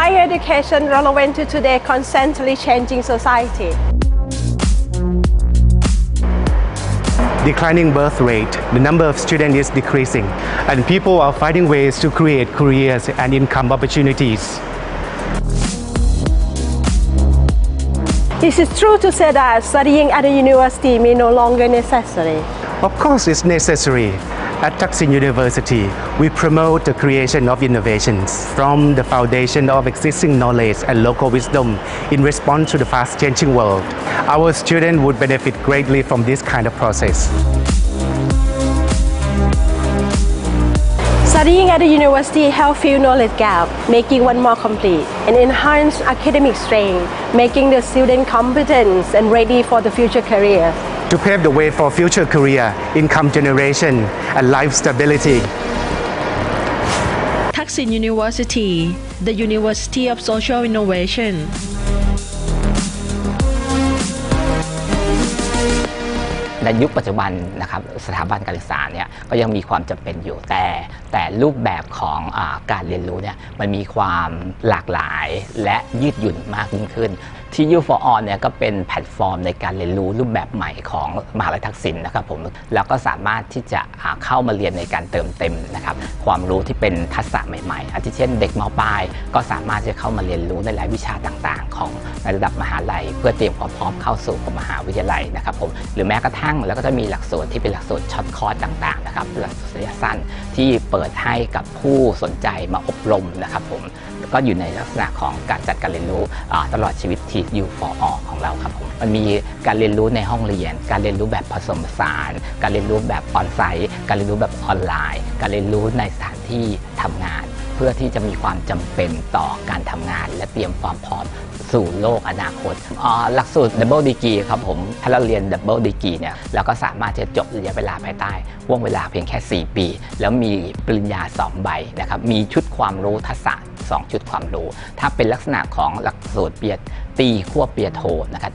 higher education relevant to today's constantly changing society. Declining birth rate, the number of students is decreasing, and people are finding ways to create careers and income opportunities. Is it true to say that studying at a university may no longer necessary? Of course, it's necessary. At Thaksin University, we promote the creation of innovations from the foundation of existing knowledge and local wisdom in response to the fast-changing world. Our students would benefit greatly from this kind of process. Studying at a university helps fill knowledge gap, making one more complete, and enhance academic strength, making the student competent and ready for the future career. To pave the way for future career, income generation, and life stability. Thaksin University, the University of Social Innovation. ในยุคปัจจุบันนะครับสถาบันการศึกษาเนี่ยก็ยังมีความจำเป็นอยู่แต่รูปแบบของการเรียนรู้เนี่ยมันมีความหลากหลายและยืดหยุ่นมากยิ่งขึ้นTSU for All เนี่ยก็เป็นแพลตฟอร์มในการเรียนรู้รูปแบบใหม่ของมหาวิทยาลัยทักษิณนะครับผมแล้วก็สามารถที่จะเข้ามาเรียนในการเติมเต็มนะครับความรู้ที่เป็นทักษะใหม่ๆอาทิเช่นเด็กม.ปลายก็สามารถจะเข้ามาเรียนรู้ในหลายวิชาต่างๆของในระดับมหาลัยเพื่อเตรียมความพร้อมเข้าสู่มหาวิทยาลัยนะครับผมหรือแม้กระทั่งแล้วก็จะมีหลักสูตรที่เป็นหลักสูตรช็อตคอร์สต่างๆนะครับหลักสูตรระยะสั้นที่เปิดให้กับผู้สนใจมาอบรมนะครับผมก็อยู่ในลักษณะของการจัดการเรียนรู้ตลอดชีวิต TSU for All ของเราครับผมมันมีการเรียนรู้ในห้องเรียนการเรียนรู้แบบผสมผสานการเรียนรู้แบบออนไซต์การเรียนรู้แบบออนไลน์การเรียนรู้ในสถานที่ทำงานเพื่อที่จะมีความจำเป็นต่อการทำงานและเตรียมความพร้อมสู่โลกอนาคตหลักสูตร Double Degree ครับผมถ้าเราเรียน Double Degree เนี่ยเราก็สามารถจะจบระยะเวลาภายใต้วงเวลาเพียงแค่4 ปีแล้วมีปริญญา2 ใบนะครับมีชุดความรู้ทักษะ2 ชุดความรู้ถ้าเป็นลักษณะของหลักสูตรปริญญาตรีควบปริญญาโทนะครับ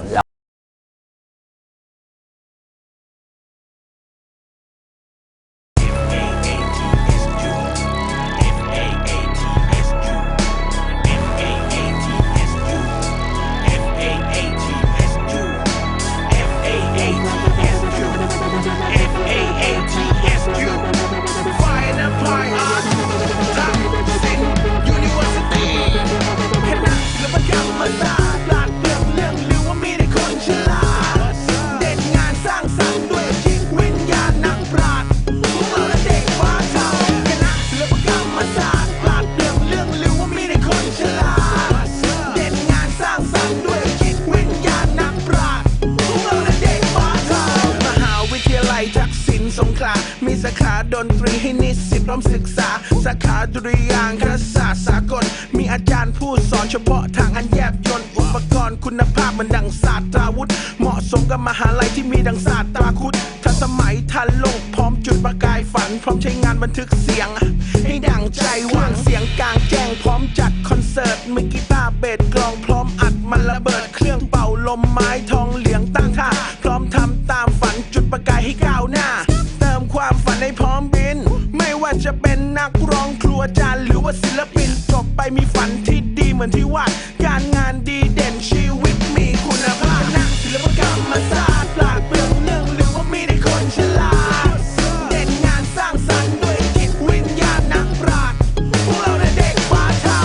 มีสาขาดนตรีให้นิสิตร่วมศึกษาสาขาดุริยางคศาสตร์สากลมีอาจารย์ผู้สอนเฉพาะทางอันแยบยลอุปกรณ์คุณภาพมันดังศาสตราวุธเหมาะสมกับมหาลัยที่มีดังศาสตราคุดทันสมัยทันโลกพร้อมจุดประกายฝันพร้อมใช้งานบันทึกเสียงให้ดังใจวางเสียงกลางแจ้งพร้อมจัดคอนเสิร์ตมีกีตาร์เบสกลองพร้อมอัดมันระเบิดเครื่องเป่าลมไม้ทองเหลืองตั้งท่าพร้อมทำตามฝันจุดประกายให้ก้าวหน้าความฝันให้พร้อมบินไม่ว่าจะเป็นนักร้องครูอาจารย์หรือว่าศิลปินจบไปมีฝันที่ดีเหมือนที่วาดการงานดีเด่นชีวิตมีคุณภาพนักศิลปกรรมศาสตร์ปราดเปรื่องเรื่องหรือว่ามีแต่คนฉลาดเด่นงานสร้างสรรค์ด้วยจิตวิญญาณนักปราชญ์พวกเราเด็กฟ้าเทา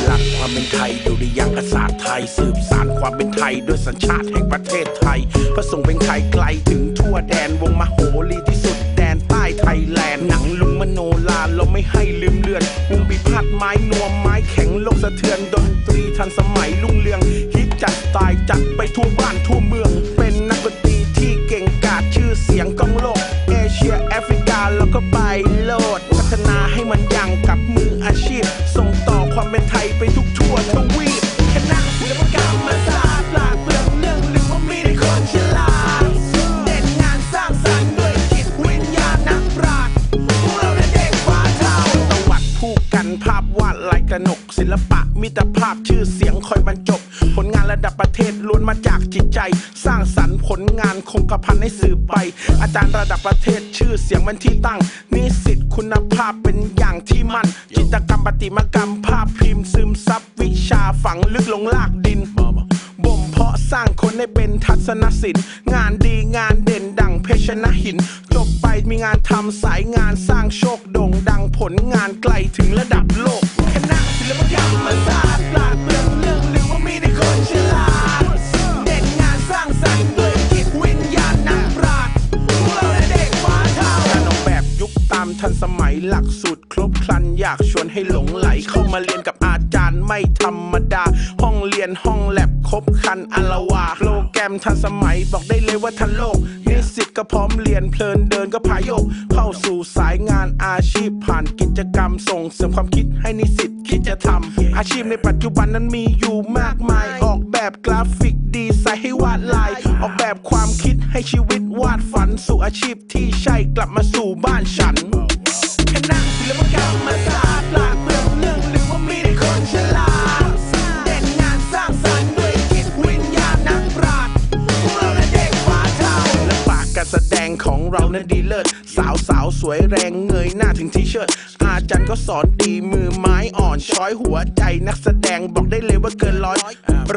หลักความเป็นไทยดุริยางคศาสตร์ไทยสืบสานความเป็นไทยด้วยสัญชาติแห่งประเทศไทยพระสงฆ์เป็นไทยไกลถึงทั่วแดนวงมโหรีที่สุดไทยแลนด์หนังลุงมโนลาเราไม่ให้ลืมเลือนวงพิพัฒน์ไม้นวมไม้แข็งโลกสะเทือนดนตรีทันสมัยรุ่งเรืองฮิตจัดสไตล์จัดไปทั่วบ้านทั่วเมืองเป็นนักดนตรีที่เก่งกาจชื่อเสียงก้องโลกเอเชียแอฟริกาแล้วก็ไปโลดพัฒนาให้มันยังกับมืออาชีพส่งต่อความเป็นไทยไปทุกทั่วทวีปคณะศิลปกรรมศาสตร์ปราดเปรื่องเรื่องหรือว่ามีแต่คนฉลาดเด่นงานสร้างสรรค์ด้วยจิตวิญญาณนักปราชญ์พวกเราเด็กฟ้าเทาตวัดผู้กันภาพวาดลายกระหนกศิลปะมิตรภ าพชื่อเสียงคอยบรรจบผลงานระดับประเทศล้วนมาจากจิตใจสร้างสรรค์ผลงานคงกระพันให้สืบไปอาจารย์ระดับประเทศชื่อเสียงเป็นที่ตั้งนิสิตคุณภาพเป็นอย่างที่มั่นจิตรกรรมประติมากรรมภาพพิมพ์ซึมซับวิชาฝังลึกลงลากดินบ่มเพาะสร้างคนให้เป็นทัศนศิลป์งานดีงานเด่นดังเพชรนหินจบไปมีงานทำสายงานสร้างโชคโด่งดังผลงานไกลถึงระดับโลกคณะศิลปกรรมศาสตร์ปราดเปรื่องเรื่องหรือว่ามีแต่คนฉลาดเด่นงานสร้างสรรค์ด้วยจิตวิญญาณนักปราชญ์พวกเราและเด็กฟ้าเท่าการออกแบบยุคตามทันสมัยหลักสูตรครบครันอยากชวนให้หลงไหลเข้ามาเรียนกับอาจารย์ไม่ธรรมดาห้องเรียนห้องแลบครบครันอลาวาโปรแกรมทันสมัยบอกได้เลยว่าทันโลกนิสิตก็พร้อมเรียนเพลินเดินก็พายโยกเข้าสู่สายงานอาชีพผ่านกิจกรรมส่งเสริมความคิดให้นิสิตคิดจะทำอาชีพในปัจจุบันนั้นมีอยู่มากมายออกแบบกราฟิกดีไซน์ให้วาดลายออกแบบความคิดให้ชีวิตวาดฝันสู่อาชีพที่ใช่กลับมาสู่บ้านฉันคณะศิลปกรรมศาสตร์ปราดเปรื่องเรื่องหรือว่ามีแต่คนฉลาดเด่นงานสร้างสรรค์ด้วยจิตวิญญาณนักปราชญ์พวกเราและเด็กฟ้าเท่าและปากการแสดงของเรานั้นดีเลิศสาวสวยแรงเงยหน้าถึงที่เชิดอาจารย์ก็สอนดีมือไม้อ่อนช้อยหัวใจนักแสดงบอกได้เลยว่าเกินร้อย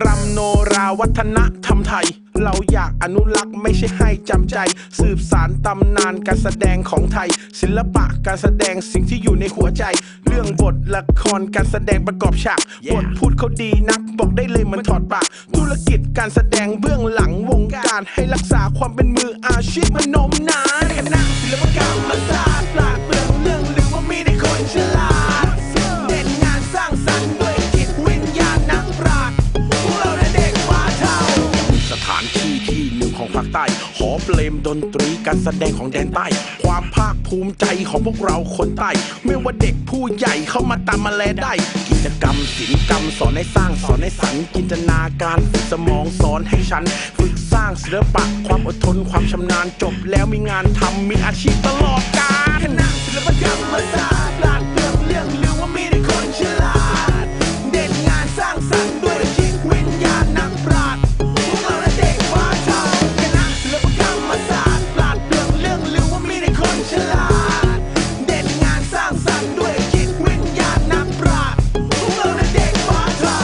รำโนราวัฒนธรรมไทยเราอยากอนุรักษ์ไม่ใช่ให้จำใจสืบสานตำนานการแสดงของไทยศิลปะการแสดงสิ่งที่อยู่ในหัวใจเรื่องบทละครการแสดงประกอบฉากบทพูดเขาดีนักบอกได้เลยมันถอดปากธุรกิจการแสดงเบื้องหลังวงการให้รักษาความเป็นมืออาชีพมานมนานคณะศิลปกรรมศาสตร์ปราดเปรื่องเรื่องหรือว่ามีแต่คนฉลาดเด่นงานสร้างสรรค์ด้วยจิตวิญญาณนักปราชญ์พวกเราและเด็กฟ้าเท่าสถานที่ที่หนึ่งของภาคใต้หอเพลงดนตรีการแสดงของแดนใต้ความภาคภูมิใจของพวกเราคนใต้ไม่ว่าเด็กผู้ใหญ่เข้ามาตามมาแลได้กิจกรรมศิลปกรรมสอนให้สร้างสอนให้สรรจินตนาการฝึกสมองสอนให้ฉันฝึกสร้างศิลปะความอดทนความชำนาญจบแล้วมีงานทำมีอาชีพตลอดกาลคณะศิลปกรรมศาสตร์ปราดเปรื่องเรื่องหรือว่ามีแต่คนฉลาดเด่นงานสร้างสรรค์ด้วยจิตวิญญาณนักปราชญ์พวกเราและเด็กฟ้าเท่าคณะศิลปกรรมศาสตร์ปราดเปรื่องเรื่องหรือว่ามีแต่คนฉลาดเด่นงานสร้างสรรค์ด้วยจิตวิญญาณนักปราชญ์พวกเราและเด็กฟ้าเท่า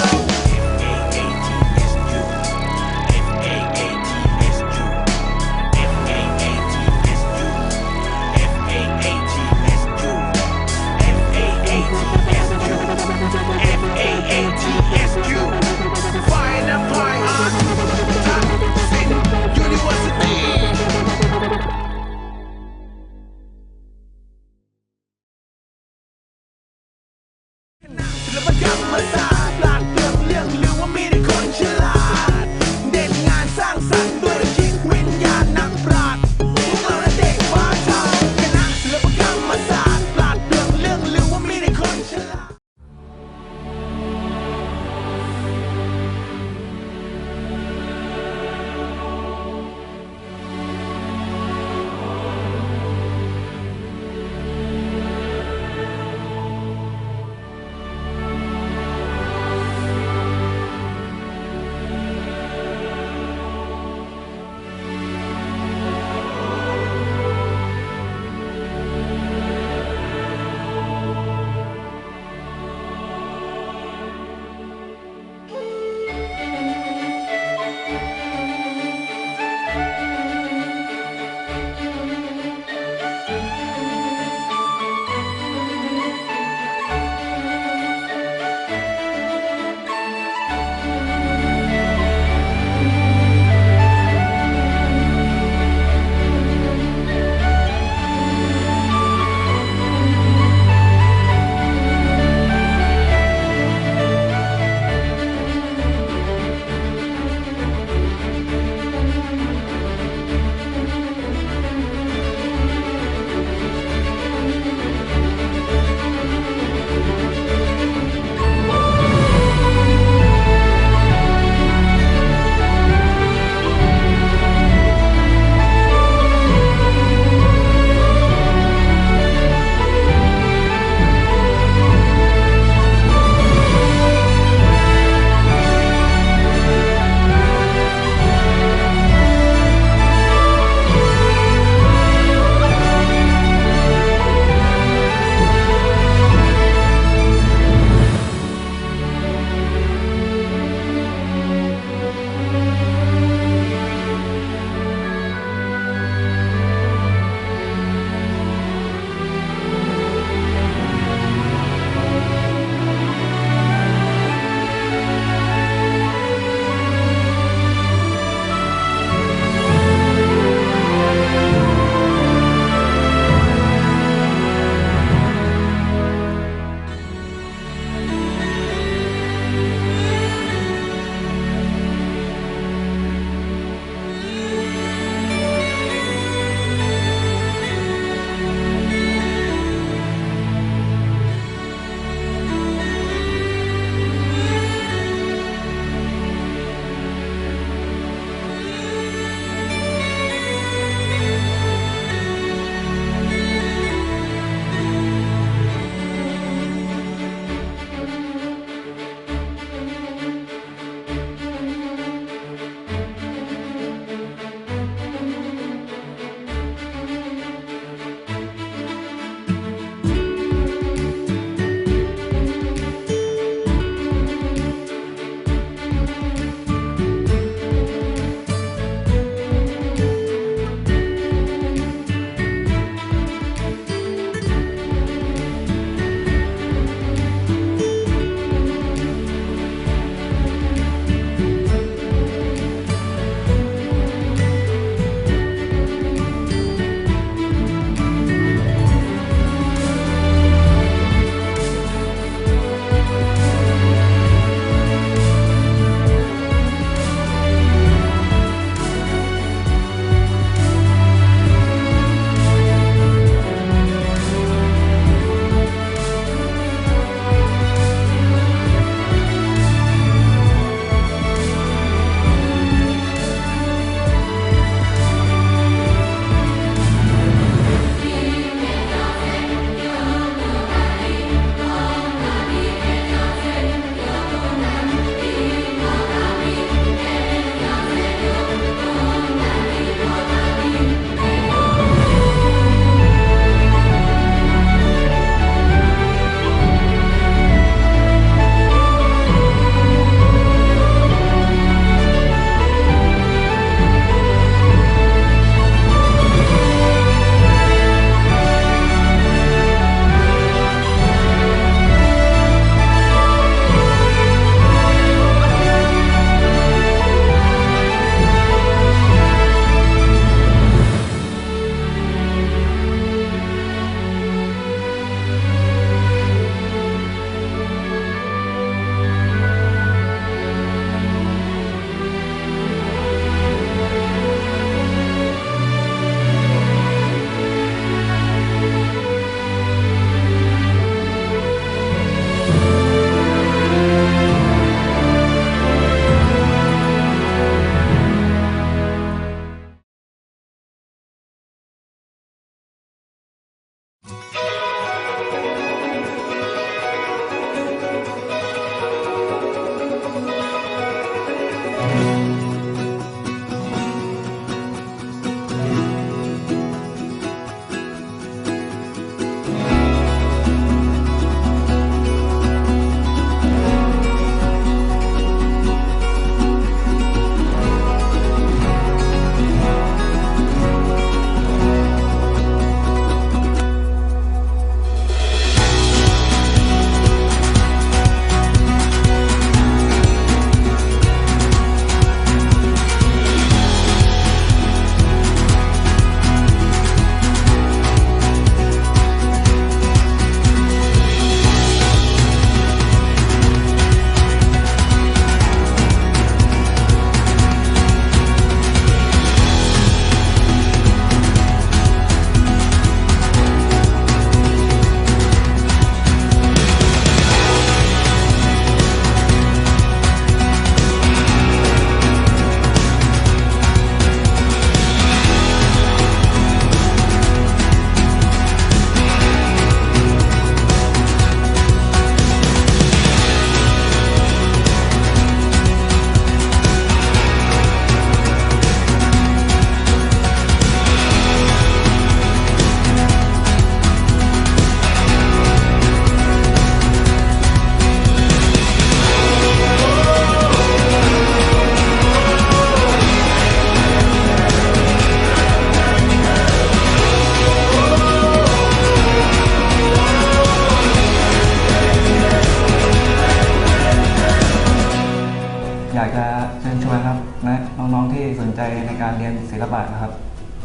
อยากจะเชิญชวนครับนะน้องๆที่สนใจในการเรียนศิลปะนะครับ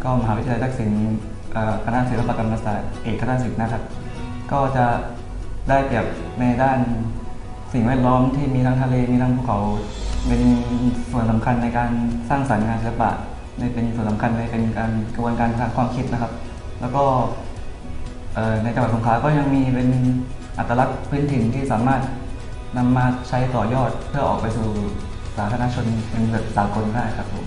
ก็มหาวิทยาลัยทักษิณคณะศิลปกรรมศาสตร์เอกคณะศิลป์นะครับก็จะได้เปรียบในด้านสิ่งแวดล้อมที่มีทั้งทะเลมีทั้งภูเขาเป็นส่วนสำคัญในการสร้างสรรค์งานศิลปะเป็นส่วนสำคัญในเป็นการกระบวนการทางความคิดนะครับแล้วก็ในจังหวัดสงขลาก็ยังมีเป็นอัตลักษณ์พื้นถิ่นที่สามารถนำมาใช้ต่อยอดเพื่อออกไปสู่สาธารณชนเป็นแบบสากลได้ครับผม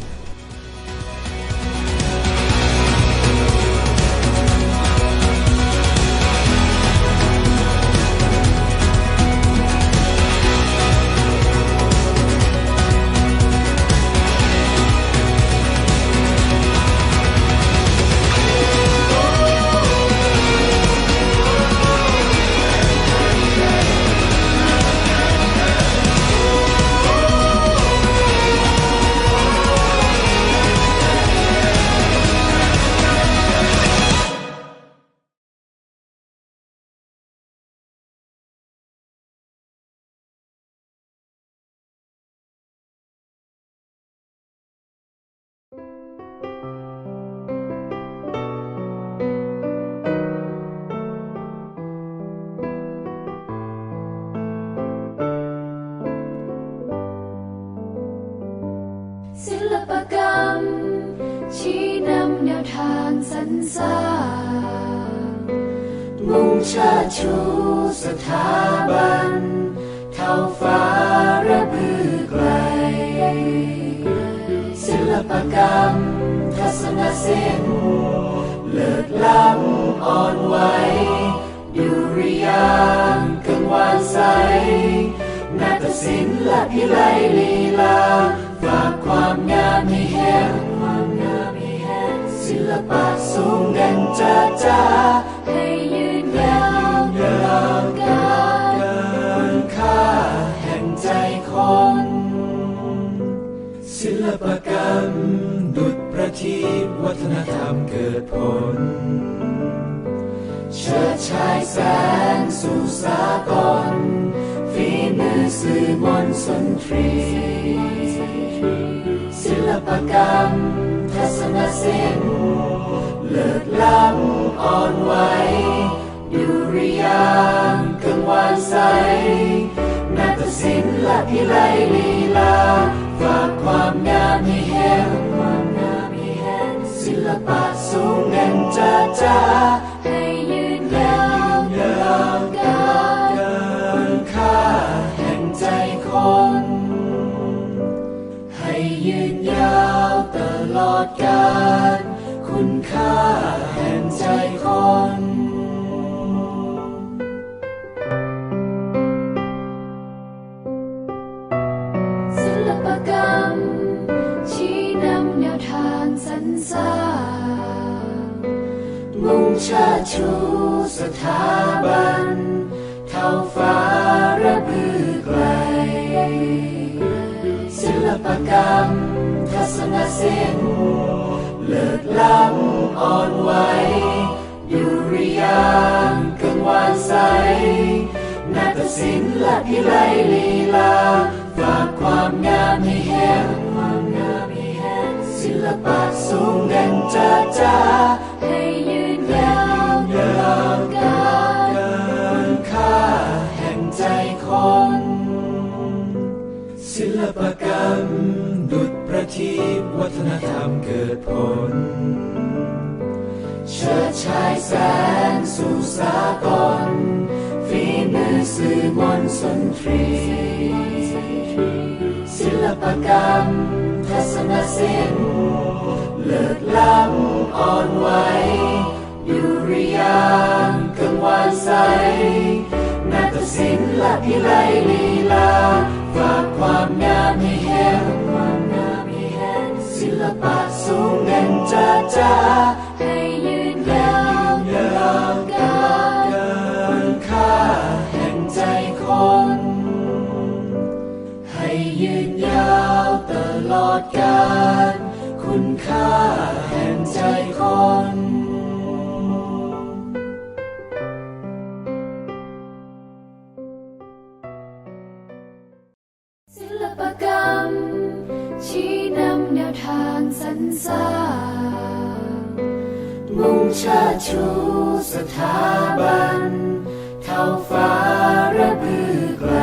ศิลปกรรมชี้นำแนวทางสรรสร้างมุ่งเชิดชูสถาบันเท่าฟ้าระบือไกลศิลปกรรมทัศนศิลป์เลิศล้ำอ่อนไหวดุริยางค์กังวานใสนาฏศิลป์และพิไลลีลาฝากความงามให้เห็นศิลปะสูงเด่นจ้าจ้าให้ยืนยาวตลอดกาลคุณค่าแห่งใจคนศิลปกรรมดุจประทีปวัฒนธรรมเกิดผลเชิดชายแสงสู่สากลฝีมือสื่อมนต์สุนทรีศิลปกรรมทัศนศิลป์เลิศล้ำอ่อนไหวดุริยางค์กังวานใสนาฏศิลป์และพิไลลีลาฝากความงามให้เห็นศิลปะสูงเด่นจ้าจ้าให้ยืนยาวตลอดกาลคุณค่าแห่งใจคนให้ยืนยาวตลอดกาลคุณค่าแห่งใจคนศิลปกรรมชี้นำแนวทางสรรสร้างมุ่งเชิดชูสถาบันเท่าฟ้าระบือไกลศิลปกรรมทัศนศิลป์เลิศล้ำอ่อนไหวดุริยางค์กังวานใสนาฏศิลป์และพิไลลีลาฝากความงามให้เห็นศิลปะสูงเด่นจ้าจ้าให้ยืนยาวตลอดกาลคุณค่าแห่งใจคนศิลปกรรมดุจประทีปวัฒนธรรมเกิดผลเชิดชายแสงสู่สากลฝีมือสื่อมนต์สุนทรีศิลปกรรมทัศนศิลป์เลิศล้ำอ่อนไหวดุริยางค์กังวานใสนาฏศิลป์และพิไลลีลาฝากความงามให้เห็นศิลปะสูงเด่นจ้าจ้าให้ยืนยาวตลอดกาลคุณค่าแห่งใจคนให้ยืนยาวตลอดกาลคุณค่าแห่งใจคนศิลปกรร มชี้นำแนวทางสรรสร้างมุ่งเชิดชูสถาบันเท่าฟ้าระบือไกล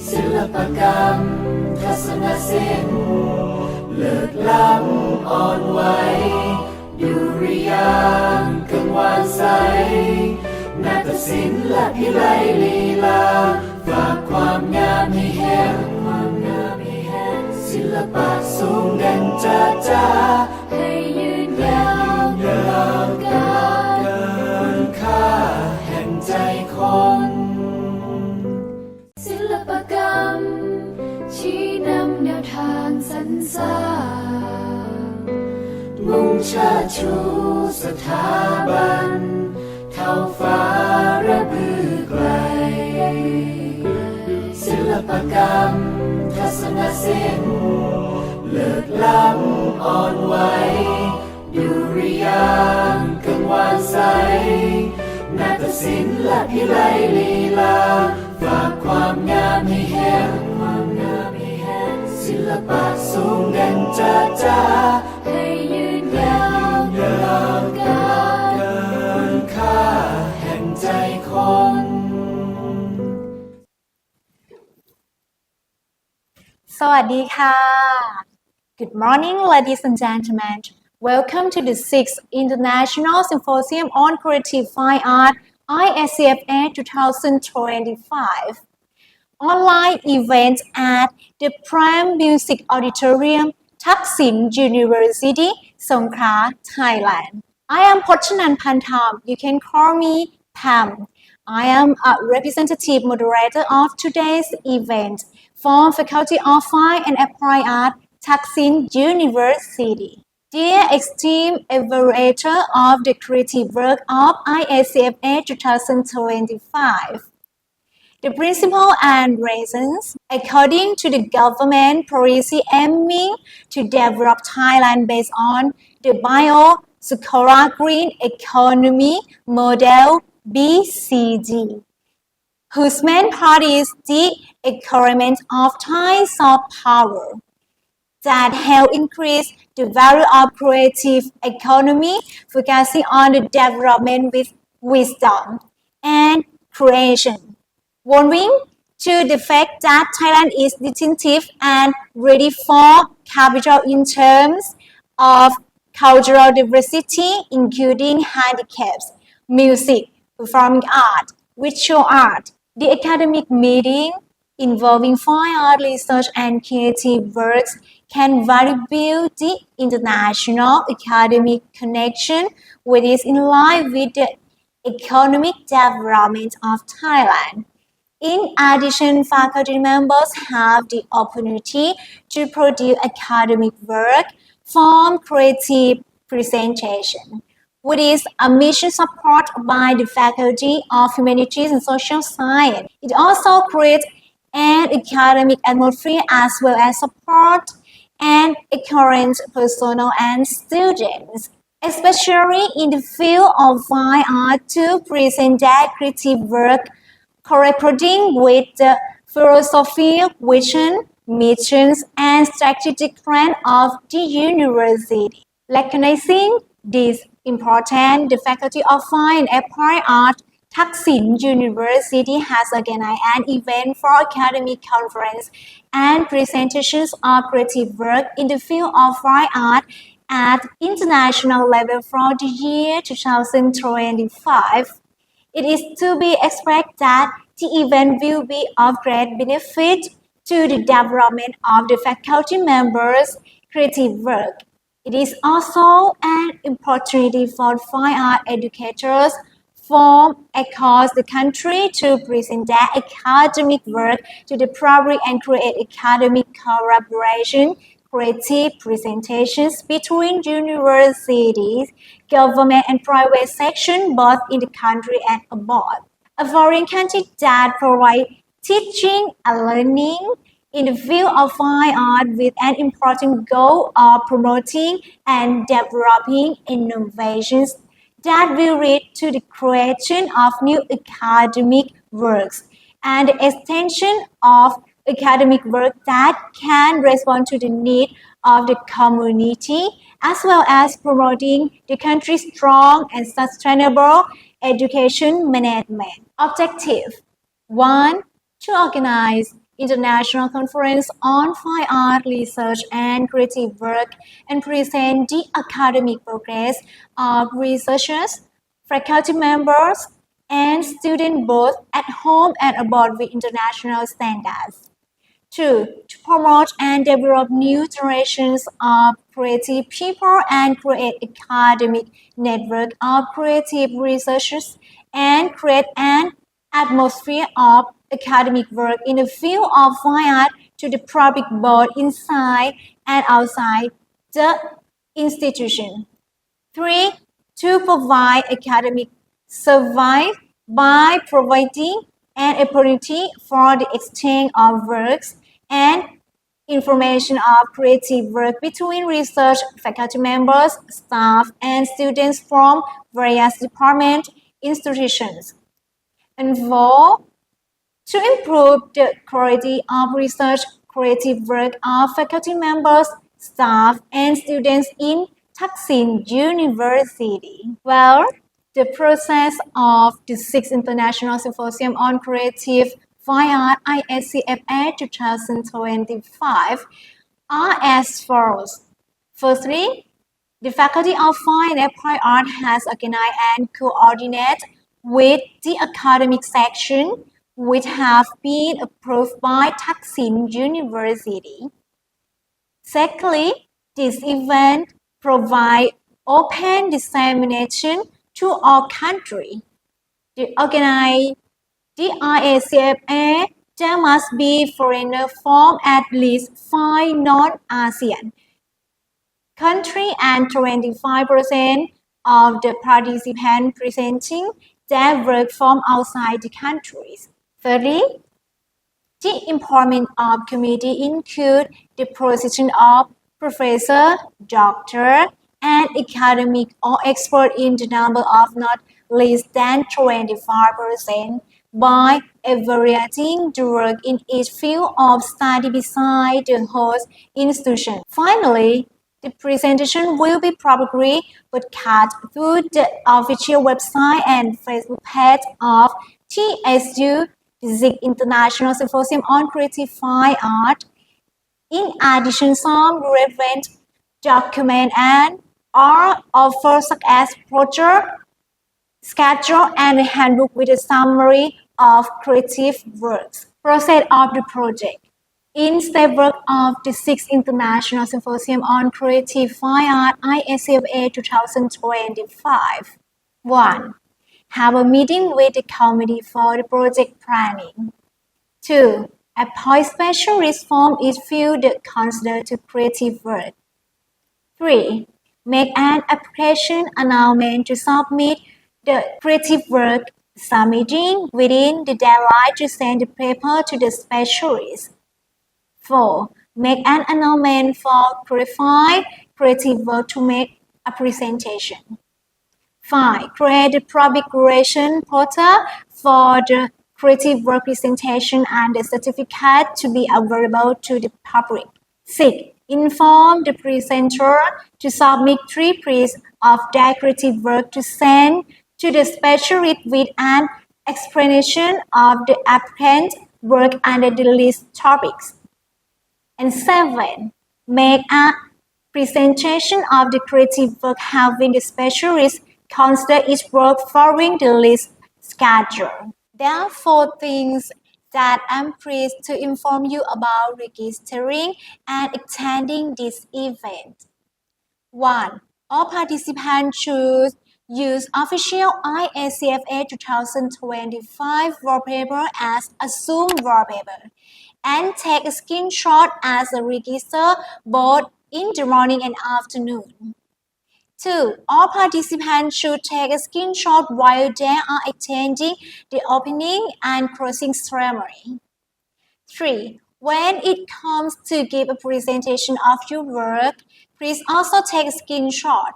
ศิลปกรรมทัศนศิลป์เลิศล้ำอ่อนไหวดุริยางค์กังวานใสนาฏศิลป์และพิไลลีลาฝากความงามให้เห็นศิลปะสูงเด่นจ้าจ้าให้ยืนยาวตลอดกาลคุณค่าแห่งใจคนศิลปกรรมชี้นำแนวทางสรรสร้างมุ่งเชิดชูสถาบันเท่าฟ้าระบือไกลศิลปกรรมทัศนศิลป์เลิศล้ำอ่อนไหวดุริยางค์กังวานใสนาฏศิลป์และพิไลลีลาฝากความงามให้เห็นศิลปะสูงเด่นจ้าจ้าให้ยืนยาวตลอดกาลคุณค่าแห่งใจคน สวัสดีค่ะ Good morning, ladies and gentlemen. Welcome to the 6th International Symposium on Creative Fine Art ISCFA 2025. Online event at the Prime Music Auditorium, Thaksin University, Songkhla, Thailand. I am Pochanan Pantam. You can call me Pam. I am a representative moderator of today's event from Faculty of Fine and Applied Art, Thaksin University. Dear esteemed evaluator of the creative work of ISCFA 2025, the principle and reasons, according to the government policy aiming to develop Thailand based on the bio-circular green economy model BCG, whose main part is the encouragement of Thai soft power that help increase the value of creative economy, focusing on the development with wisdom and creation. Owing to the fact that Thailand is distinctive and ready for capital in terms of cultural diversity, including handicaps, music, performing art, visual art. The academic meeting involving fine art research and creative works can value build the international academic connection, which is in line with the economic development of Thailand. In addition, faculty members have the opportunity to produce academic work from creative presentation, which is a mission supported by the Faculty of Humanities and Social Science. It also creates an academic atmosphere as well as support and encourage personnel and students, especially in the field of fine art, to present their creative work corresponding with the philosophy, vision, missions, and strategic plan of the university. Recognizing this important, the Faculty of Fine and Applied Art, Thaksin University has organized an event for academic conference and presentations of creative work in the field of fine art at international level for the year 2025. It is to be expected that the event will be of great benefit to the development of the faculty members' creative work. It is also an opportunity for fine art educators from across the country to present their academic work to the public and create academic collaboration, creative presentations between universities, government and private sector, both in the country and abroad. A foreign country that provides teaching and learning in the field of fine art with an important goal of promoting and developing innovations that will lead to the creation of new academic works and the extension of academic work that can respond to the need of the community, as well as promoting the country's strong and sustainable education management. Objective 1. To organize international conference on fine art research and creative work and present the academic progress of researchers, faculty members, and students both at home and abroad with international standards. 2. To promote and develop new generations of creative people and create academic network of creative researchers and create an atmosphere of academic work in the field of fine art to the public both inside and outside the institution. 3. To provide academic service by providing an opportunity for the exchange of works and information of creative work between research faculty members, staff, and students from various department institutions. And 4. To improve the quality of research creative work of faculty members, staff, and students in Thaksin University. Well, the process of the 6th International Symposium on Creative Fine Art ISCFA 2025 are as follows. Firstly, the Faculty of Fine and Applied Art has organized and coordinated with the academic section, which have been approved by Thaksin University. Secondly, this event provides open dissemination to all countries. To organize the ISCFA, there must be foreigners from at least 5 non-ASEAN countries and 25% of the participants presenting their work from outside the countries. Thirdly, the employment of committee include the position of professor, doctor, and academic or expert in the number of not less than 25% by evaluating the work in each field of study beside the host institution. Finally, the presentation will be publicly broadcast through the official website and Facebook page of TSU, the 6th International Symposium on Creative Fine Art. In addition, some relevant documents and are offered such as brochure, schedule, and a handbook with a summary of creative works. Process of the project. In step work of the 6th International Symposium on Creative Fine Art ISCFA 2025. 1. Have a meeting with the committee for the project planning. 2. Appoint specialists from each field that consider to creative work. 3. Make an application announcement to submit the creative work, submitting within the deadline to send the paper to the specialist. 4. Make an announcement for qualified creative work to make a presentation. 5. Create the public relation portal for the creative work presentation and the certificate to be available to the public. 6. Inform the presenter to submit 3 pieces of their creative work to send to the specialist with an explanation of the applicant's work under the list topics. And 7. Make a presentation of the creative work having the specialist consider each work following the list schedule. There are 4 things that I'm pleased to inform you about registering and attending this event. 1. All participants should use official ISCFA 2025 wallpaper as a Zoom wallpaper and take a screenshot as a register both in the morning and afternoon. 2. All participants should take a screenshot while they are attending the opening and closing ceremony. 3. When it comes to give a presentation of your work, please also take a screenshot.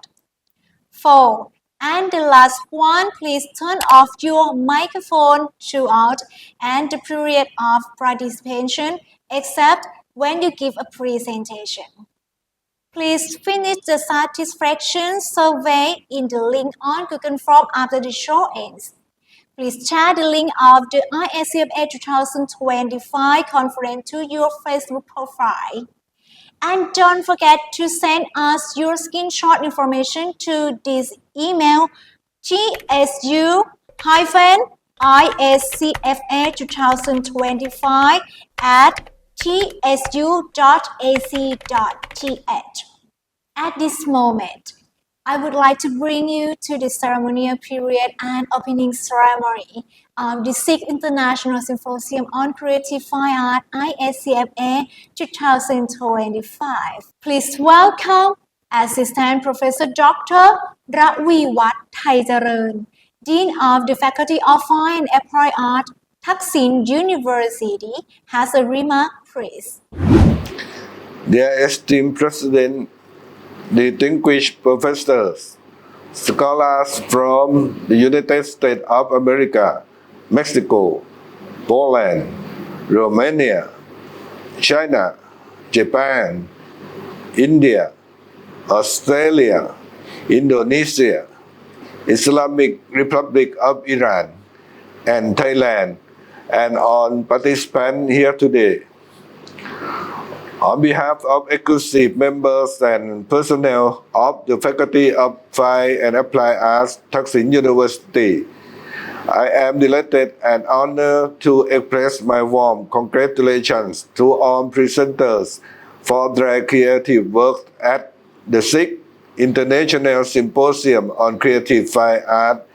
4. And the last one, please turn off your microphone throughout and the period of participation, except when you give a presentation. Please finish the satisfaction survey in the link on Google Form after the show ends. Please share the link of the ISCFA 2025 conference to your Facebook profile. And don't forget to send us your screenshot information to this email tsu-ISCFA2025@tsu.ac.th. At this moment, I would like to bring you to the ceremonial period and opening ceremony of the 6th International Symposium on Creative Fine Art ISCFA 2025. Please welcome Assistant Professor Dr. Raviwat Thaijaran, Dean of the Faculty of Fine and Applied Art, Thaksin University, has a remark, please. Dear esteemed President, distinguished professors, scholars from the United States of America, Mexico, Poland, Romania, China, Japan, India, Australia, Indonesia, Islamic Republic of Iran, and Thailand, and all participants here today. On behalf of exclusive members and personnel of the Faculty of Fine and Applied Arts, Thaksin University, I am delighted and honored to express my warm congratulations to all presenters for their creative work at the 6th International Symposium on Creative Fine Art,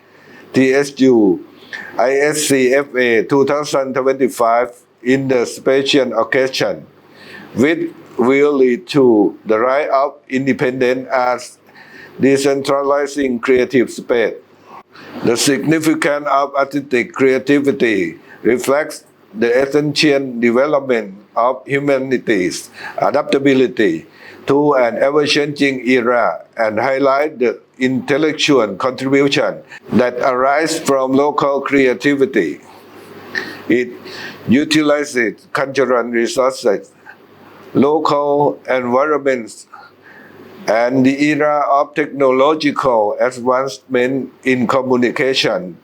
TSU-ISCFA 2025 in the special occasion, which will lead to the rise of independent arts, decentralizing creative space. The significance of artistic creativity reflects the essential development of humanity's adaptability to an ever-changing era and highlight the intellectual contribution that arise from local creativity. It utilizes cultural resources, local environments, and the era of technological advancement in communication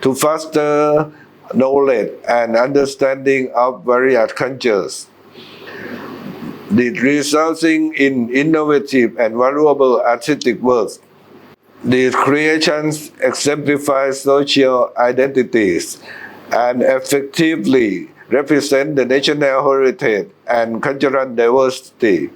to foster knowledge and understanding of various cultures. Resulting in innovative and valuable artistic works. These creations exemplify social identities and effectively represent the national heritage and cultural diversity.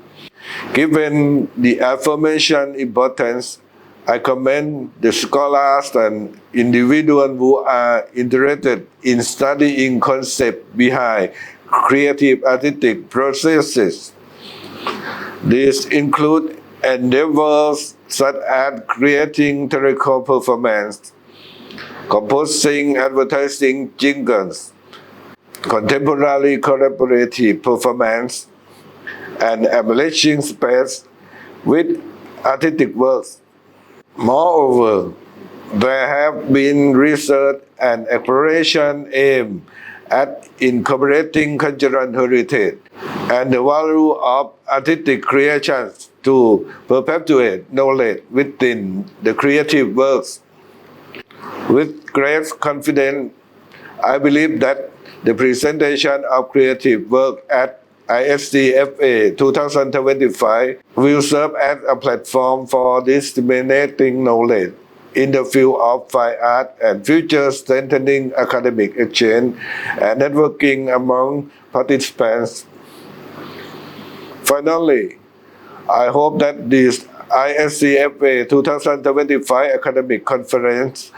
Given the aforementioned importance, I commend the scholars and individuals who are interested in studying concepts behind creative artistic processes. These include endeavors such as creating theatrical performance, composing advertising jingles, contemporary collaborative performance, and embellishing space with artistic works. Moreover, there have been research and exploration aimed at incorporating cultural heritage and the value of artistic creations to perpetuate knowledge within the creative works. With great confidence, I believe that the presentation of creative work at ISCFA 2025 will serve as a platform for disseminating knowledge in the field of fine art and future strengthening academic exchange and networking among participants. Finally, I hope that this ISCFA 2025 academic conference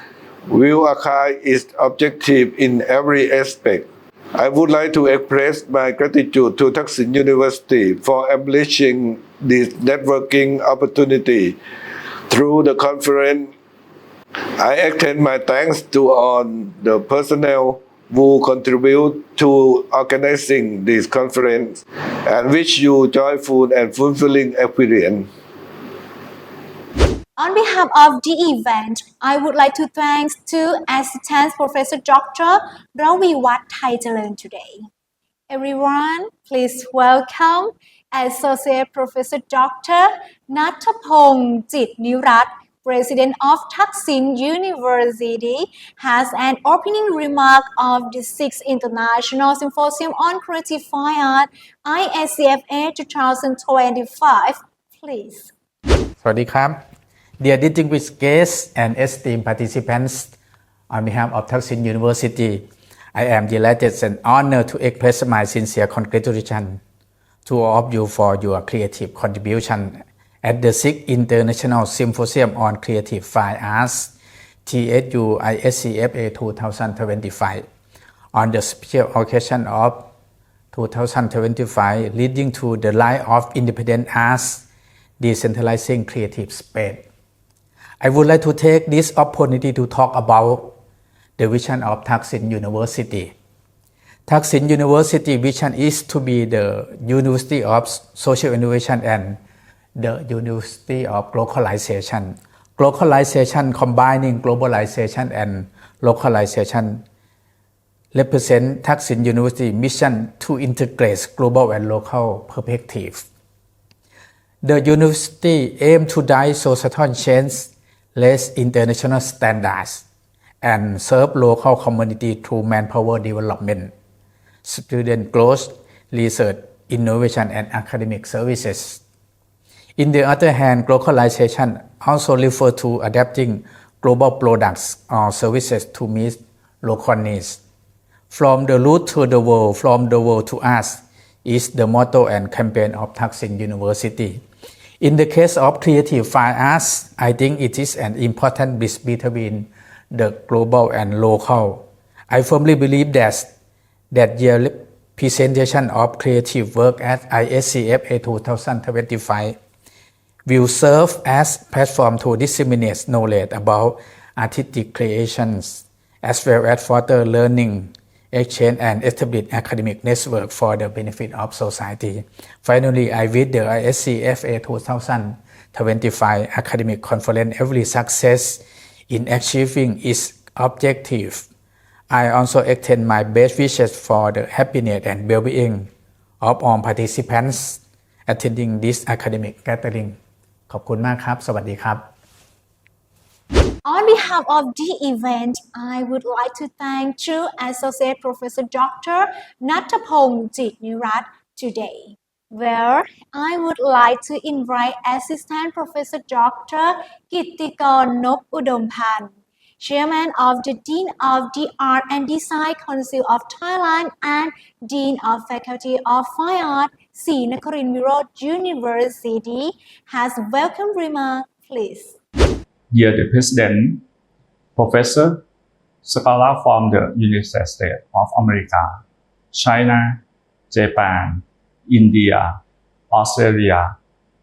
will achieve its objective in every aspect. I would like to express my gratitude to Thaksin University for establishing this networking opportunity through the conference. I extend my thanks to all the personnel who contribute to organizing this conference and wish you joyful and fulfilling experience. On behalf of the event, I would like to thank to Assistant Professor Dr. Raviwat Thaijaran today. Everyone, please welcome Associate Professor Dr. Nathapong Jitnirat, President of Thaksin University, has an opening remark of the 6th International Symposium on Creative Fine Art ISCFA 2025. Please. สวัสดีครับ Dear distinguished guests and esteemed participants, on behalf of Thaksin University, I am delighted and honored to express my sincere congratulations to all of you for your creative contribution at the 6th International Symposium on Creative Fine Arts TSU-ISCFA 2025 on the special occasion of 2025 leading to the life of independent arts, decentralizing creative space. I would like to take this opportunity to talk about the vision of Thaksin University. Thaksin University vision is to be the University of Social Innovation and the University of Localization. Localization combining globalization and localization represent Thaksin University mission to integrate global and local perspective. The university aim to drive societal change, raise international standards, and serve local community through manpower development, student growth, research, innovation, and academic services. In the other hand, localization also refers to adapting global products or services to meet local needs. From the root to the world, from the world to us is the motto and campaign of Thaksin University. In the case of creative fine arts, I think it is an important bridge between the global and local. I firmly believe that year presentation of creative work at ISCFA 2025 will serve as platform to disseminate knowledge about artistic creations as well as further learning, exchange and establish academic network for the benefit of society. Finally, I wish the ISCFA 2025 academic conference every success in achieving its objective. I also extend my best wishes for the happiness and well-being of all participants attending this academic gathering. ขอบคุณมากครับ สวัสดีครับ On behalf of the event, I would like to thank True Associate Professor Dr. Nathapong Jitnirat today, where I would like to invite Assistant Professor Dr. Kittikon Nop Udompan, Chairman of the Dean of the Art and Design Council of Thailand and Dean of Faculty of Fine Art, Srinakarin Virod University, has welcome remark. Please. Dear the President, Professor, scholar from the United States of America, China, Japan, India, Australia,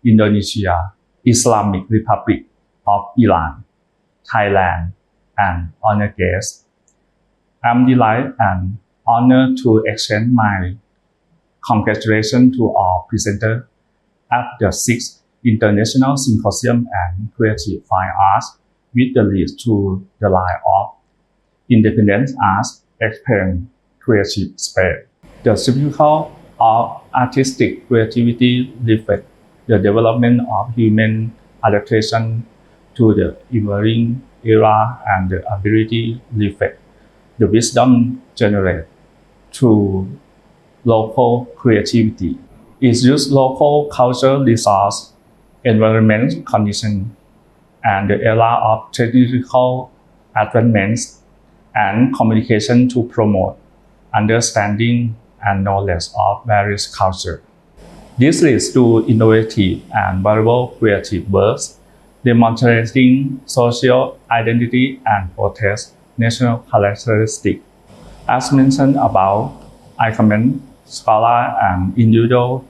Indonesia, Islamic Republic of Iran, Thailand, and honored guests. I'm delighted and honored to extend my congratulations to all presenters at the 6th International Symposium and Creative Fine Arts with the lead to the line of independent arts expand creative space. The cycle of artistic creativity reflects the development of human adaptation to the evolving era and the ability reflect the wisdom generated through local creativity. It uses local cultural resource, environment conditions, and the era of technical advancements and communication to promote understanding and knowledge of various cultures. This leads to innovative and valuable creative works demonstrating social identity and protest national characteristics. As mentioned above, I commend scholars and individuals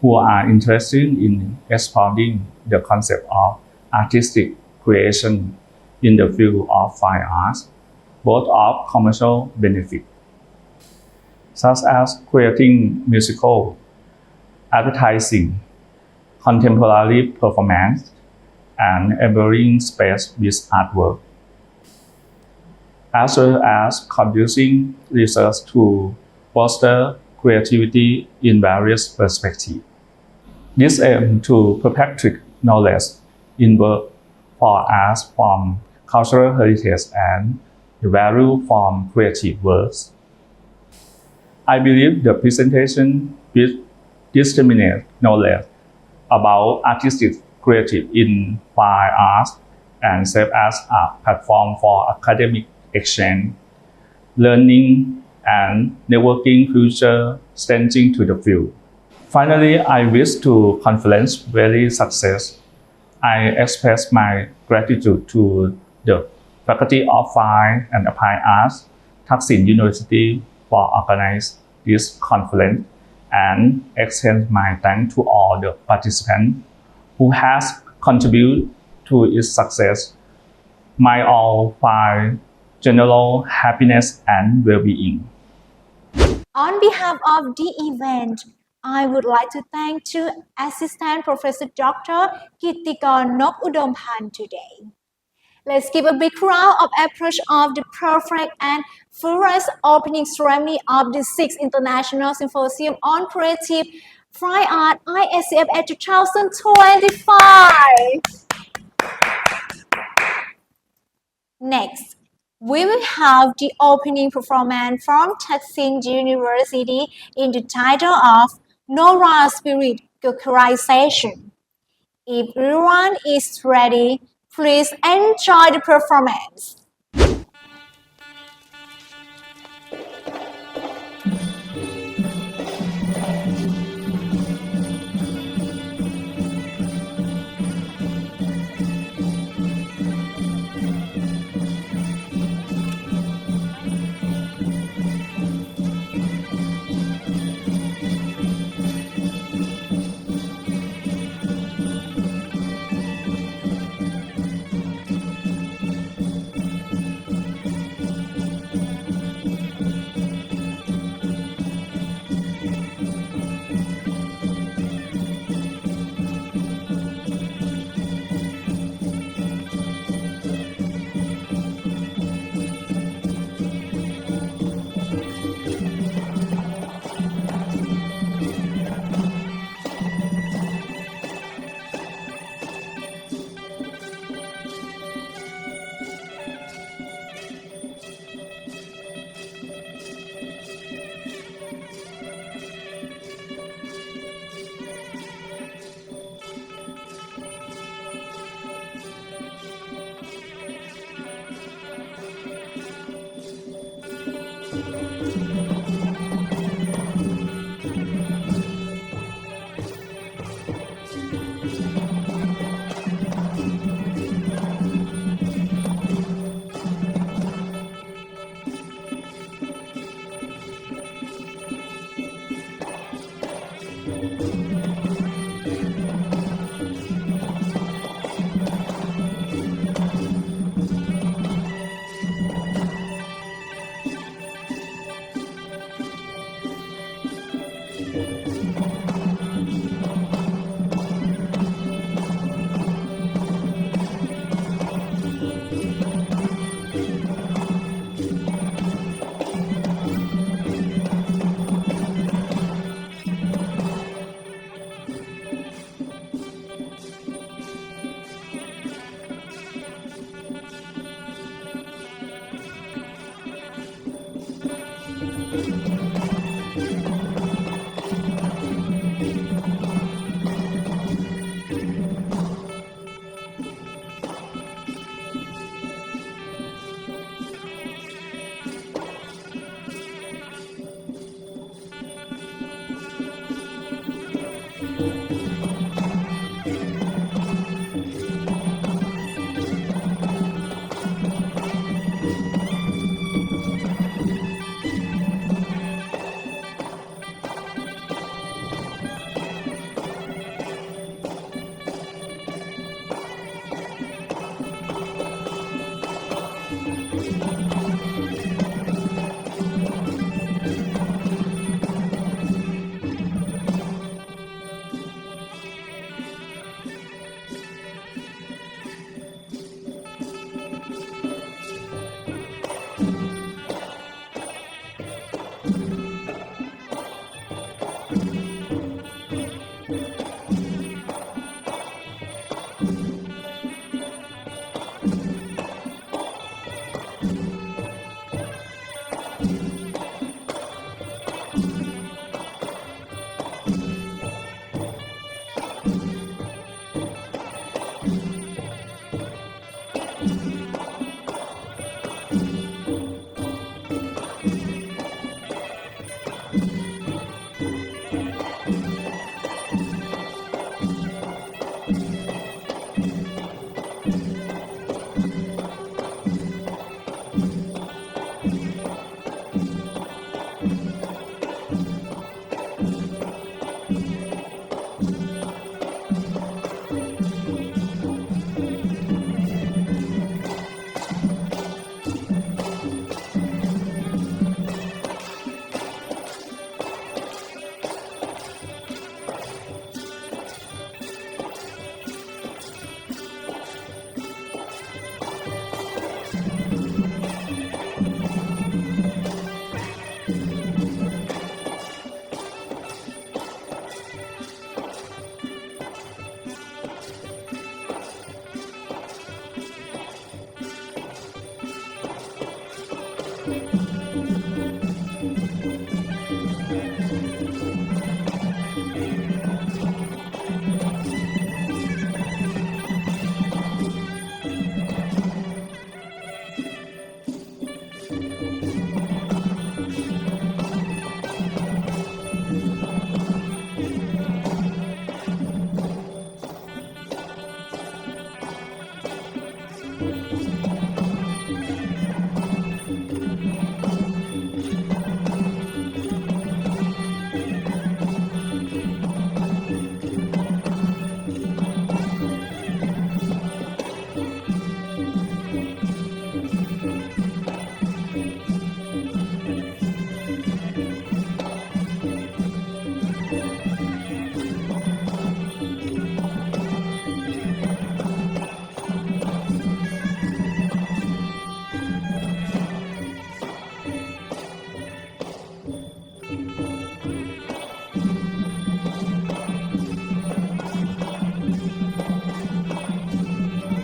who are interested in exploring the concept of artistic creation in the field of fine arts, both of commercial benefit, such as creating musical, advertising, contemporary performance, and empowering space with artwork, as well as conducting research to foster creativity in various perspectives. This aims to perpetuate knowledge in work for us from cultural heritage and the value from creative works. I believe the presentation will disseminate knowledge about artistic creative in fine arts and serve as a platform for academic exchange, learning, and networking future extending to the field. Finally, I wish to conference very success. I express my gratitude to the Faculty of Fine and Applied Arts, Thaksin University for organizing this conference and extend my thanks to all the participants who has contributed to its success. My all find general happiness and well-being. On behalf of the event, I would like to thank to Assistant Professor Dr. Kittikon Nok Udompan today. Let's give a big round of applause of the perfect and first opening ceremony of the 6th International Symposium on Creative Fine Art ISCFA 2025. Next, we will have the opening performance from Thaksin University in the title of Nora Spirit Characterization. If everyone is ready, please enjoy the performance.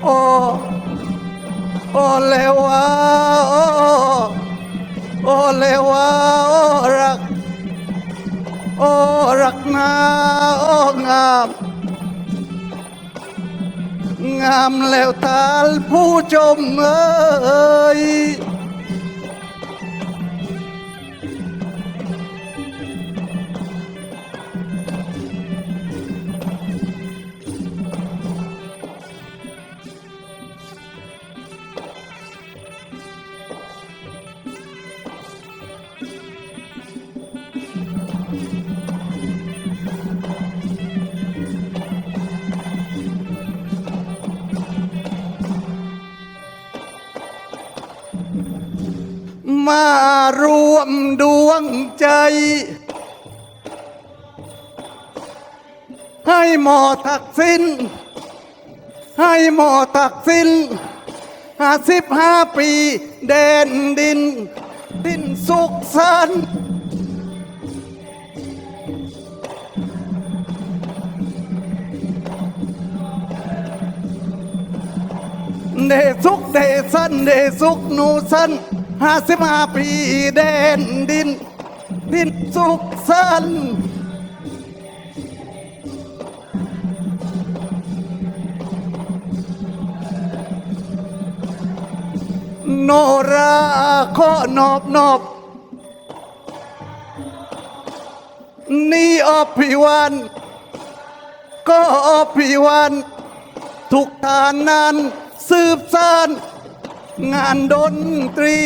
โอ้เลวะโอ้เลวะโอ้รักนาโอ้งามแล้วทานผู้ชมเอ้ยมารวมดวงใจให้หมอทักษิณให้หมอทักษิณ55 ปีแดนดินสิ้นสุขสันต์เดสุกเดสันเดสุกนูสัน55 ปีแดนดินสิ้นสุขสันต์โนราขอนอบนี่อภิวันก็อภิวันทุกฐานนั้นสืบสานงานดนตรี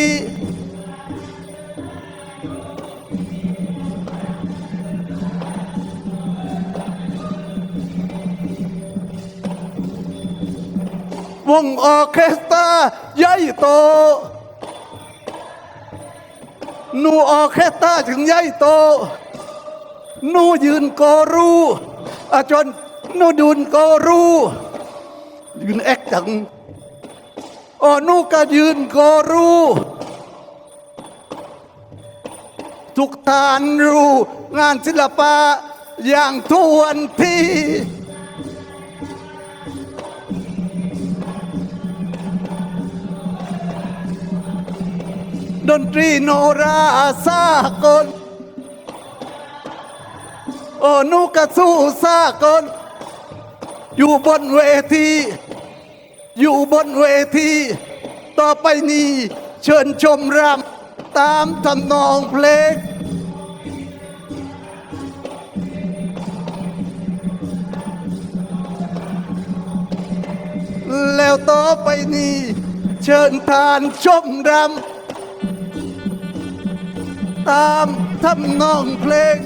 วงออร์เคสตราใหญ่โตนูออร์เคสตราถึงใหญ่โตนูยืนกอรูจนนูดุนกอรูยืนแอคจังนูก็ยืนกอรูทุกท่านรู้งานศิลปะอย่างทวนทีดนตรีโนราสากลนูกะสู้สากลอยู่บนเวทีต่อไปนี้เชิญชมรำตามทำนองเพลงแล้วต่อไปนี้เชิญทานชมรำตามทำนองเพลง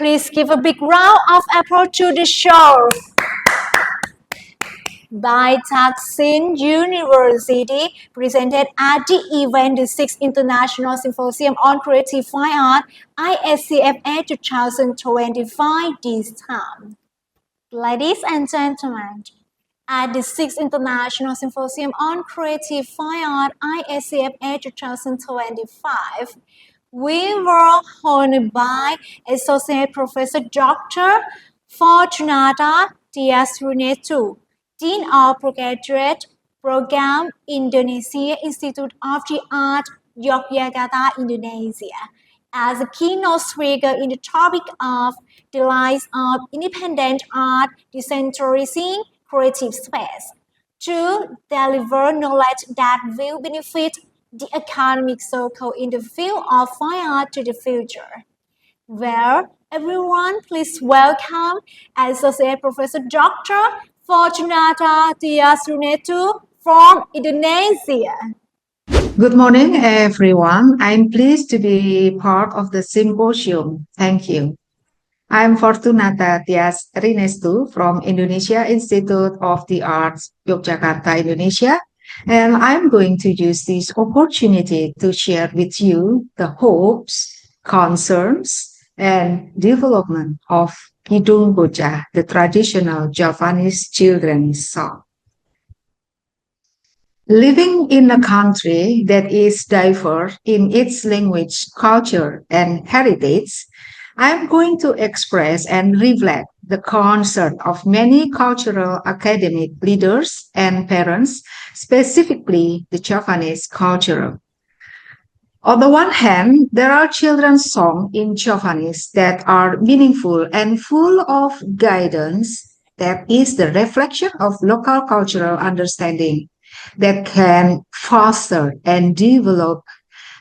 Please give a big round of applause to the show by Thaksin University, presented at the event, the 6th International Symposium on Creative Fine Art, ISCFA 2025 this time. Ladies and gentlemen, at the 6th International Symposium on Creative Fine Art, ISCFA 2025, we were honored by Associate Professor Dr. Fortunata Tiasrunetu, Dean of Postgraduate Program, Indonesia Institute of the Art, Yogyakarta, Indonesia, as a keynote speaker in the topic of the rise of independent art, decentralizing creative space, to deliver knowledge that will benefit the academic circle in the field of fine art to the future. Well, everyone, please welcome Associate Professor Dr. Fortunata Tiasrunetu from Indonesia. Good morning, everyone. I'm pleased to be part of the symposium. Thank you. I'm Fortunata Tiasrunetu from Indonesia Institute of the Arts, Yogyakarta, Indonesia. And I'm going to use this opportunity to share with you the hopes, concerns, and development of Kidung Bocah, the traditional Javanese children's song. Living in a country that is diverse in its language, culture, and heritage, I'm going to express and reflect the concern of many cultural academic leaders and parents, specifically the Javanese culture. On the one hand, there are children's songs in Javanese that are meaningful and full of guidance that is the reflection of local cultural understanding that can foster and develop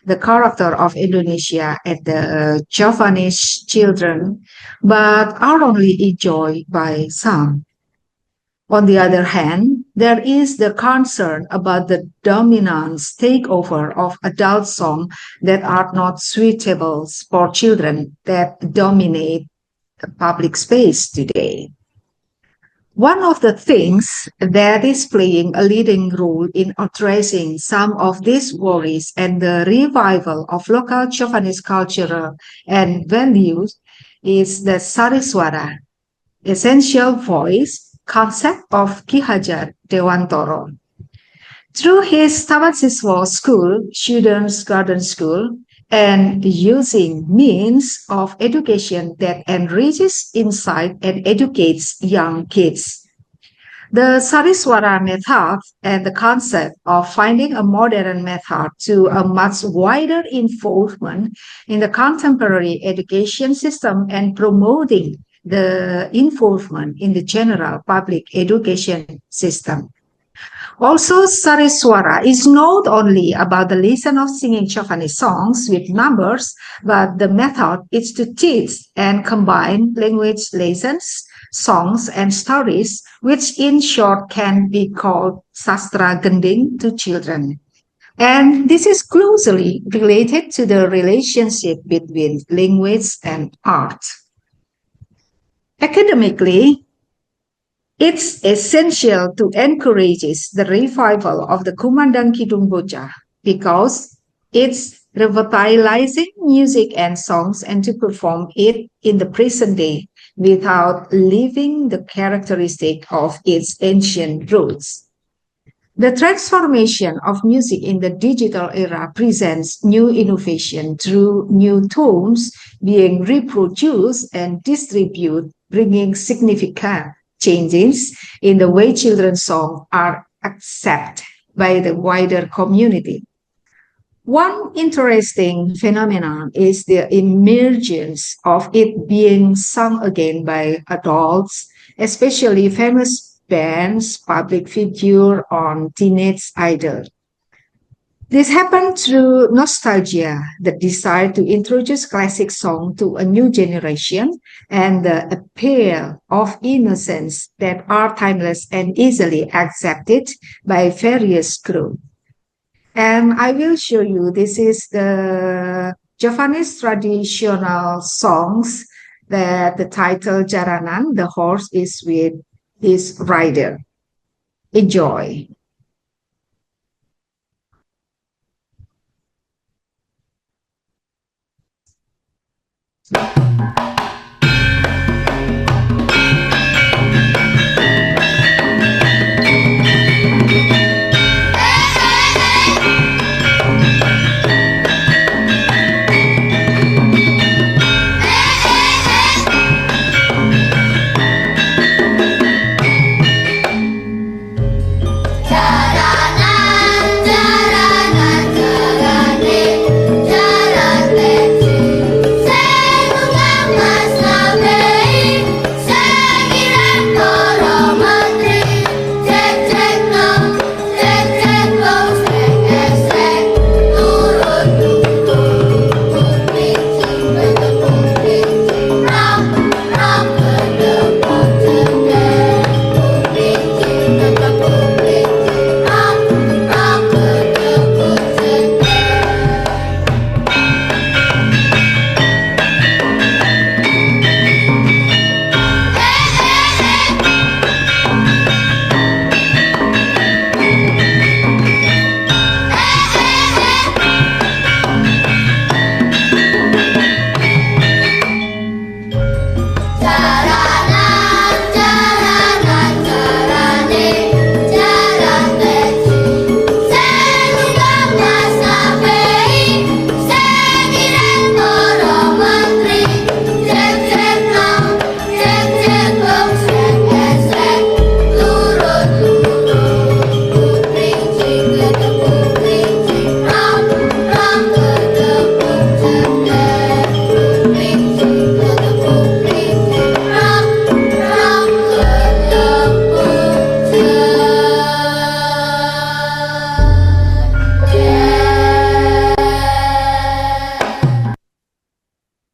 the character of Indonesia and the Javanese children, but are only enjoyed by some. On the other hand, there is the concern about the dominant takeover of adult songs that are not suitable for children that dominate the public space today. One of the things that is playing a leading role in addressing some of these worries and the revival of local Javanese culture and values is the Sariswara, essential voice concept of Ki Hajar Dewantoro. Through his Taman Siswa School, Students' Garden School, and using means of education that enriches insight and educates young kids. The Sariswara method and the concept of finding a modern method to a much wider involvement in the contemporary education system and promoting the involvement in the general public education system. Also, Sariswara is not only about the lesson of singing Javanese songs with numbers, but the method is to teach and combine language lessons, songs, and stories, which in short can be called Sastra Gending to children. And this is closely related to the relationship between language and art. Academically, it's essential to encourage the revival of the Kumandang Kidung Bocah because it's revitalizing music and songs and to perform it in the present day without leaving the characteristic of its ancient roots. The transformation of music in the digital era presents new innovation through new tones being reproduced and distributed, bringing significant changes in the way children's songs are accepted by the wider community. One interesting phenomenon is the emergence of it being sung again by adults, especially famous bands, public figure, or teenage idol. This happened through nostalgia, the desire to introduce classic song to a new generation, and the appeal of innocence that are timeless and easily accepted by various groups. And I will show you, this is the Javanese traditional songs that the title Jaranan, the horse is with his rider. Enjoy.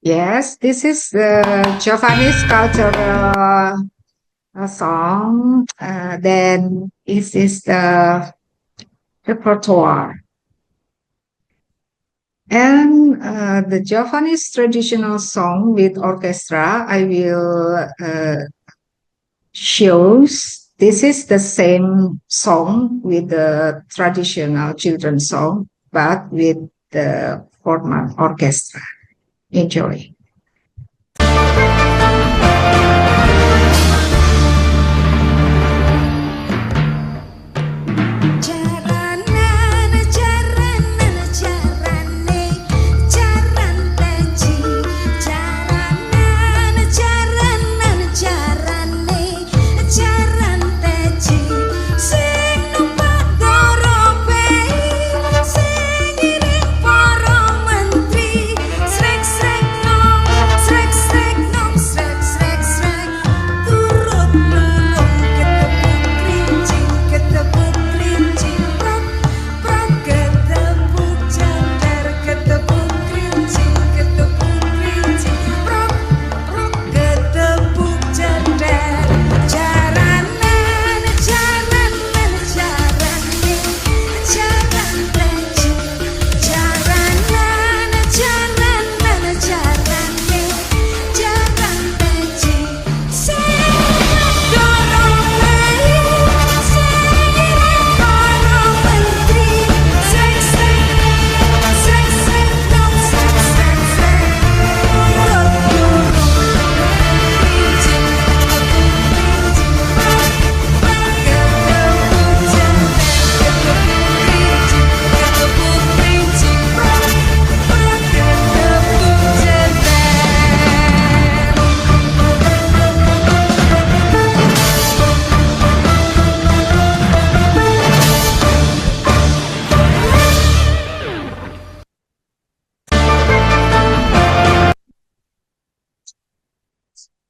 Yes, this is the Javanese cultural song. Then this is the repertoire. And the Javanese traditional song with orchestra, I will shows. This is the same song with the traditional children's song, but with the formal orchestra. Enjoy.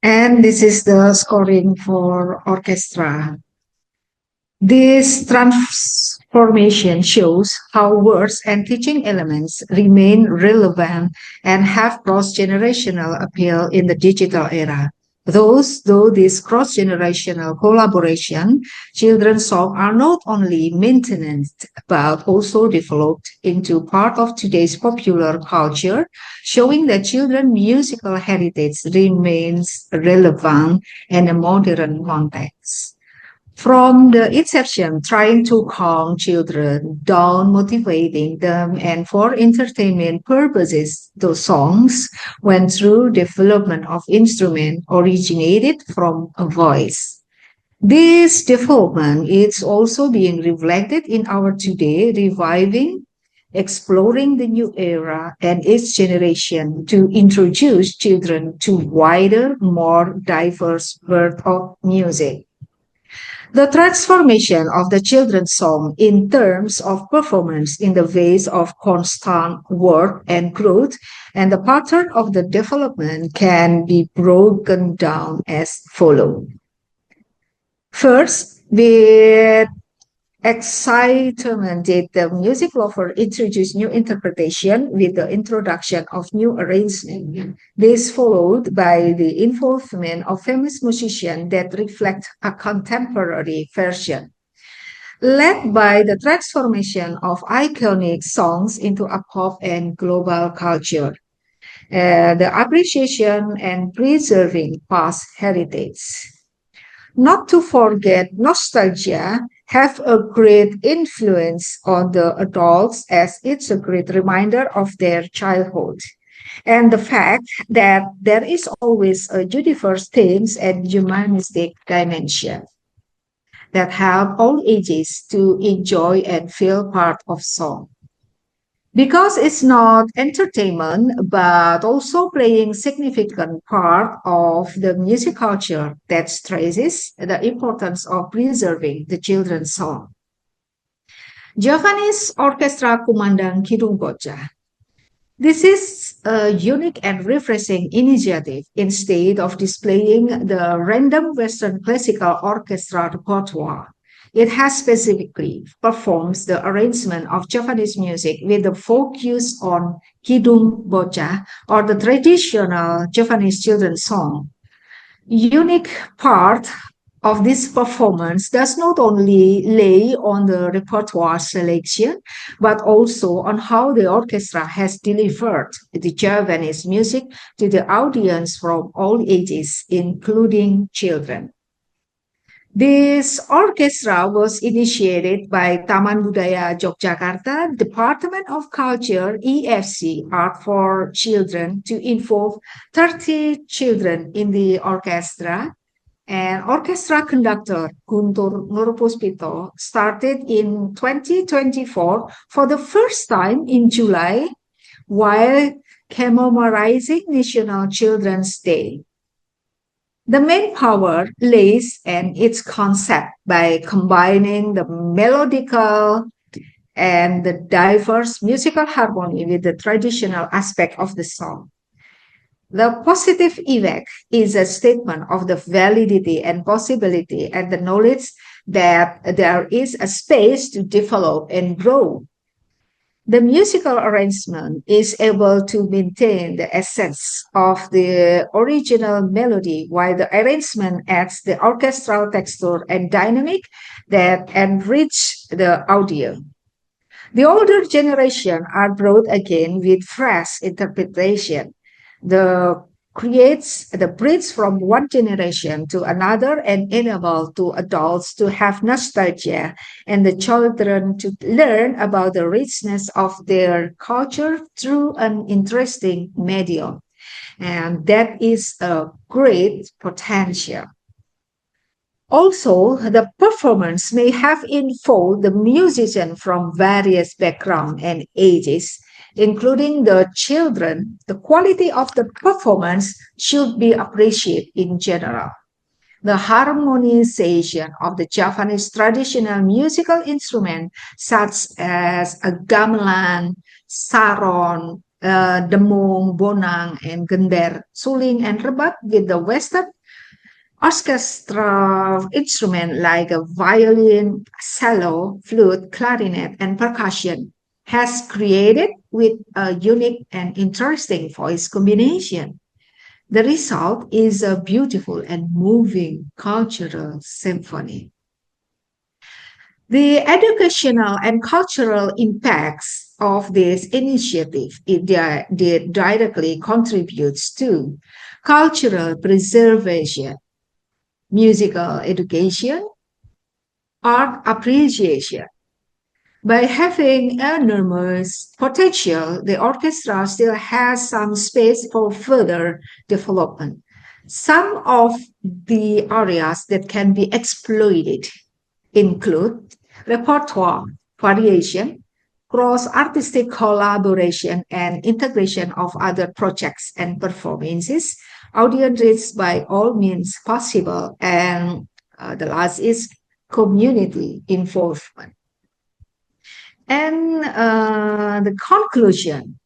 And this is the scoring for orchestra. This transformation shows how words and teaching elements remain relevant and have cross-generational appeal in the digital era. Though this cross-generational collaboration, children's songs are not only maintained but also developed into part of today's popular culture, showing that children's musical heritage remains relevant in a modern context. From the inception, trying to calm children down, motivating them, and for entertainment purposes, those songs went through development of instrument originated from a voice. This development is also being reflected in our today, reviving, exploring the new era and its generation to introduce children to wider, more diverse world of music. The transformation of the children's song in terms of performance in the ways of constant work and growth and the pattern of the development can be broken down as follows. First, with excitement did the music lover introduce new interpretation with the introduction of new arrangement. This followed by the involvement of famous musicians that reflect a contemporary version. Led by the transformation of iconic songs into a pop and global culture. The appreciation and preserving past heritage. Not to forget, nostalgia have a great influence on the adults as it's a great reminder of their childhood. And the fact that there is always a universe themes and humanistic dimension that help all ages to enjoy and feel part of song. Because it's not entertainment, but also playing significant part of the music culture that stresses the importance of preserving the children's song. Javanese Orchestra Kumandang Kidung Bocah. This is a unique and refreshing initiative. Instead of displaying the random Western classical orchestra repertoire, it has specifically performs the arrangement of Javanese music with the focus on Kidung Bocah or the traditional Javanese children's song. Unique part of this performance does not only lay on the repertoire selection, but also on how the orchestra has delivered the Javanese music to the audience from all ages, including children. This orchestra was initiated by Taman Budaya Yogyakarta, Department of Culture, EFC, Art for Children, to involve 30 children in the orchestra. And orchestra conductor Guntur Nurpuspito started in 2024 for the first time in July while commemorating National Children's Day. The main power lays in its concept by combining the melodical and the diverse musical harmony with the traditional aspect of the song. The positive effect is a statement of the validity and possibility and the knowledge that there is a space to develop and grow. The musical arrangement is able to maintain the essence of the original melody, while the arrangement adds the orchestral texture and dynamic that enrich the audio. The older generation are brought again with fresh interpretation. The creates the bridge from one generation to another and enable to adults to have nostalgia and the children to learn about the richness of their culture through an interesting medium. And that is a great potential. Also, the performance may have involved the musician from various backgrounds and ages, including the children. The quality of the performance should be appreciated in general. The harmonization of the Javanese traditional musical instruments such as a gamelan, saron, demung, bonang, and gender, suling, and rebat with the Western orchestral instrument like a violin, cello, flute, clarinet, and percussion has created with a unique and interesting voice combination. The result is a beautiful and moving cultural symphony. The educational and cultural impacts of this initiative directly contributes to cultural preservation, musical education, art appreciation. By having enormous potential, the orchestra still has some space for further development. Some of the areas that can be exploited include repertoire variation, cross-artistic collaboration, and integration of other projects and performances. Audience reach by all means possible. And the last is community involvement. And the conclusion,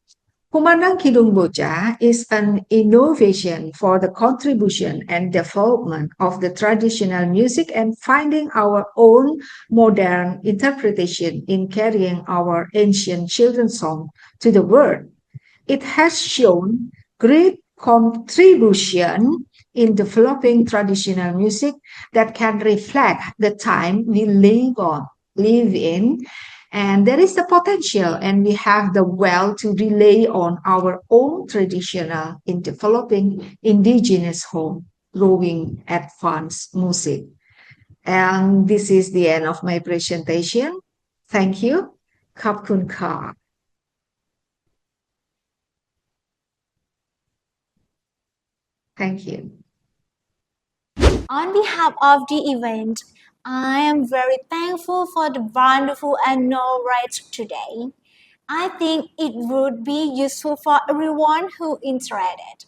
Kumandang Kidung Bocah is an innovation for the contribution and development of the traditional music and finding our own modern interpretation in carrying our ancient children's song to the world. It has shown great contribution in developing traditional music that can reflect the time we live in. And there is the potential, and we have the will to rely on our own traditional in developing indigenous home, growing advanced music. And this is the end of my presentation. Thank you. ขอบคุณค่ะ Thank you. On behalf of the event, I am very thankful for the wonderful and knowledge today. I think it would be useful for everyone who interested.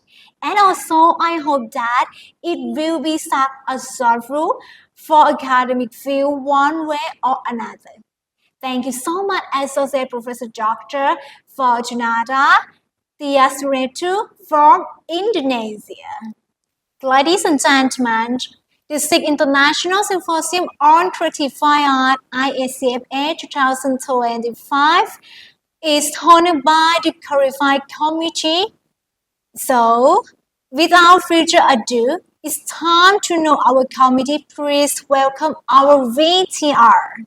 And also, I hope that it will be such a useful for academic field one way or another. Thank you so much, Associate Professor Dr. Fortunata Tiasretu from Indonesia. Ladies and gentlemen, the 6th International Symposium on Creative Fine Art ISCFA 2025 is hosted by the Qualified Committee. So, without further ado, it's time to know our committee. Please welcome our VTR.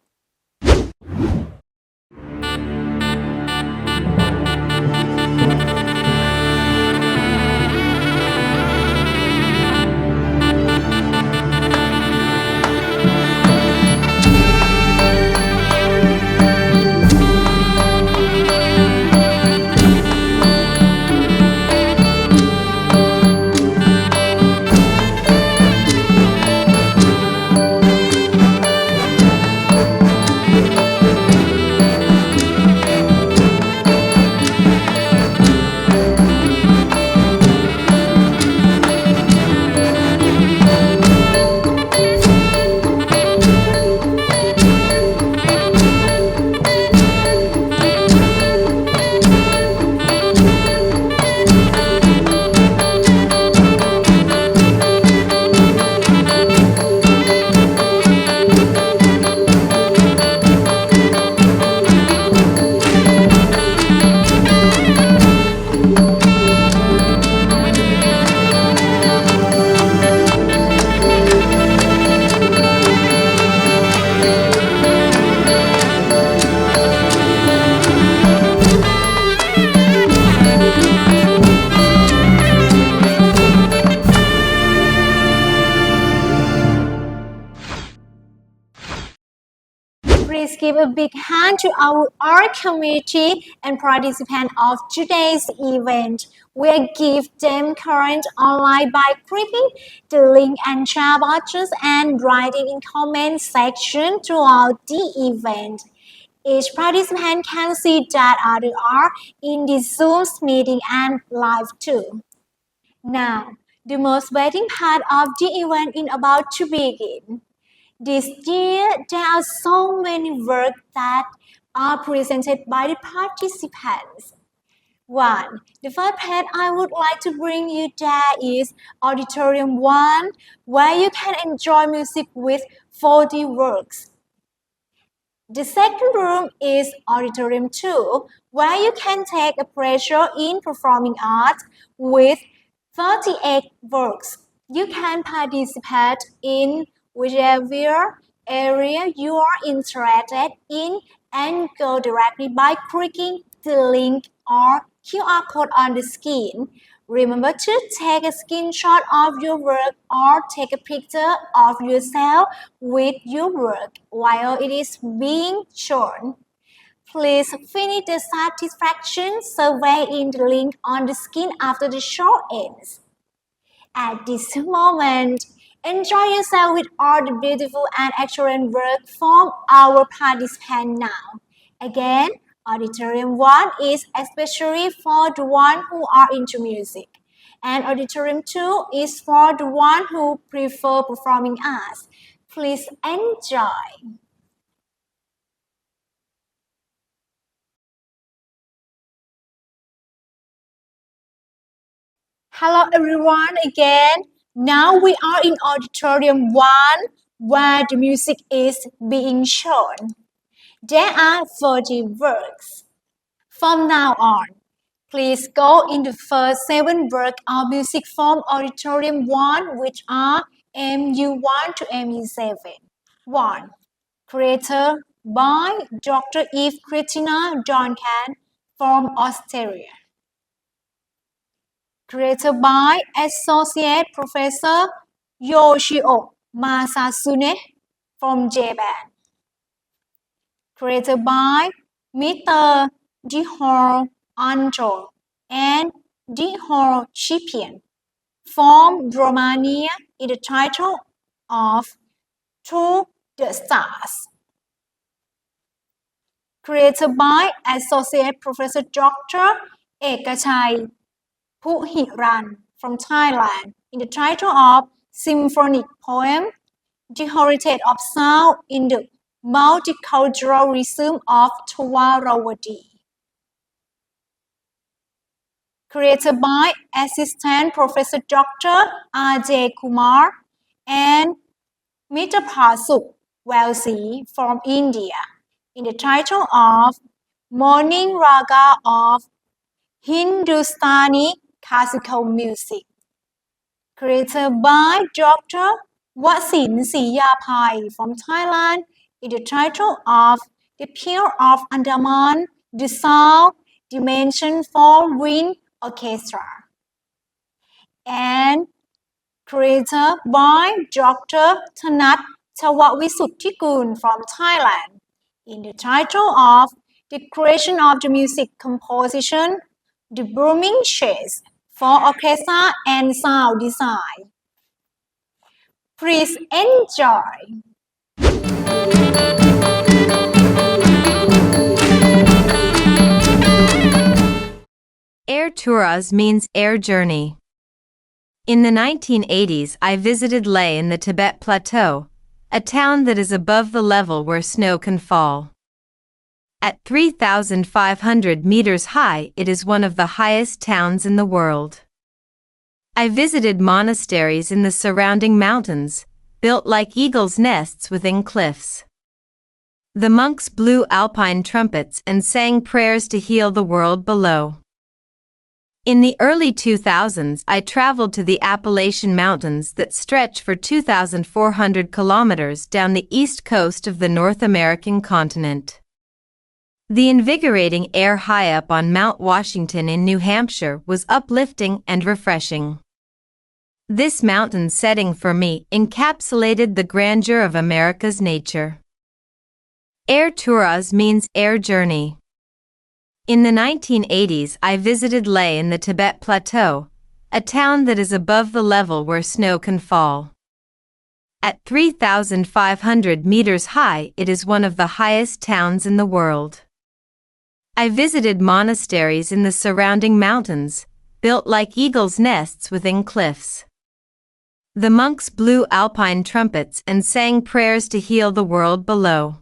Please give a big hand to our art committee and participants of today's event. We'll give them current online by clicking the link and share boxes and writing in comment section throughout the event. Each participant can see that others are in the Zoom meeting and live too. Now, the most waiting part of the event is about to begin. This year, there are so many works that are presented by the participants. One, the first part I would like to bring you there is Auditorium 1, where you can enjoy music with 40 works. The second room is Auditorium 2, where you can take a pleasure in performing art with 38 works. You can participate in whichever area you are interested in and go directly by clicking the link or QR code on the screen. Remember to take a screenshot of your work or take a picture of yourself with your work while it is being shown. Please finish the satisfaction survey in the link on the screen after the show ends. At this moment, enjoy yourself with all the beautiful and excellent work from our participants now. Again, Auditorium 1 is especially for the one who are into music, and Auditorium 2 is for the one who prefer performing arts. Please enjoy. Hello everyone again. Now we are in Auditorium 1 where the music is being shown. There are 40 works. From now on, please go in the first 7 works of music from Auditorium 1 which are MU1 to MU7. 1. Creator by Dr. Eve Christina Duncan from Australia. Created by Associate Professor Yoshio Masasune from Japan. Created by Mr. Dihor Andro and Dihor Chipian from Romania in the title of Through the Stars. Created by Associate Professor Dr. Ekachai Puhiran from Thailand in the title of Symphonic Poem, The Heritage of Sound in the Multiculturalism of Twarawadi. Created by Assistant Professor Dr. R.J. Kumar and Mr. Pasuk Welsi from India in the title of Morning Raga of Hindustani Classical Music. Created by Dr. Wasin Siyapai from Thailand in the title of The Peal of Andaman, The Sound Dimension for Wind Orchestra. And created by Dr. Thanat Chawavisuthikul from Thailand in the title of The Creation of the Music Composition, The Blooming Shades for Orchestra and Sound Design. Please enjoy. Air Touras means air journey. In the 1980s, I visited Leh in the Tibet Plateau, a town that is above the level where snow can fall. At 3,500 meters high, it is one of the highest towns in the world. I visited monasteries in the surrounding mountains, built like eagles' nests within cliffs. The monks blew alpine trumpets and sang prayers to heal the world below. In the early 2000s, I traveled to the Appalachian Mountains that stretch for 2,400 kilometers down the east coast of the North American continent. The invigorating air high up on Mount Washington in New Hampshire was uplifting and refreshing. This mountain setting for me encapsulated the grandeur of America's nature. Air Touras means air journey. In the 1980s, I visited Leh in the Tibet Plateau, a town that is above the level where snow can fall. At 3,500 meters high, it is one of the highest towns in the world. I visited monasteries in the surrounding mountains, built like eagles' nests within cliffs. The monks blew alpine trumpets and sang prayers to heal the world below.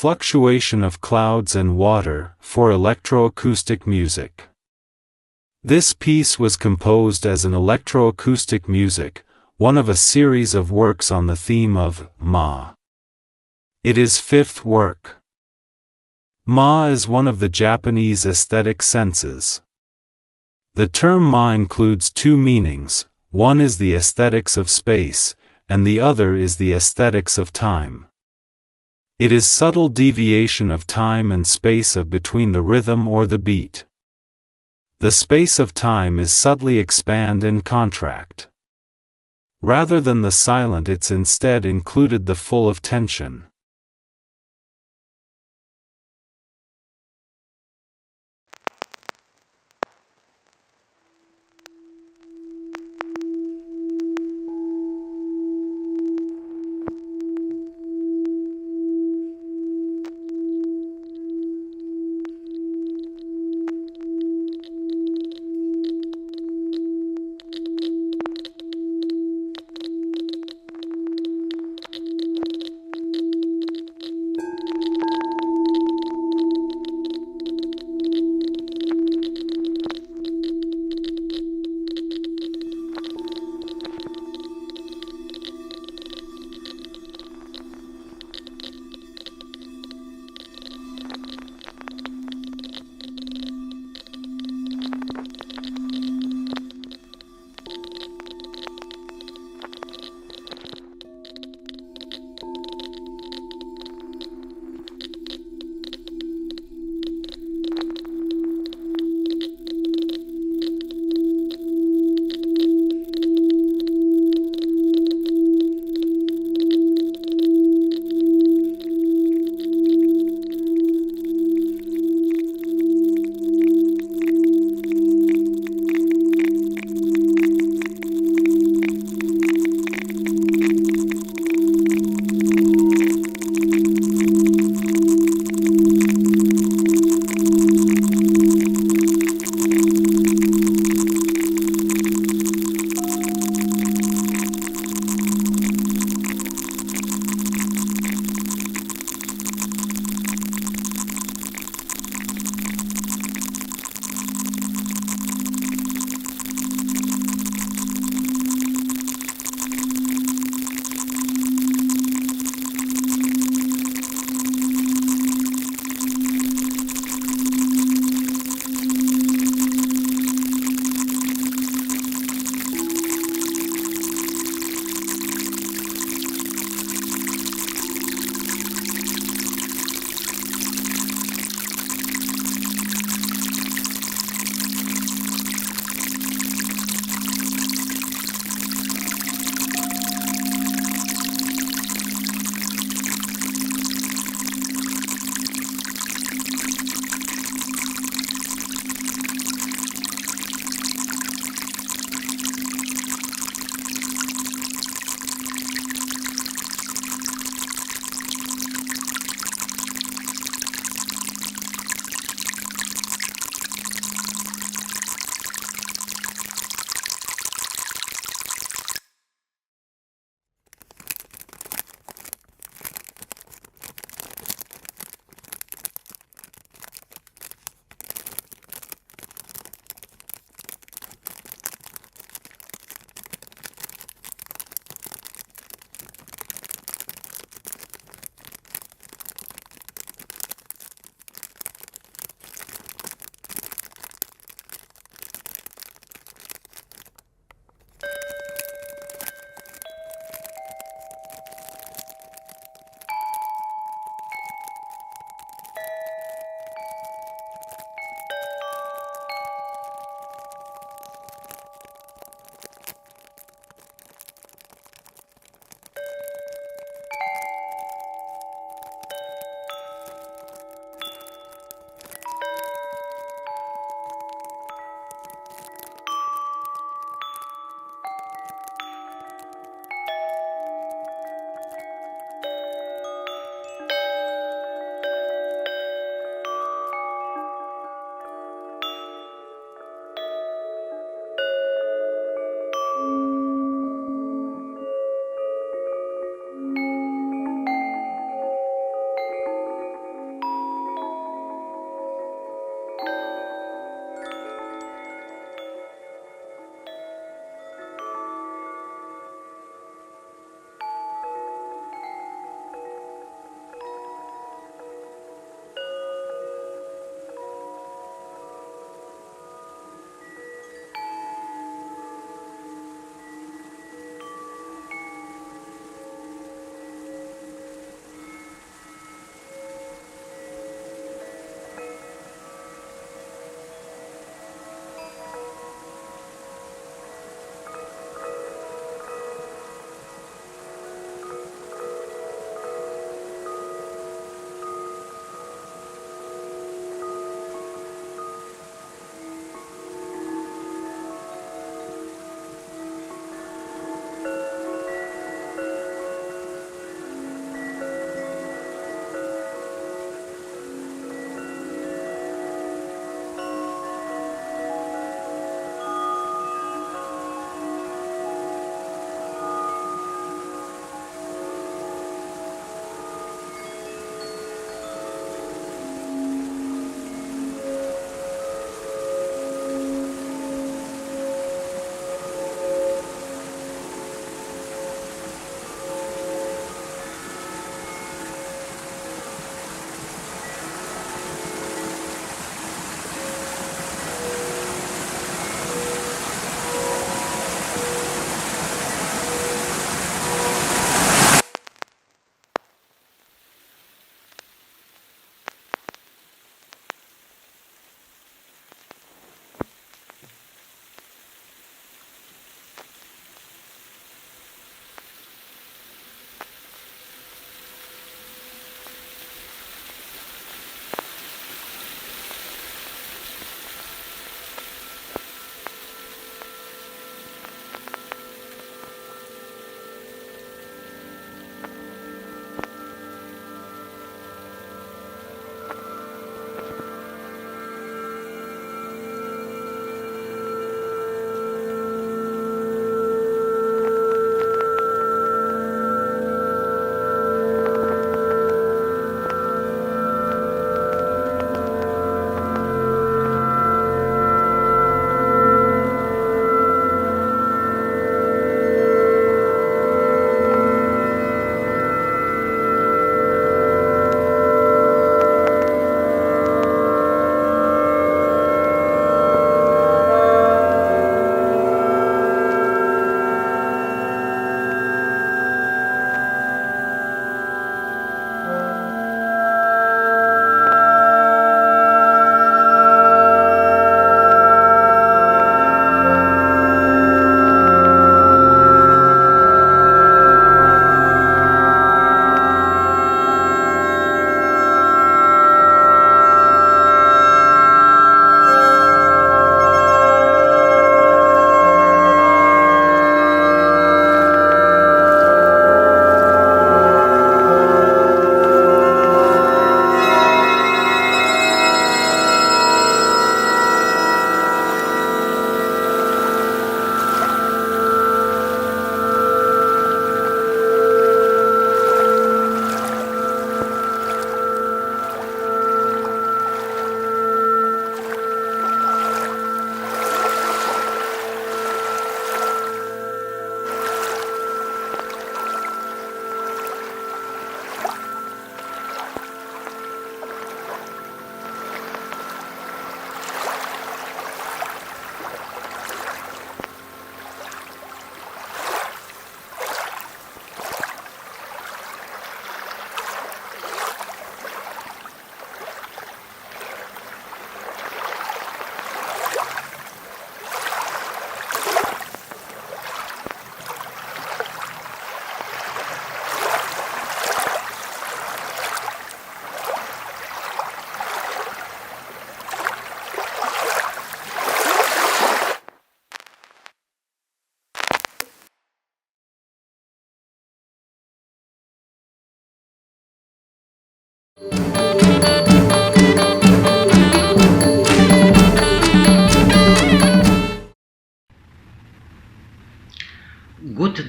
fluctuation of clouds and water for electroacoustic music. This piece was composed as an electroacoustic music, one of a series of works on the theme of Ma. It is fifth work. Ma is one of the Japanese aesthetic senses. The term Ma includes two meanings, one is the aesthetics of space, and the other is the aesthetics of time. It is subtle deviation of time and space of between the rhythm or the beat. The space of time is subtly expand and contract. Rather than the silent, it's instead included the full of tension.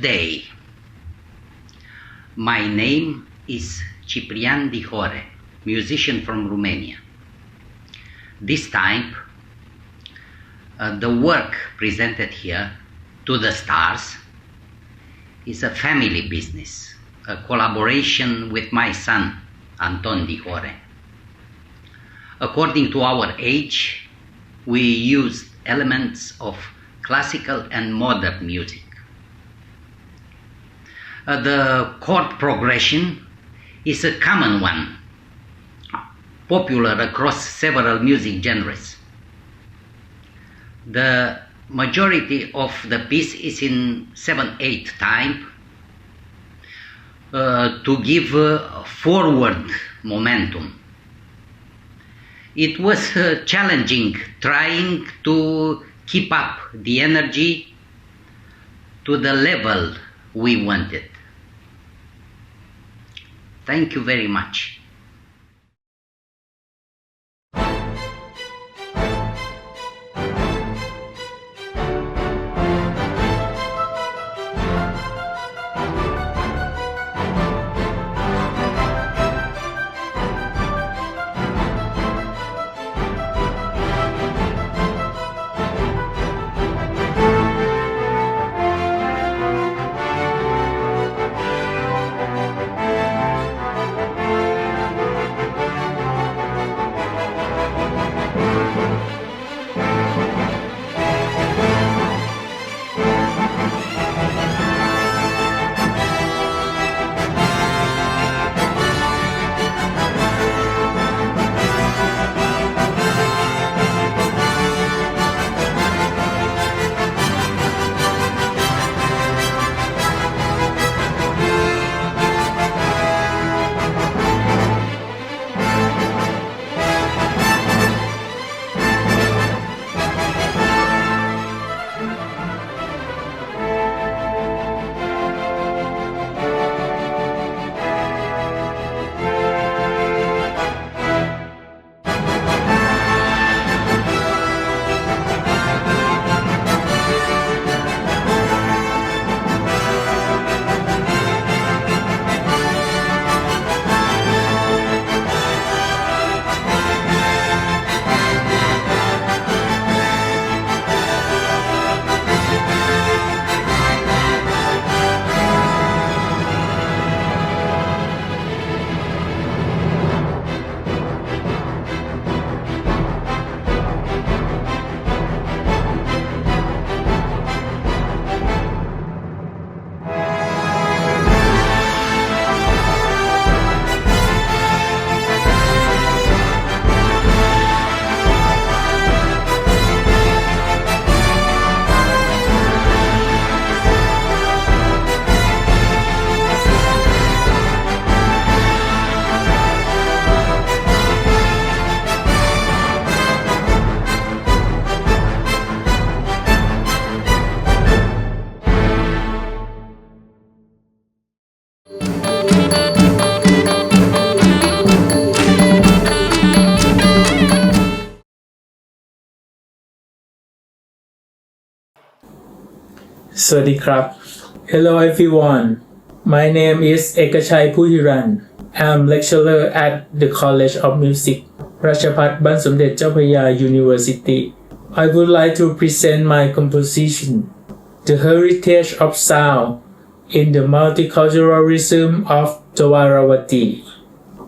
day. My name is Ciprian Dihore, musician from Romania. This time, the work presented here, To the Stars, is a family business, a collaboration with my son, Anton Dihore. According to our age, we used elements of classical and modern music. The chord progression is a common one, popular across several music genres. The majority of the piece is in 7/8 time to give forward momentum. It was challenging trying to keep up the energy to the level we wanted. Thank you very much. Sawasdee krab. Hello everyone. My name is Ekachai Puhiran. I'm lecturer at the College of Music, Rachapat Ban Somdet Chao Phaya University. I would like to present my composition, The Heritage of Sound in the Multiculturalism of Jawarawati.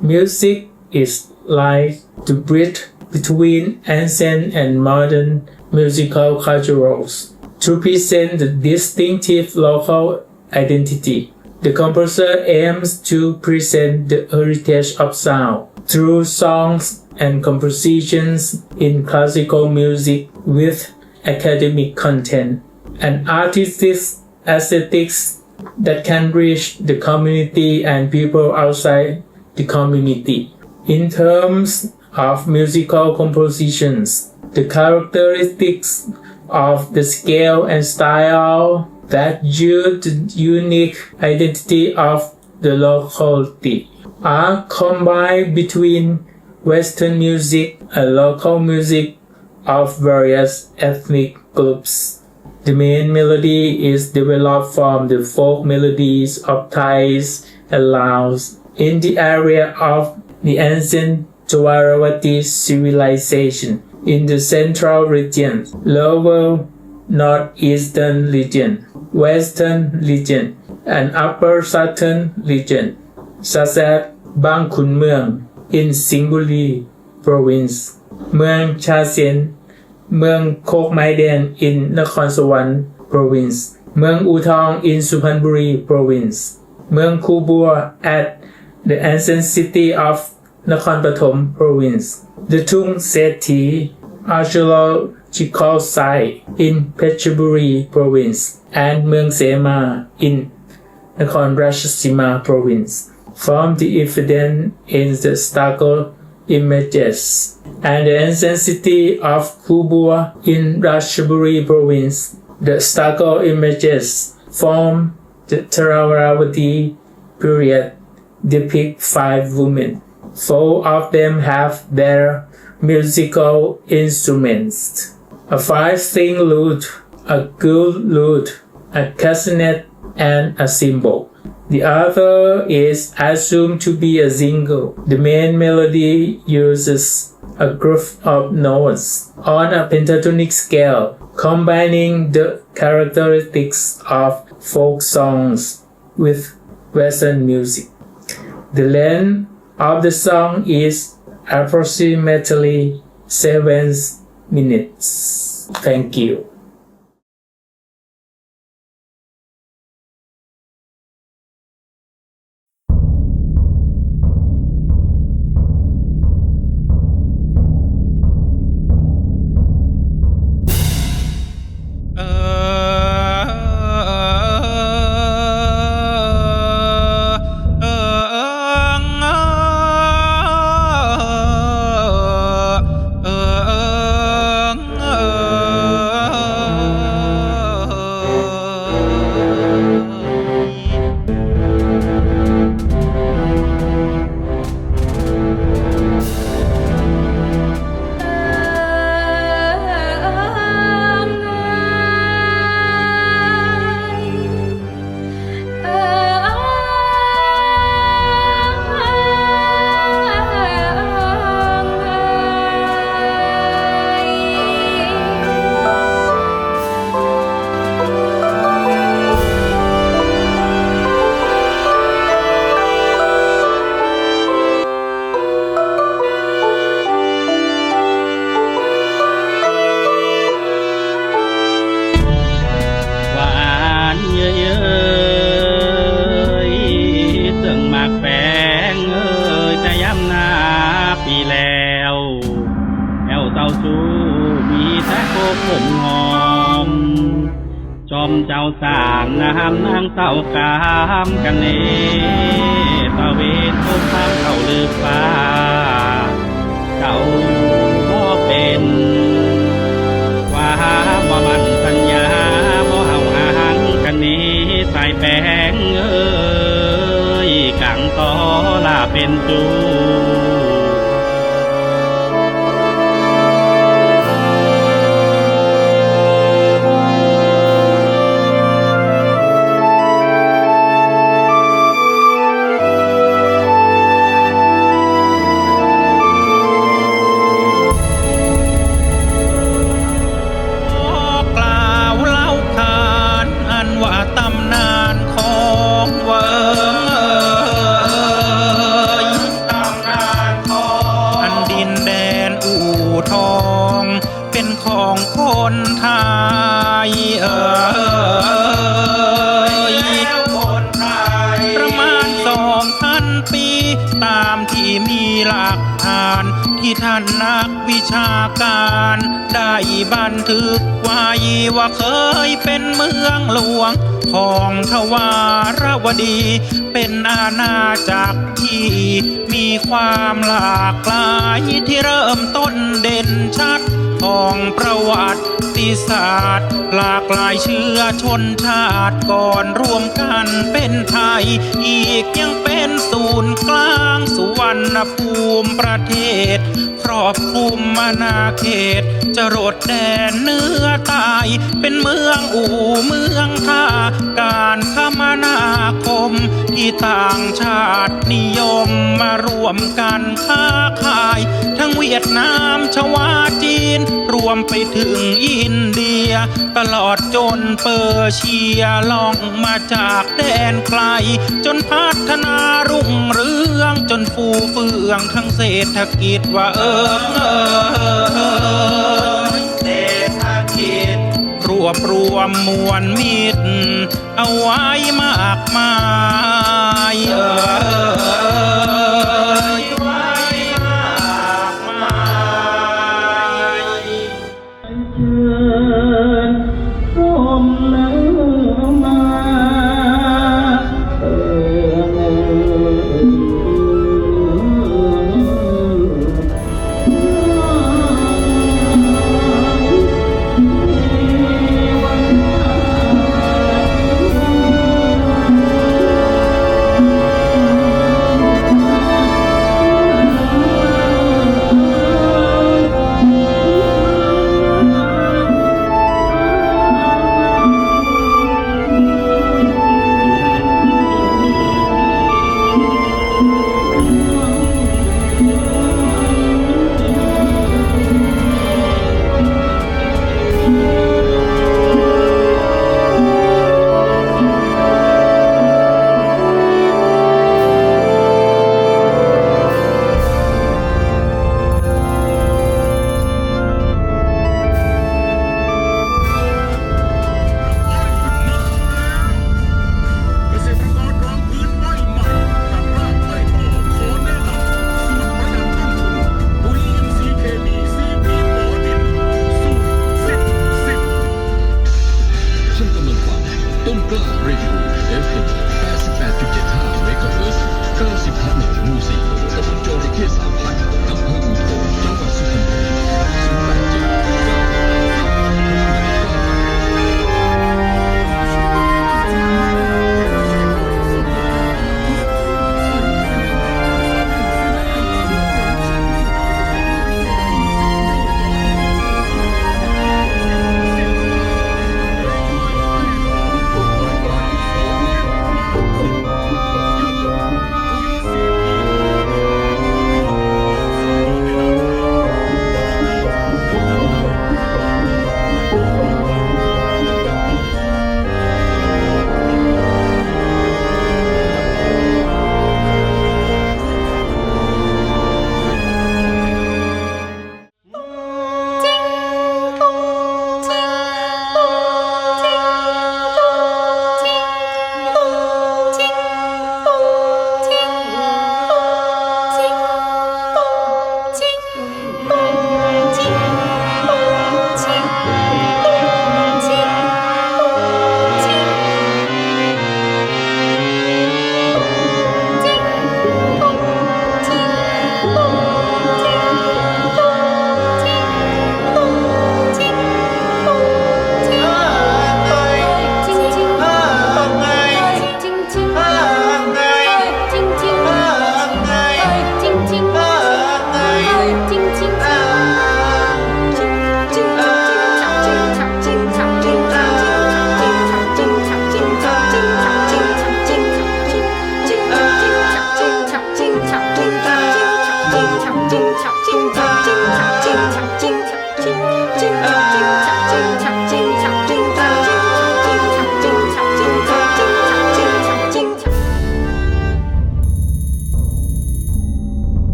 Music is like the bridge between ancient and modern musical cultures to present the distinctive local identity. The composer aims to present the heritage of sound through songs and compositions in classical music with academic content and artistic aesthetics that can reach the community and people outside the community. In terms of musical compositions, the characteristics of the scale and style that yield the unique identity of the locality are combined between Western music and local music of various ethnic groups. The main melody is developed from the folk melodies of Thais and Laos in the area of the ancient Dwaravati civilization in the central region, lower northeastern region, western region, and upper southern region, such as Bang Khun Mueang in Singburi province, Mueang Cha Sien, Mueang Khok Mai Den in Nakhon Sawan province, Mueang U Thong in Suphanburi province, Mueang Khu Bua at the ancient city of Nakhon Pathom province, the Tung Sethi archaeological site in Phetchaburi province, and Mueang Sema in Nakhon Ratchasima province. From the evidence in the stucco images and the ancient city of Kubua in Ratchaburi province, the stucco images from the Theravada period depict 5 women. 4 of them have their musical instruments: a 5-string lute, a gold lute, a castanet, and a cymbal. The other is assumed to be a zingo. The main melody uses a group of notes on a pentatonic scale, combining the characteristics of folk songs with Western music. The length of the song is approximately 7 minutes. Thank you.เจ้าสางน้ำนางเต่ากามกันเนตะเวนทุกทางเข้าลือฟ้าเจ้าอยู่บ่เป็นว่าบ่มันสัญญาบ่เฮาหางกันนี้ใส่แป้งเอ้ยกังตอลาเป็นจูที่ท่านนักวิชาการได้บันทึกไว้ว่าเคยเป็นเมืองหลวงของทวารวดีเป็นอาณาจักรที่มีความหลากหลายที่เริ่มต้นเด่นชัดของประวัติศาสตร์หลากหลายเชื้อชนชาติก่อนรวมกันเป็นไทยอีกยังเป็นศูนย์กลางสุวรรณภูมิประเทศ ครอบคลุมอาณาเขตจรดแดนเนื้อใต้เป็นเมืองอู่เมืองท่าการคมนาคมที่ต่างชาตินิยมมารวมกันค้าขายทั้งเวียดนามชวาจีนรวมไปถึงอินเดียตลอดจนเปอร์เซียล่องมาจากแดนไกลจนพัฒนารุ่งเรืองจนฟูเฟืองทั้งเศรษฐกิจว่าเศรษฐกิจรวบรวมมวลมิตรเอาไว้มากมาย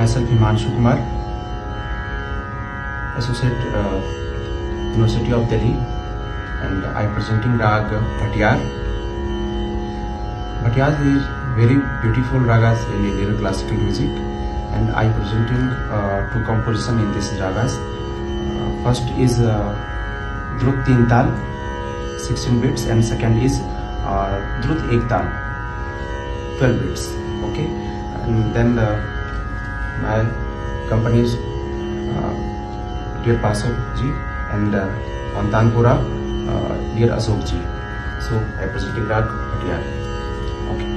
Myself Himanshu Kumar, Associate University of Delhi, and I am presenting Rag Bhatiyar. Bhatiyar is very beautiful ragas in Indian classical music, and I am presenting two compositions in this ragas. First is Drut Teen Tal, 16 beats, and second is Drut Ek Tal, 12 beats. Okay, and then my company is dear Pasok ji, and on Tanpura dear Ashok ji. So I am presenting Rag Bhatiyar. Okay.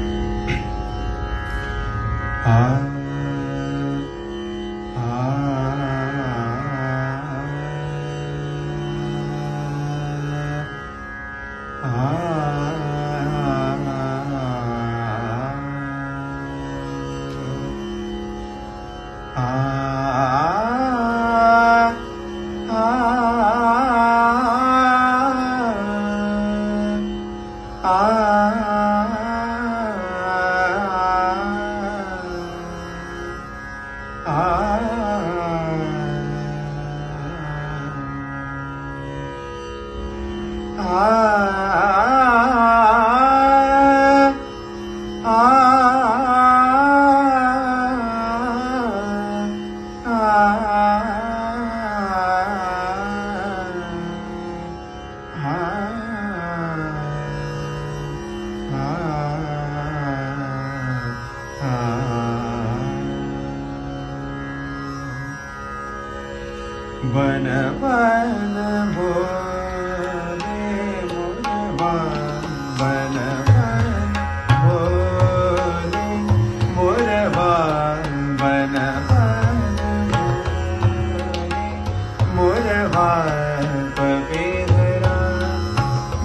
बन बन बोले मुरबान बन बन बोले मुरबान बन बन बोले मुरबान पपीधरा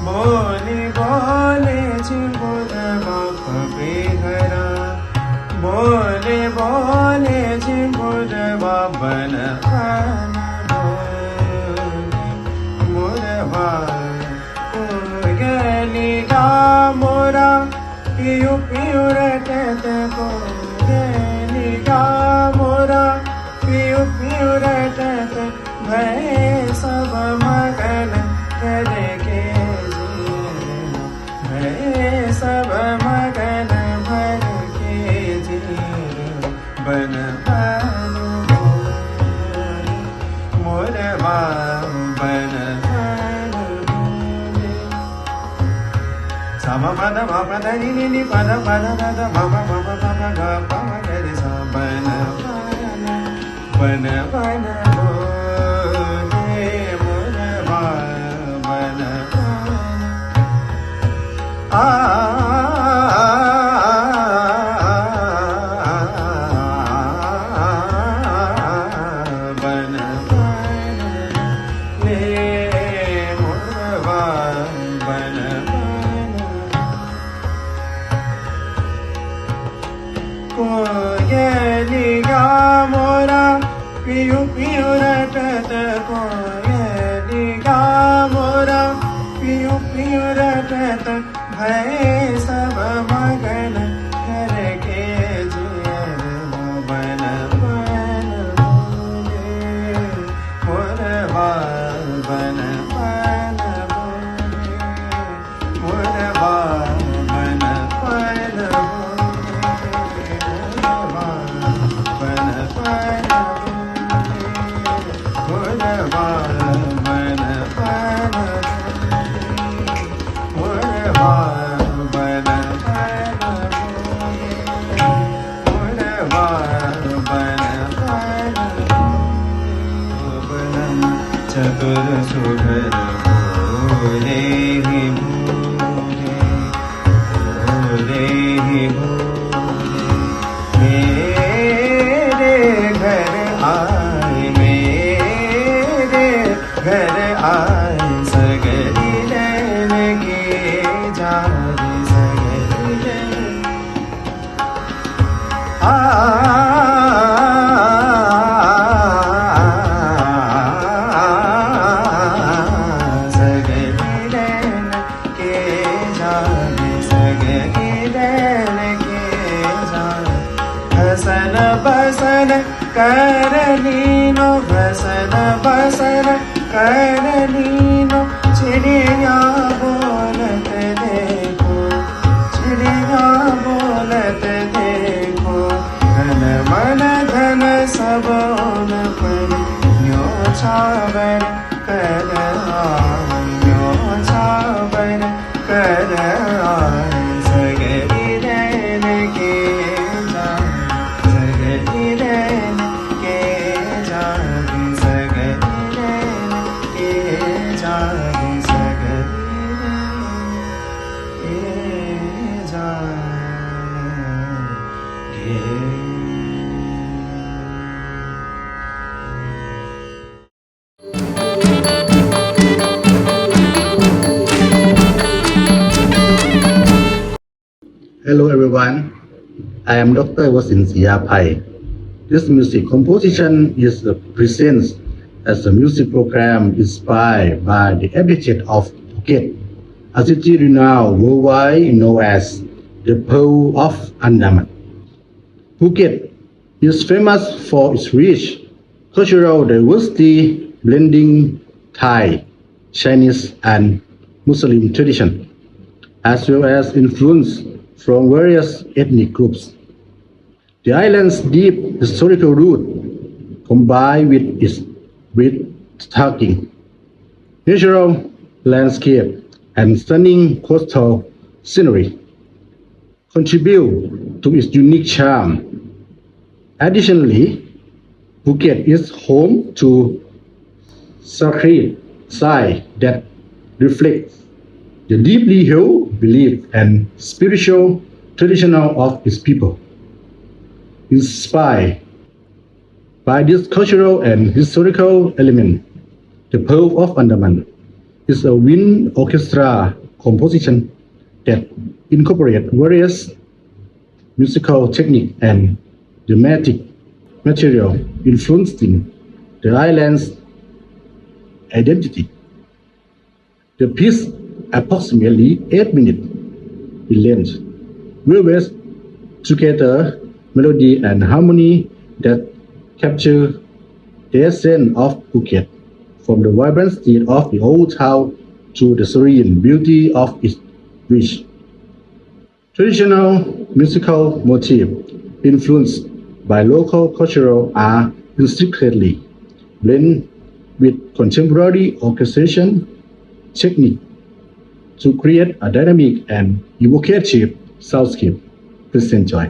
बोले बोले चिंबुदमा पपीधरा बोले बोले चिंबुदमा बन बन मोरा पियु पियु रटत को गेलिगा मोरा पियु पियु रटत भय सब मगन कर के जीना भय सब मगन भर के जीना बन बन मोरवा बन Sama pada mama dari ini pada pada pada mama mama mama mama dari sabana bana bana bole mona bana bana le mona bana कोयलिया मोरा पियु पियु रटत कोयलिया मोरा पियु पियु रटत भय सब मगन कर के जियर बन बन बोले मोरवा बन बन बोले मोरवा बन बन चतुर सुधर भोले ही भोले भोले ही भोले मेरे घर आए मेरे घर आए सगरी लेन के जारे सगरी लेन घसन बसन करनीनो घसन बसन करनीनो चिड़िया बोलत देखो चिड़िया बोलत देखो धन मन धन सबोन पर न्यो छावन कर न्यो छावन कर सगरी रैन के जा सगरी रैन के जाग सगरी रैन के जाग सगरी रैन के जाग Hello everyone, I am Dr. Wasin Siyapai. This music composition is presents as a music program inspired by the epithet of Phuket, a city renowned worldwide known as the Pearl of Andaman. Phuket is famous for its rich cultural diversity blending Thai, Chinese and Muslim tradition, as well as influence from various ethnic groups. The island's deep historical root, combined with its breathtaking natural landscape and stunning coastal scenery, contribute to its unique charm. Additionally, Phuket is home to sacred sites that reflect the deeply held belief and spiritual tradition of its people. Inspired by this cultural and historical element, the Pearl of Andaman is a wind orchestra composition that incorporates various musical techniques and dramatic material influencing the island's identity. The piece, approximately 8 minutes in length, weaves together melody and harmony that capture the essence of Phuket, from the vibrancy of the old town to the serene beauty of its beach. Traditional musical motifs influenced by local cultural are intricately blended with contemporary orchestration technique to create a dynamic and evocative soundscape. Please enjoy.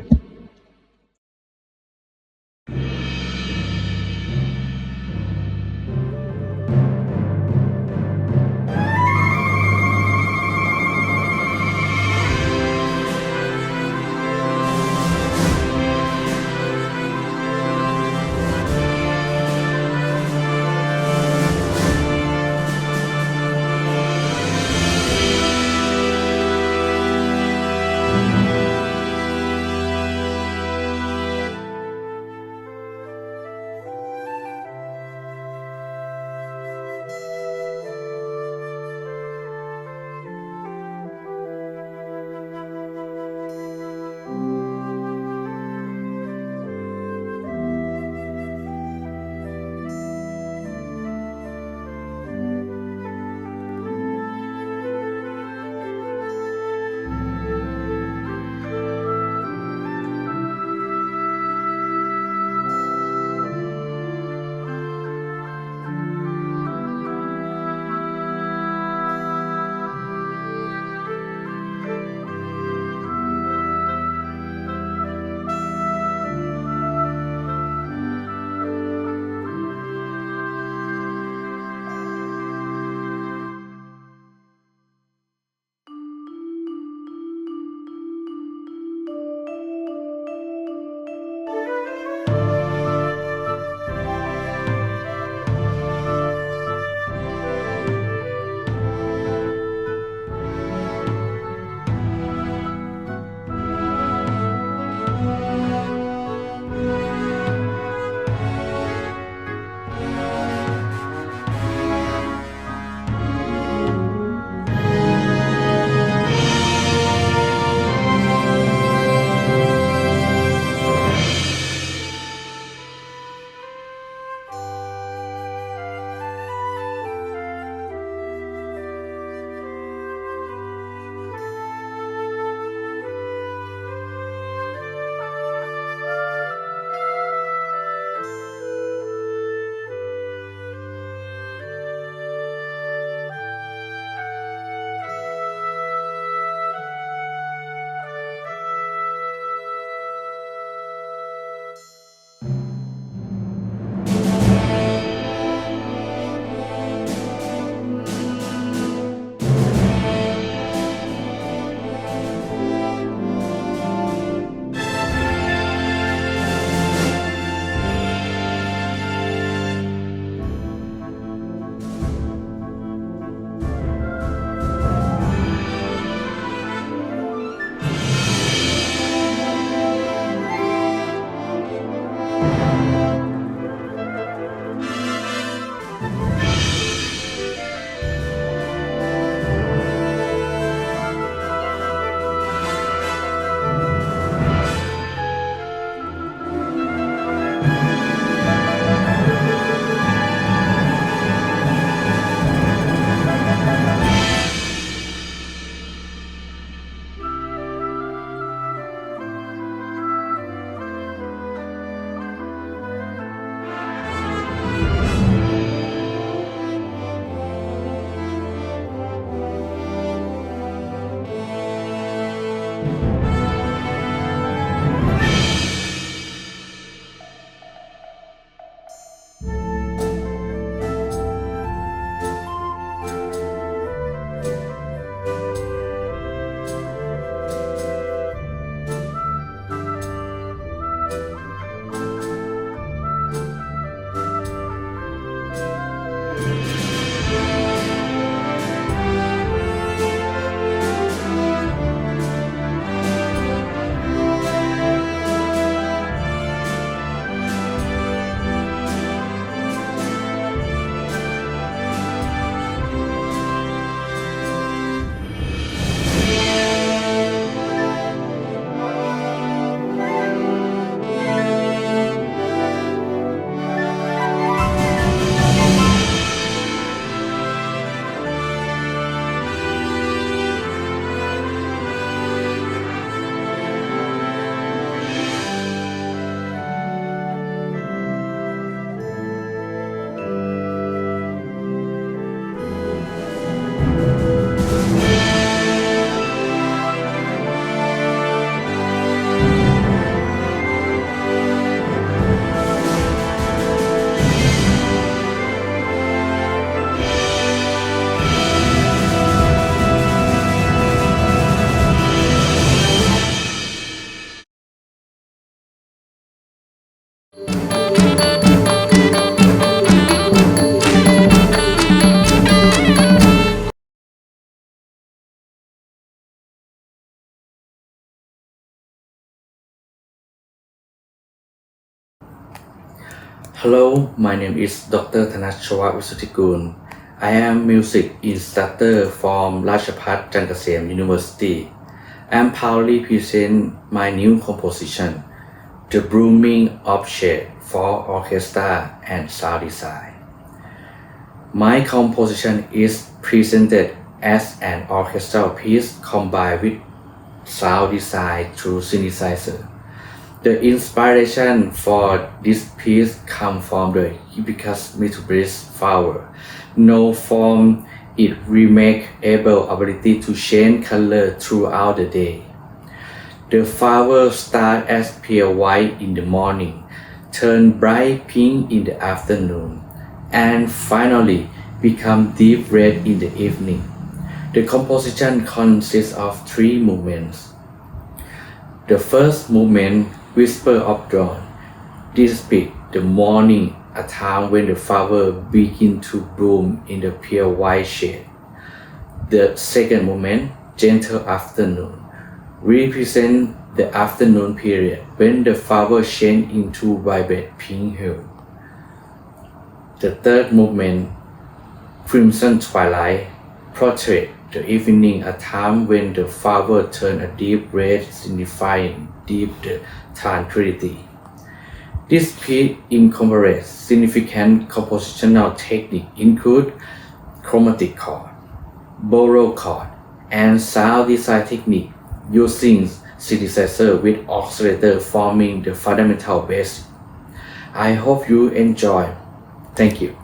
Hello, my name is Dr. Thanachawat Visutikul. I am music instructor from Ratchapat Thaksin University. I am proudly present my new composition, The Blooming of Shade for Orchestra and Sound Design. My composition is presented as an orchestral piece combined with sound design through synthesizer. The inspiration for this piece comes from the hibiscus multiplex flower, known for its remarkable ability to change color throughout the day. The flower starts as pale white in the morning, turn bright pink in the afternoon, and finally become deep red in the evening. The composition consists of 3 movements. The first movement, Whisper of Dawn, depicts the morning, a time when the flower begin to bloom in the pure white shade. The second movement, Gentle Afternoon, represents the afternoon period when the flower change into vibrant pink hue. The third movement, Crimson Twilight, portrays the evening, a time when the flower turn a deep red, signifying deep tranquility. This piece incorporates significant compositional techniques include chromatic chord, borrow chord, and sound design technique using synthesizer with oscillator forming the fundamental basis. I hope you enjoy. Thank you.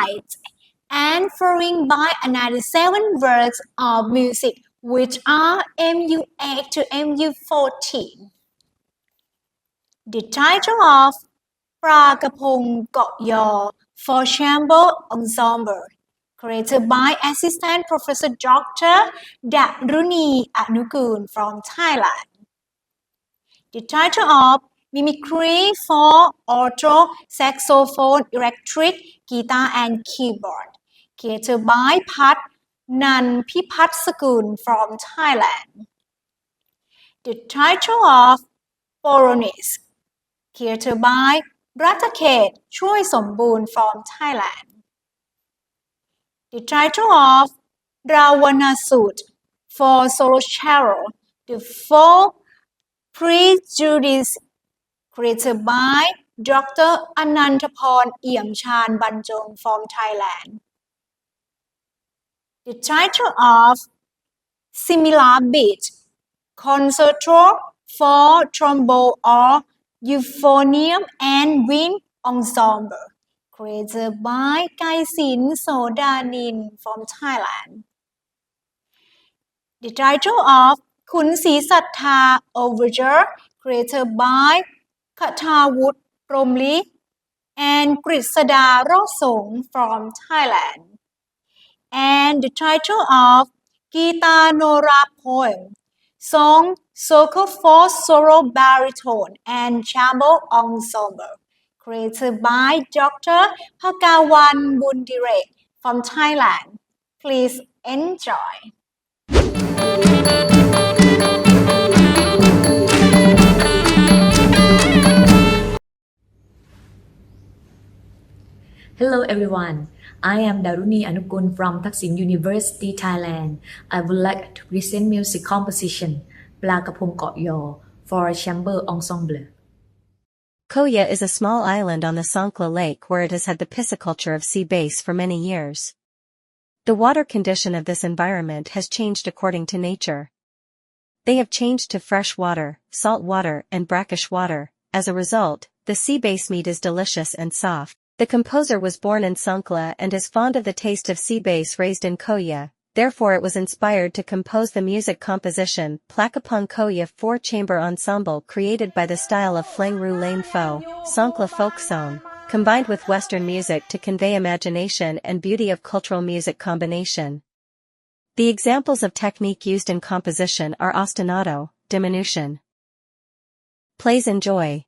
night and following by another 7 works of music which are MU8 to MU14. The title of ปลากระพงเกาะยอ for chamber ensemble created by Assistant Professor Dr. Daruni Anugun from Thailand. The title of Mimicry for alto saxophone, electric guitar and keyboard created by Pat Nanpipatsakul from Thailand. The title of Polonaise created by Rataket Choi Somboon from Thailand. The title of Ravanasut for solo cello, the folk prejudice created by Dr. Anantapon Iamchan Banjong from Thailand. The title of Similar Beat Concerto for trombone or euphonium and wind ensemble created by Kaisin Sodanin from Thailand. The title of Kun Si Sattha Overture created by Kathawut Promli and Grisada Rosong from Thailand. And the title of Gita Nora poem, song Circle for solo baritone and chamber ensemble created by Dr. Phakawan Bundirek from Thailand. Please enjoy. Hello everyone. I am Daruni Anugun from Thaksin University, Thailand. I would like to present music composition ปลากระพงเกาะยอ for a chamber ensemble. Koya is a small island on the Songkhla Lake where it has had the pisciculture of sea bass for many years. The water condition of this environment has changed according to nature. They have changed to fresh water, salt water and brackish water. As a result, the sea bass meat is delicious and soft. The composer was born in Songkhla and is fond of the taste of sea bass raised in Koya. Therefore it was inspired to compose the music composition Plakapong Koya 4-chamber ensemble created by the style of Fleng Ru Lane Pho, Songkhla folk song, combined with Western music to convey imagination and beauty of cultural music combination. The examples of technique used in composition are ostinato, diminution. Please enjoy.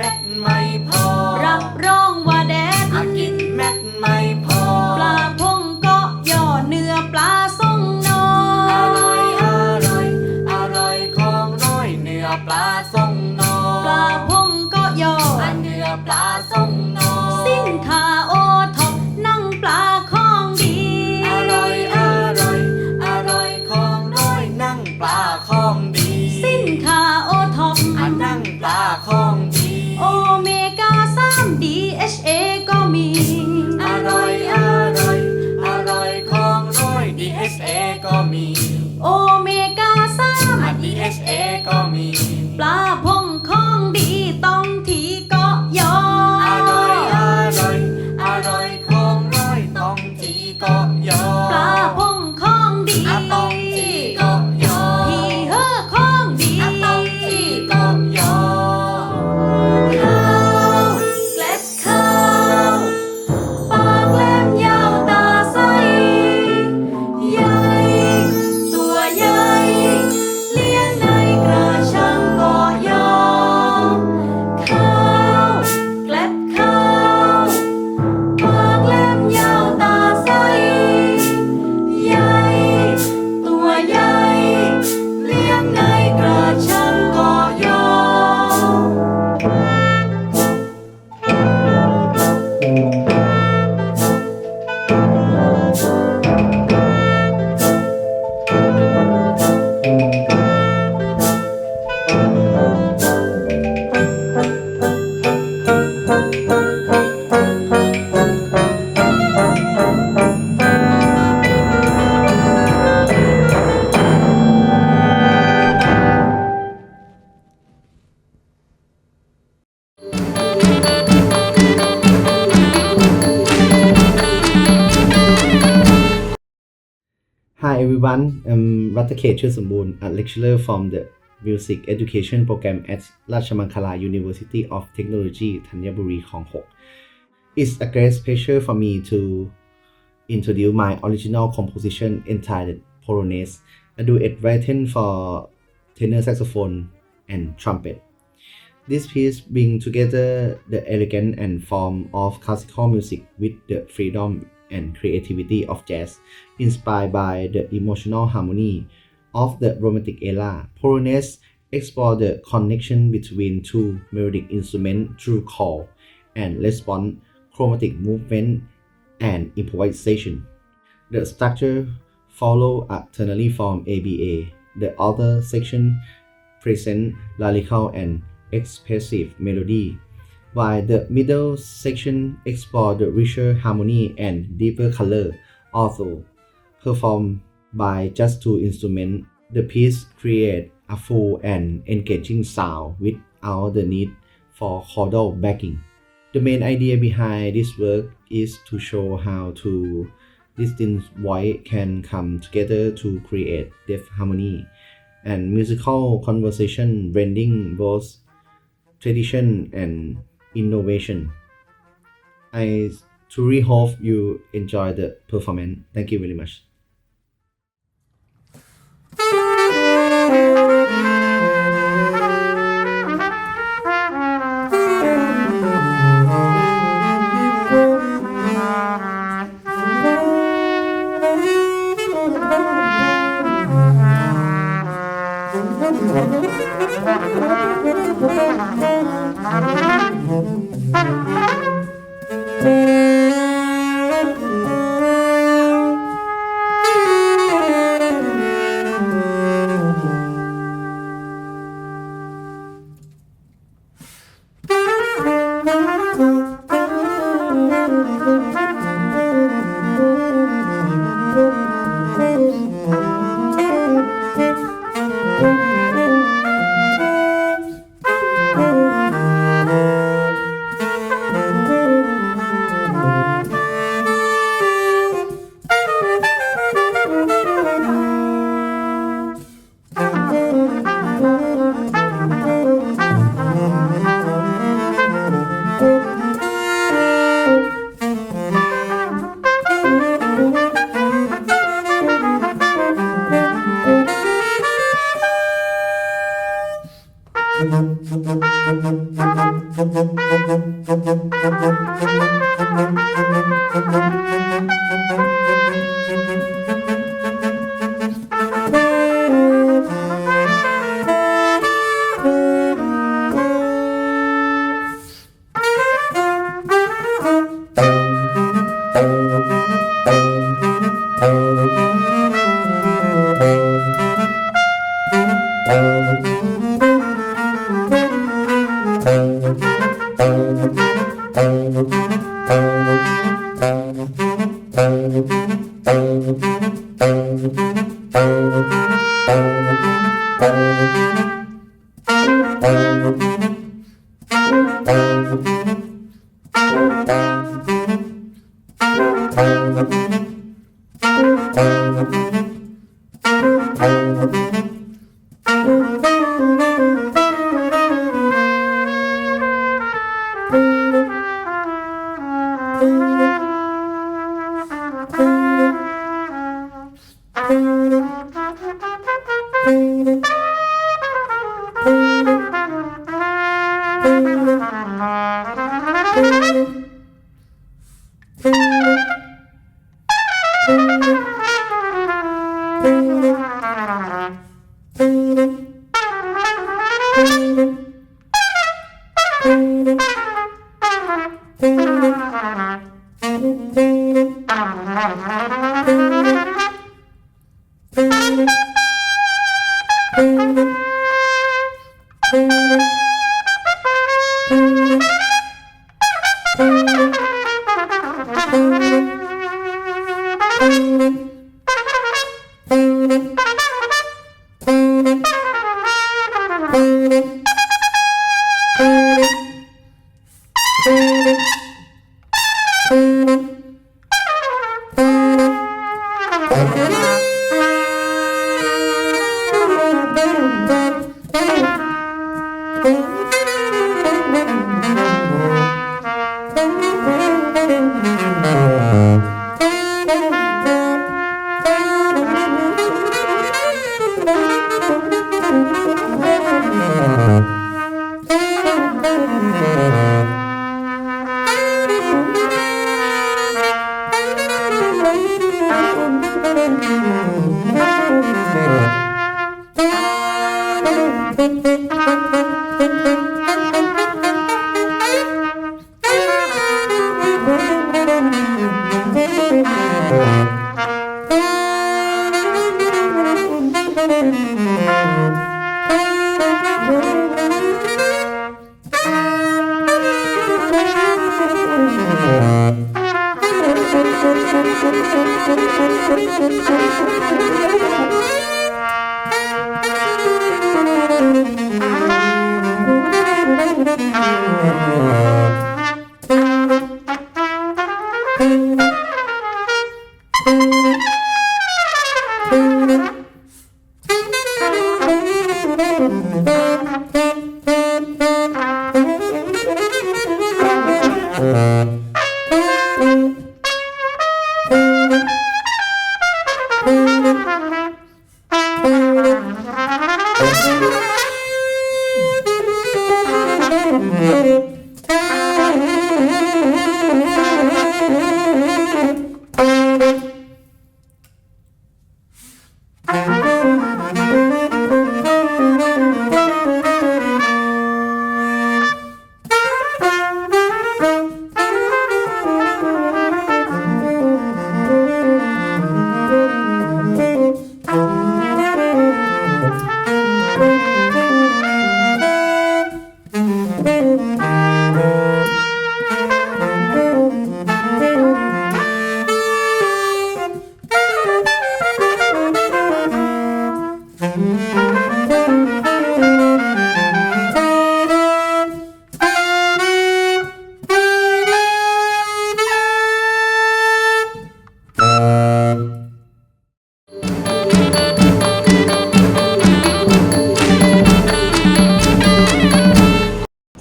ม็ดไม่พอรับรองว่าแดดกินเม็ดไม่พอปลาพงก็ย่อเนื้อปลาส่งน้ออร่อยอร่อยอร่อยของน้อยเนื้อปลาส่งน้อปลาพงก็ย่อเนื้อปลาส่งน้อสินค้าโอท็อปนั่งปลาของดีอร่อยอร่อยอร่อยของน้อยนั่งปลาของดีสินค้าโอท็อปนั่งปลาของดีโอเมก้า3 DHA ก็มีอร่อยอร่อยอร่อยของน้อย DHA ก็มีโอเมก้า3 DHA ก็มีปลาพงของดีต้องที่เกาะยออร่อยอร่อยอร่อยของน้อยต้องที่เกาะยอปลาพงของดีต้องที่เกาะยอที่เฮอของดีต้องที่เกาะยอข้าวเกล็ดข้าวปากแหลมยาวตาใสใหญ่ตัวใหญ่เลี้ยงในกระชังเกาะยอข้าวเกล็ดข้าวปากแหลมยาวตาใสใหญ่ตัวใหญ่เลี้ยงในกระชังเกาะยอHi everyone, I'm Rattakhet Chusambun, a lecturer from the Music Education Program at Rachamankala University of Technology, Thanyaburi, Khonghok. It's a great pleasure for me to introduce my original composition entitled Polonaise, a duet written for tenor saxophone and trumpet. This piece brings together the elegance and form of classical music with the freedom and creativity of jazz, inspired by the emotional harmony of the Romantic era. Polonaise explore the connection between two melodic instruments through call and response, chromatic movement, and improvisation. The structure follow a ternary form ABA. The outer section present lyrical and expressive melody, while the middle section explore the richer harmony and deeper color. Although performed by just two instruments, the piece creates a full and engaging sound without the need for chordal backing. The main idea behind this work is to show how two distinct voices can come together to create depth, harmony, and musical conversation, blending both tradition and innovation. I truly hope you enjoy the performance. Thank you very much.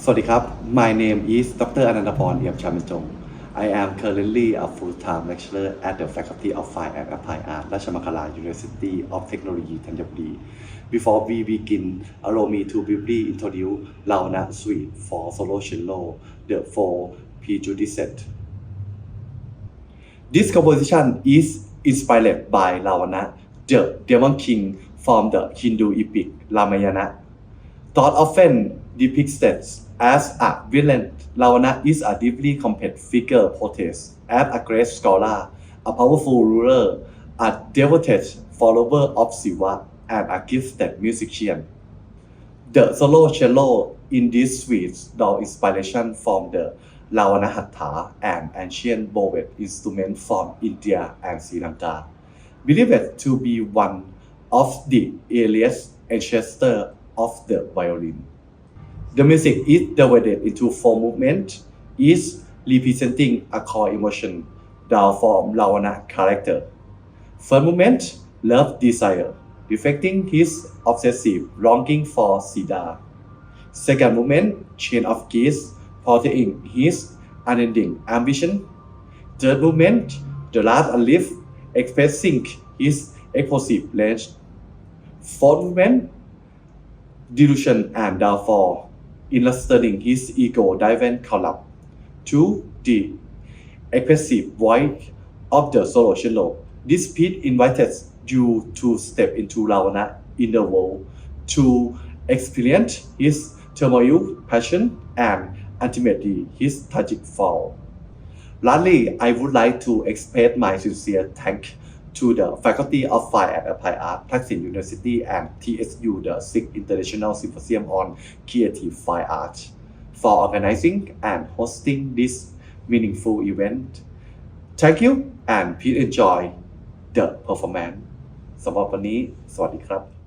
สวัสดีครับ My name is Dr. อนันตพร เอี่ยมชาญบรรจง I am currently a full-time lecturer at the Faculty of Fine and Applied Art, Rachamankala University of Technology, Thanyaburi. Before we begin, allow me to briefly introduce Lawana Suite for solo cello, the four prejudices. This composition is inspired by Ravana, the demon king from the Hindu epic Ramayana. Thought often depicted as a villain, Ravana is a deeply complex figure portrayed as a great scholar, a powerful ruler, a devoted follower of Shiva, and a gifted musician. The solo cello in this suite draw inspiration from the Ravana Hatha, an ancient bowed instrument from India and Sri Lanka, believed to be one of the earliest ancestors of the violin. The music is divided into four movements, each representing a core emotion drawn from Ravana character. First movement, love desire, reflecting his obsessive longing for Sita. Second movement, chain of keys, portraying his unending ambition. Third movement, the last leaf, expressing his explosive rage. Fourth movement, delusion and downfall, illustrating his ego-driven collapse. To the expressive voice of the solo cello, this piece invites you to step into Ravana in the world, to experience his turmoil, passion, and ultimately his tragic fall. Lastly, I would like to express my sincere thanks to the Faculty of Fine and Applied Art, Thaksin University, and TSU, the 6th International Symposium on Creative Fine Art, for organizing and hosting this meaningful event. Thank you and please enjoy the performance. สำหรับวันนี้สวัสดีครับ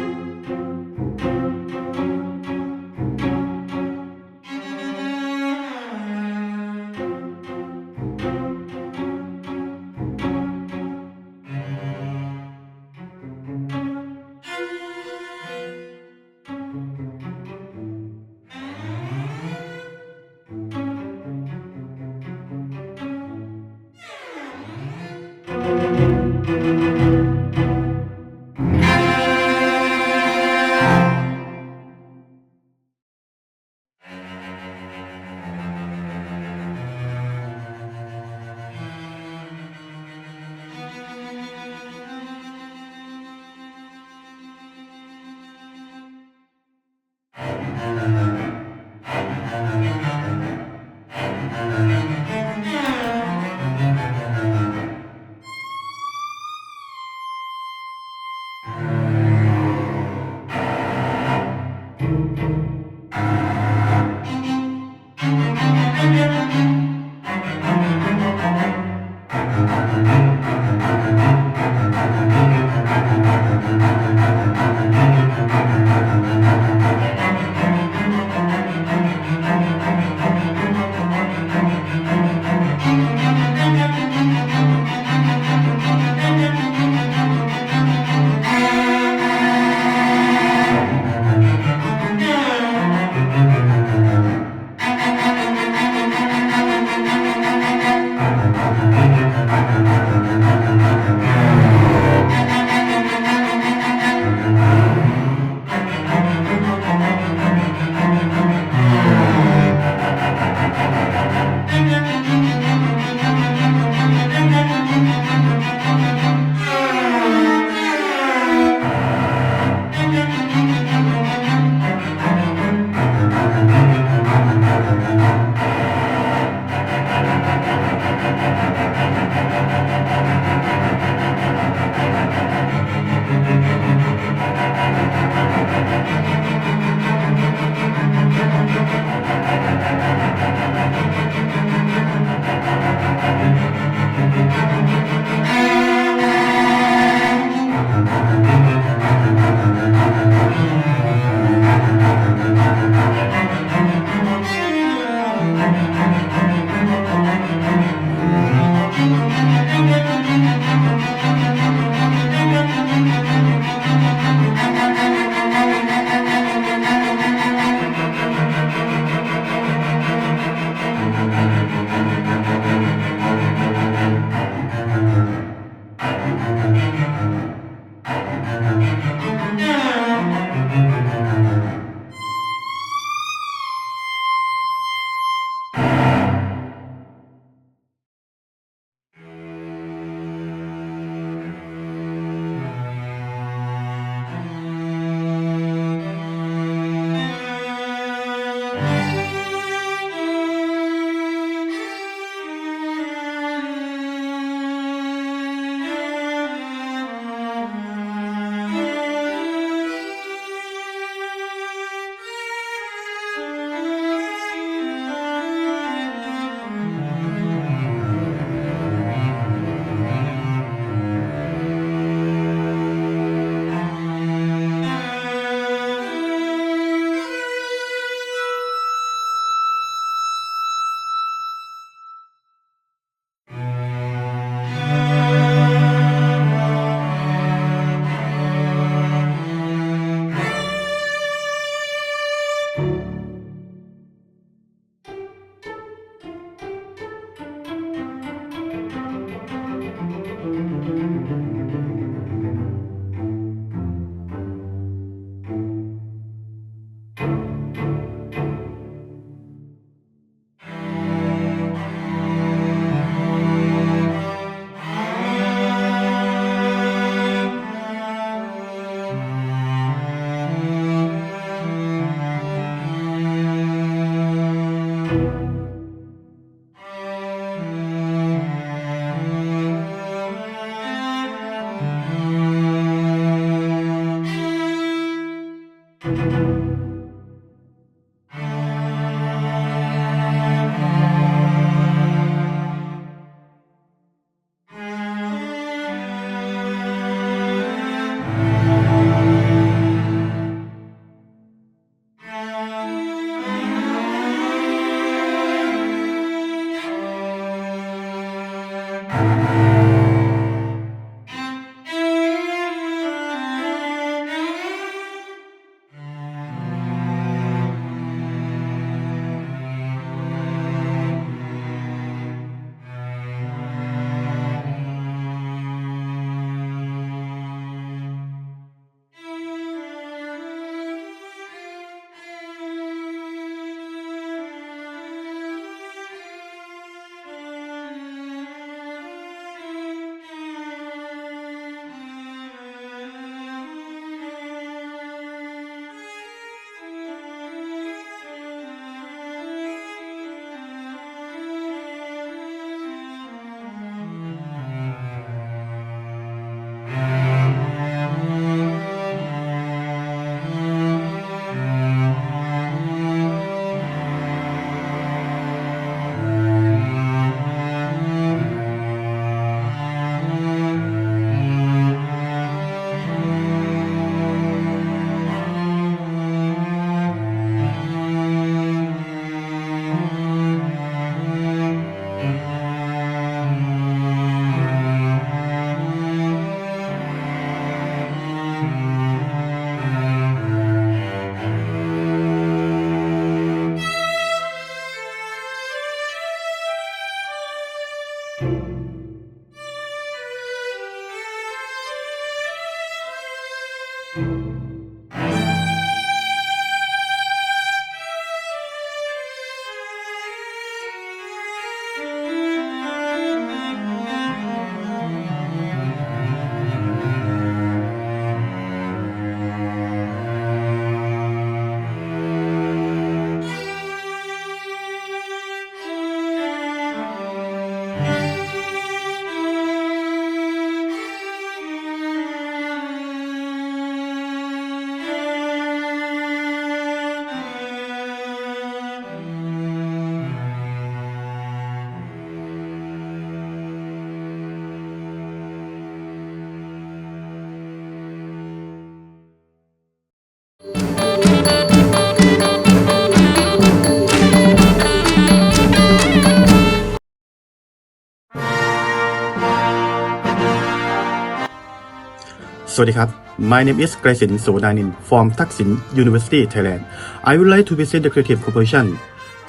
สวัสดีครับ My name is Grayson Sodanin from Thaksin University, Thailand. I would like to present the creative composition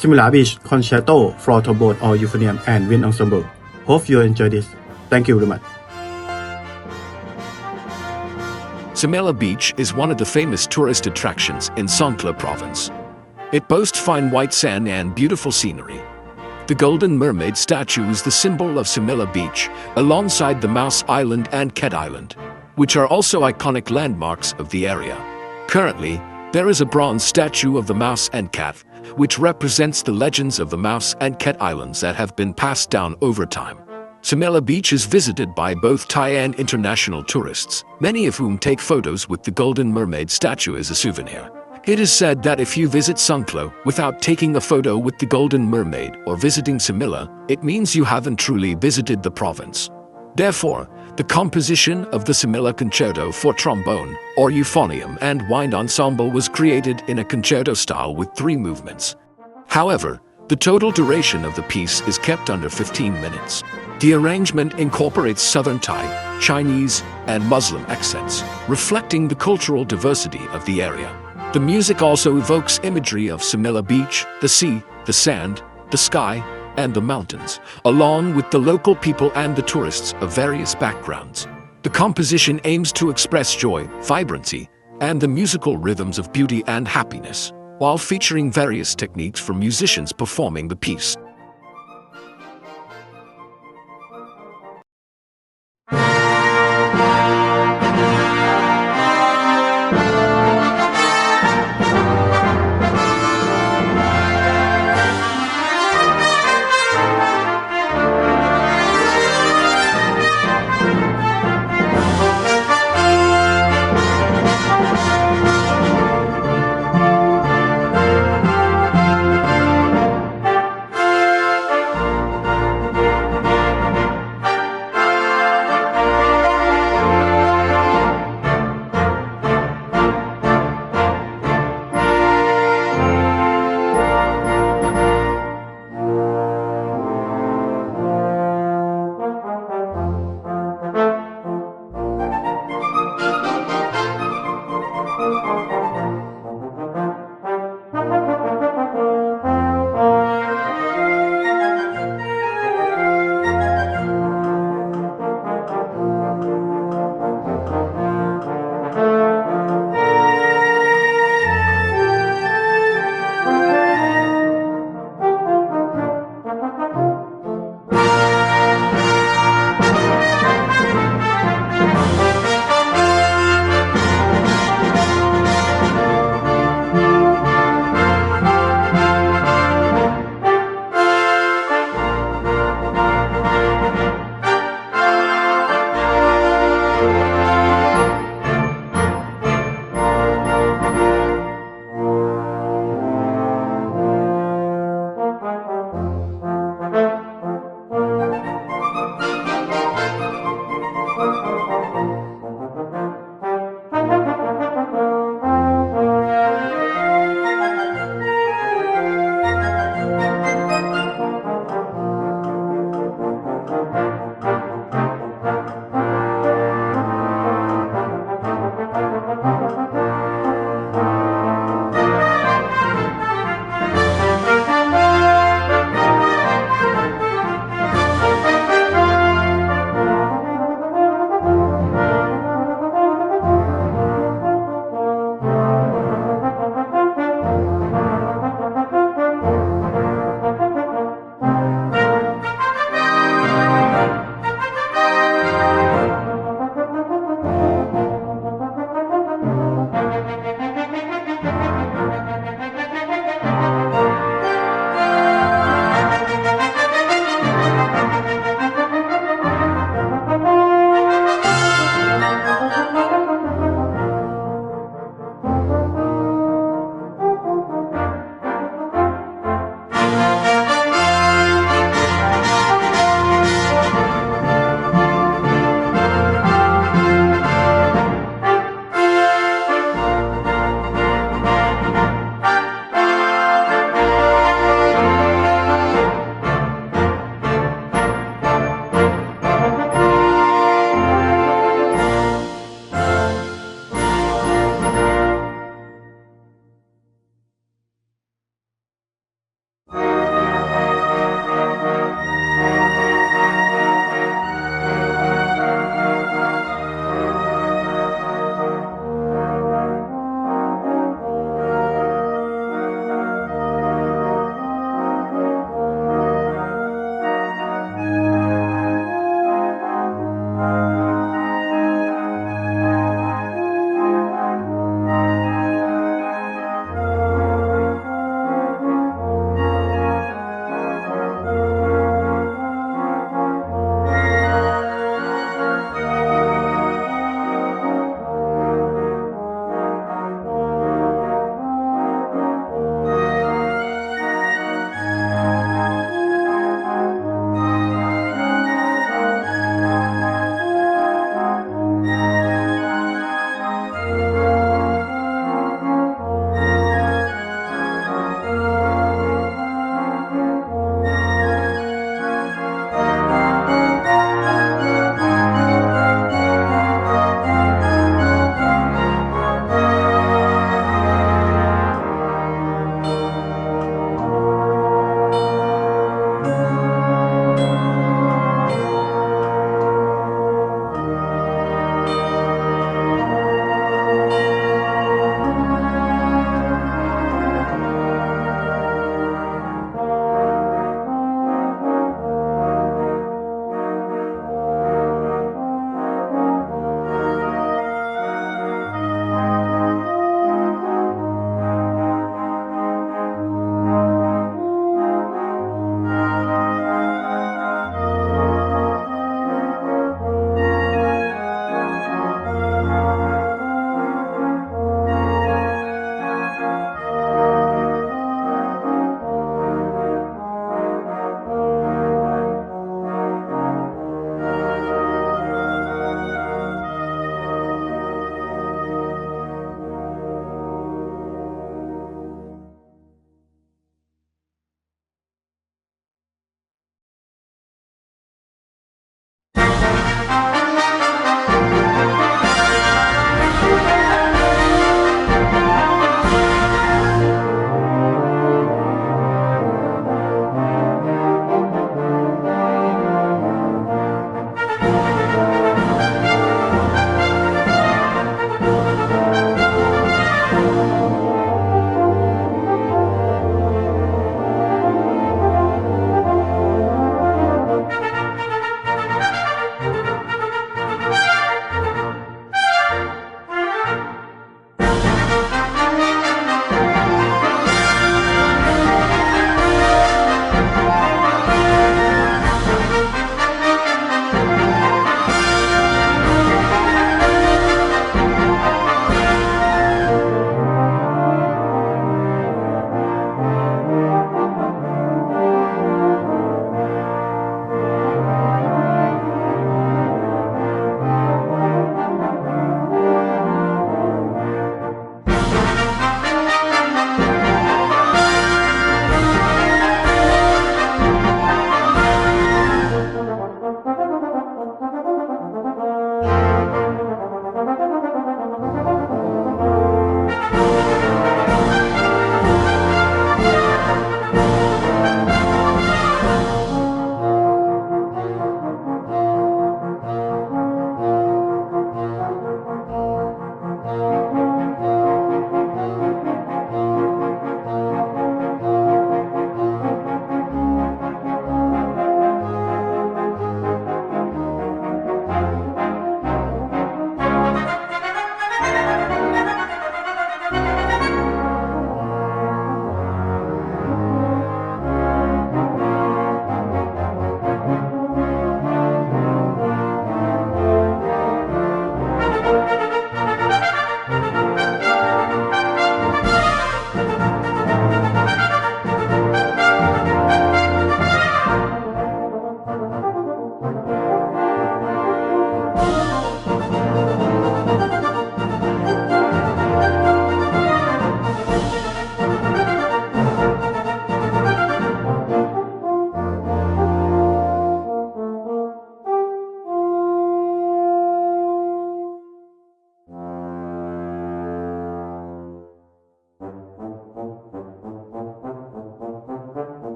Similar Beach Concerto for Trombone or Euphonium and Wind Ensemble. Hope you enjoy this. Thank you very much. Simela Beach is one of the famous tourist attractions in Songkhla province. It boasts fine white sand and beautiful scenery. The Golden Mermaid statue is the symbol of Simela Beach, alongside the Mouse Island and Cat Island, which are also iconic landmarks of the area. Currently, there is a bronze statue of the mouse and cat, which represents the legends of the Mouse and Cat Islands that have been passed down over time. Simela Beach is visited by both Thai and international tourists, many of whom take photos with the Golden Mermaid statue as a souvenir. It is said that if you visit Songkhla without taking a photo with the Golden Mermaid or visiting Simela, it means you haven't truly visited the province. Therefore, the composition of the Simela Concerto for trombone, or euphonium and wind ensemble was created in a concerto style with 3 movements. However, the total duration of the piece is kept under 15 minutes. The arrangement incorporates Southern Thai, Chinese, and Muslim accents, reflecting the cultural diversity of the area. The music also evokes imagery of Simela Beach, the sea, the sand, the sky, and the mountains, along with the local people and the tourists of various backgrounds. The composition aims to express joy, vibrancy, and the musical rhythms of beauty and happiness, while featuring various techniques for musicians performing the piece.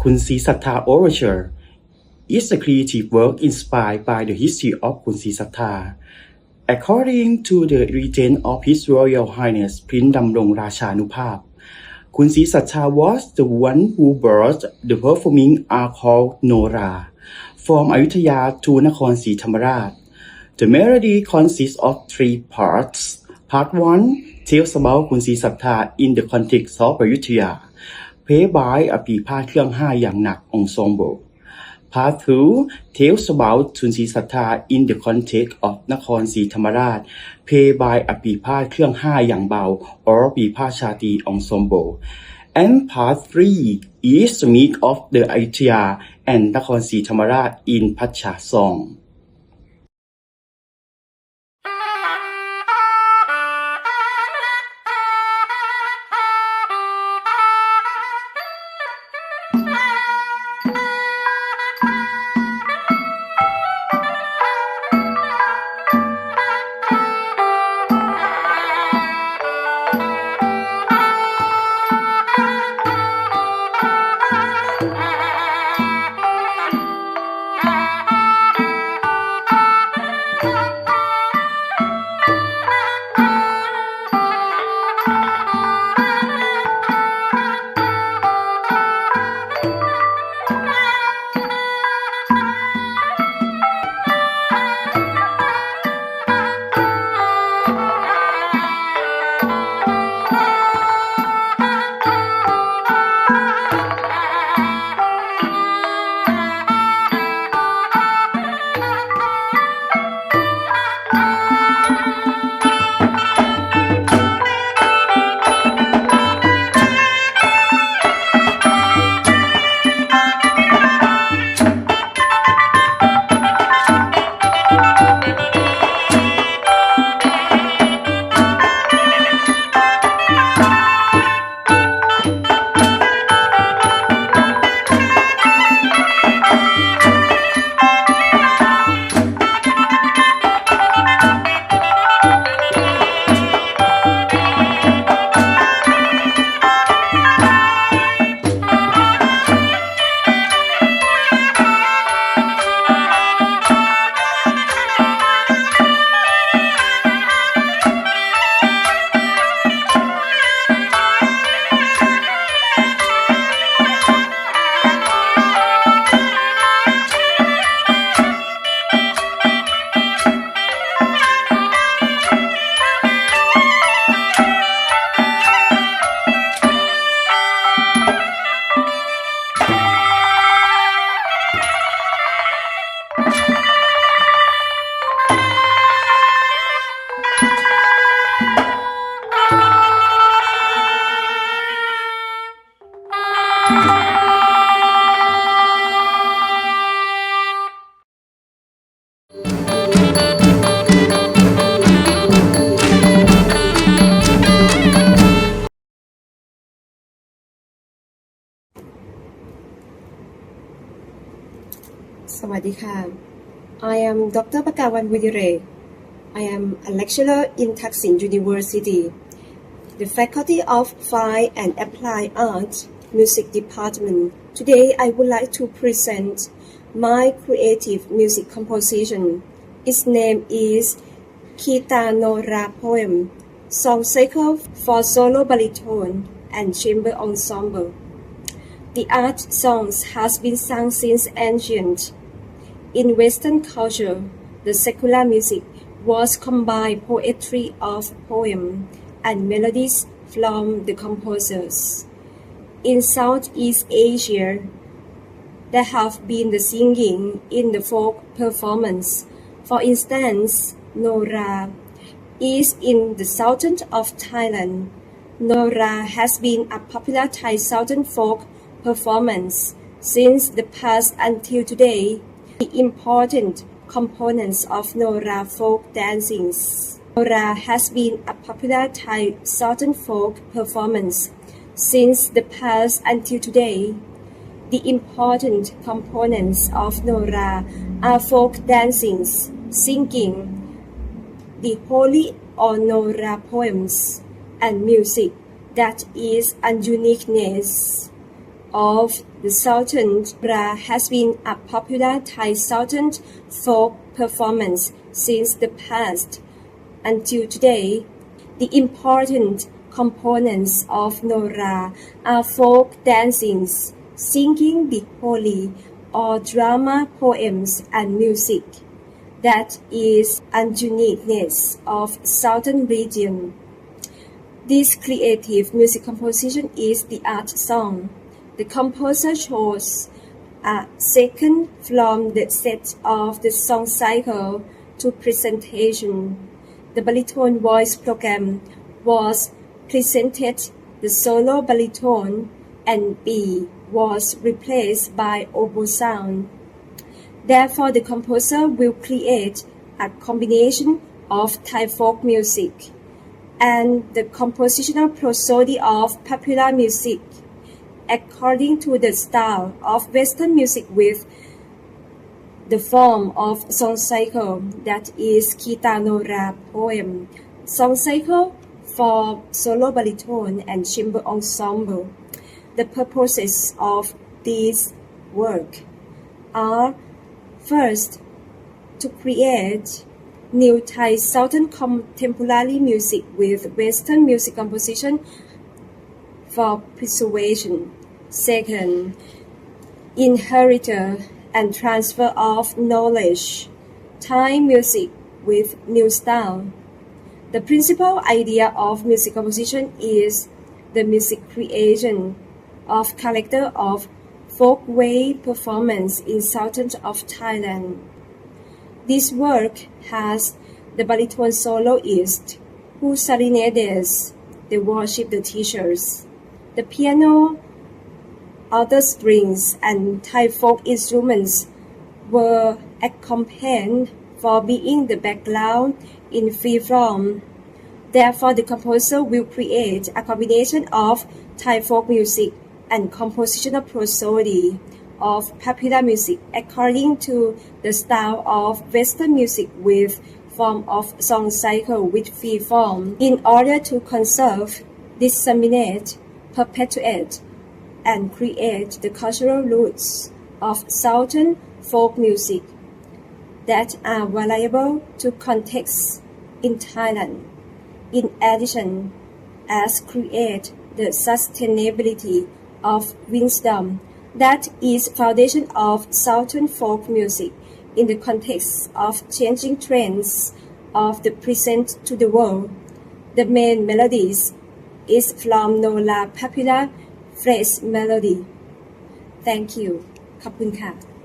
Khun Si Sattha Overture is a creative work inspired by the history of Khun Si Sattha. According to the regent of His Royal Highness Prince Damrong Rachanuphap, Khun Si Sattha was the one who brought the performing art called Nora from Ayutthaya to Nakhon Si Thammarat. The melody consists of 3 parts. Part 1 tells about Khun Si Sattha in the context of Ayutthaya, played by a ปีพาทเครื่อง5อย่างหนัก ensemble. Part 2 tells about Khun Si Sattha in the context of Nakhon Si Thammarat, played by a ปีพาทเครื่อง5อย่างเบา or ปีพาทชาตรี ensemble. And Part 3 is the mix of the Ayutthaya and Nakhon Si Thammarat in Pacha song. Sawadika. I am Dr. Pakawan Widire. I am a lecturer in Thaksin University, the Faculty of Fine and Applied Arts Music Department. Today I would like to present my creative music composition. Its name is Kitanora Poem, song cycle for solo baritone and chamber ensemble. The art songs has been sung since ancient. In Western culture, the secular music was combined poetry of poem and melodies from the composers. In Southeast Asia, there have been the singing in the folk performance. For instance, Nora is in the southern of Thailand. Nora has been a popular Thai southern folk performance since the past until today. The important components of Nora folk dancings. Nora has been a popular Thai southern folk performance since the past until today. The important components of Nora are folk dancings, singing, the holy or Nora poems, and music that is a uniqueness of The Southern Bra has been a popular Thai Southern folk performance since the past until today. The important components of Nora are folk dancings, singing the holy or drama poems and music. That is a uniqueness of Southern region. This creative music composition is the art song. The composer chose a second from the set of the song cycle to presentation. The baritone voice program was presented the solo baritone and B was replaced by oboe sound. Therefore, the composer will create a combination of Thai folk music and the compositional prosody of popular music according to the style of Western music with the form of song cycle, that is Kitanora poem, song cycle for solo baritone and chamber ensemble. The purposes of this work are first, to create new Thai Southern contemporary music with Western music composition for preservation. Second, inherit and transfer of knowledge, Thai music with new style. The principal idea of music composition is the music creation of character of folkway performance in southern of Thailand. This work has the baritone soloist who serenades the worship the teachers. The piano, other strings, and Thai folk instruments were accompanied for being the background in free form. Therefore, the composer will create a combination of Thai folk music and compositional prosody of popular music according to the style of Western music with form of song cycle with free form in order to conserve, disseminate, perpetuate, and create the cultural roots of Southern folk music that are variable to contexts in Thailand. In addition, as create the sustainability of wisdom that is foundation of Southern folk music in the context of changing trends of the present to the world. The main melodies is from Nola popular phrase melody. Thank you. ขอบคุณค่ะ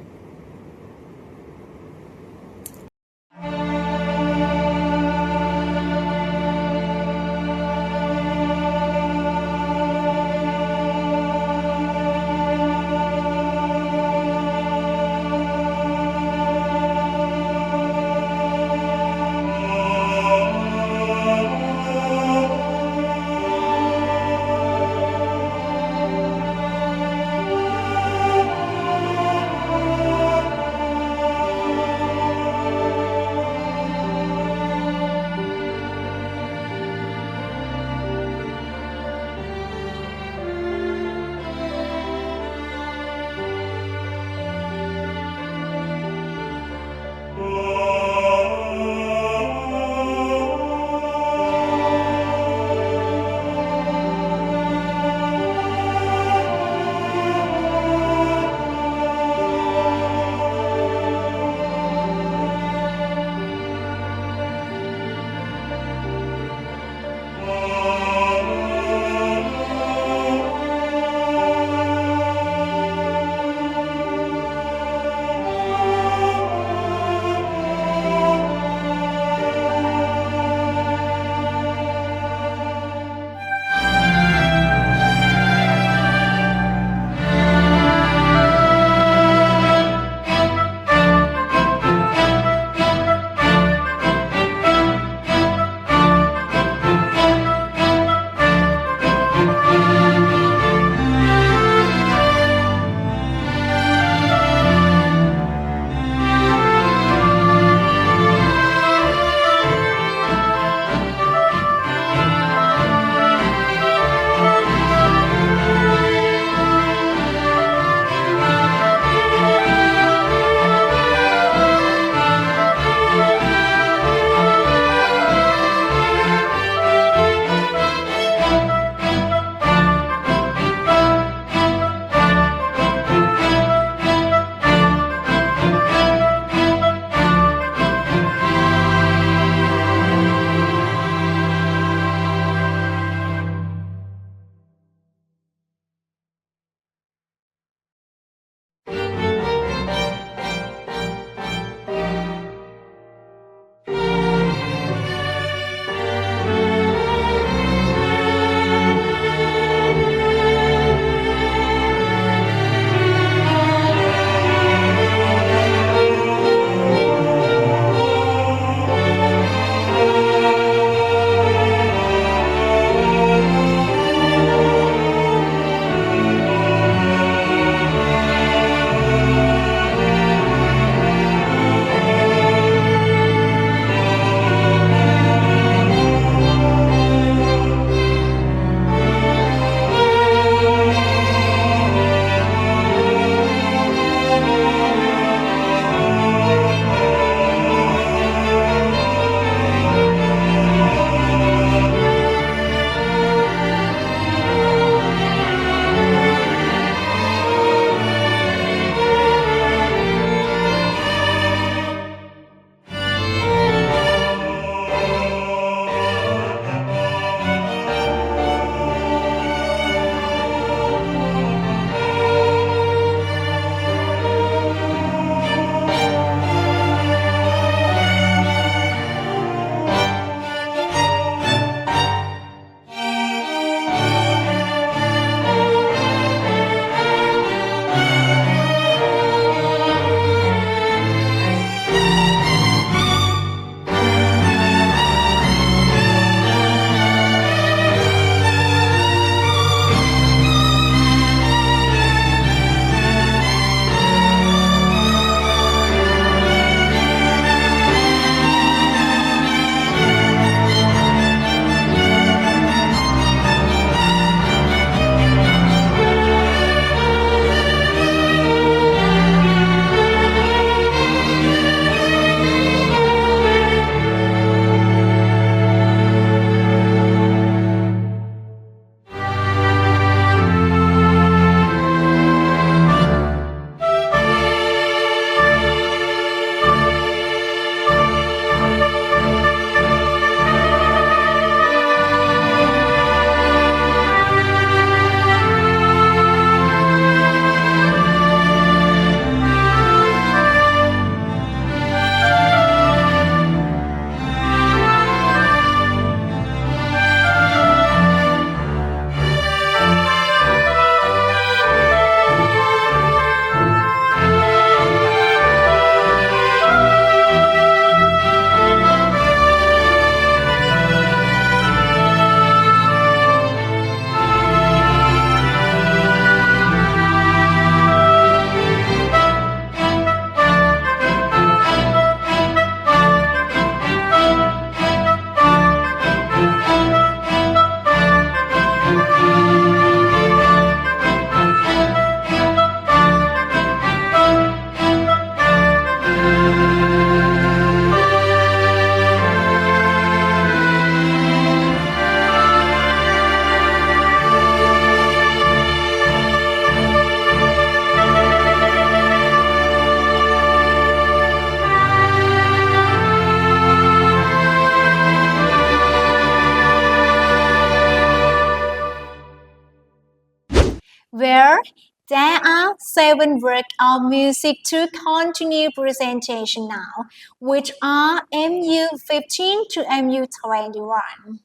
There are 7 works of music to continue presentation now, which are MU15 to MU21.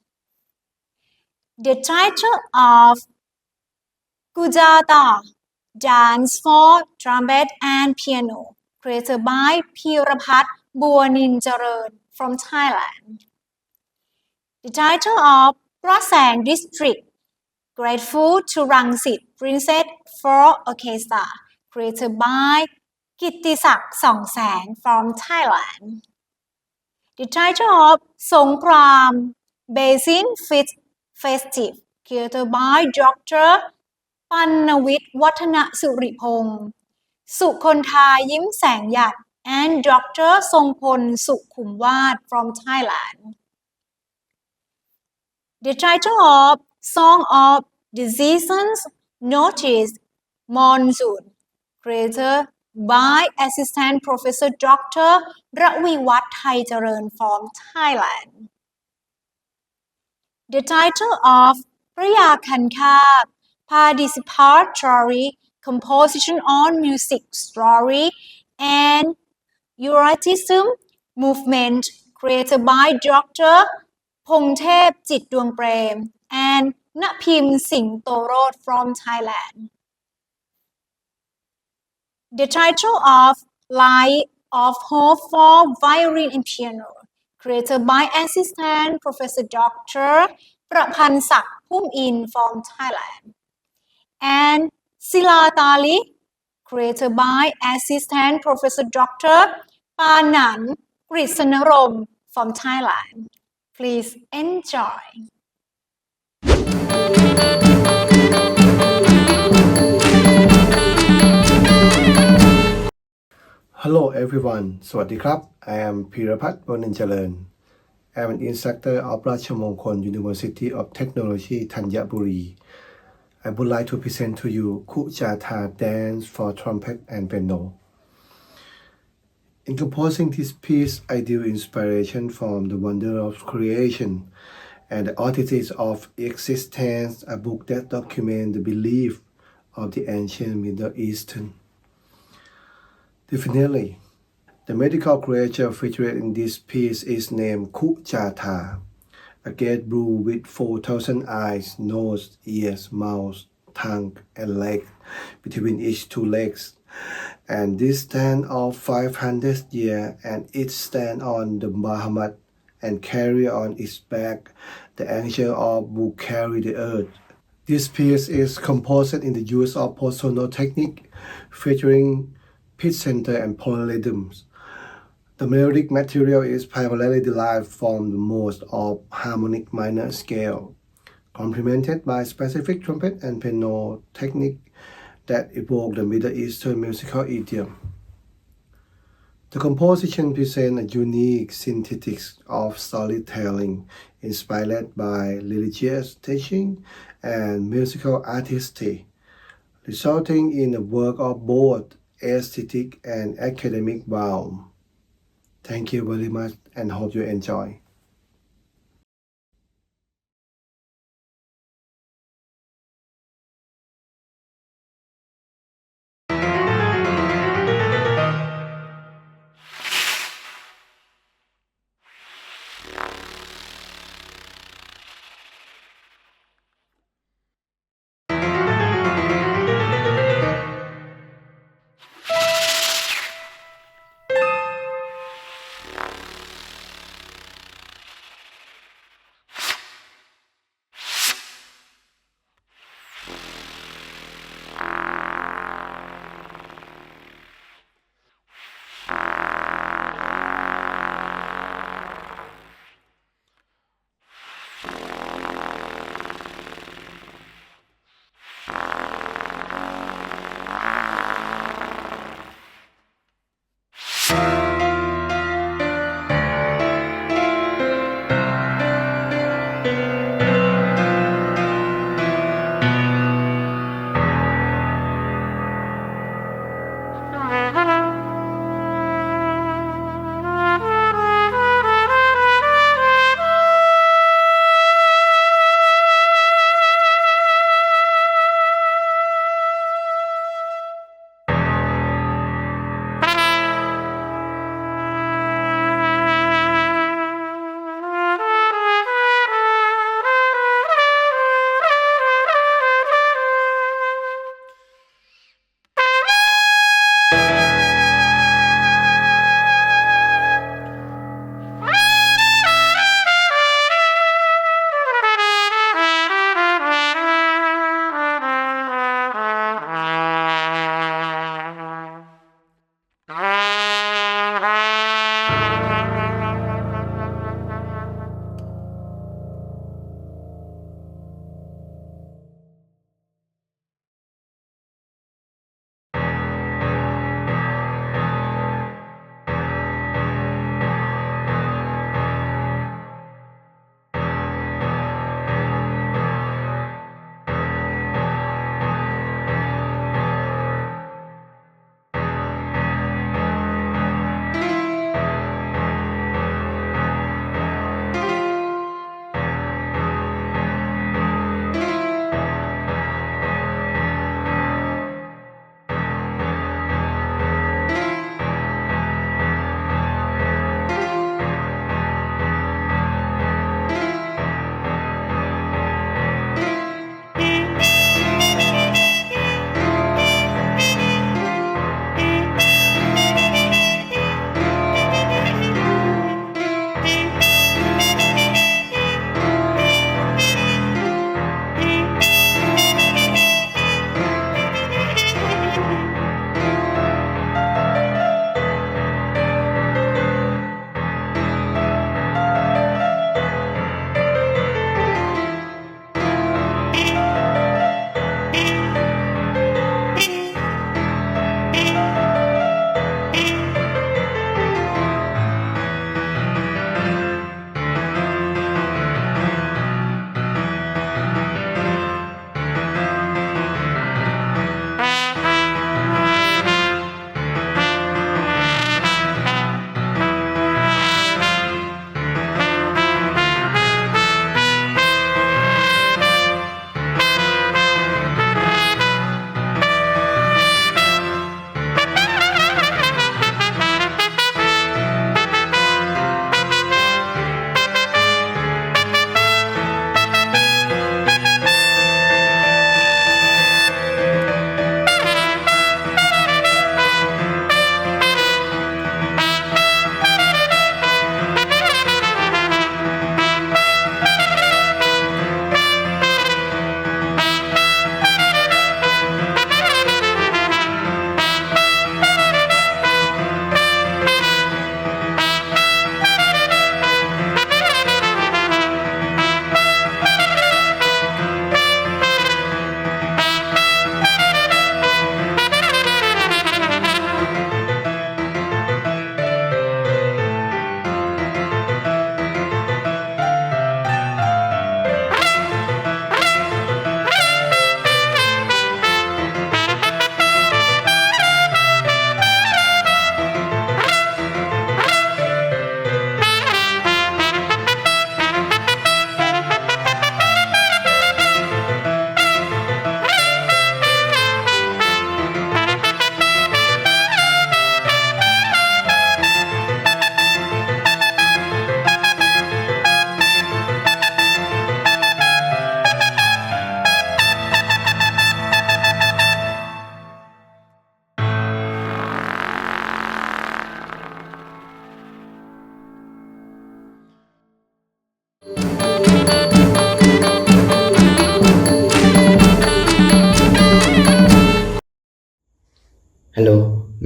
The title of Gujata Dance for Trumpet and Piano, created by Pirapat Buaninjaran from Thailand. The title of Prasang District, Grateful to Rangsit Princess for Orchestra, created by Kittisak Songsang from Thailand. The title of Songkram Basin Fit Festive, created by Dr. Pannavit Wattana Suripong, Sukontha Yim Sang Yat, and Dr. Songpon Sukhumwat from Thailand. The title of Song of the Seasons Notice Monsoon, created by Assistant Professor Dr. Raviwat Thaijaran from Thailand. The title of Priya Kanka Participatory Composition on Music Story and Eroticism Movement, created by Dr. Pongthep Jitdwangprem and Napim Singh Torot from Thailand. The title of Light of Hope for Violin and Piano, created by Assistant Professor Dr. Prapansak Pum-in from Thailand. And Silatali, created by Assistant Professor Dr. Panan Krisanarom from Thailand. Please enjoy. Hello everyone สวัสดีครับ I am Pirapat Buaninjaran. I am an instructor of Ratchamongkol University of Technology Thanyaburi. I would like to present to you Kujata Dance for Trumpet and Piano. In composing this piece, I drew inspiration from the wonder of creation and the oddities of existence, a book that documents the belief of the ancient Middle Eastern. Definitely, the medical creature featured in this piece is named Kujata, a great blue with 4,000 eyes, nose, ears, mouth, tongue, and leg between each 2 legs. And this stand of 500 years, and it stand on the Bahamut and carry on its back the angel of who carry the earth. This piece is composed in the use of post-tonal technique, featuring pitch center and polyrhythms. The melodic material is primarily derived from the most of harmonic minor scale, complemented by specific trumpet and piano technique that evoke the Middle Eastern musical idiom. The composition presents a unique synthesis of storytelling inspired by religious teaching and musical artistry, resulting in a work of both aesthetic and academic value. Thank you very much and hope you enjoy.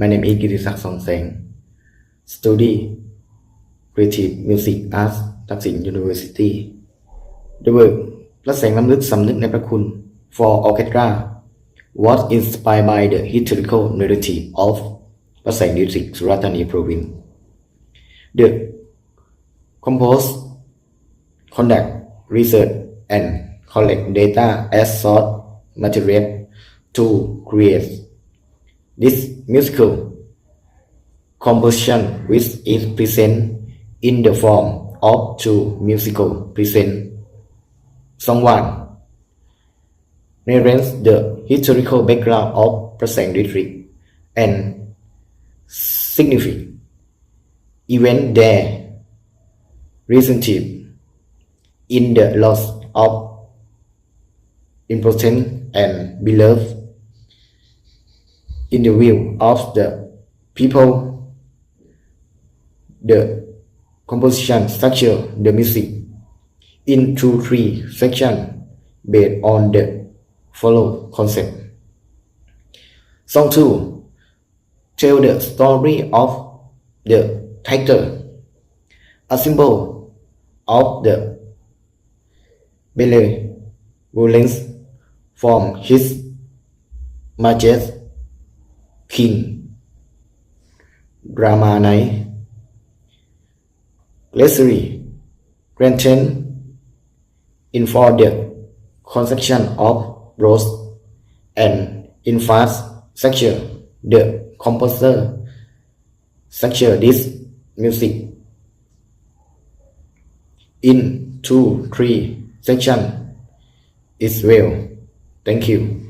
My name is กิติศักดิ์ สองแสง Study Creative Music Arts Thaksin University The work พระแสงล้ำลึกสำนึกในพระคุณ for orchestra was inspired by the historical narrative of พระแสงดิสตริกสุราษฎร์ธานี province The compose conduct research and collect data as source material to create this musical composition, which is present in the form of two musical present. Song 1 narrates the historical background of Prasang district and significant event there resulted in the loss of important and beloved in the view of the people. The composition structure the music into 3 sections based on the follow concept. Song 2 tell the story of the tiger, a symbol of the benevolence from his majesty King Ramanai Leslie granted in for the construction of roads and infrastructure. The composer structured this music in 2-3 sections as well. Thank you.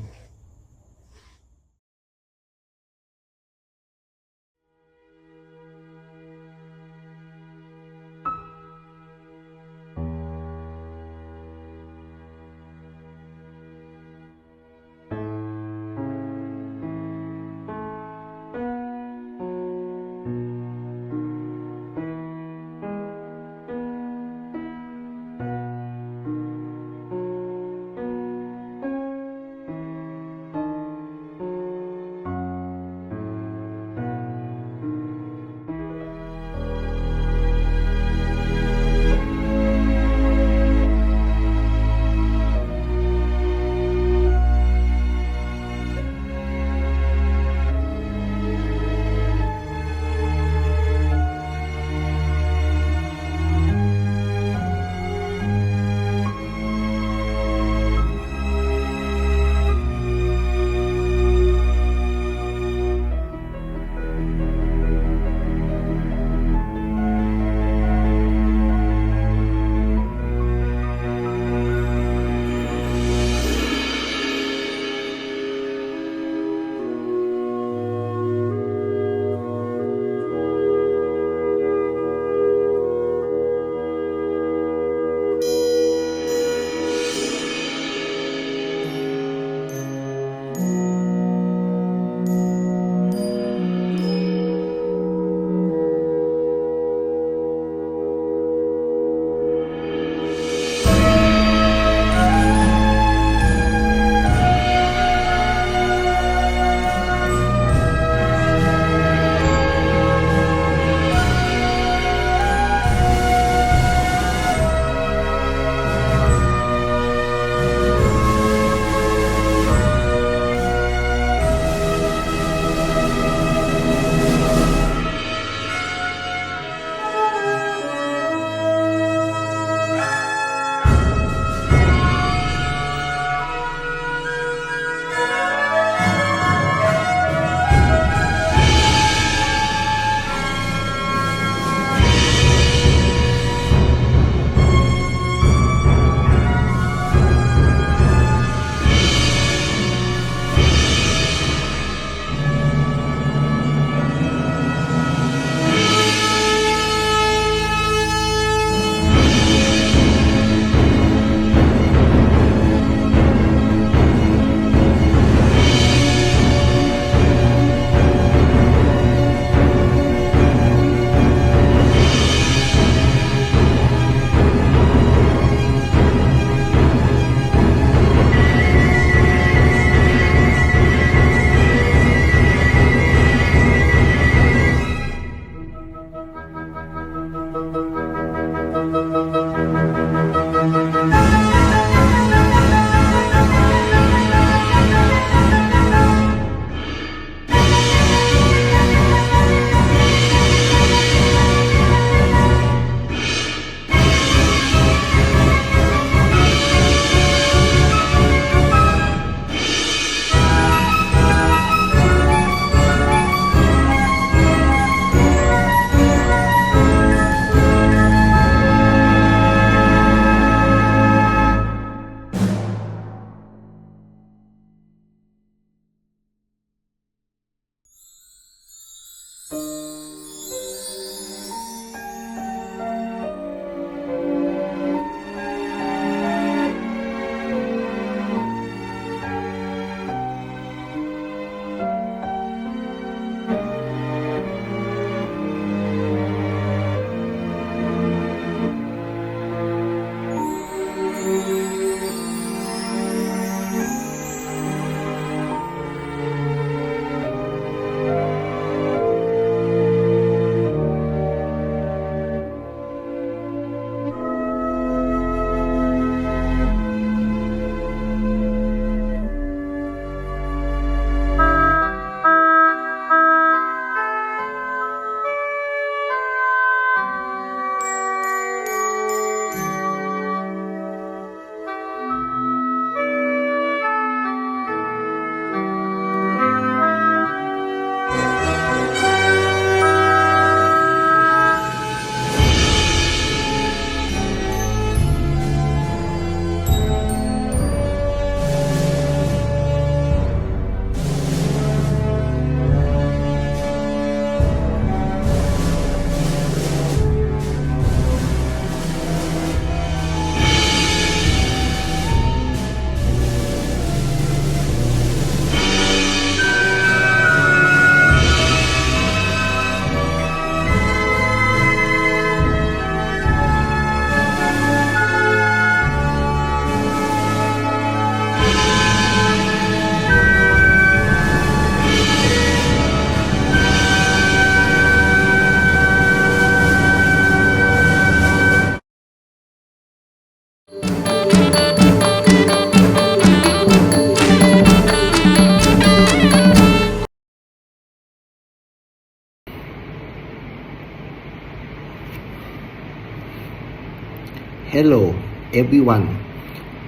Hello everyone.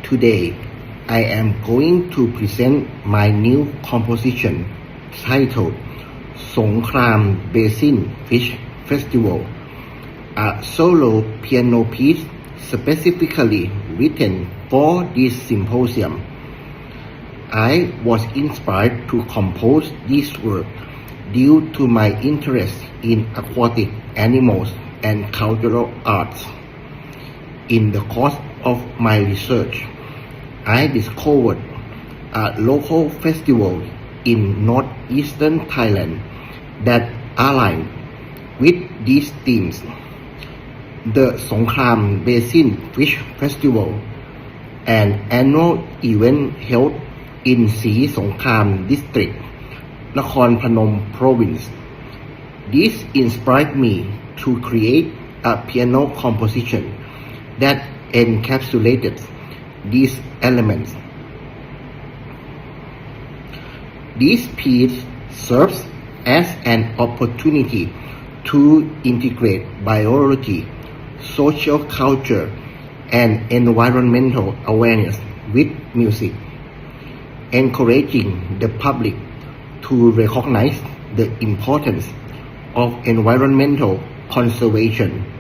Today I am going to present my new composition titled Songkram Basin Fish Festival, a solo piano piece specifically written for this symposium. I was inspired to compose this work due to my interest in aquatic animals and cultural arts. In the course of my research, I discovered a local festival in northeastern Thailand that aligned with these themes. The Songkram Basin Fish Festival, an annual event held in Si Songkram District, Nakhon Phanom Province. This inspired me to create a piano composition that encapsulated these elements. This piece serves as an opportunity to integrate biology, social culture, and environmental awareness with music, encouraging the public to recognize the importance of environmental conservation.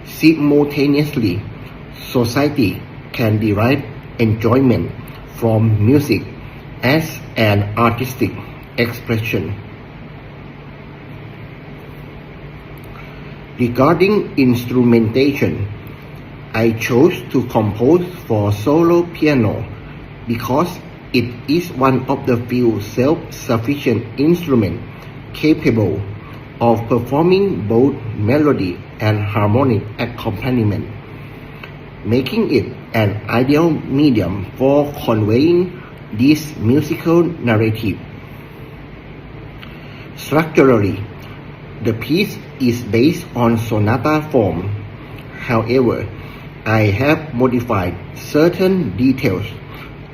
Simultaneously, society can derive enjoyment from music as an artistic expression. Regarding instrumentation, I chose to compose for solo piano because it is one of the few self-sufficient instruments capable of performing both melody and harmonic accompaniment, making it an ideal medium for conveying this musical narrative. Structurally, the piece is based on sonata form. However, I have modified certain details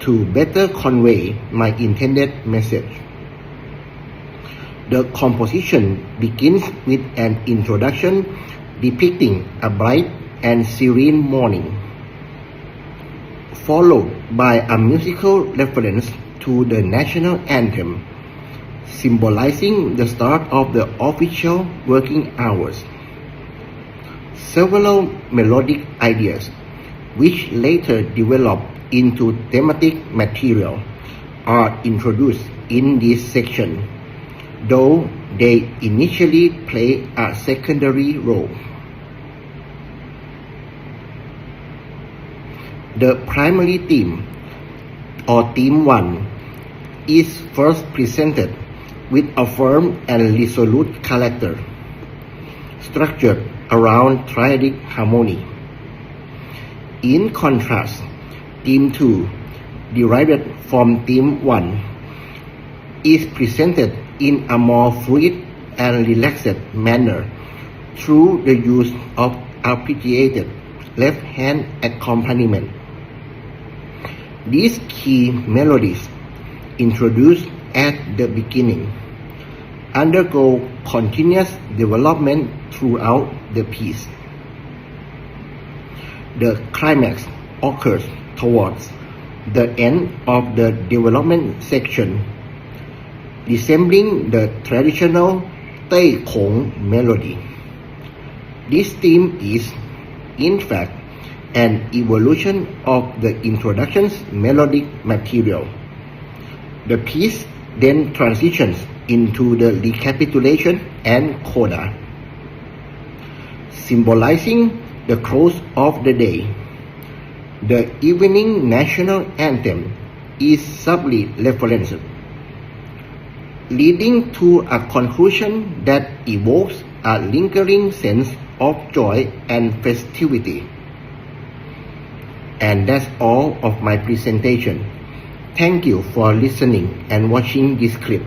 to better convey my intended message. The composition begins with an introduction depicting a bright and serene morning, followed by a musical reference to the national anthem, symbolizing the start of the official working hours. Several melodic ideas, which later developed into thematic material, are introduced in this section, though they initially play a secondary role. The primary theme, or theme 1, is first presented with a firm and resolute character, structured around triadic harmony. In contrast, theme 2, derived from theme 1, is presented in a more fluid and relaxed manner through the use of arpeggiated left-hand accompaniment. These key melodies, introduced at the beginning, undergo continuous development throughout the piece. The climax occurs towards the end of the development section, resembling the traditional Tai Kong melody. This theme is, in fact, an evolution of the introduction's melodic material. The piece then transitions into the recapitulation and coda, symbolizing the close of the day. The evening national anthem is subtly referenced, leading to a conclusion that evokes a lingering sense of joy and festivity. And that's all of my presentation. Thank you for listening and watching this clip.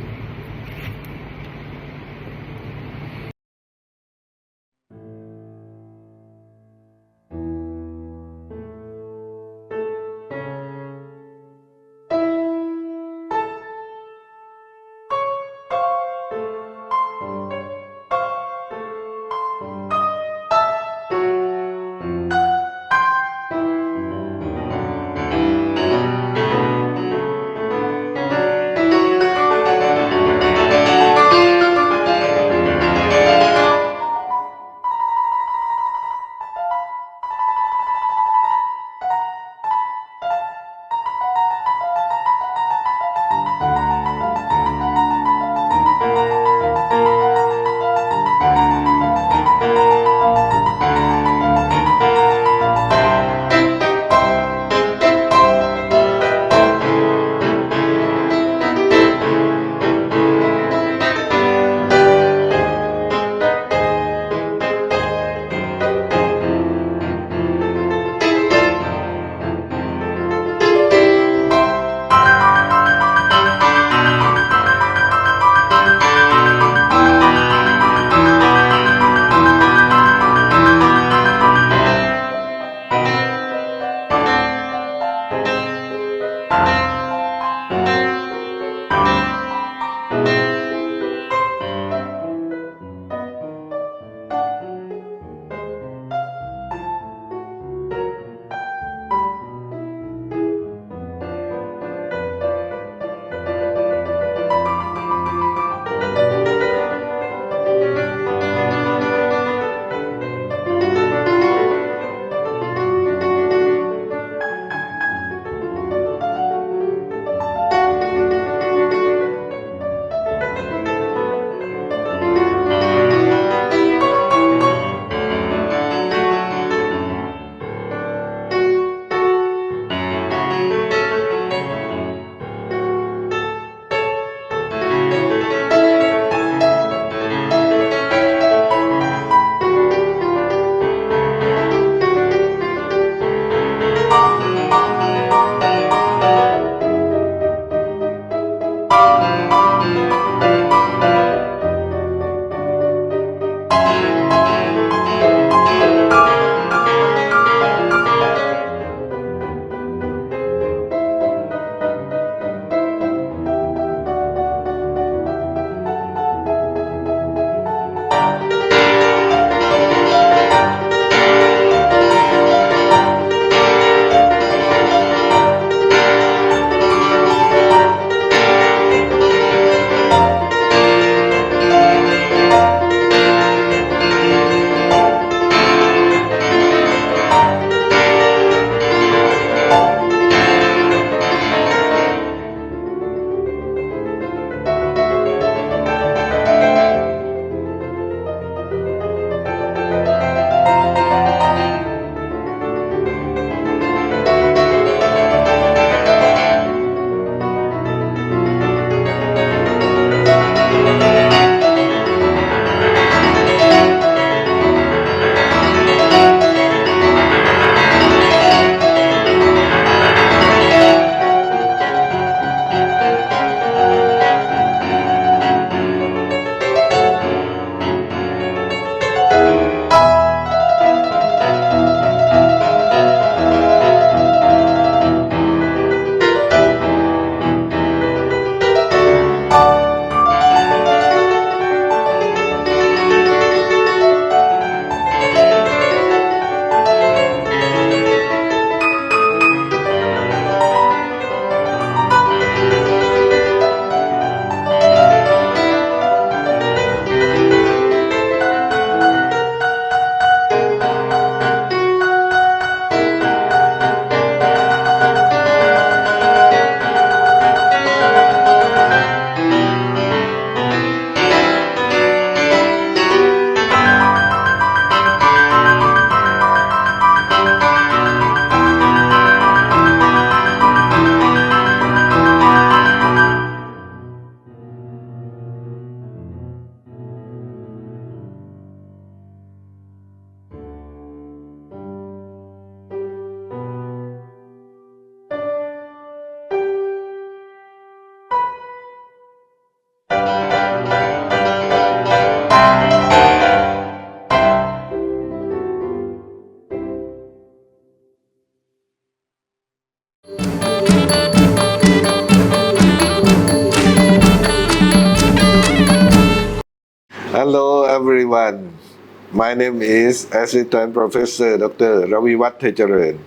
My name is Assistant Professor Dr. Raviwat Tejaran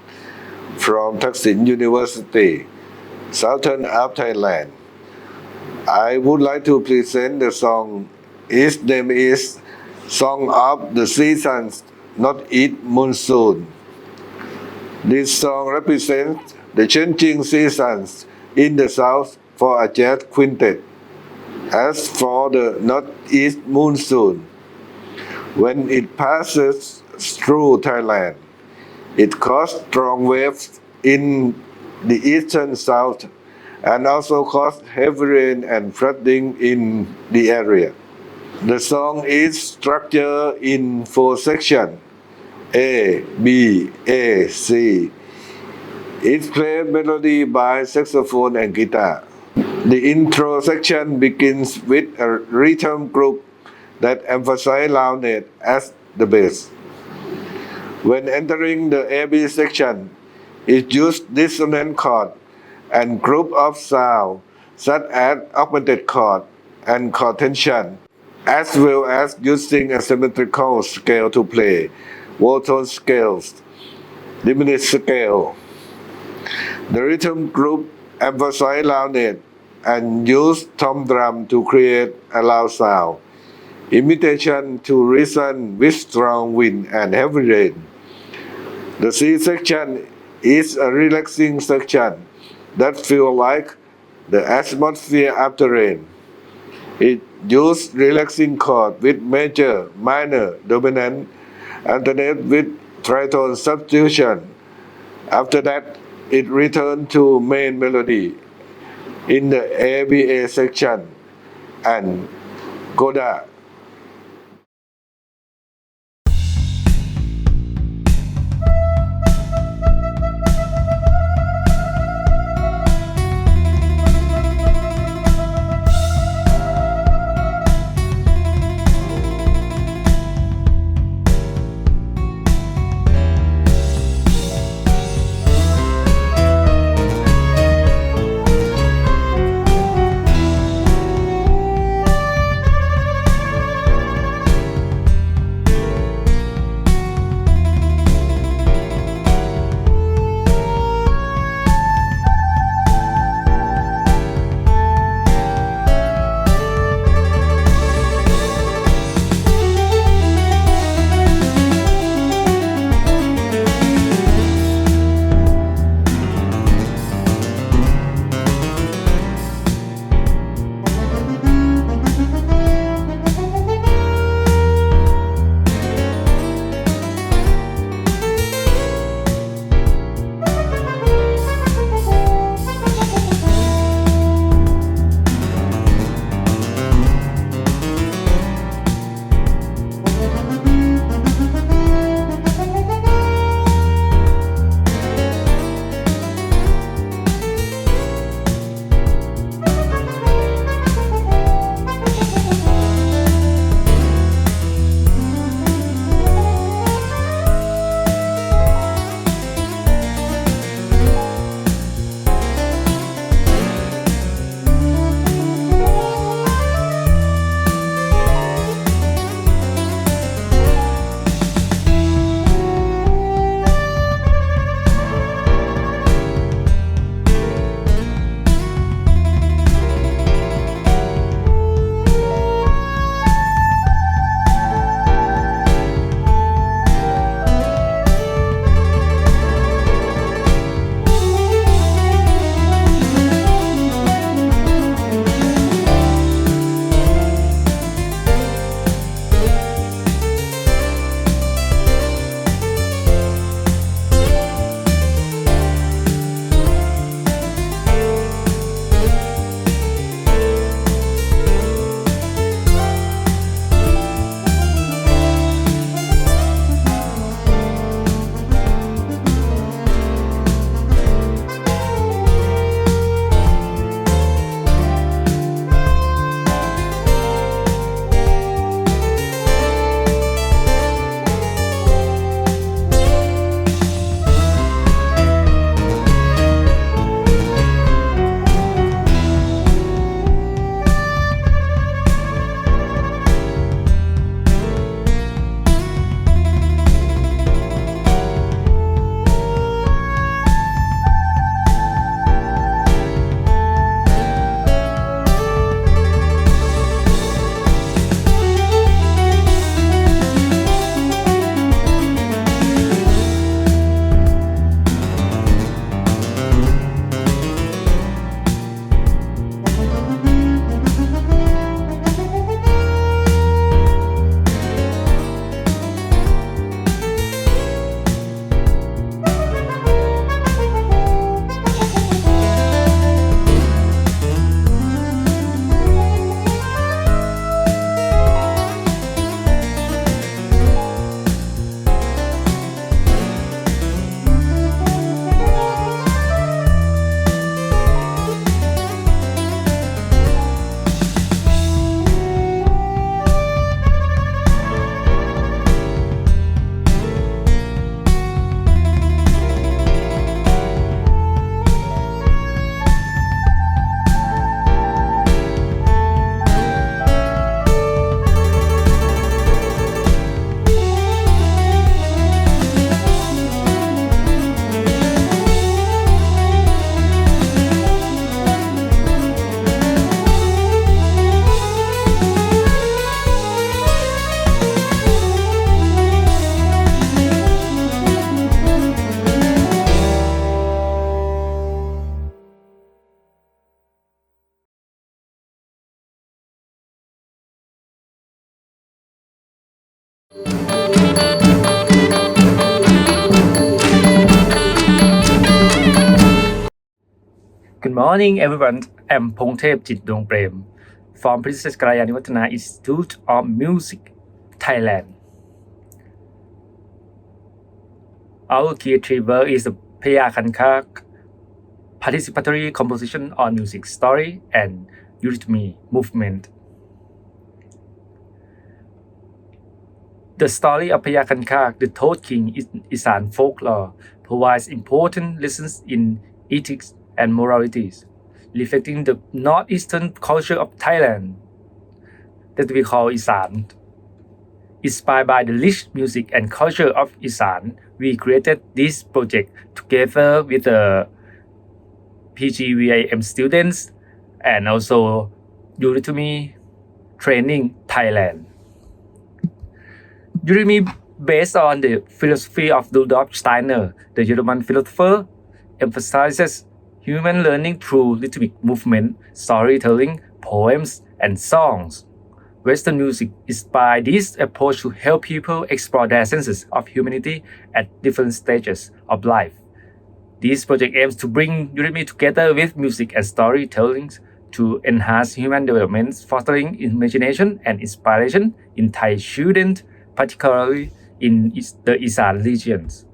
from Thaksin University, Southern of Thailand. I would like to present the song. Its name is Song of the Seasons, Not It Monsoon. This song represents the changing seasons in the south for a jazz quintet. As for the northeast monsoon, when it passes through Thailand, it causes strong waves in the eastern south and also causes heavy rain and flooding in the area. The song is structured in 4 sections: A, B, A, C. It's played melody by saxophone and guitar. The intro section begins with a rhythm group that emphasizes loudness as the bass. When entering the AB section, it uses dissonant chord and group of sound such as augmented chord and chord tension, as well as using a symmetrical scale to play whole tone scales, diminished scale. The rhythm group emphasizes loudness and use tom drum to create a loud sound, imitation to reason with strong wind and heavy rain. The C section is a relaxing section that feels like the atmosphere after rain. It uses relaxing chord with major, minor, dominant, alternate with tritone substitution. After that, it returns to main melody in the ABA section and coda. morning, everyone. I'm Pongthep Jitdongprem from Princess Kalyani Wattana Institute of Music, Thailand. Our creative work is the Phaya Khankak participatory composition on music story and eurythmy movement. The story of Phaya Khankak, the Toad King in Isan folklore, provides important lessons in ethics and moralities, reflecting the northeastern culture of Thailand that we call Isan. Inspired by the rich music and culture of Isan, we created this project together with the PGVIM students and also Eurythmy Training Thailand. Eurythmy based on the philosophy of Rudolf Steiner, the German philosopher, emphasizes human learning through rhythmic movement, storytelling, poems, and songs. Western music inspired this approach to help people explore their senses of humanity at different stages of life. This project aims to bring eurythmy together with music and storytelling to enhance human development, fostering imagination and inspiration in Thai children, particularly in the Isan regions.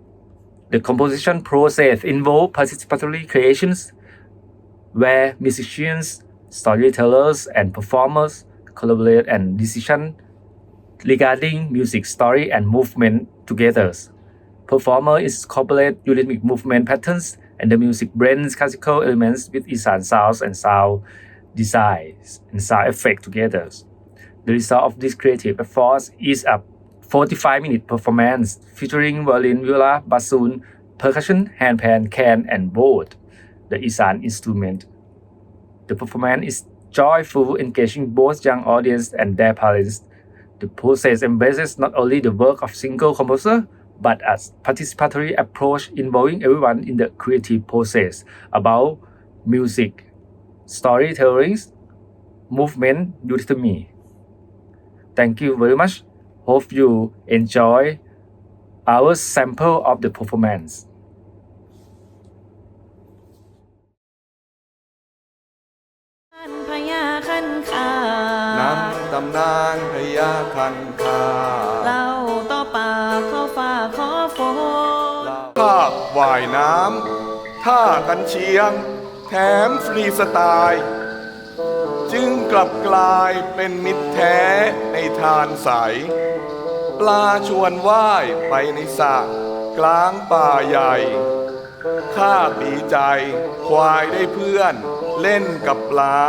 The composition process involves participatory creations where musicians, storytellers, and performers collaborate and decision regarding music story and movement together. Performers incorporate eurythmic movement patterns and the music blends classical elements with Isan sounds and sound designs and sound effect together. The result of this creative effort is a 45-minute performance featuring violin, viola, bassoon, percussion, handpan, can, and board, the Isan instrument. The performance is joyful, engaging both young audience and their parents. The process embraces not only the work of single composer, but a participatory approach involving everyone in the creative process about music, storytelling, movement, eurythmy. Thank you very much. Hope you enjoy our sample of the performance. พญาคันคาน ำตำนานพญาคันคา เล่าต่อปากขอฟ้าขอฝน ภาพว่ายน้ำท่ากันเชียง แถมฟรีสไตล์จึงกลับกลายเป็นมิตรแท้ในทานใส ปลาชวนว่ายไปในสระกลางป่าใหญ่ ข้าปีใจควายได้เพื่อนเล่นกับปลา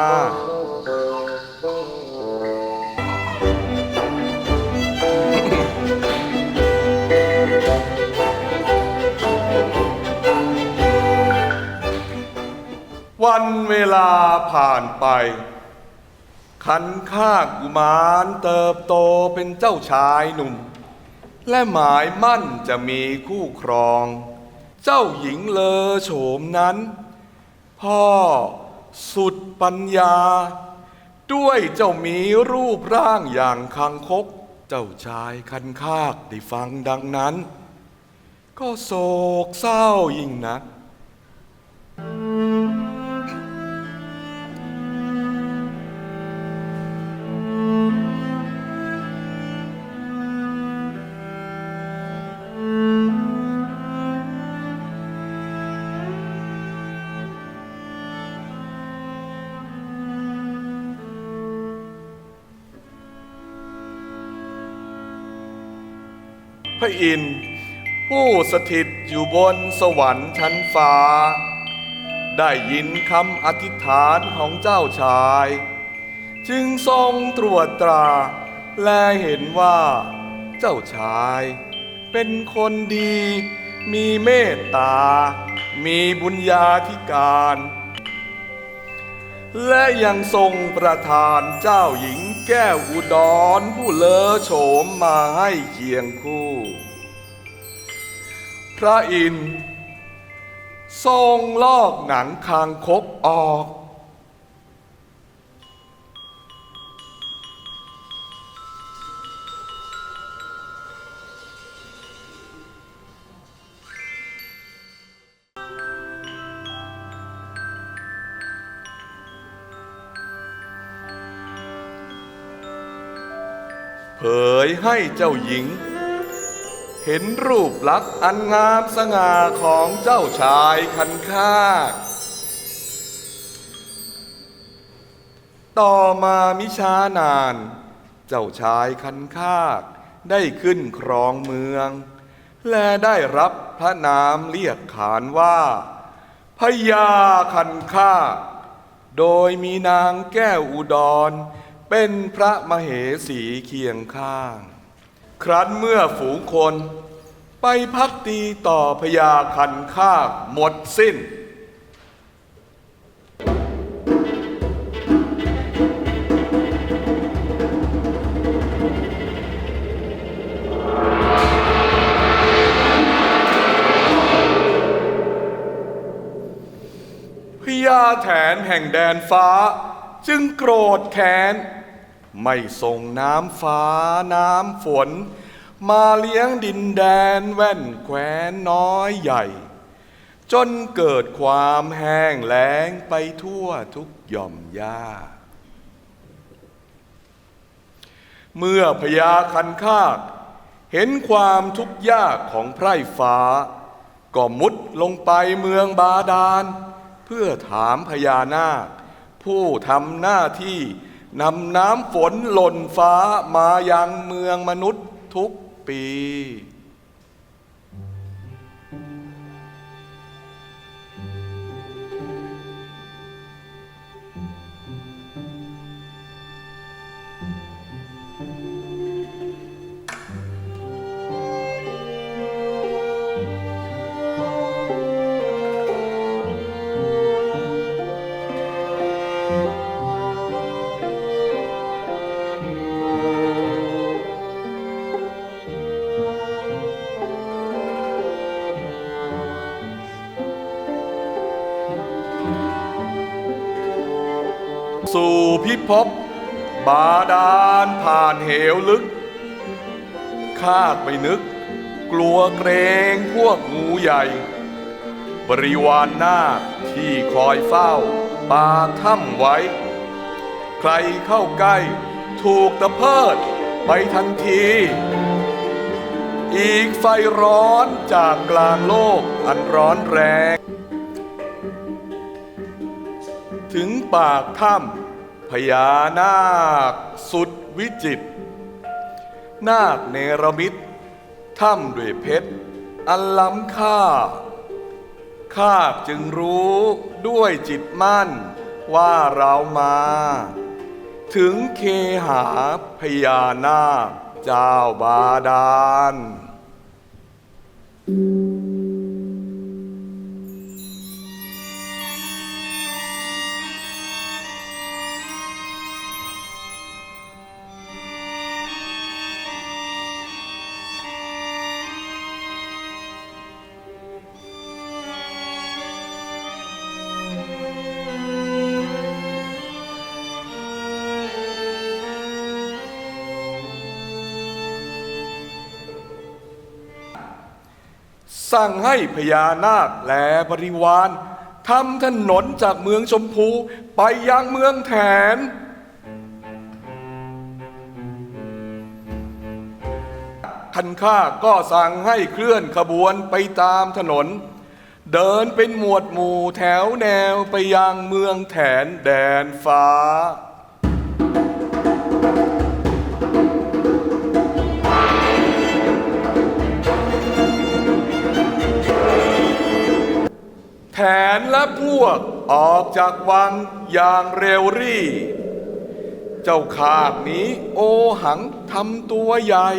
วันเวลาผ่านไป ขันคากกุมารเติบโตเป็นเจ้าชายหนุ่ม และหมายมั่นจะมีคู่ครอง เจ้าหญิงเลอโฉมนั้น พ่อสุดปัญญา ด้วยเจ้ามีรูปร่างอย่างคังคก เจ้าชายคันคากได้ฟังดังนั้น ก็โศกเศร้ายิ่งนัก พระอินทร์ผู้สถิตอยู่บนสวรรค์ชั้นฟ้า ได้ยินคำอธิษฐานของเจ้าชาย จึงทรงตรวจตราและเห็นว่าเจ้าชายเป็นคนดี มีเมตตา มีบุญญาธิการ และยังทรงประทานเจ้าหญิงแก้วอุดรผู้เลอโฉมมาให้เคียงคู่ พระอินทร์ทรงลอกหนังคางคกออก พ ยให้เจ้าหญิงเห็นรูปลักษณ์อันงามสง่าของเจ้าชายคันคากต่อมามิช้านานเจ้าชายคันคากได้ขึ้นครองเมืองและได้รับพระนามเรียกขานว่าพญาคันคากโดยมีนางแก้วอุดรเป็นพระมเหสีเคียงข้างครั้นเมื่อฝูงคนไปพักดีต่อพญาคันคากหมดสิ้นพญาแถนแห่งแดนฟ้าจึงโกรธแค้นไม่ส่งน้ำฟ้าน้ำฝนมาเลี้ยงดินแดนแว่นแคว้นน้อยใหญ่จนเกิดความแห้งแล้งไปทั่วทุกหย่อมหญ้าเมื่อพญาคันคากเห็นความทุกข์ยากของไพร่ฟ้าก็มุดลงไปเมืองบาดาลเพื่อถามพญานาคผู้ทำหน้าที่นำน้ำฝนหล่นฟ้ามายังเมืองมนุษย์ทุกปี สู่พิภพบาดาลผ่านเหวลึกข้าไม่นึกกลัวเกรงพวกงูใหญ่บริวารนาคที่คอยเฝ้าปากถ้ำไว้ใครเข้าใกล้ถูกตะเพิดไปทันทีอีกไฟร้อนจากกลางโลกอันร้อนแรงถึงปากถ้ำพญานาคสุดวิจิตรนาคเนรมิตถ้ำด้วยเพชรอันล้ำค่าข้าจึงรู้ด้วยจิตมั่นว่าเรามาถึงเคหาพญานาคเจ้าบาดาลสั่งให้พญานาคและบริวารทำถนนจากเมืองชมพูไปยังเมืองแถนคันข้าก็สั่งให้เคลื่อนขบวนไปตามถนนเดินเป็นหมวดหมู่แถวแนวไปยังเมืองแถนแดนฟ้าแถนและพวกออกจากวังอย่างเร็วรี่เจ้าข้านี้โอหังทำตัวใหญ่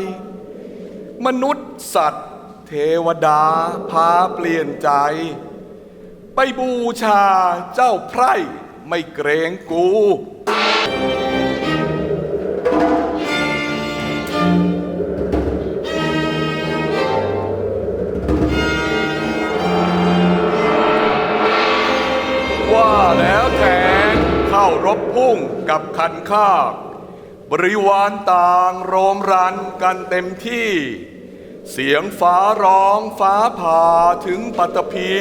มนุษย์สัตว์เทวดาพาเปลี่ยนใจไปบูชาเจ้าไพร่ไม่เกรงกูว่าแล้วแทนเข้ารบพุ่งกับคันคากบริวารต่างโรมรันกันเต็มที่เสียงฟ้าร้องฟ้าผ่าถึงปัตตภี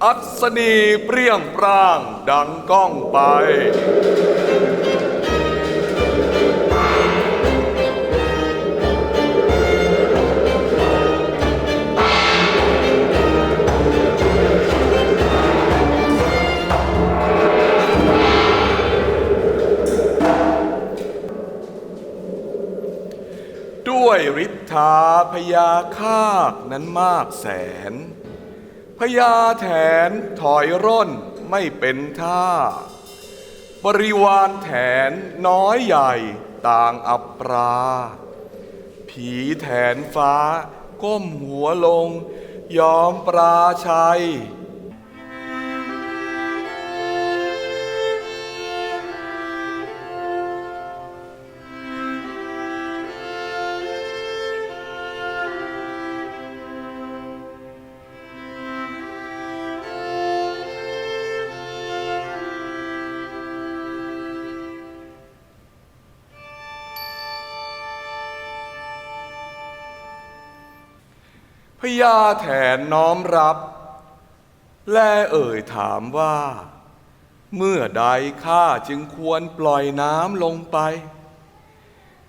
อัศนีเปรี้ยงปร้างดังก้องไป พญาคาคนั้นมากแสนพญาแถนถอยร่นไม่เป็นท่าบริวารแถนน้อยใหญ่ต่างอับปราผีแถนฟ้าก้มหัวลงยอมปราชัยพญาแถนน้อมรับและเอ่ยถามว่าเมื่อใดข้าจึงควรปล่อยน้ำลงไป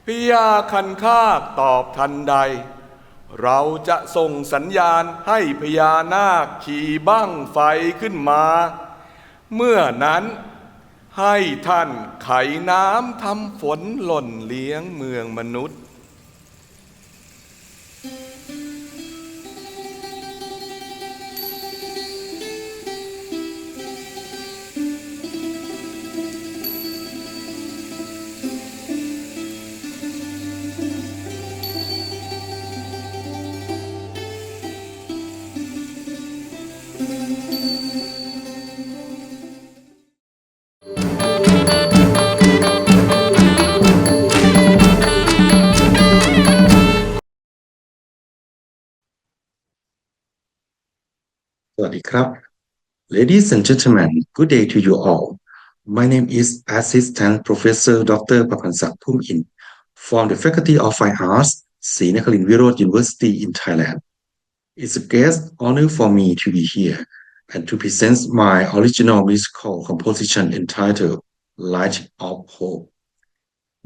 พญาคันคากตอบทันใดเราจะส่งสัญญาณให้พญานาคขี่บั้งไฟขึ้นมาเมื่อนั้นให้ท่านไขน้ำทำฝนหล่นเลี้ยงเมืองมนุษย์สวัสดีครับ Ladies and gentlemen, good day to you all. My name is Assistant Professor Dr. Papansak Pumin from the Faculty of Fine Arts, Sri Nakarin Virod University in Thailand. It's a great honor for me to be here and to present my original musical composition entitled Light of Hope.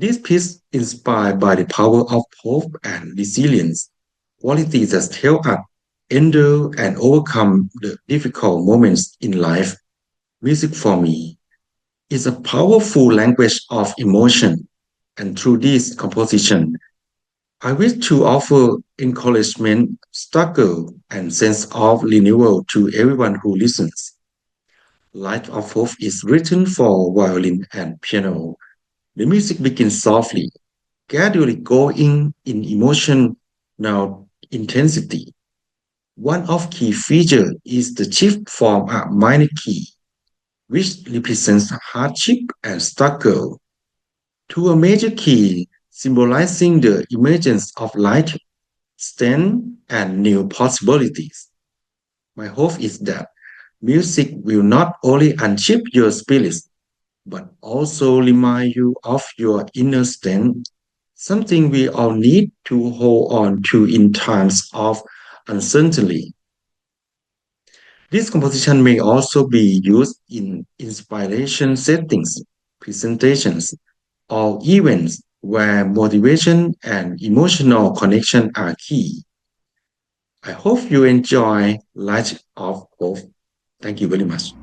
This piece is inspired by the power of hope and resilience, qualities that help us endure and overcome the difficult moments in life. Music for me is a powerful language of emotion, and through this composition, I wish to offer encouragement, struggle, and sense of renewal to everyone who listens. Light of Hope is written for violin and piano. The music begins softly, gradually going in emotional intensity. One of key features is the shift from a minor key, which represents hardship and struggle, to a major key symbolizing the emergence of light, strength, and new possibilities. My hope is that music will not only unshape your spirits, but also remind you of your inner strength, something we all need to hold on to in times of uncertainty. This composition may also be used in inspiration settings, presentations, or events where motivation and emotional connection are key. I hope you enjoy Light of Hope. Thank you very much.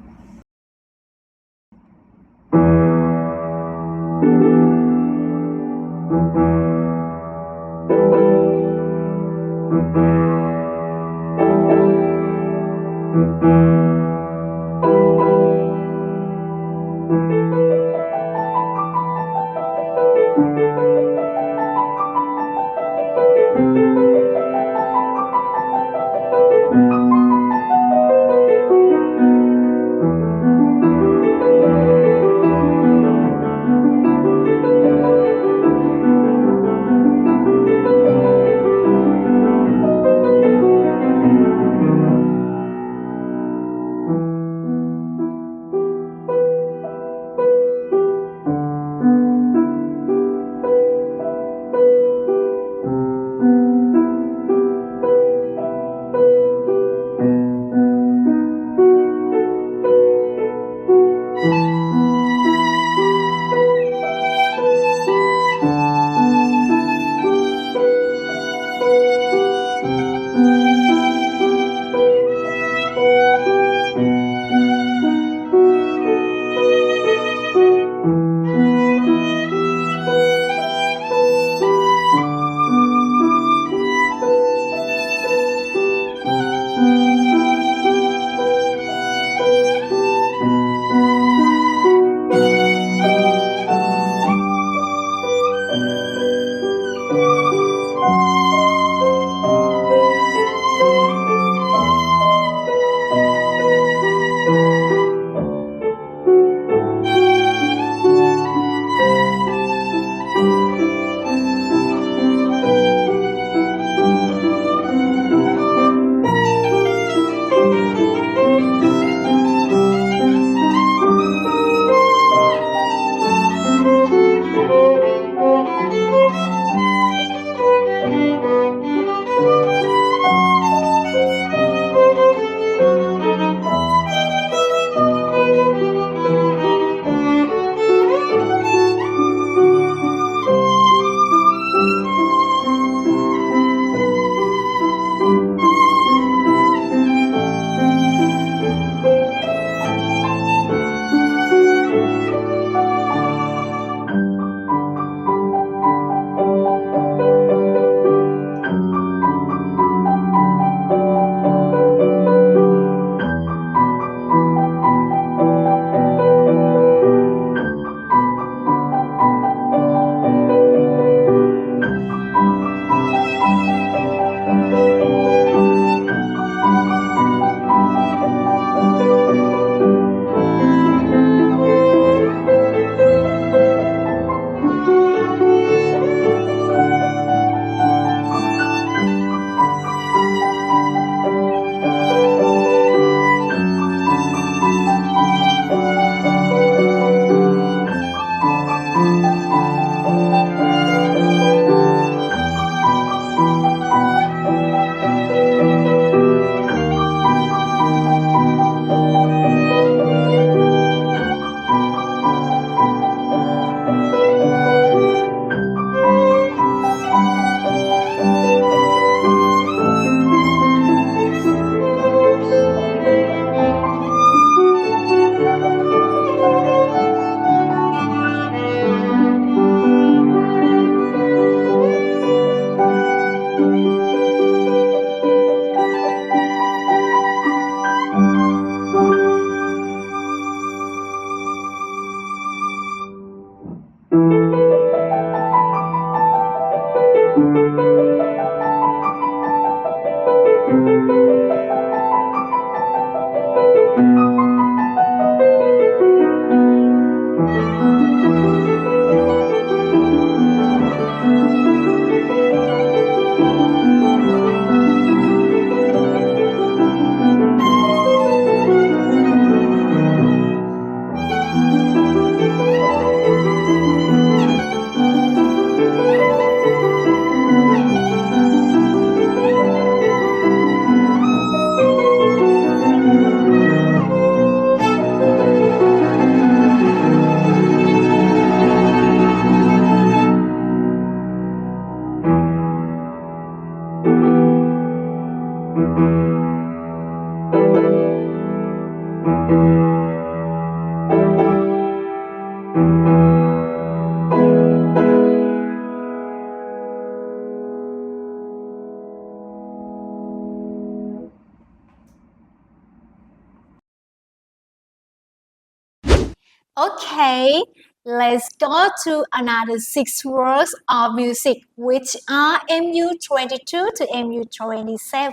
Okay, let's go to another 6 words of music, which are MU22 to MU27.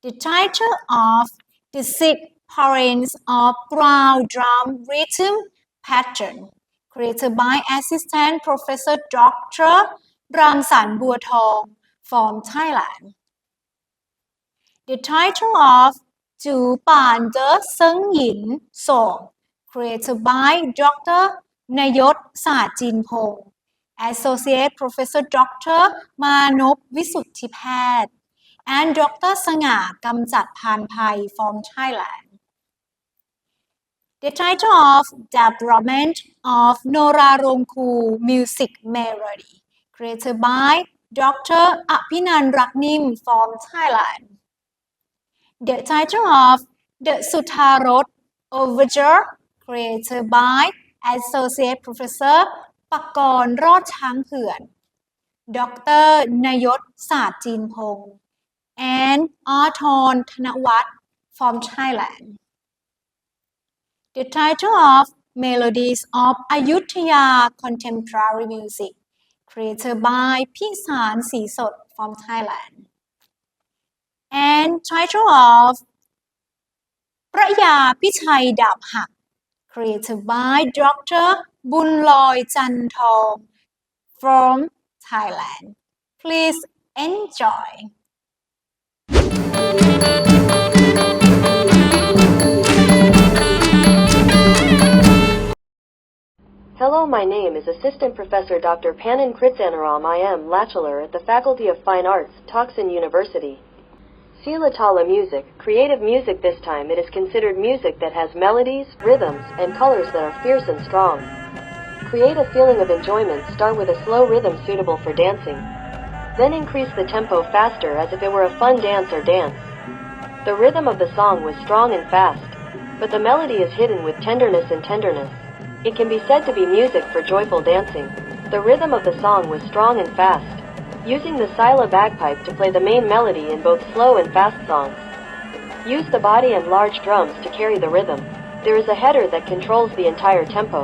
The title of the 6 parents of brown drum rhythm pattern, created by Assistant Professor Dr. รังสรรค์บัวทอง from Thailand. The title of จูป่านเดอเซิงหยิน song, created by Dr. นยศ ศาสตร์จีนพงศ์ Associate Professor Dr. มานพ วิสุทธิแพทย์ and Dr. สง่ากำจัดพานภัย from Thailand. The title of Development of Nora Rongku Music Melody, created by Dr. อภินันท์รักนิ่ม from Thailand. The title of The Sutharot Overture, created by Associate Professor ปกรณ์รอดช้างเผือน Dr. นยศ ศาสตร์จีนพงศ์ and อธร ธนวัฒน์ from Thailand. The title of Melodies of Ayutthaya Contemporary Music, created by พิสารศรีสด from Thailand. And title of พระยาพิชัยดาบหัก created by Dr. บุญลอยจันทอง from Thailand. Please enjoy. Hello, my name is Assistant Professor Dr. Panan Kritsanaram. I am Bachelor at the Faculty of Fine Arts, Thaksin University. Silatala music, creative music. This time it is considered music that has melodies, rhythms, and colors that are fierce and strong. Create a feeling of enjoyment. Start with a slow rhythm suitable for dancing. Then increase the tempo faster as if it were a fun dance or dance. The rhythm of the song was strong and fast, but the melody is hidden with tenderness and tenderness. It can be said to be music for joyful dancing. The rhythm of the song was strong and fast, using the sila bagpipe to play the main melody in both slow and fast songs. Use the body and large drums to carry the rhythm. There is a header that controls the entire tempo.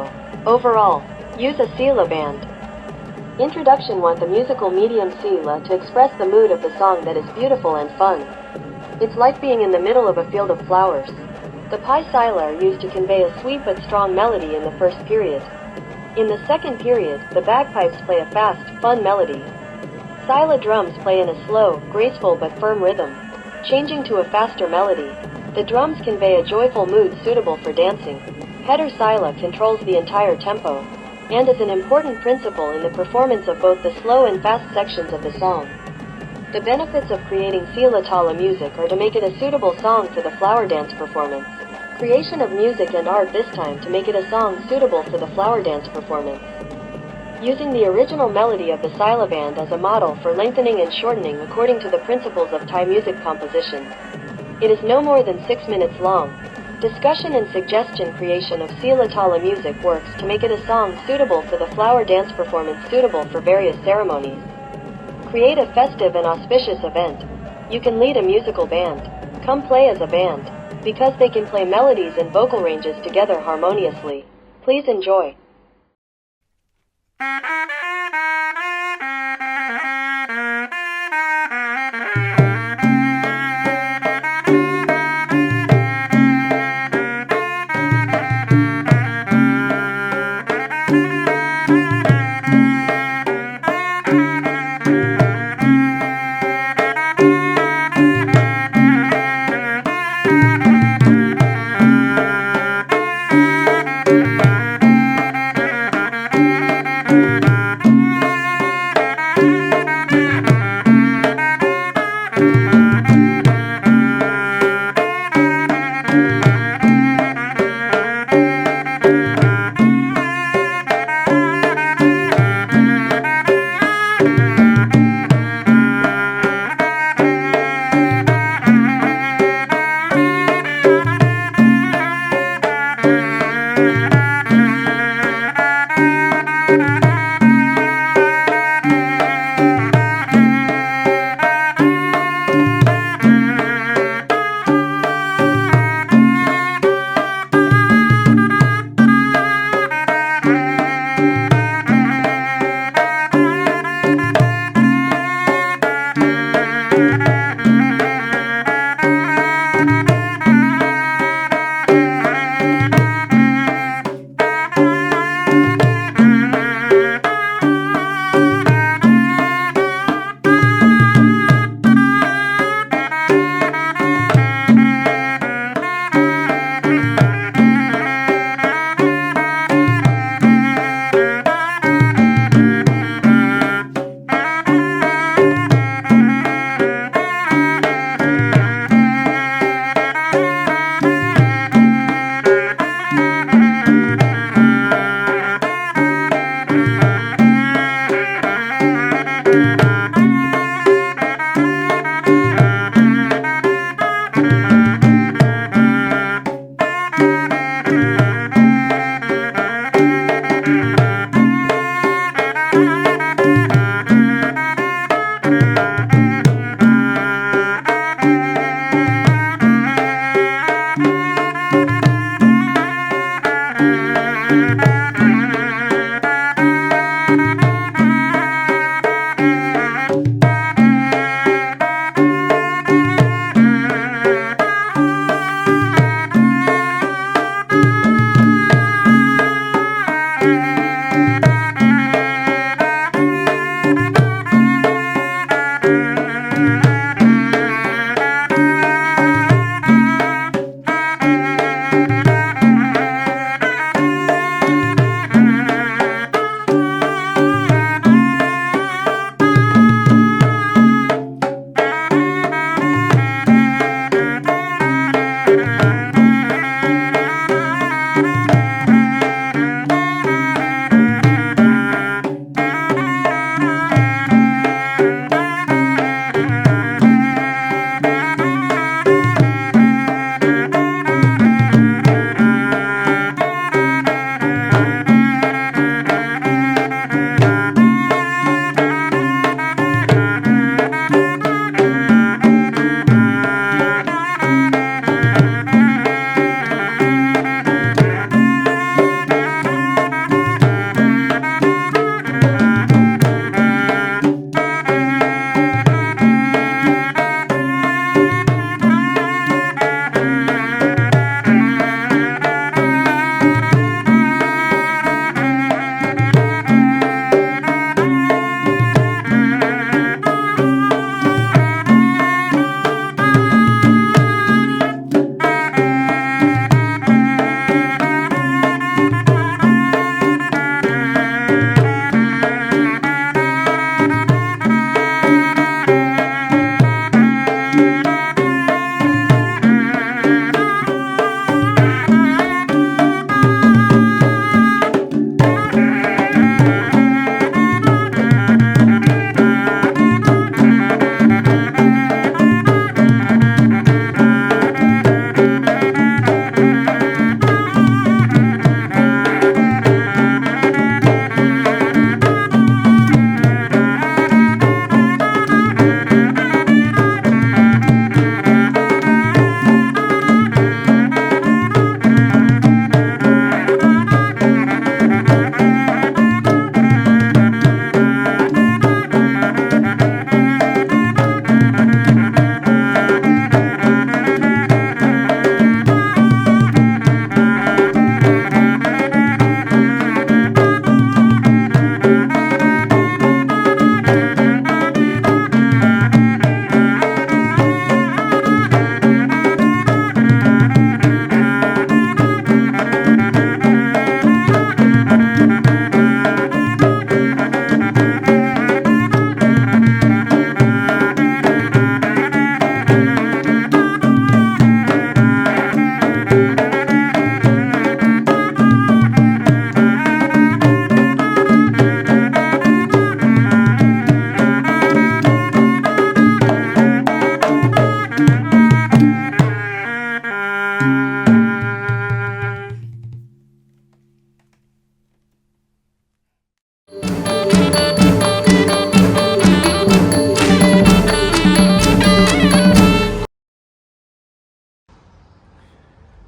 Overall, use a sila band. Introduction. Want the musical medium sila to express the mood of the song that is beautiful and fun. It's like being in the middle of a field of flowers. The pi sila are used to convey a sweet but strong melody in the first period. In the second period, the bagpipes play a fast, fun melody. Sila drums play in a slow, graceful but firm rhythm, changing to a faster melody. The drums convey a joyful mood suitable for dancing. Header sila controls the entire tempo, and is an important principle in the performance of both the slow and fast sections of the song. The benefits of creating silatala music are to make it a suitable song for the flower dance performance. Creation of music and art. This time to make it a song suitable for the flower dance performance. Using the original melody of the sila band as a model for lengthening and shortening according to the principles of Thai music composition. It is no more than 6 minutes long. Discussion and suggestion. Creation of silatala music works to make it a song suitable for the flower dance performance, suitable for various ceremonies. Create a festive and auspicious event. You can lead a musical band. Come play as a band, because they can play melodies and vocal ranges together harmoniously. Please enjoy.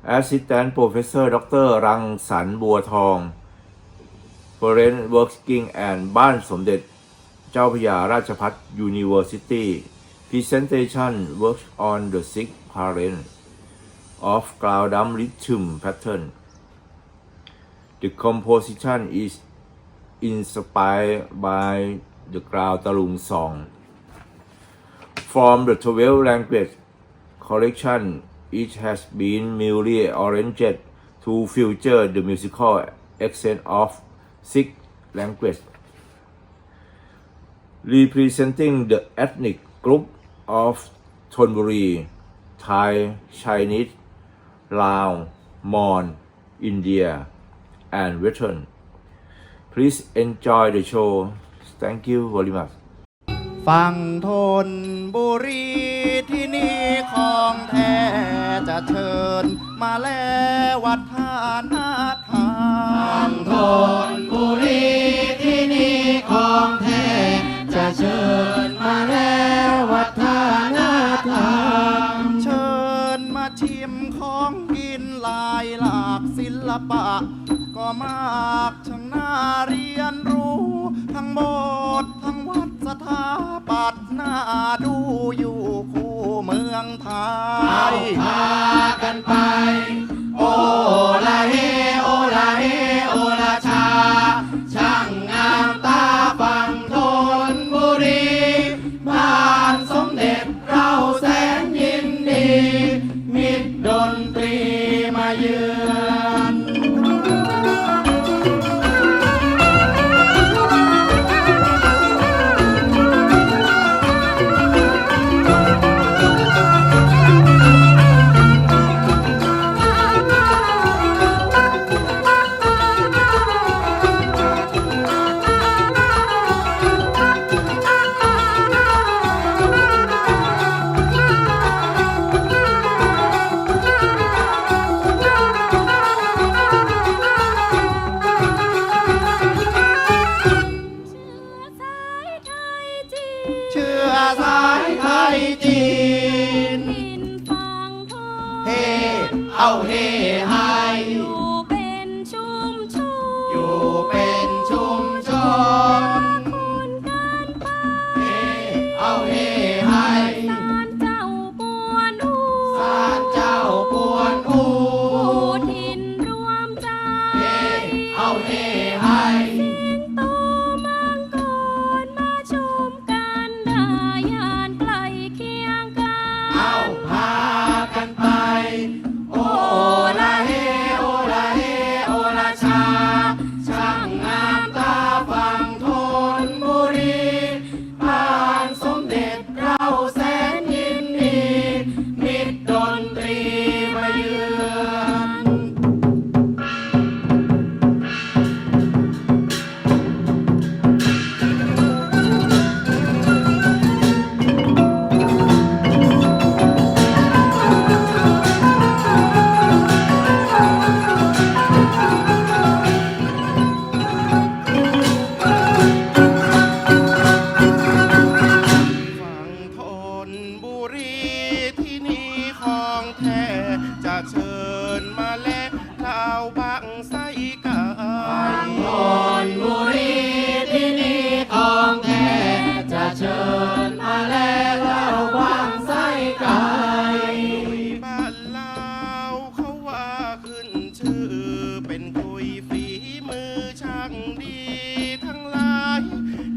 Assistant Professor ดร.รังสรรค์บัวทอง Foreign Working and บ้านสมเด็จเจ้าพระยาราชภัฏ University Presentation Work on the Six Parent of Ground Rhythm Pattern. The composition is inspired by the Ground Talung song. From the 12 language collection, it has been newly arranged to feature the musical accent of 6 languages, representing the ethnic group of Thonburi, Thai, Chinese, Lao, Mon, India, and Western. Please enjoy the show. Thank you very much. ฝั่งธนบุรีที่นี่ของแท้จะเชิญมาแลวัฒนธรรมฝั่งธนบุรีที่นี่ของแท้จะเชิญมาแลวัฒนธรรมเชิญมาชิมของกินหลายหลากศิลปะก็มากช่างน่าเรียนรู้ทั้งโบสถ์ทั้งวัดสถาปัตย์น่าดูอยู่คู่เมืองไทยพากันไปโอลาเฮโอลาเฮโอลาชาช่างงามตาฝั่งธนบุรีบ้านสมเด็จเราแสนยินดีมิตรดนตรีมาเยือนเอาเฮไฮอยู่เป็นชุมชนอยู่เป็นชุมชนคุณกันไปเฮเอาเฮไฮศาลเจ้าปวนอูศาลเจ้าปวนอูผู้ถิ่นรวมใจเฮเอาเฮไฮสิงโตมังกรมาชมกันได้ยานใกล้เคียงกันเอาพากันไปโอลาเฮโอลาเฮโอลาชาช่างงามตาฝั่งธนบุรีบ้านสมเด็จเราแสนยินดีมิตรดนตรีมาเยือนจะเชิญมาแลกข่าวบังไสกายธนบุรีที่นี่ของแท้จะเชิญมาแลกข่าวบังไสกายบ้านลาวเขาว่าขึ้นชื่อเป็นคุยฝีมือช่างดีทั้งหลาย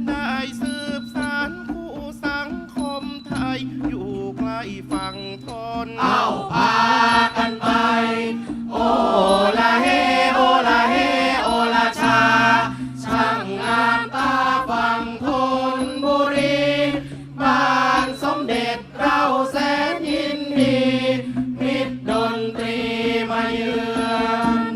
ได้สืบสานคู่สังคมไทยอยู่ใกล้ฝั่งธนเอาพากันไปโอลาเฮโอลาเฮโอลาชาช่างงามตาฝั่งธนบุรีบ้านสมเด็จเราแสนยินดีมิตรดนตรีมาเยือน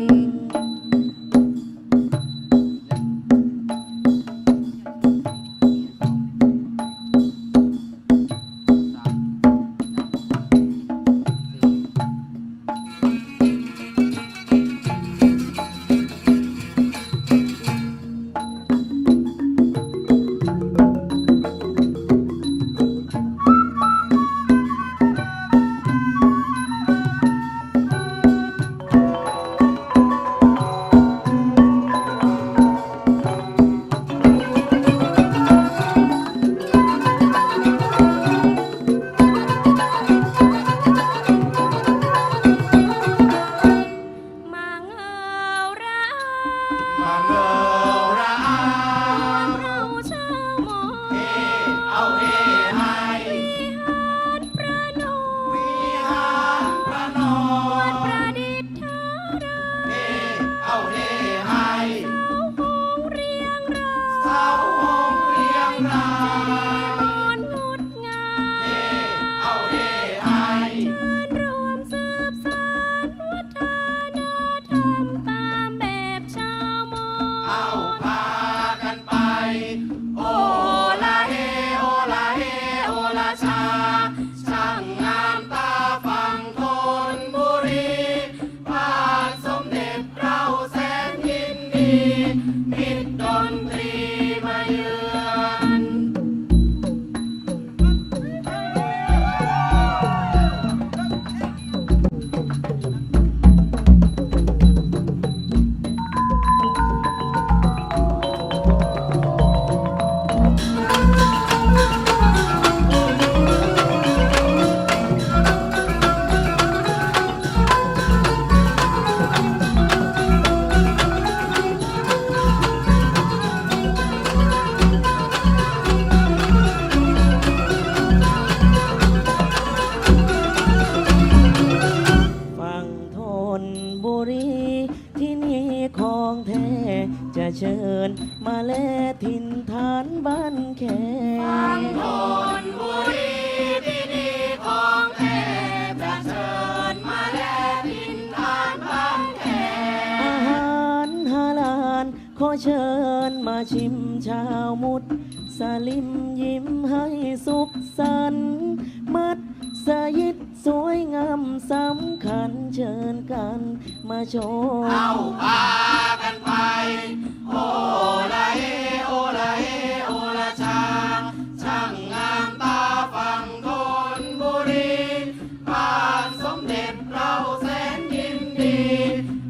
ชิญมาแลถิ่นฐานบ้านแขฟังโทนบุรีที่ดีของแท้จะเชิญมาแลถิ่นฐานบ้านแขอาหารฮาลาลขอเชิญมาชิมชาวมุสลิมยิ้มให้สุขสันต์มัดสยิดสวยงามสำคัญเชิญกันมาชมเอาพากันไปโอละเอโอละเอโอละชาช่างงามตาฟังโทนบุรีบ้านสมเด็จเราแสนยินดี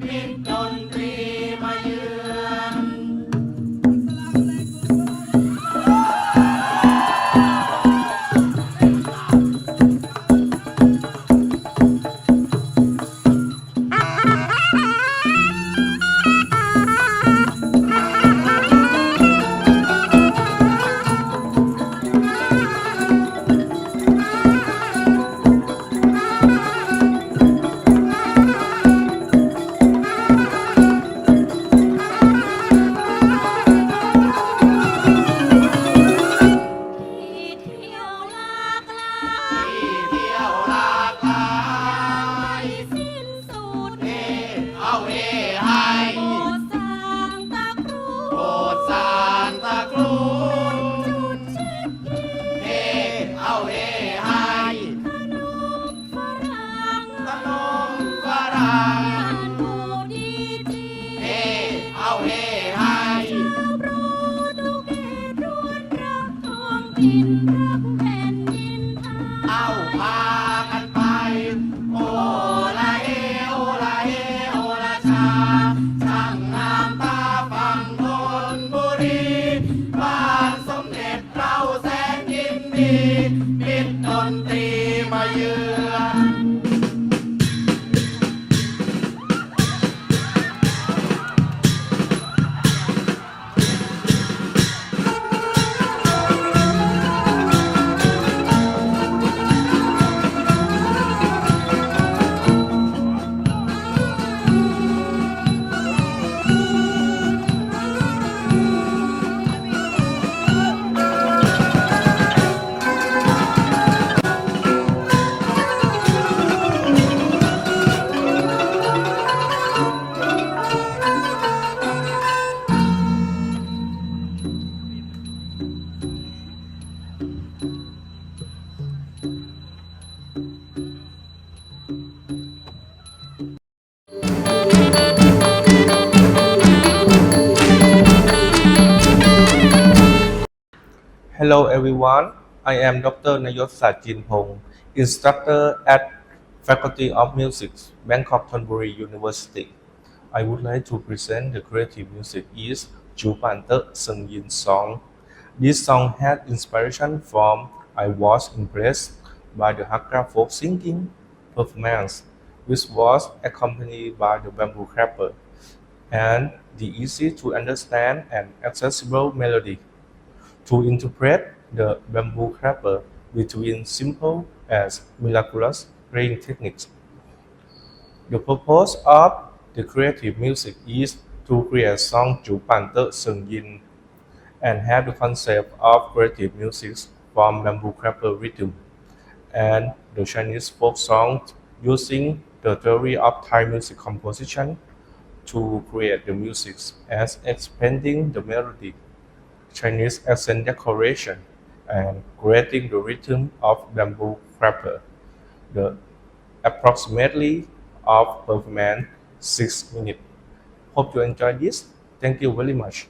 มิตรดนตรีมาเยือน เอาพากันไปโอละเอโอละเอโอละชาช่างงามตาฟังธนบุรีบ้านสมเด็จเราแสนยินดีมิตรดนตรีมาเยือน Hello everyone, I am Dr. Nayot Sajinpong, instructor at Faculty of Music, Bangkok Thonburi University. I would like to present the creative music is Chu Pan Te Seung Yin song. This song had inspiration from I was impressed by the Hakka folk singing performance, which was accompanied by the bamboo clapper, and the easy to understand and accessible melody. To interpret the bamboo clapper between simple and miraculous playing techniques. The purpose of the creative music is to create song Chu Pan Te Seung Yin and have the concept of creative music from bamboo clapper rhythm and the Chinese folk songs using the theory of Thai music composition to create the music as expanding the melody, Chinese accent decoration, and creating the rhythm of bamboo clapper. The approximately of performance 6 minutes. Hope you enjoy this. Thank you very much.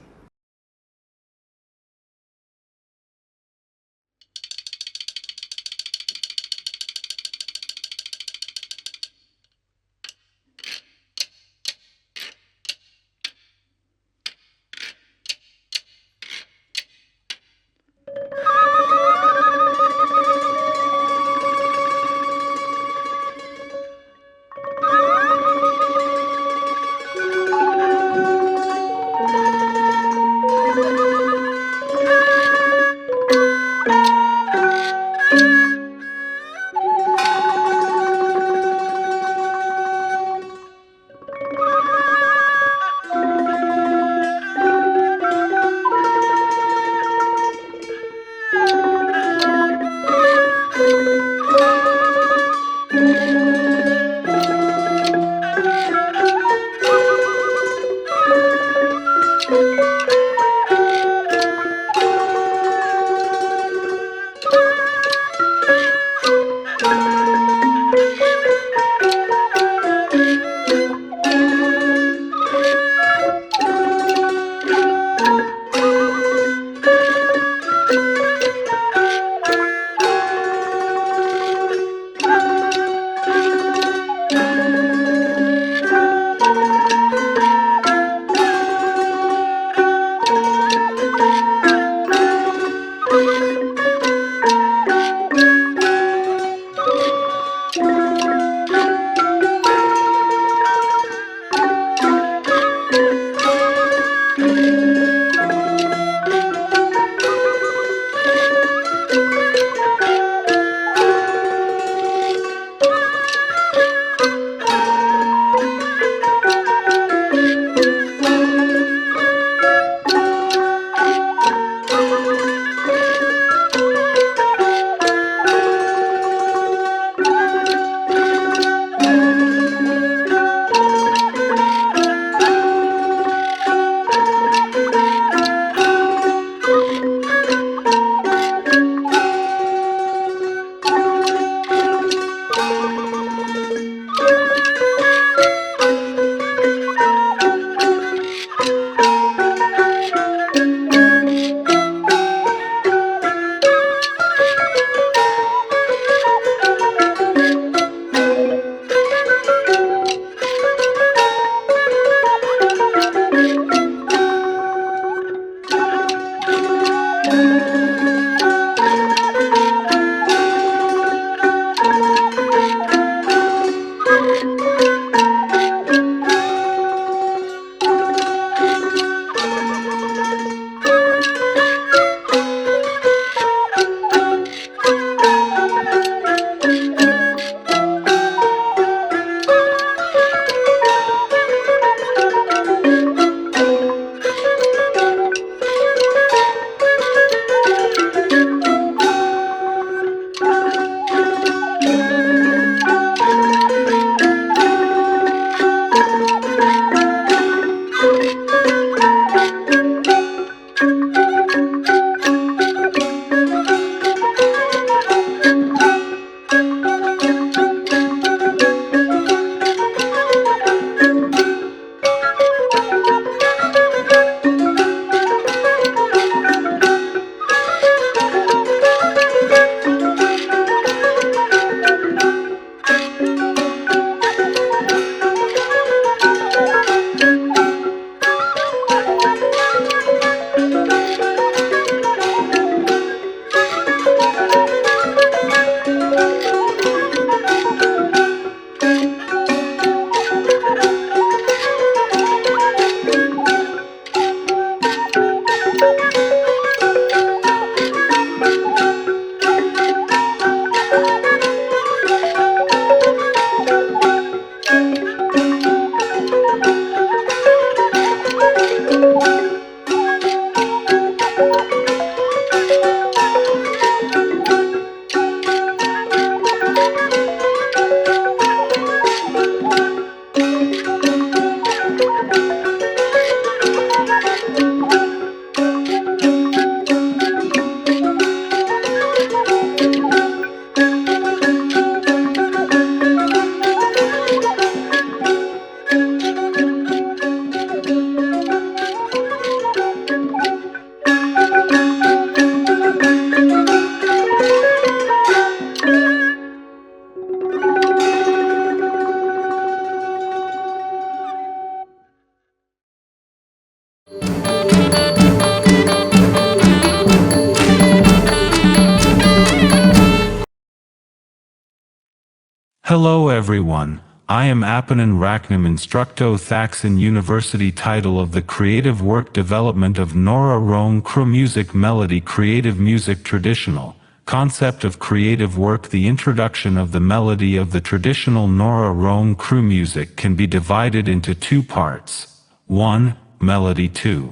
Hello everyone, I am Apanan Raknam Instructo Thaksin University. Title of the creative work development of Nora Rong Kru music melody creative music traditional. Concept of creative work. The introduction of the melody of the traditional Nora Rong Kru music can be divided into two parts. 1. Melody. 2.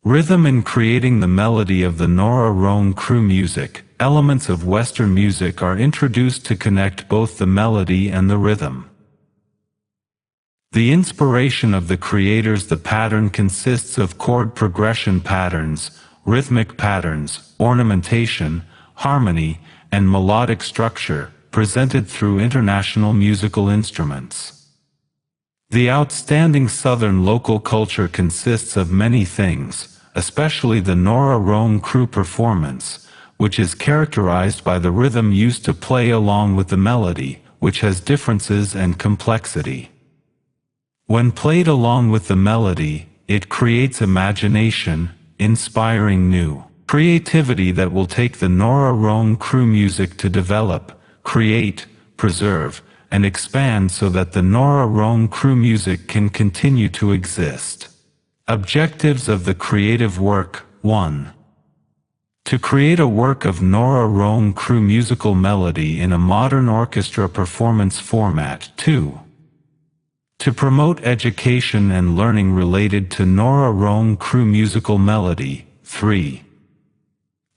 Rhythm. In creating the melody of the Nora Rong Kru music, elements of Western music are introduced to connect both the melody and the rhythm. The inspiration of the creators. The pattern consists of chord progression patterns, rhythmic patterns, ornamentation, harmony, and melodic structure, presented through international musical instruments. The outstanding Southern local culture consists of many things, especially the Nora Rong Kru performance, which is characterized by the rhythm used to play along with the melody, which has differences and complexity. When played along with the melody, it creates imagination, inspiring new creativity that will take the Nora Rong Kru music to develop, create, preserve, and expand so that the Nora Rong Kru music can continue to exist. Objectives of the creative work. 1. To create a work of Nora Rong Kru musical melody in a modern orchestra performance format. 2. To promote education and learning related to Nora Rong Kru musical melody. 3.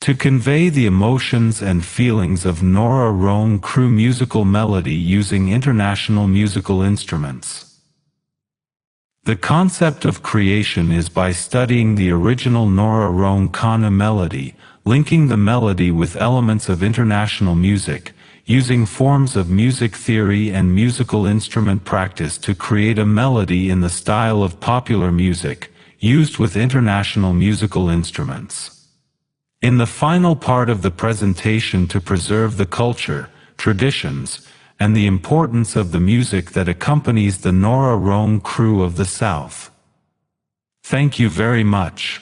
To convey the emotions and feelings of Nora Rong Kru musical melody using international musical instruments. The concept of creation is by studying the original Nora Rong Kana melody, linking the melody with elements of international music, using forms of music theory and musical instrument practice to create a melody in the style of popular music, used with international musical instruments. In the final part of the presentation, to preserve the culture, traditions, and the importance of the music that accompanies the Nora Rong Kru of the South. Thank you very much.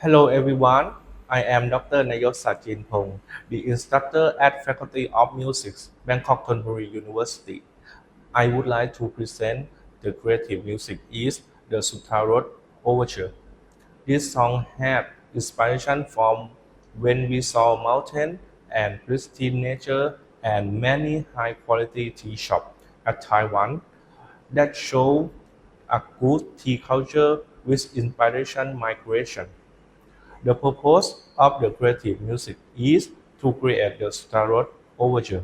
Hello everyone, I am Dr. Nayot Sajin-Pong, the instructor at Faculty of Music, Bangkok Thonburi University. I would like to present the creative music is the Sutarot Overture. This song had inspiration from when we saw mountain and pristine nature and many high-quality tea shops at Taiwan that show a good tea culture with inspiration migration. The purpose of the creative music is to create the Sutarot Overture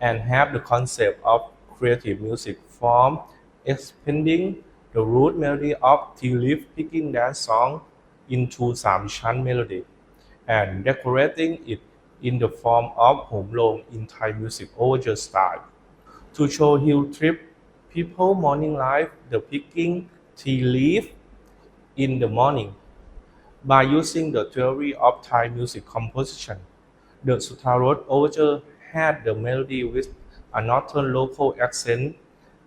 and have the concept of creative music from expanding the root melody of tea leaf picking dance song into Samchan melody and decorating it in the form of home long in Thai music overture style. To show hill trip people morning life the picking tea leaf in the morning. By using the theory of Thai music composition, the Sutarot Overture had the melody with a northern local accent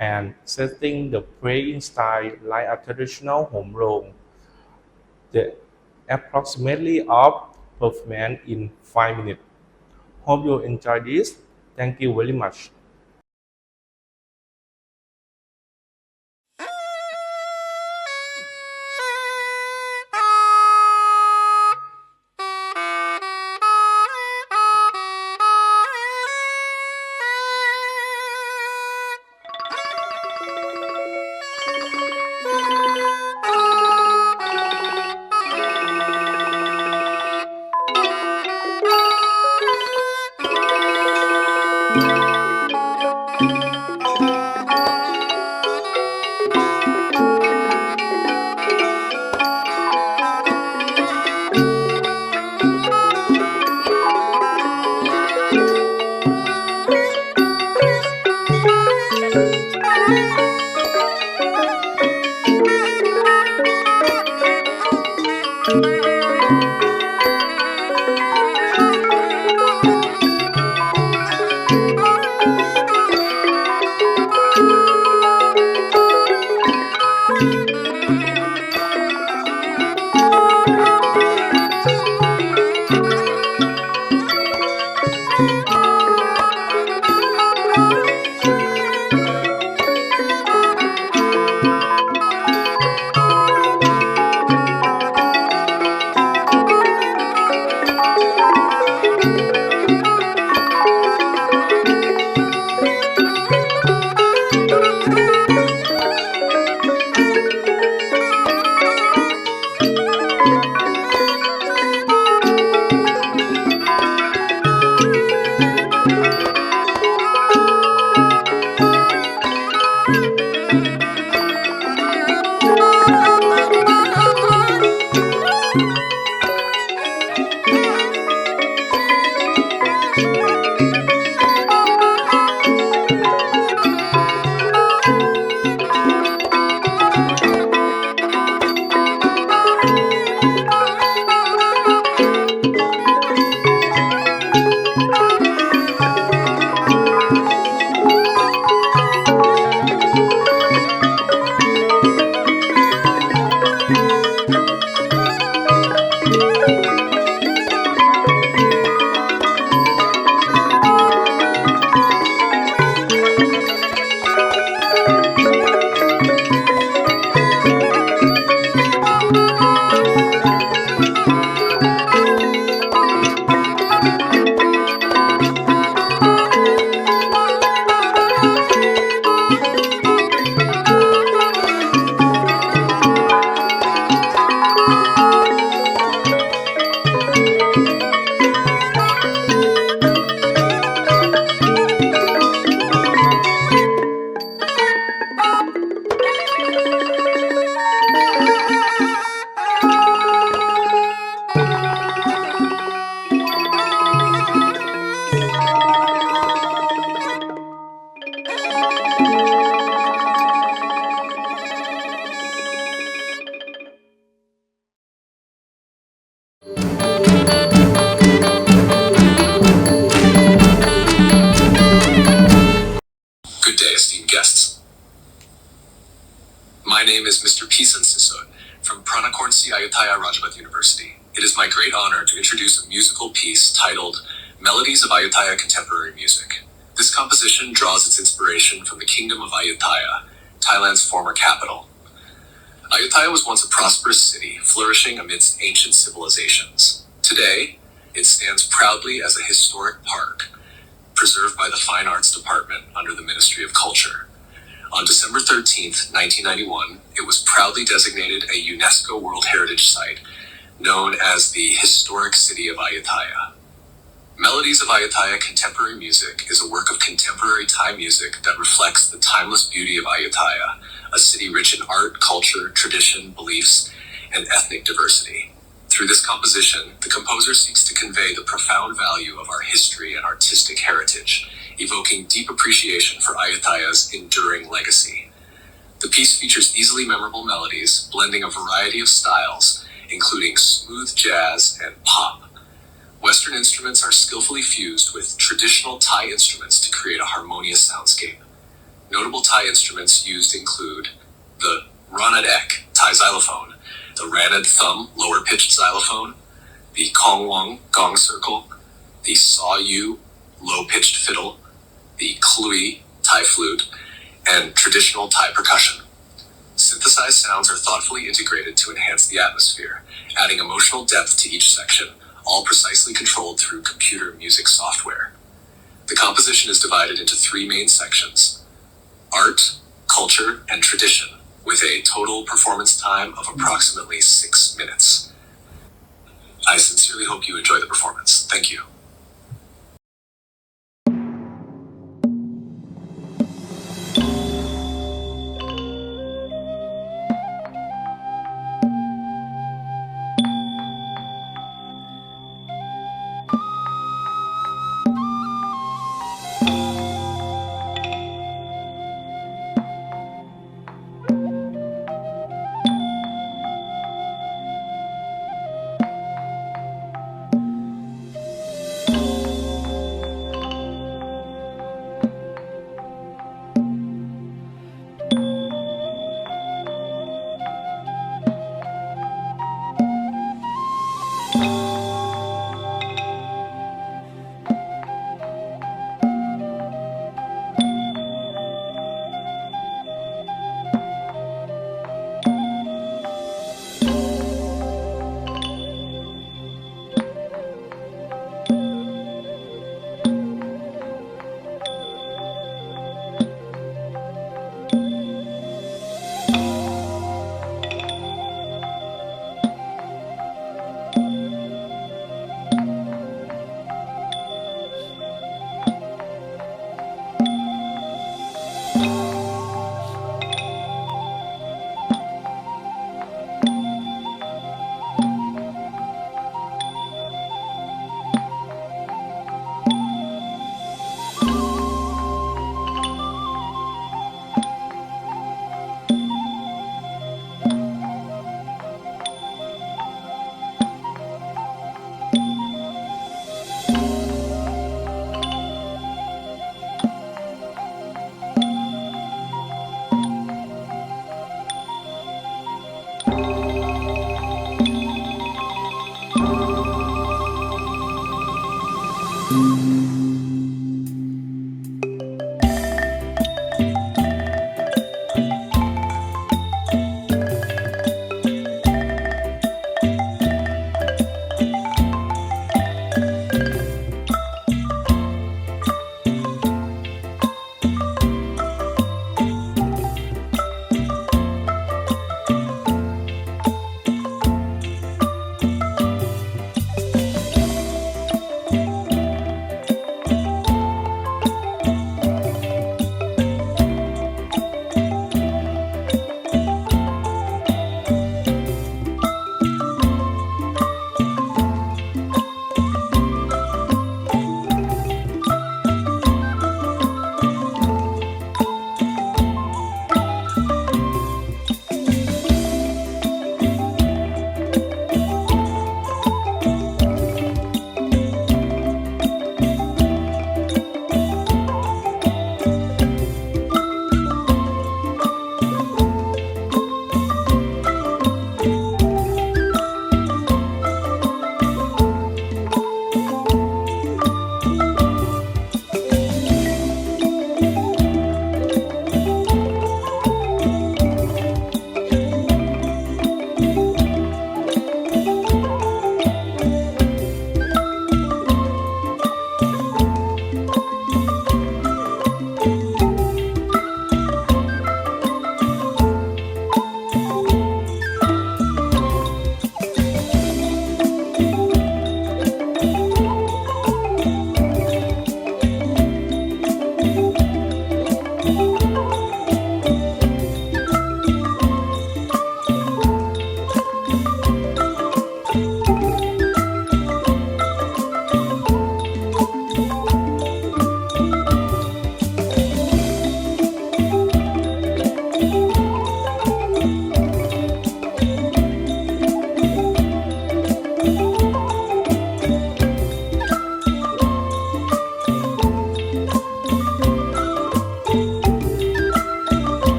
and setting the playing style like a traditional home role. The approximately of performance in 5 minutes. Hope you enjoy this. Thank you very much. name is Mr. Pisan Sisot from Pranakornsi Ayutthaya Rajabhat University. It is my great honor to introduce a musical piece titled Melodies of Ayutthaya Contemporary Music. This composition draws its inspiration from the Kingdom of Ayutthaya, Thailand's former capital. Ayutthaya was once a prosperous city, flourishing amidst ancient civilizations. Today, it stands proudly as a historic park, preserved by the Fine Arts Department under the Ministry of Culture. On December 13, 1991, it was proudly designated a UNESCO World Heritage Site, known as the Historic City of Ayutthaya. Melodies of Ayutthaya Contemporary Music is a work of contemporary Thai music that reflects the timeless beauty of Ayutthaya, a city rich in art, culture, tradition, beliefs, and ethnic diversity. Through this composition, the composer seeks to convey the profound value of our history and artistic heritage, evoking deep appreciation for Ayutthaya's enduring legacy. The piece features easily memorable melodies, blending a variety of styles, including smooth jazz and pop. Western instruments are skillfully fused with traditional Thai instruments to create a harmonious soundscape. Notable Thai instruments used include the Ranadek Thai xylophone, the Ranad thumb lower-pitched xylophone, the Kongwang gong circle, the Saw-Yu low-pitched fiddle, the Klui Thai flute, and traditional Thai percussion. Synthesized sounds are thoughtfully integrated to enhance the atmosphere, adding emotional depth to each section, all precisely controlled through computer music software. The composition is divided into three main sections: art, culture, and tradition, with a total performance time of approximately 6 minutes. I sincerely hope you enjoy the performance. Thank you.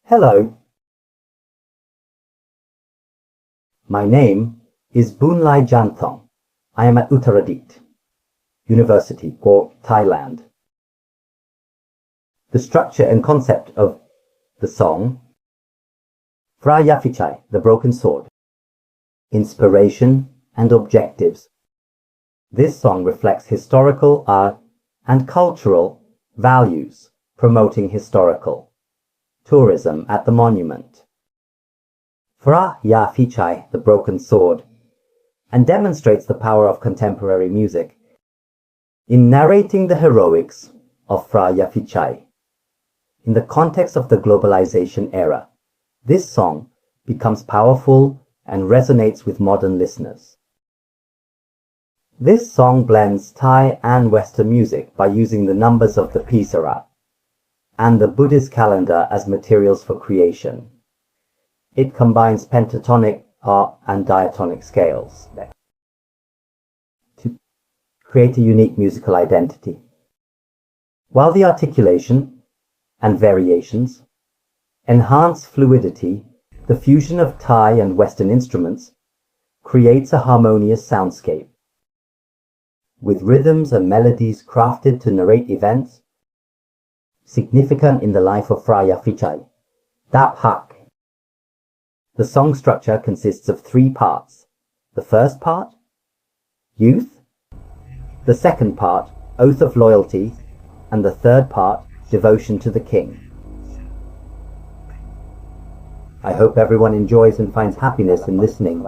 Hello. My name is Boonlai Janthong. I am at Uttaradit University, Kuala, Thailand. The structure and concept of the song Phra Yafichai, the Broken Sword. Inspiration and objectives. This song reflects historical art and cultural values, promoting historical tourism at the monument. Phra Yafichai, the Broken Sword, and demonstrates the power of contemporary music in narrating the heroics of Phra Yafichai. In the context of the globalization era, this song becomes powerful and resonates with modern listeners. This song blends Thai and Western music by using the numbers of the Pisara and the Buddhist calendar as materials for creation. It combines pentatonic and diatonic scales to create a unique musical identity. While the articulation and variations enhance fluidity, the fusion of Thai and Western instruments creates a harmonious soundscape, with rhythms and melodies crafted to narrate events significant in the life of Phra Yafichai. Dap Hak. The song structure consists of 3 parts. The first part, Youth. The second part, Oath of Loyalty. And the third part, Devotion to the King. I hope everyone enjoys and finds happiness in listening.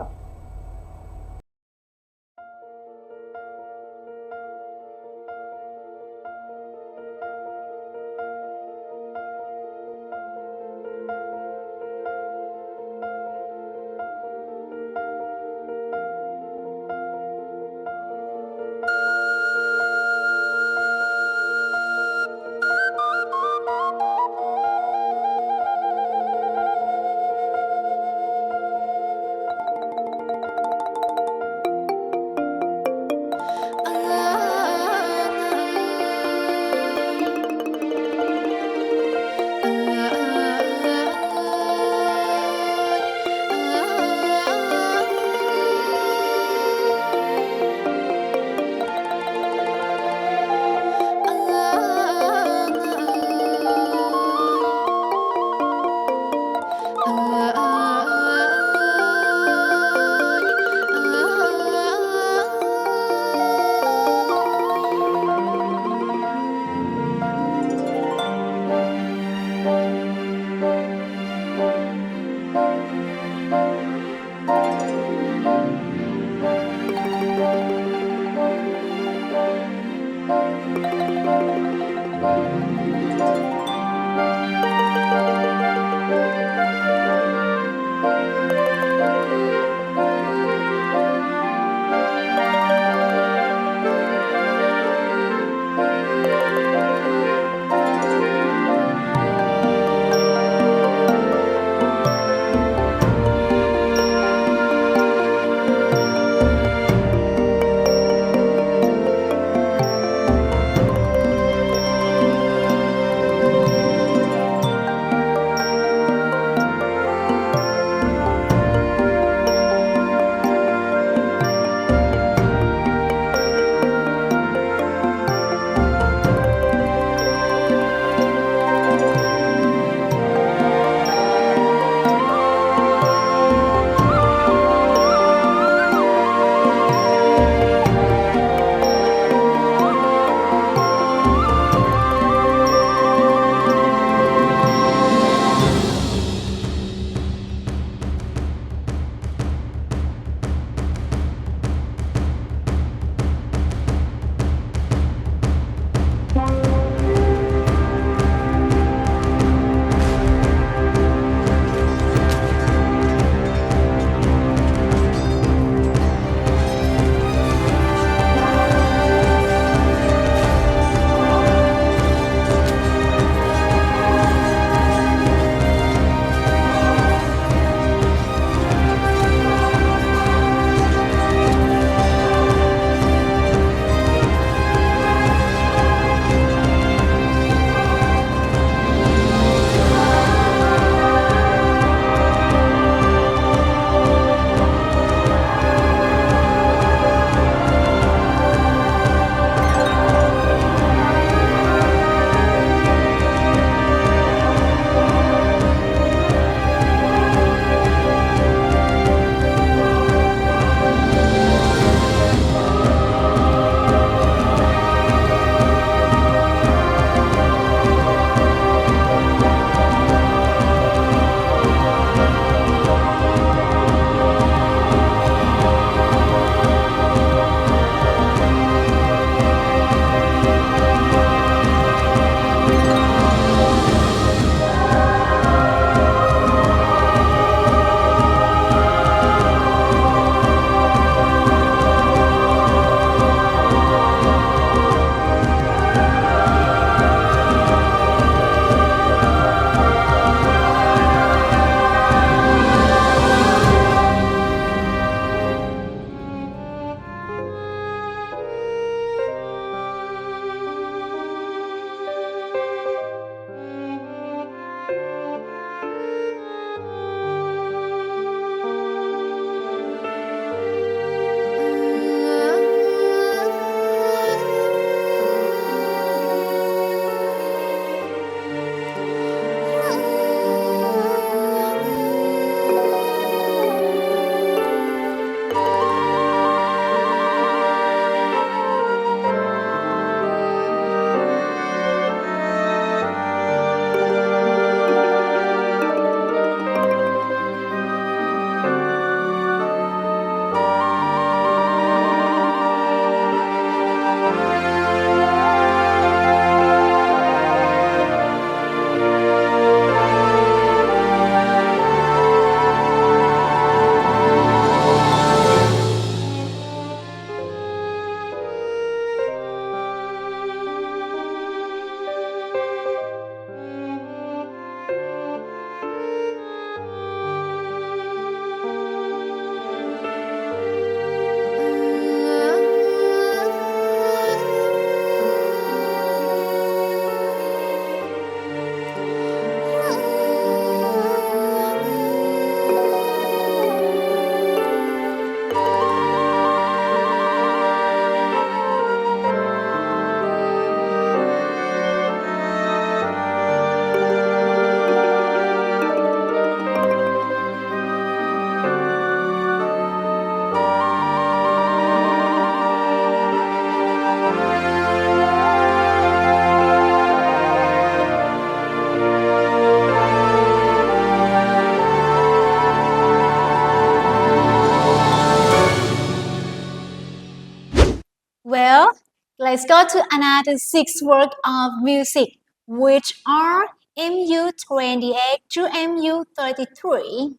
Let's go to another 6 work of music, which are MU28 to MU33.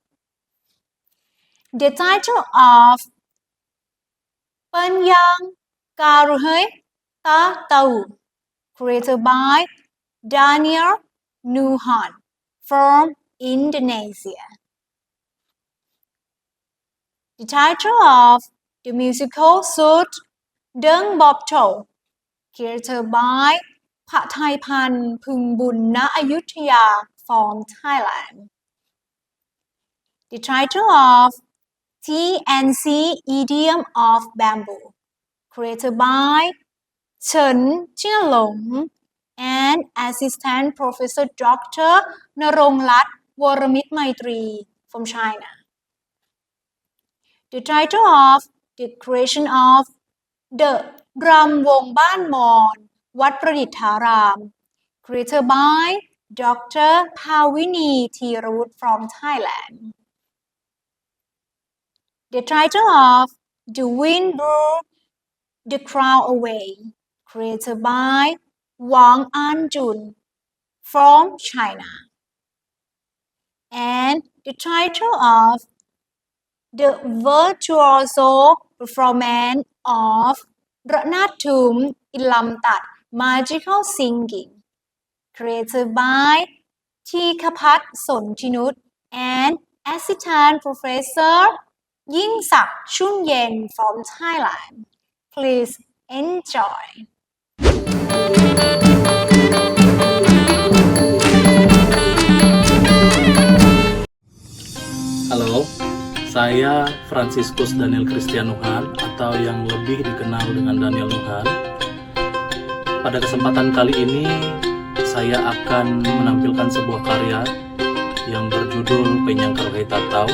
The title of Penyang Karuhe Ta Tau, created by Daniel Nuhan from Indonesia. The title of the musical suit Deng Bop Cho, created by Pathaipan Phungbun Na Ayutthaya from Thailand. The title of TNC Idiom of Bamboo, created by Chen Jialong and Assistant Professor Dr. Narongrat Waramit Maitri from China. The title of the creation of the รำวงบ้านมอญวัดประดิษฐาราม created by Dr. Pavini Thirut from Thailand. The title of The Wind Blew the Crowd Away, created by Wang Anjun from China. And the title of The Virtuoso Performance of Ratnathum Ilamtat Magical Singing, created by Thikapat Sontinut and Assistant Professor Yingsak Chunyen from Thailand. Please enjoy. Halo, saya Franciscus Daniel Christian Nuhan atau yang lebih dikenal dengan Daniel Nuhan. Pada kesempatan kali ini saya akan menampilkan sebuah karya yang berjudul Penyang Karuhe Tatau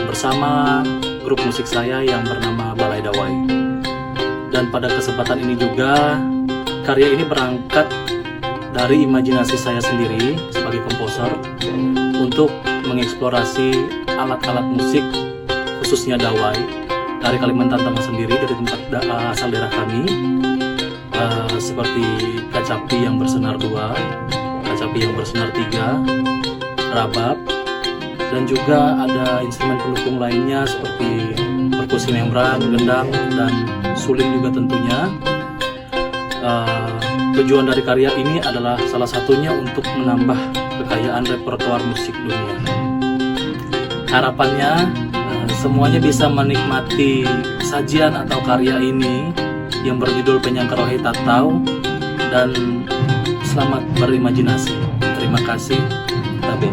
bersama grup musik saya yang bernama Balai Dawai. Dan pada kesempatan ini juga karya ini berangkat dari imajinasi saya sendiri sebagai komposer untuk mengeksplorasi alat-alat musik khususnya dawai dari Kalimantan Tengah sendiri, dari tempat asal daerah kami, seperti kacapi yang bersenar 2, kacapi yang bersenar 3, rabab, dan juga ada instrumen pendukung lainnya seperti perkusi membran, gendang, dan suling juga tentunya. Tujuan dari karya ini adalah salah satunya untuk menambah kekayaan repertoar musik dunia. Harapannya semuanya bisa menikmati sajian atau karya ini yang berjudul Penyang Karuhe Tatau, dan selamat berimajinasi. Terima kasih. Tabe.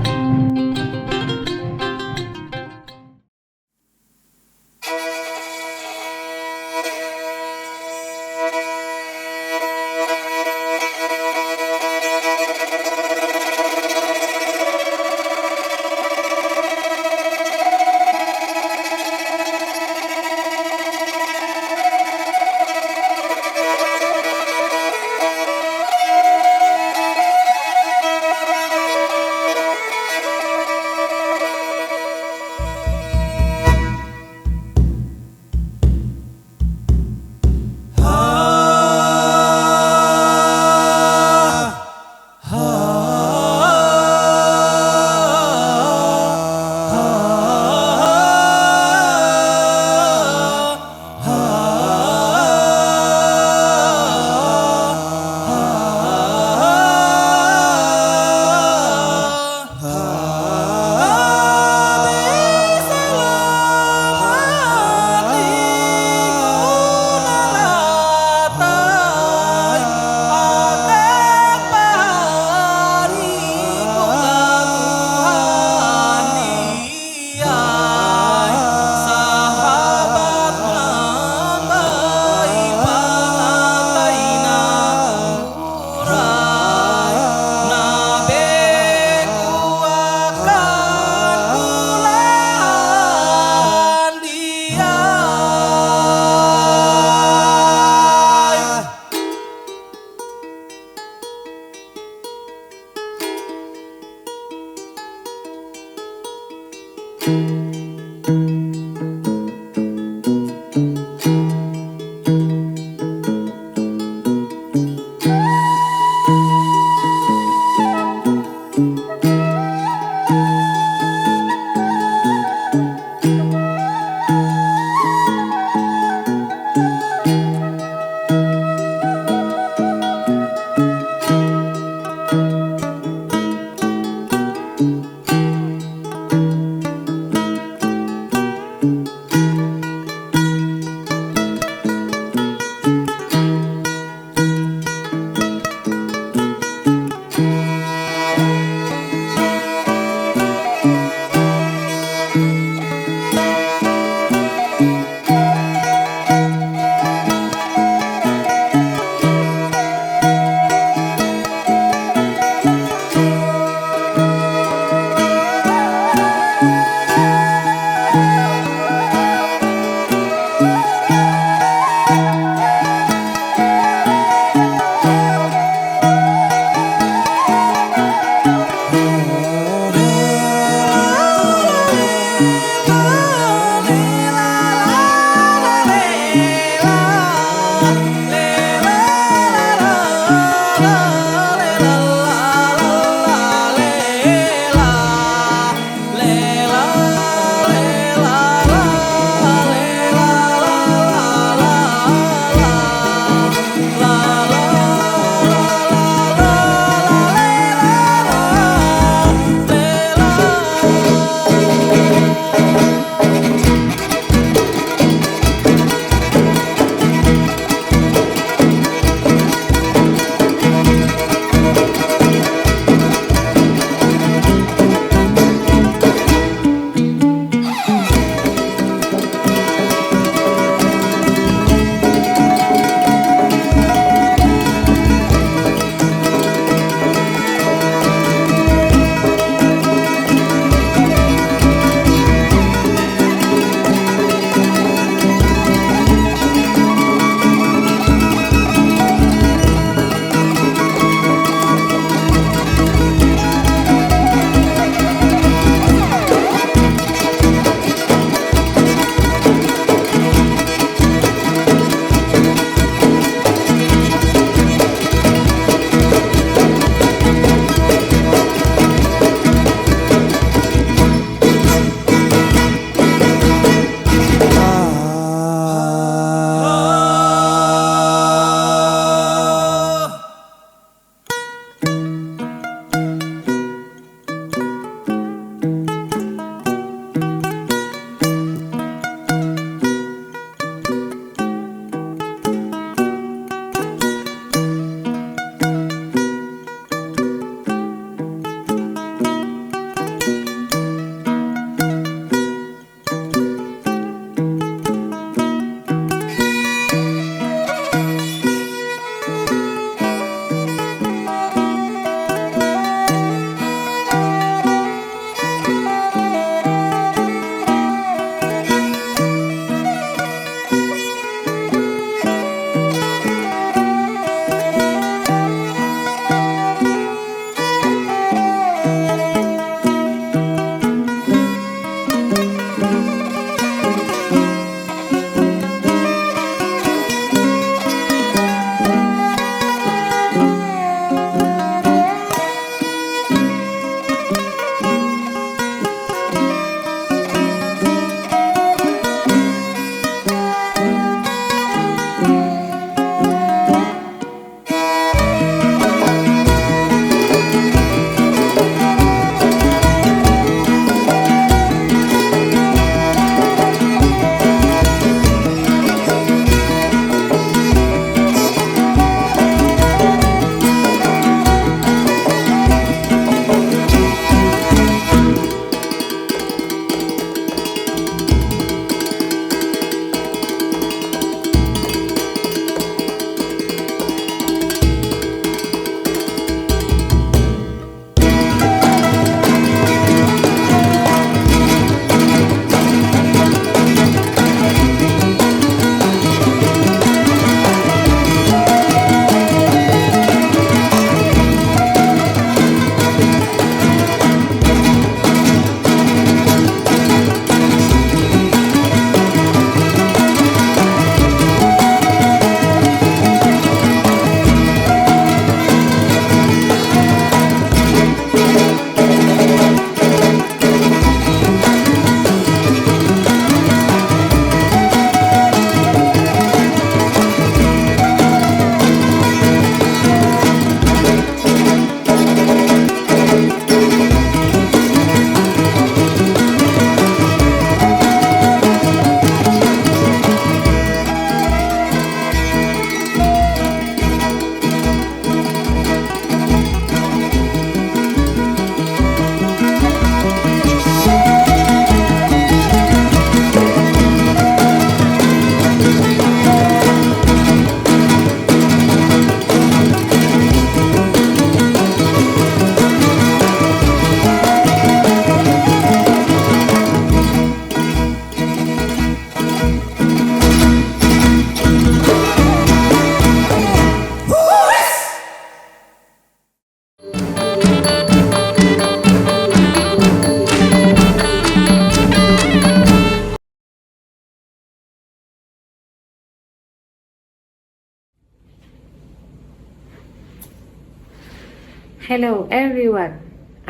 Hello everyone.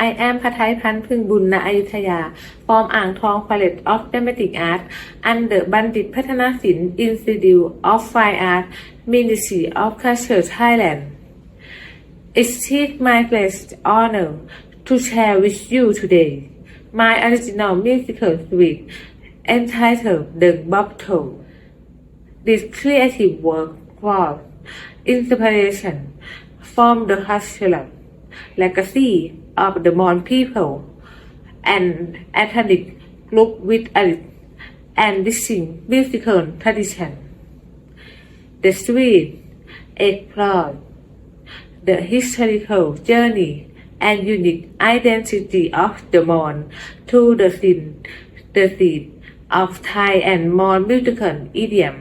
I am พไทยพันธุ์พึงบุญณอยุธยา from อ่างทอง College of Dramatic Art under บัณฑิตพัฒนศิลป์ Institute of Fine Art Ministry of Culture Thailand. It is my pleasure honor to share with you today my original musical suite entitled The Bottle. This creative work draws inspiration from the cultural legacy of the Mon people and ethnic group with a and distinct musical tradition. The suite explores the historical journey and unique identity of the Mon to the seed of Thai and Mon musical idiom.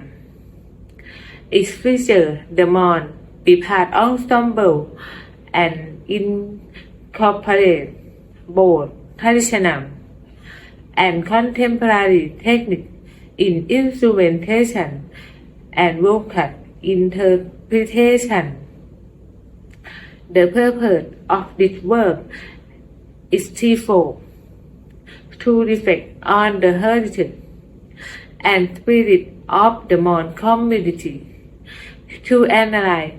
It features the Mon Pipat ensemble and incorporate both traditional and contemporary techniques in instrumentation and vocal interpretation. The purpose of this work is twofold: to reflect on the heritage and spirit of the Mon community, to analyze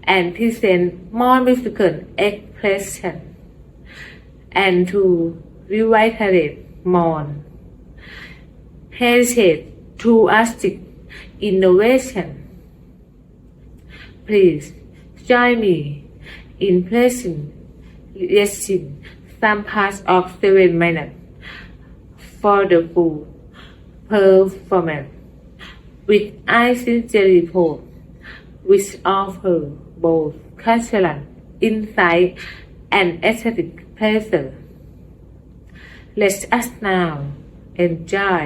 and present more musical expression, and to revitalize Mon heritage through artistic innovation. Please join me in listing some parts of 7 minutes for the full performance, which I sincerely hope which offer both cultural insight and aesthetic pleasure. Let us now enjoy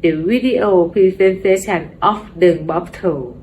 the video presentation of the bottle.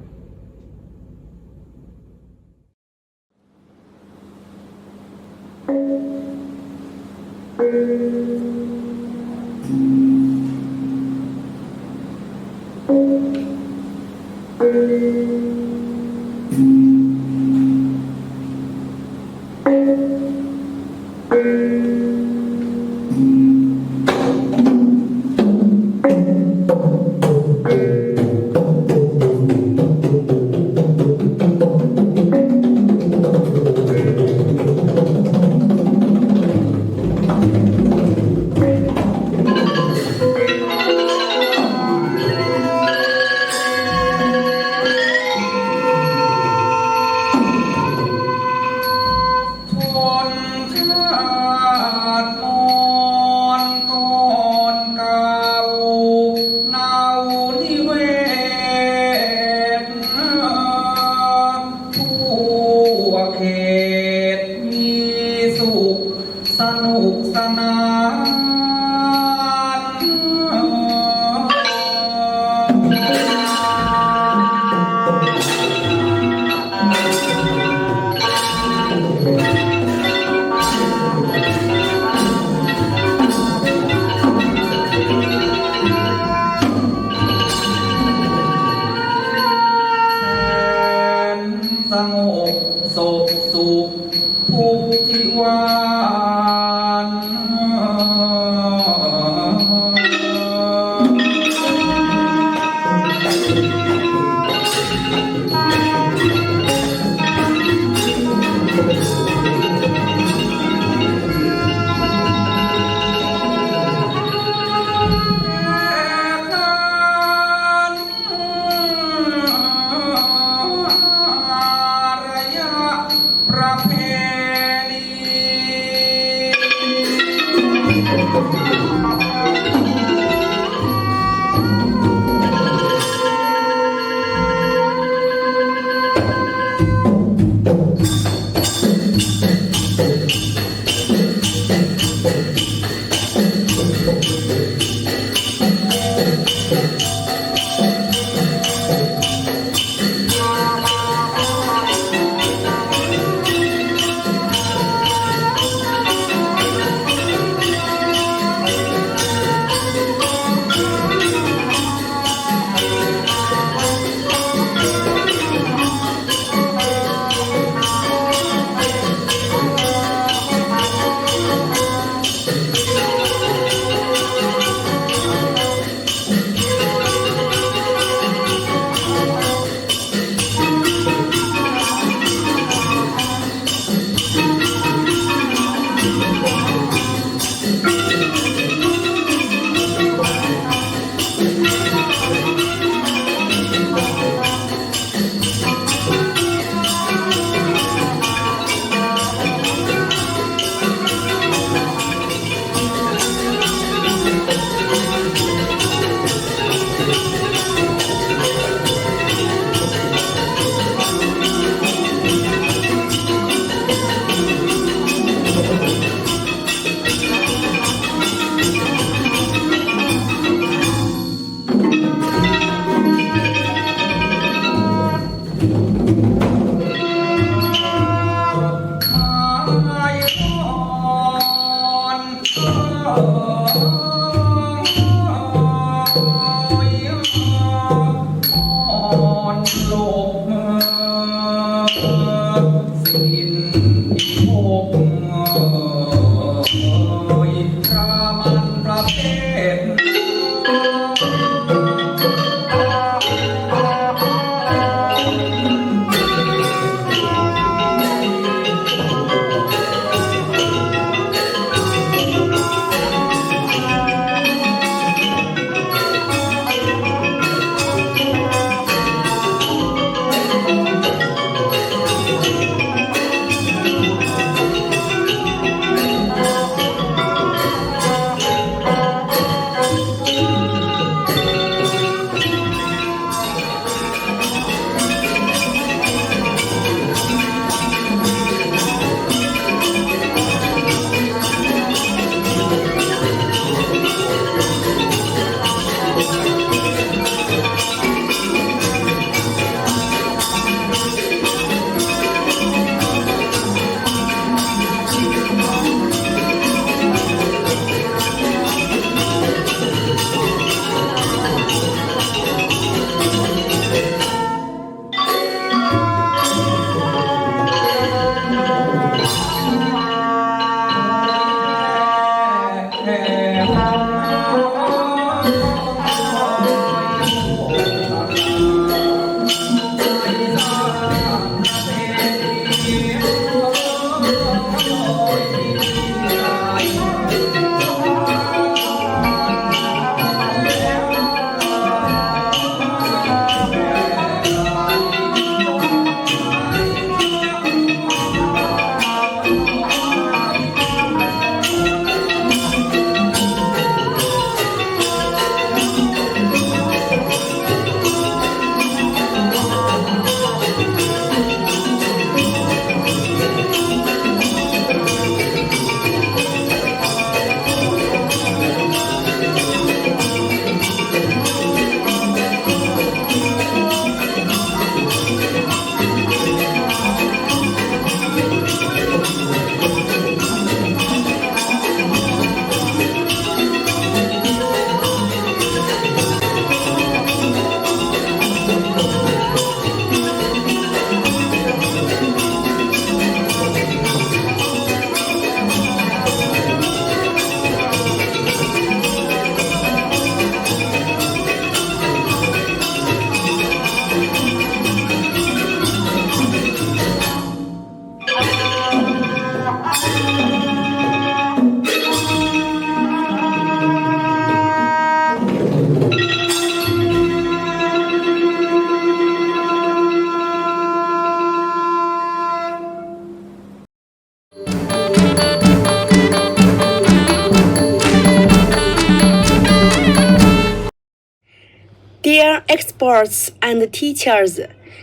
Dear experts and teachers,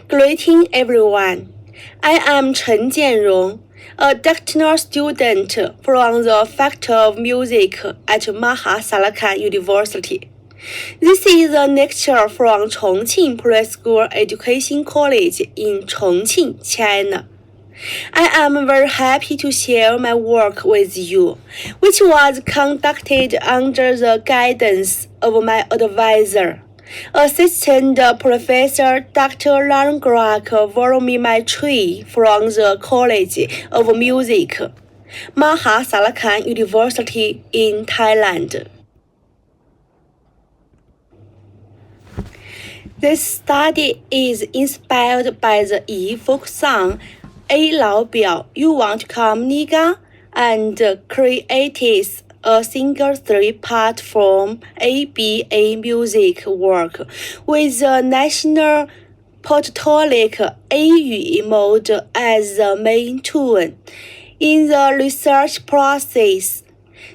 greeting everyone. I am Chen Jianrong, a doctoral student from the Faculty of Music at Mahasalakan University. This is a lecture from Chongqing Preschool Education College in Chongqing, China. I am very happy to share my work with you, which was conducted under the guidance of my advisor, Assistant Professor Dr. Langrak Voromimaitri from the College of Music, Mahasalakan University in Thailand. This study is inspired by the Yi folk song A Lao Biao, You Want to Come Nigga, and created a single 3-part from ABA music work with the national pentatonic A-语 mode as the main tune. In the research process,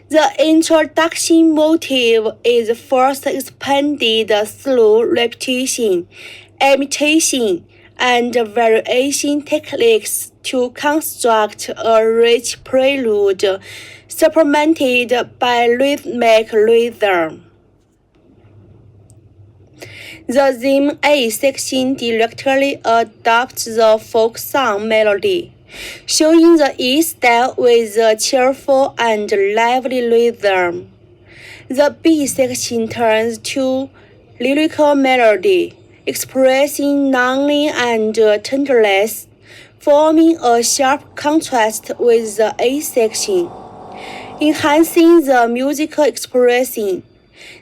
the introduction motive is first expanded through repetition, imitation, and variation techniques to construct a rich prelude supplemented by rhythmic rhythm. The theme A section directly adopts the folk song melody, showing the E style with a cheerful and lively rhythm. The B section turns to lyrical melody, expressing longing and tenderness, forming a sharp contrast with the A section, enhancing the musical expression.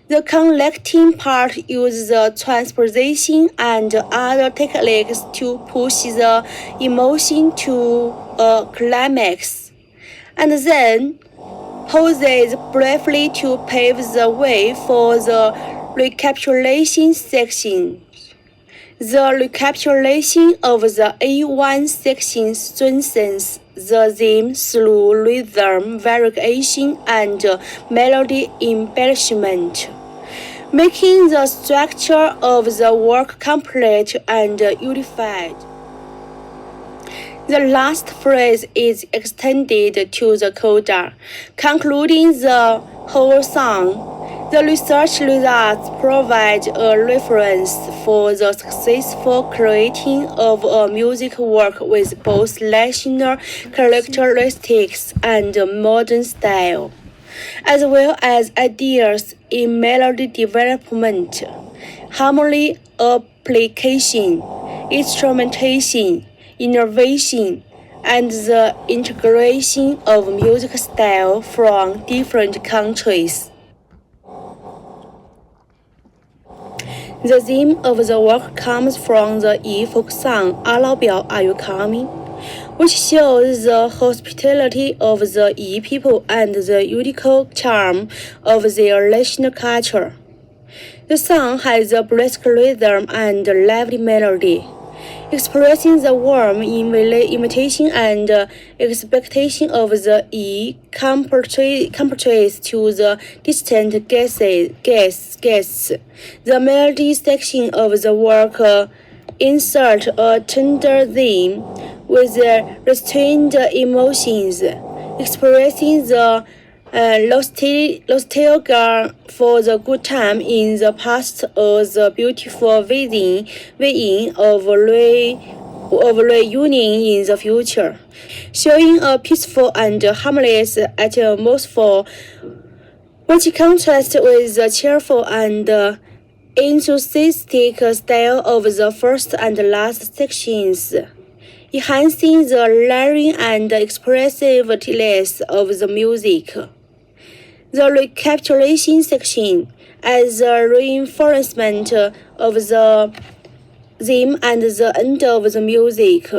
The collecting part uses the transposition and other techniques to push the emotion to a climax, and then pauses briefly to pave the way for the recapitulation section. The recapitulation of the A1 section strengthens the theme through rhythm variation and melody embellishment, making the structure of the work complete and unified. The last phrase is extended to the coda, concluding the whole song. The research results provide a reference for the successful creating of a music work with both national characteristics and modern style, as well as ideas in melody development, harmony application, instrumentation, innovation, and the integration of music style from different countries. The theme of the work comes from the Yi folk song A Lao Biao, Are You Coming?, which shows the hospitality of the Yi people and the unique charm of their national culture. The song has a brisk rhythm and lively melody, expressing the warm imitation and expectation of the Yi compatriots to the distant guests. The melody section of the work inserts a tender theme with restrained emotions, expressing the nostalgia for the good time in the past or the beautiful vision of reunion in the future, showing a peaceful and harmonious atmosphere, which contrasts with the cheerful and enthusiastic style of the first and last sections, enhancing the layering and expressiveness of the music. The recapitulation section, as a reinforcement of the theme and the end of the music,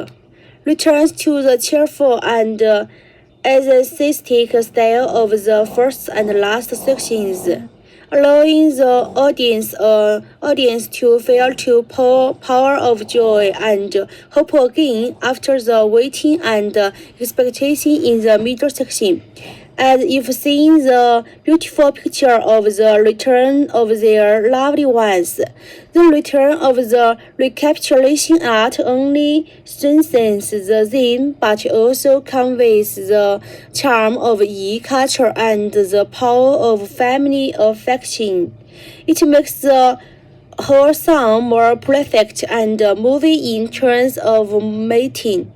returns to the cheerful and enthusiastic style of the first and last sections, allowing the audience to feel the power of joy and hope again after the waiting and expectation in the middle section. as if seeing the beautiful picture of the return of their loved ones. The return of the recapitulation art only strengthens the theme, but also conveys the charm of Yi culture and the power of family affection. It makes the whole song more perfect and moving in terms of imaging,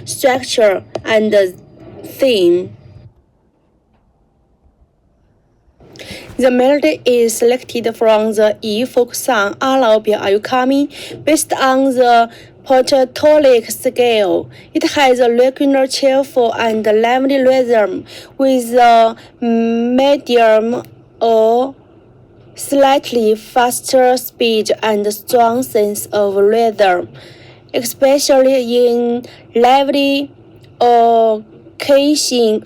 structure, and theme. The melody is selected from the Yi folk song "阿老表 Are You Coming?" based on the pentatonic scale. It has a regular, cheerful, and lively rhythm with a medium or slightly faster speed and strong sense of rhythm, especially in lively occasions,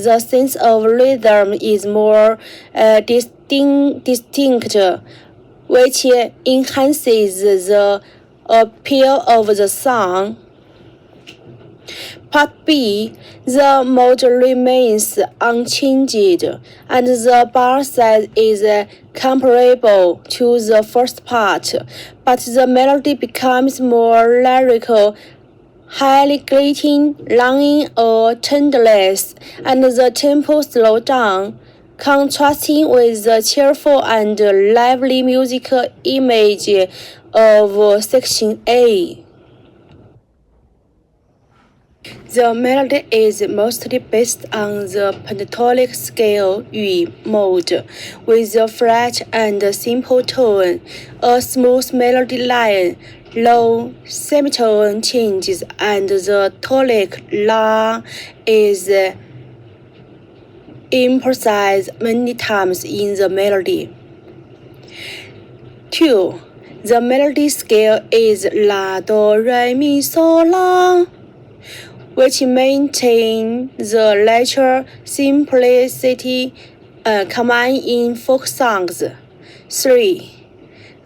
the sense of rhythm is more distinct, which enhances the appeal of the song. Part B, the mode remains unchanged, and the bar size is comparable to the first part, but the melody becomes more lyrical, highly grating, longing, or tenderness, and the tempo slows down, contrasting with the cheerful and lively musical image of Section A. The melody is mostly based on the pentatonic scale Yu mode, with a flat and simple tone, a smooth melody line, low semitone changes, and the tonic La is emphasized many times in the melody. 2. The melody scale is La, Do, Re, Mi, So, La, which maintain the natural simplicity common in folk songs. 3.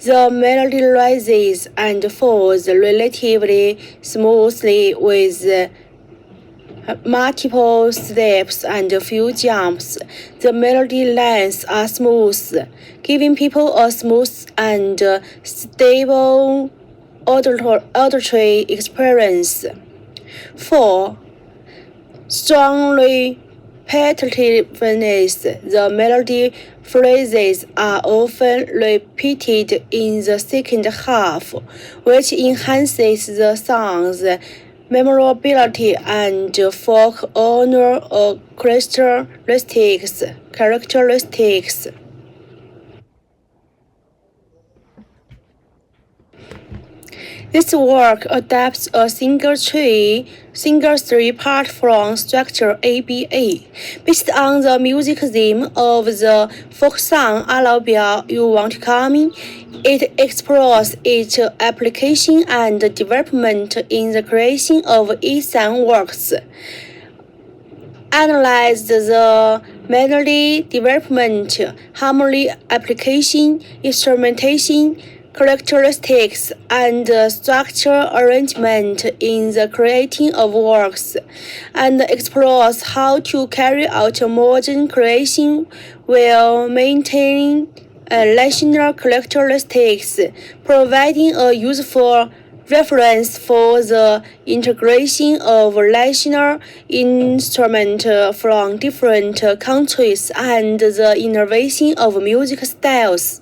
The melody rises and falls relatively smoothly with multiple steps and few jumps. The melody lines are smooth, giving people a smooth and stable auditory experience. 4. Strong repetitiveness. The melody phrases are often repeated in the second half, which enhances the song's memorability and folk honor or characteristics. This work adapts a single three-part from structure ABA, based on the music theme of the folk song 阿老表 You Want Coming. It explores its application and development in the creation of Esan works, analyzed the melody development, harmony application, instrumentation, characteristics, and structure arrangement in the creating of works, and explores how to carry out modern creation while maintaining national characteristics, providing a useful reference for the integration of national instruments from different countries and the innovation of music styles.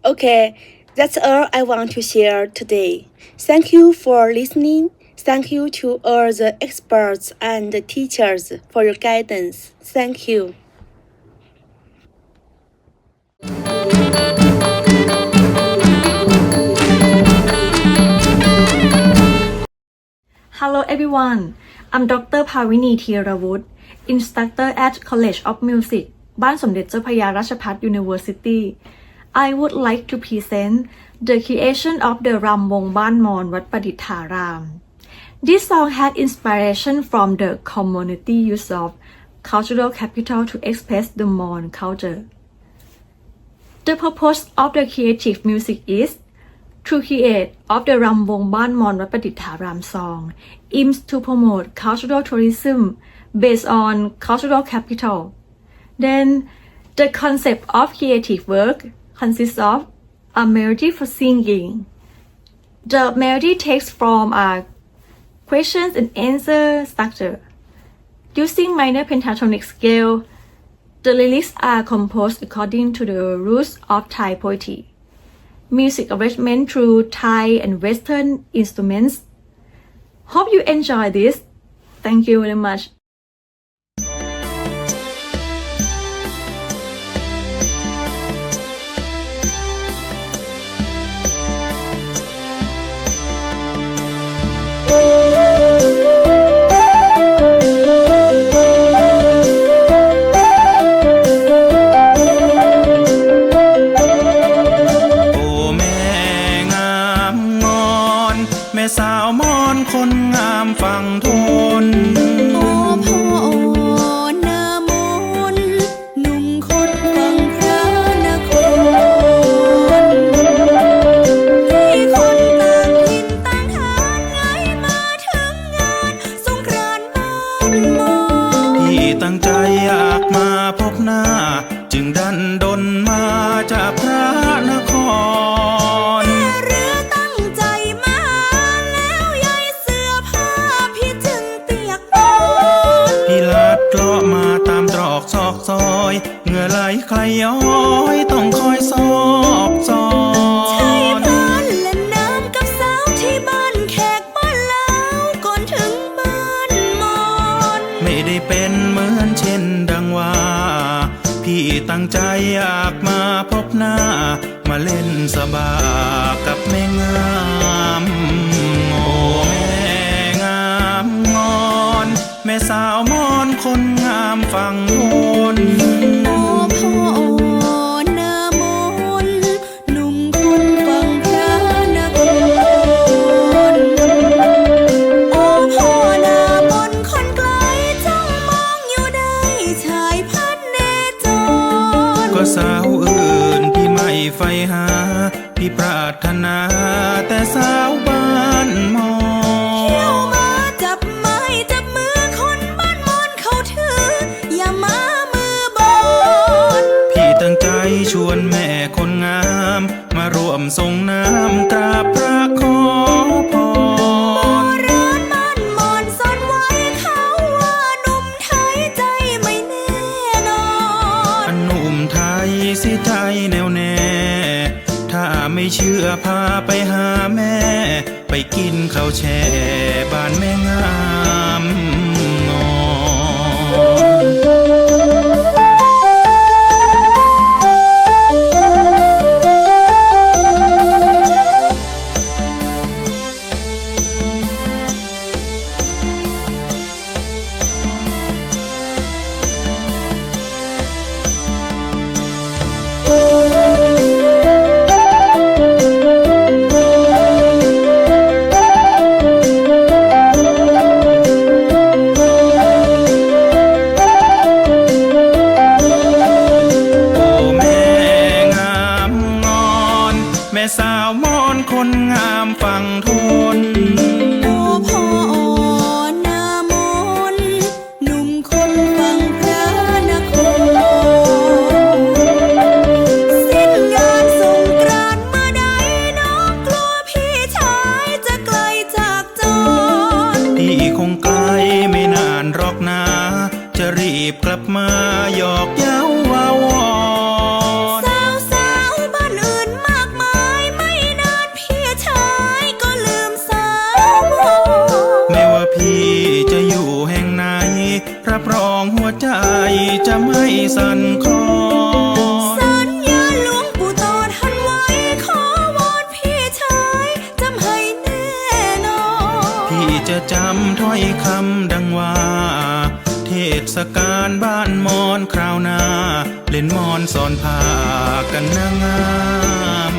Okay, that's all I want to share today. Thank you for listening. Thank you to all the experts and teachers for your guidance. Thank you. Hello everyone, I'm Dr. Pavini Theeravut, instructor at College of Music, บ้านสมเด็จเจ้าพระยาราชภัฏ University. I would like to present the creation of the รำวงบ้านมอญวัดประดิษฐาราม This song had inspiration from the community use of cultural capital to express the Mon culture. The purpose of the creative music is to create of the รำวงบ้านมอญวัดประดิษฐาราม song aims to promote cultural tourism based on cultural capital. Then the concept of creative work consists of a melody for singing. The melody takes from a questions and answer structure. Using minor pentatonic scale, the lyrics are composed according to the roots of Thai poetry. Music arrangement through Thai and Western instruments. Hope you enjoy this. Thank you very much.สาวมอนคนงามฝั่งทนโอ้พ่อหน้ามนหนุ่มคนฝั่งพระนครที่คนต่างถิ่นต่างฐานไงมาถึงงานสงกรานต์บ้านมอนที่ตั้งใจอยากมาพบหน้าจึงดันดนมาจากพระนครเกลาะมาตามตรอกซอกซอยเหงื่อไหลใครย้อยต้องคอยซอกซอนใช่บ้านเล่นน้ำกับสาวที่บ้านแขกบ้านเล้าก่อนถึงบ้านมอนไม่ได้เป็นเหมือนเช่นดังว่าพี่ตั้งใจอยากมาพบหน้ามาเล่นสบากับแม่งามโอ้แม่งามงอนแม่สาวมอนคนงามฝั่งทนโอ้พ่อหน้ามนหนุ่มคนฝั่งพระนครโอ้พ่อหน้ามนคนไกลจ้องมองอยู่ได้ชายพันเนจรก็สาวอื่นพี่ไม่ใฝ่หาพี่ปรารถนาแต่สาวบ้านมอตั้งใจชวนแม่คนงามมาร่วมส่งน้ำกราบพระขอพรโบราณบ้านมอนซ่อนไว้เขาว่าหนุ่มไทยใจไม่แน่นอนหนุ่มไทยสิใจแน่วแน่ถ้าไม่เชื่อพาไปหาแม่ไปกินข้าวแช่บ้านแม่งามงอน กันนางงาม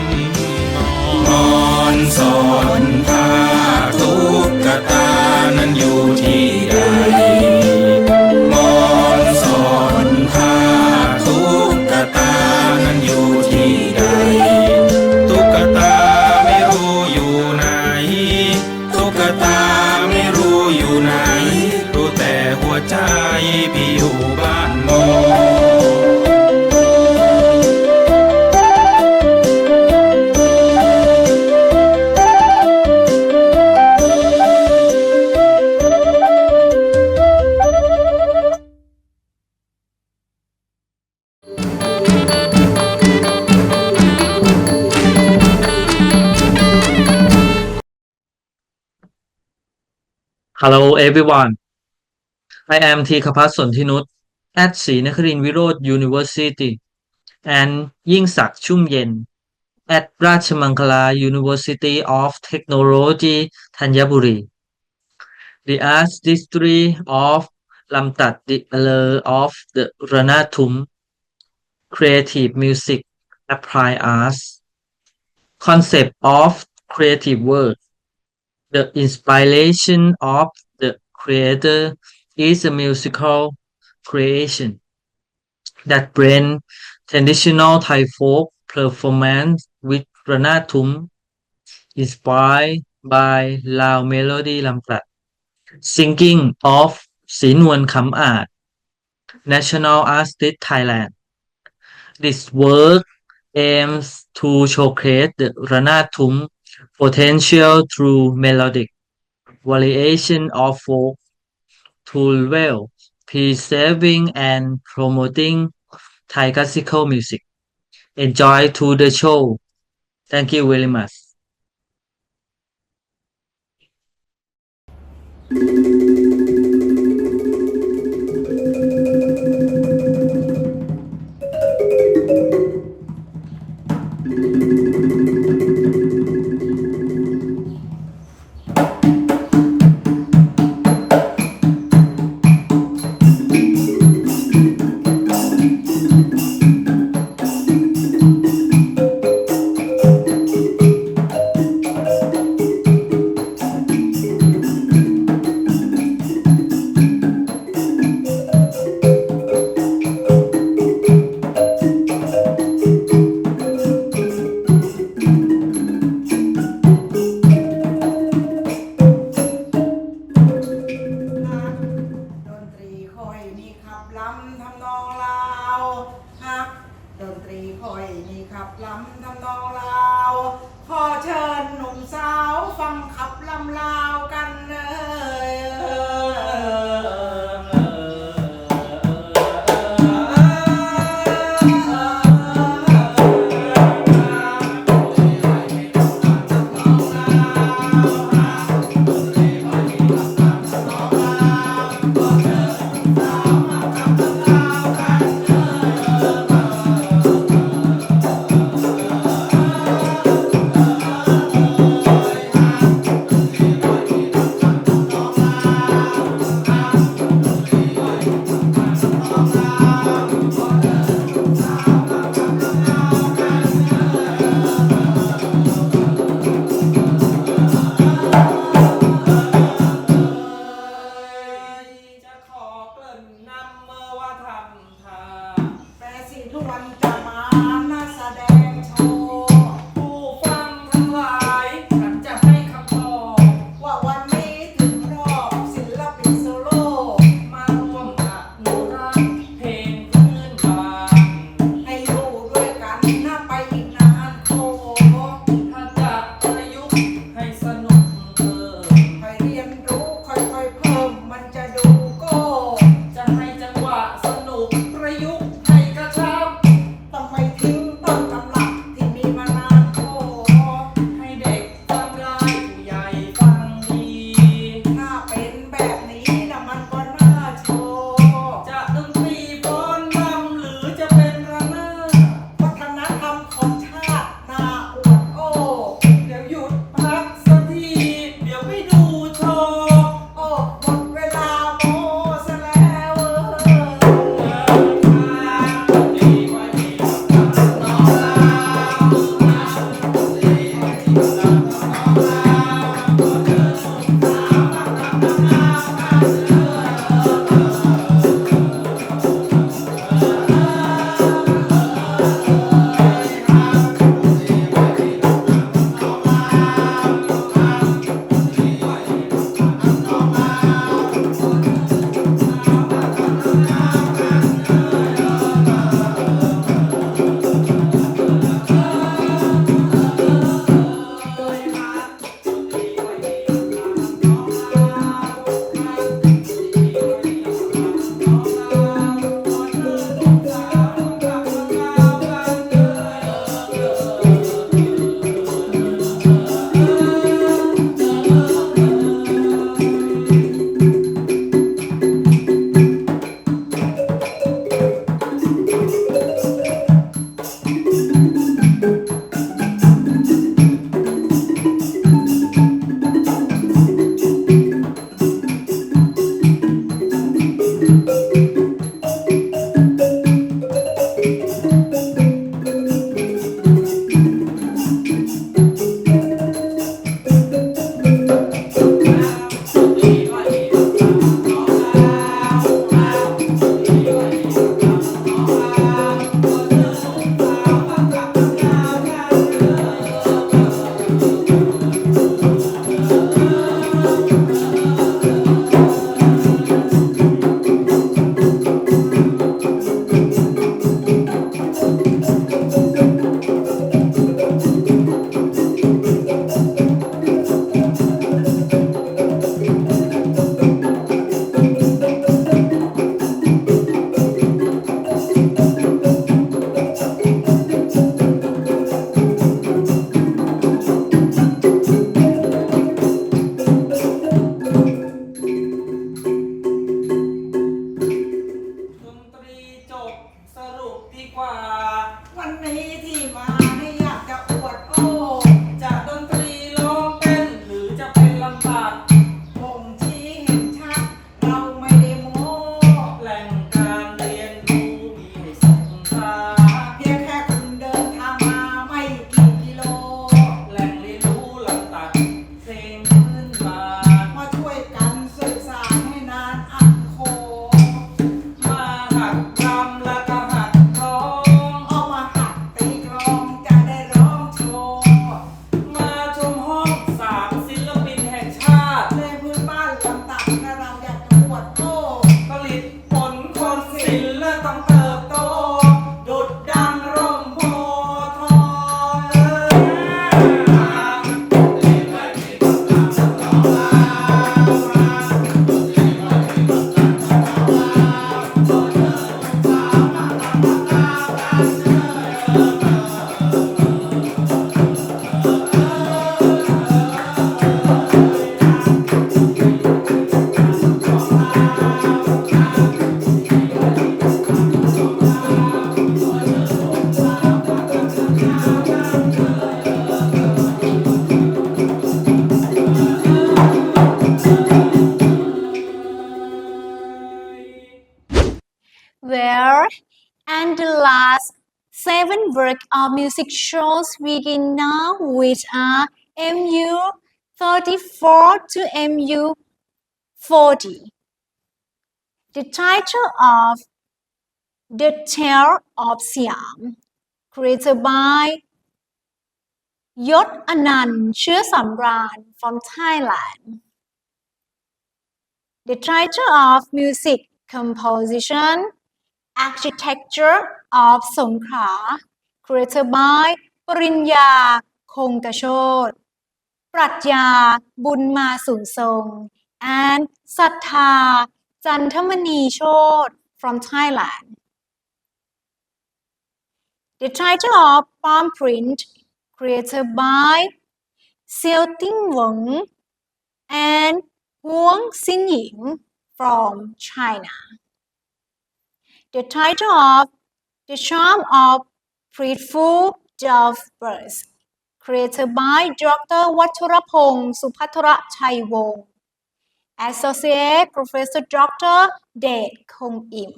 มอนสอนพาตุ๊กตานั้นอยู่ที่ใดมอนสอนพาตุ๊กตานั้นอยู่ที่ใดตุ๊กตาไม่รู้อยู่ไหนตุ๊กตาไม่รู้อยู่ไหนรู้แต่หัวใจพี่อยู่บ้านมอนHello everyone, I am Thikapat Sontinut at Srinakarin Virod University and Yingsak Chumyen at Rachamangala University of Technology Thanyaburi. The Arts District of Lamtat the Allure of the Ranatum Creative Music Applied Arts Concept of Creative Work. The inspiration of the creator is a musical creation that blends traditional Thai folk performance with Ranatum, inspired by Lao Melody Lamtat. Singing of Sinwan Kham Art, National Artist Thailand. This work aims to showcase the Ranatum potential through melodic variation of folk to well preserving and promoting Thai classical music. Enjoy to the show. Thank you very much. our music shows begin now with our MU 34 to MU 40. The title of The Tale of Siam, created by Yot Anand Samran from Thailand. The title of music composition, Architecture of Songkhla, created by Parinya Kongkachot, Pratya Bunma Sunsong, and Sattha Chantamani Chot from Thailand. The title of palm print, created by Siêu Tinh Weng and Huang Xinying from China. The title of The Charm of Pretful Dove Birds, created by Dr. Watturapong Supathara Chaiwong, Associate Professor Dr. Det Kong Im,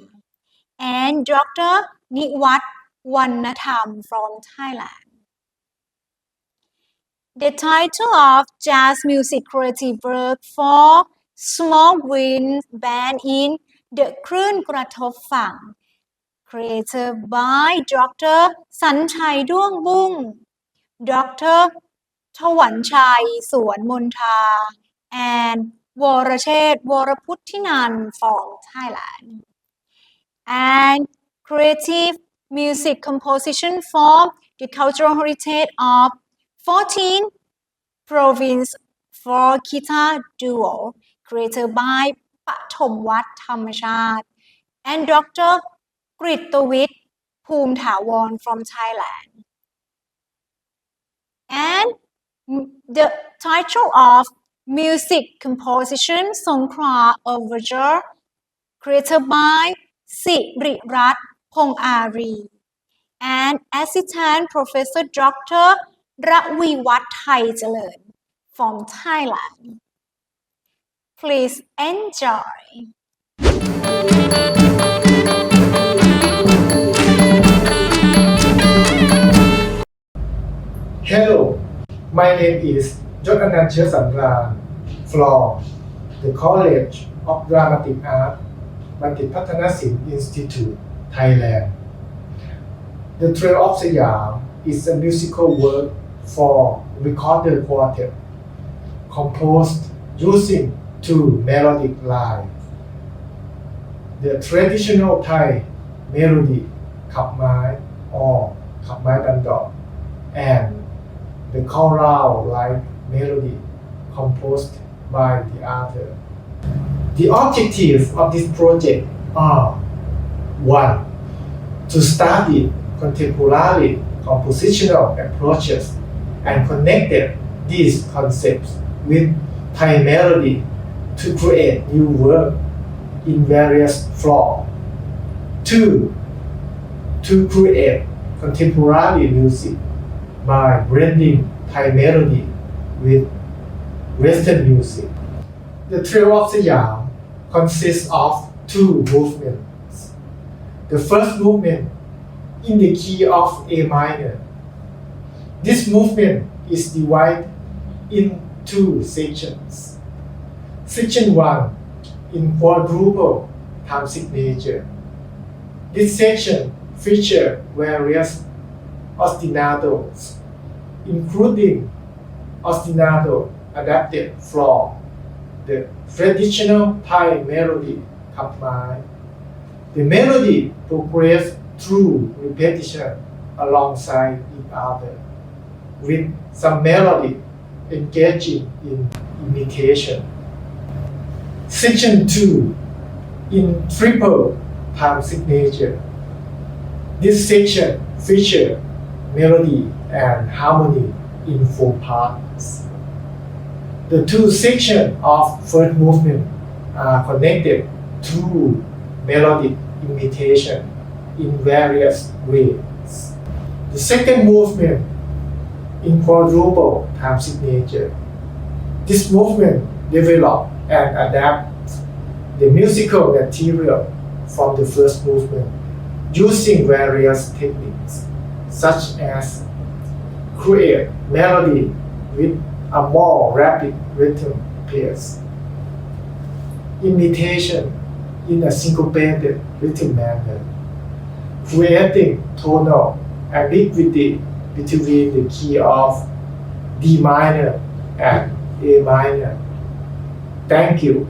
and Dr. Niwat Wannatham from Thailand. The title of Jazz Music Creative Work for Small Wind Band in The คลื่นกระทบฝั่ง created by Dr. สัญชัยด้วงบุ้ง Dr. ถวันชัยสวนมนทา and วรเชษฐ์วรพุทธินันท์ from Thailand. And creative music composition for the cultural heritage of 14 province for guitar duo, created by ปฐมวัฒน์ธรรมชาติ and Dr. กฤตวิทย์ภูมิถาวร from Thailand. And the title of music composition Songkhla Overture, created by สิริรัตน์พงษ์อารี and Assistant Professor Dr. ระวีวัฒน์ไทยเจริญ from Thailand. Please enjoy. Hello, my name is Yot Anand Samran from the College of Dramatic Art, Bandit Pathanasin Institute, Thailand. The Trail of Siam is a musical work for recorder quartet, composed using two melodic lines. The traditional Thai melody, Khap Mai or Khap Mai Bandok, and the choral-like melody composed by the author. The objectives of this project are: 1. To study contemporary compositional approaches and connected these concepts with Thai melody to create new work in various forms. 2. To create contemporary music by blending Thai melody with Western music. The Trail of Siam consists of two movements. The first movement in the key of A minor. This movement is divided in two sections. Section 1 in quadruple time signature. This section features various ostinatos, including ostinato adapted from the traditional Thai melody Khap Mai. The melody progresses through repetition alongside each other, with some melody engaging in imitation. Section 2 in triple time signature. This section features melody and harmony in 4 parts. The two sections of first movement are connected through melodic imitation in various ways. The second movement in quadruple time signature. This movement develops and adapts the musical material from the first movement using various techniques such as create melody with a more rapid rhythm pace, imitation in a syncopated rhythm manner, creating tonal ambiguity between the key of D minor and A minor. Thank you.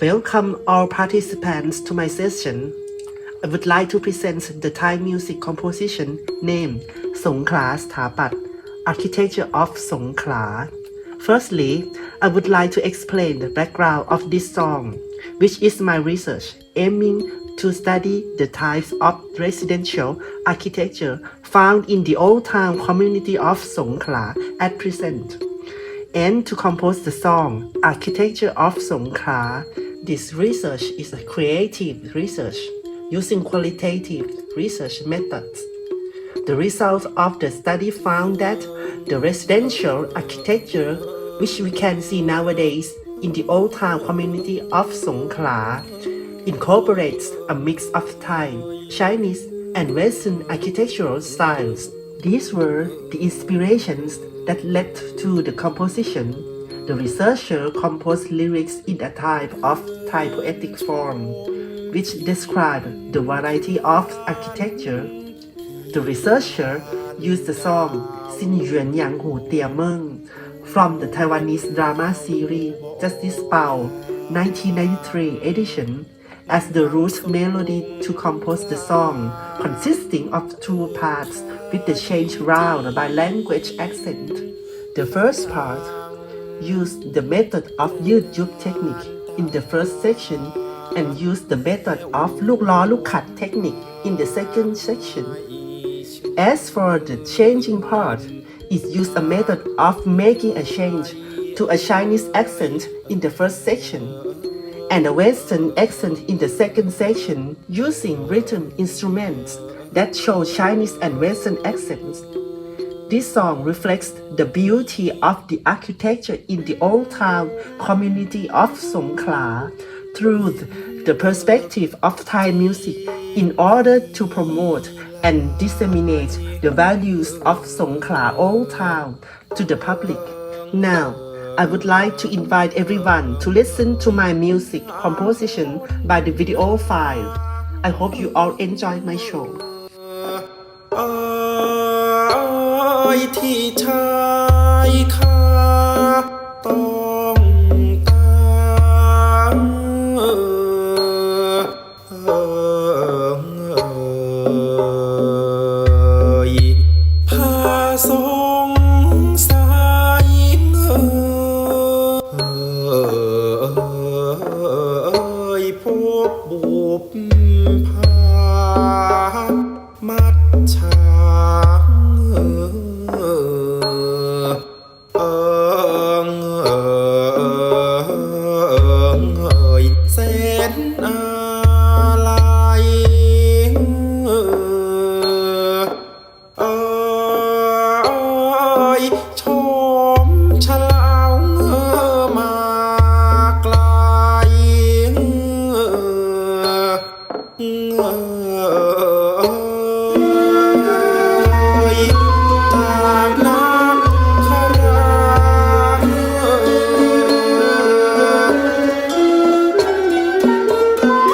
Welcome all participants to my session. I would like to present the Thai music composition named Songkhla Sthapat, Architecture of Songkhla. Firstly, I would like to explain the background of this song, which is my research aiming to study the types of residential architecture found in the old town community of Songkhla at present, and to compose the song Architecture of Songkhla. This research is a creative research using qualitative research methods. The results of the study found that the residential architecture, which we can see nowadays in the old town community of Songkhla, incorporates a mix of Thai, Chinese, and Western architectural styles. These were the inspirations that led to the composition. The researcher composed lyrics in a type of Thai poetic form, which describe the variety of architecture. The researcher used the song Sin Yuan Yang Hu Tia Meng from the Taiwanese drama series Justice Pao 1993 edition as the root melody to compose the song, consisting of two parts with the change round by language accent. The first part used the method of Yud Yuk technique in the first section and used the method of Luk Law Luk Khat technique in the second section. As for the changing part, it used a method of making a change to a Chinese accent in the first section and a Western accent in the second section using rhythm instruments that show Chinese and Western accents. This song reflects the beauty of the architecture in the old town community of Songkhla through the perspective of Thai music in order to promote and disseminate the values of Songkhla Old Town to the public. Now, I would like to invite everyone to listen to my music composition by the video file. I hope you all enjoy my show. ที่ชายคาต้องตายพาสงสัยพบบุบพามัดชาแสนอะไรชมฉลาวมาไกลจากนักครา เ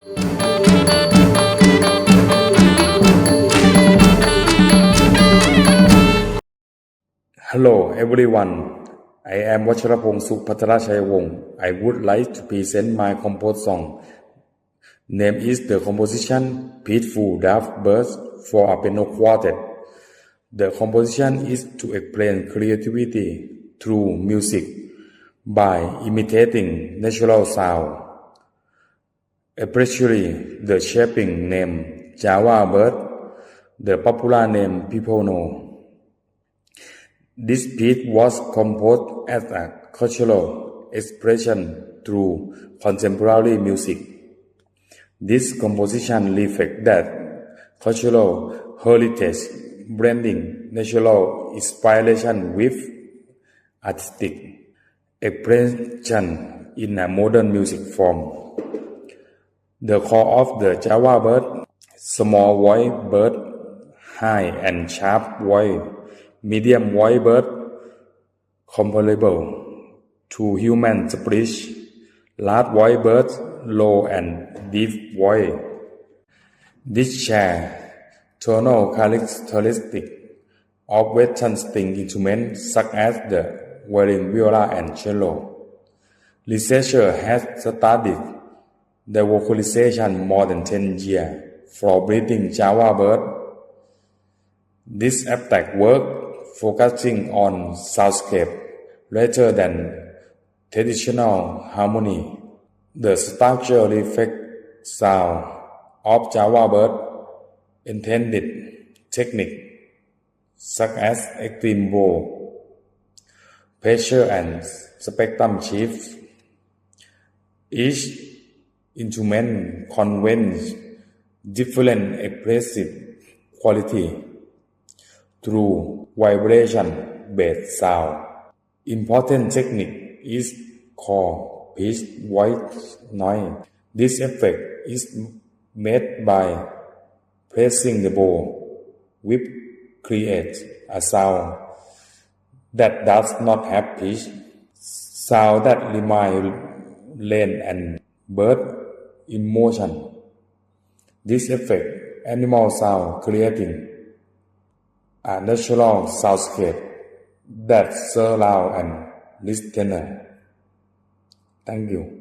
Hello everyone, I am Vacharapong Supatarachayawong. I would like to present my composed song. Name is the composition Peaceful Daft Birds for a piano quartet. The composition is to explain creativity through music by imitating natural sound, especially the shaping name Java bird, the popular name people know. This piece was composed as a cultural expression through contemporary music. This composition reflects that cultural heritage, blending natural inspiration with artistic expression in a modern music form. The call of the Java bird, small voice bird, high and sharp voice, medium voice bird, comparable to human speech, large voice bird, low and deep voice. This share tonal characteristics of Western string instruments such as the violin, viola, and cello. Researcher has studied the vocalization more than 10 years for breeding Java bird. This abstract work focusing on soundscape rather than traditional harmony. The structure reflects sound of Java bird intended technique such as extreme bow, pressure and spectrum shift. Each instrument conveys different expressive quality through vibration-based sound. Important technique is called pitch white noise. This effect is made by pressing the bow, which creates a sound that does not have pitch. Sound that remain lane and bird in motion. This effect animal sound creating a natural soundscape that surround and listener. Thank you.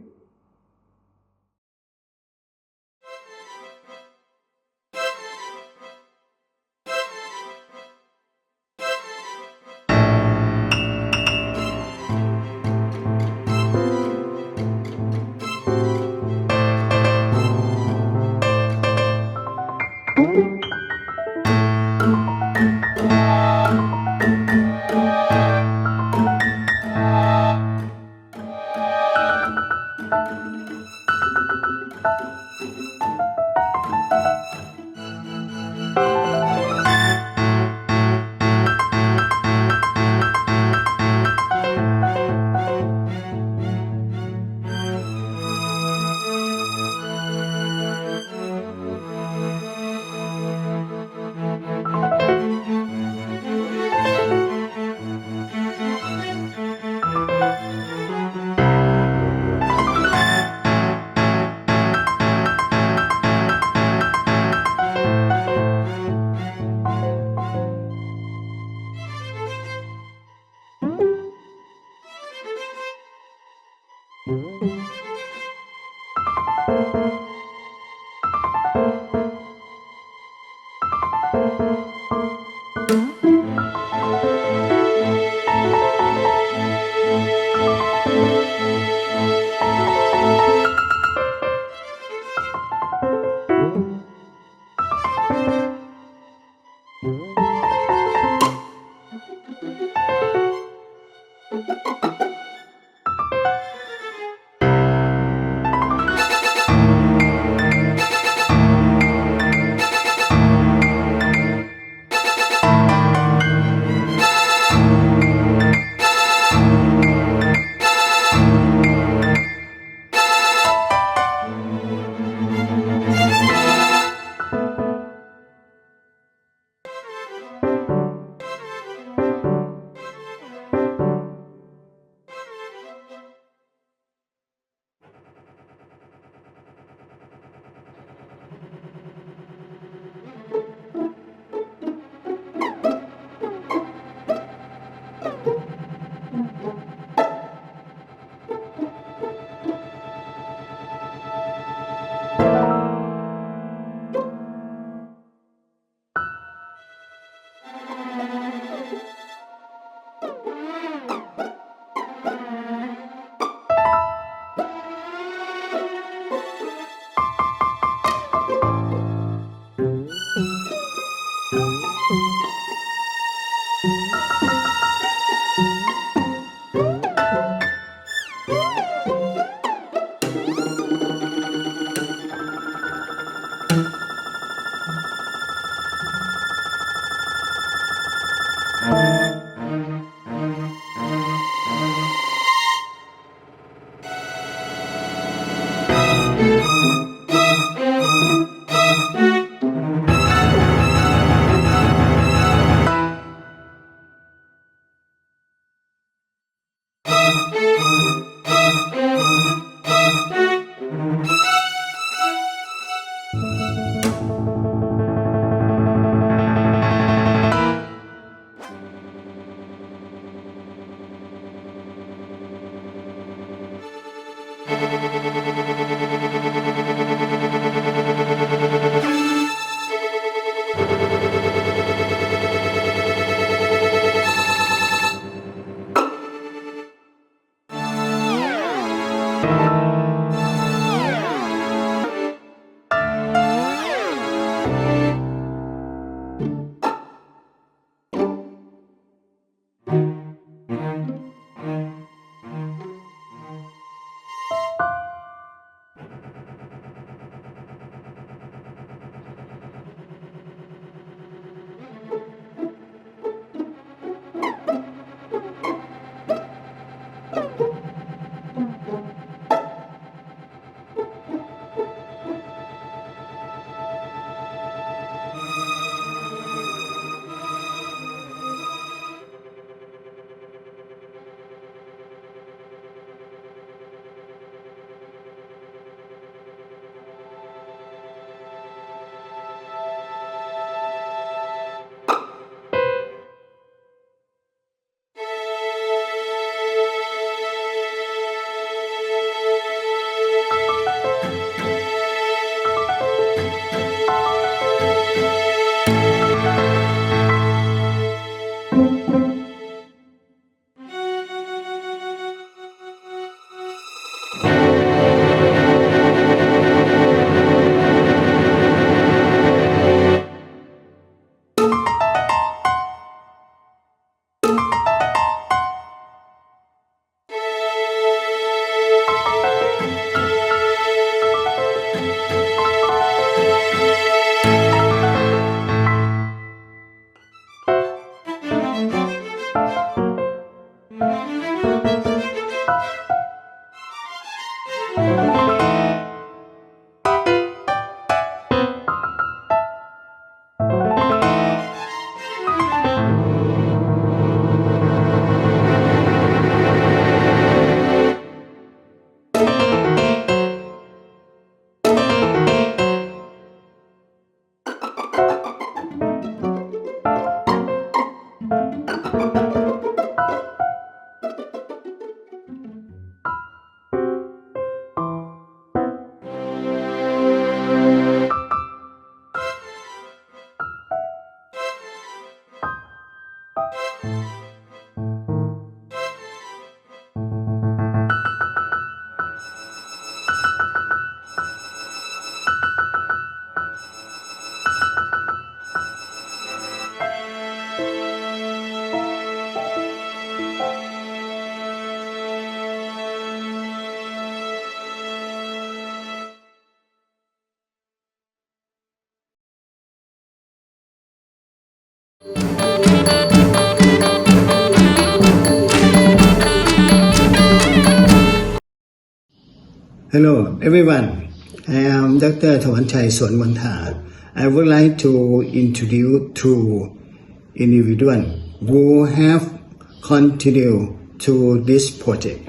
Hello everyone, I am Dr. Thawanchai Sonwantha. I would like to introduce two individuals who have contributed to this project.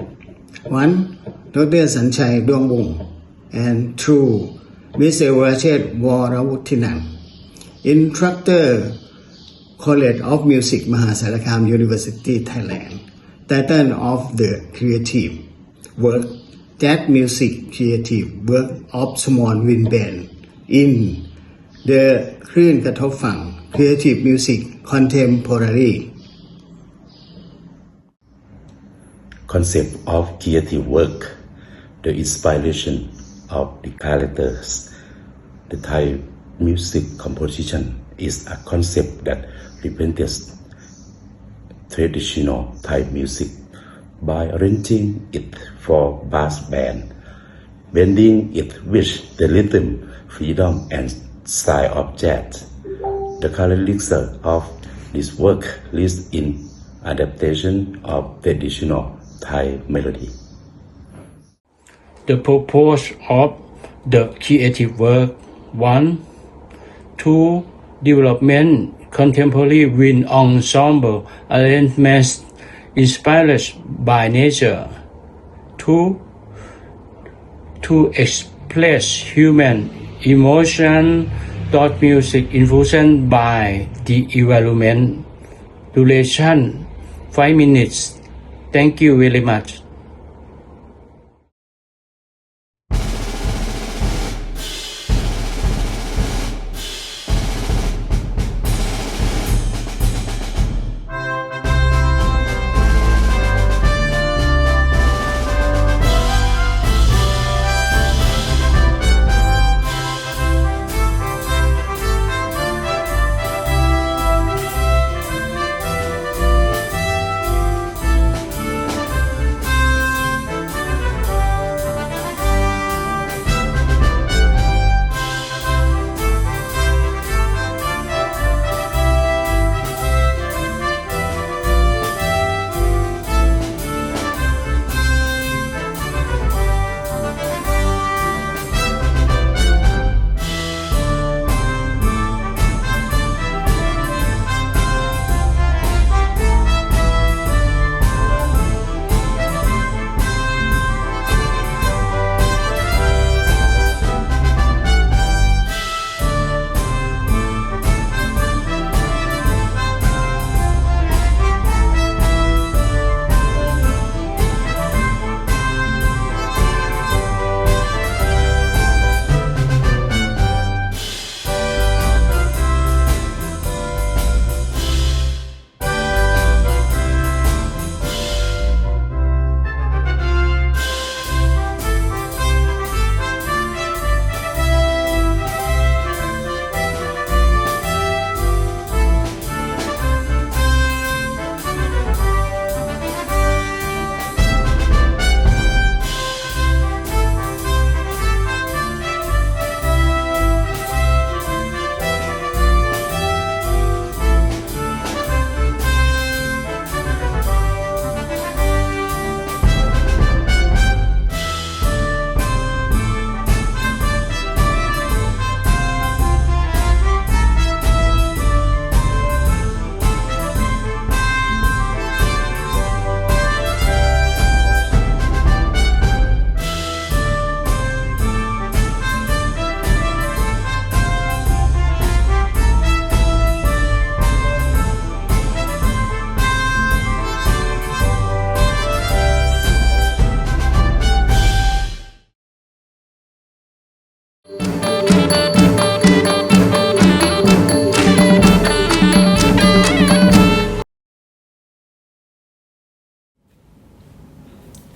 One, Dr. Sanchai Dongwong, and two, Mr. Rachet Warawuttinan, instructor, College of Music, Mahasarakham University, Thailand. Title of the creative work, Jazz Music Creative Work of Small Wind Band in the คลื่นกระทบฝั่ง Creative Music Contemporary. Concept of creative work, the inspiration of the characters. The Thai music composition is a concept that represents traditional Thai music by arranging it for bass band, blending it with the rhythm, freedom, and style of jazz. The characteristics of this work lies in adaptation of traditional Thai melody. The purpose of the creative work: 1. To development contemporary wind ensemble arrangements inspired by nature. 2. To express human emotion, thought music influenced by the environment. Duration 5 minutes. Thank you very much.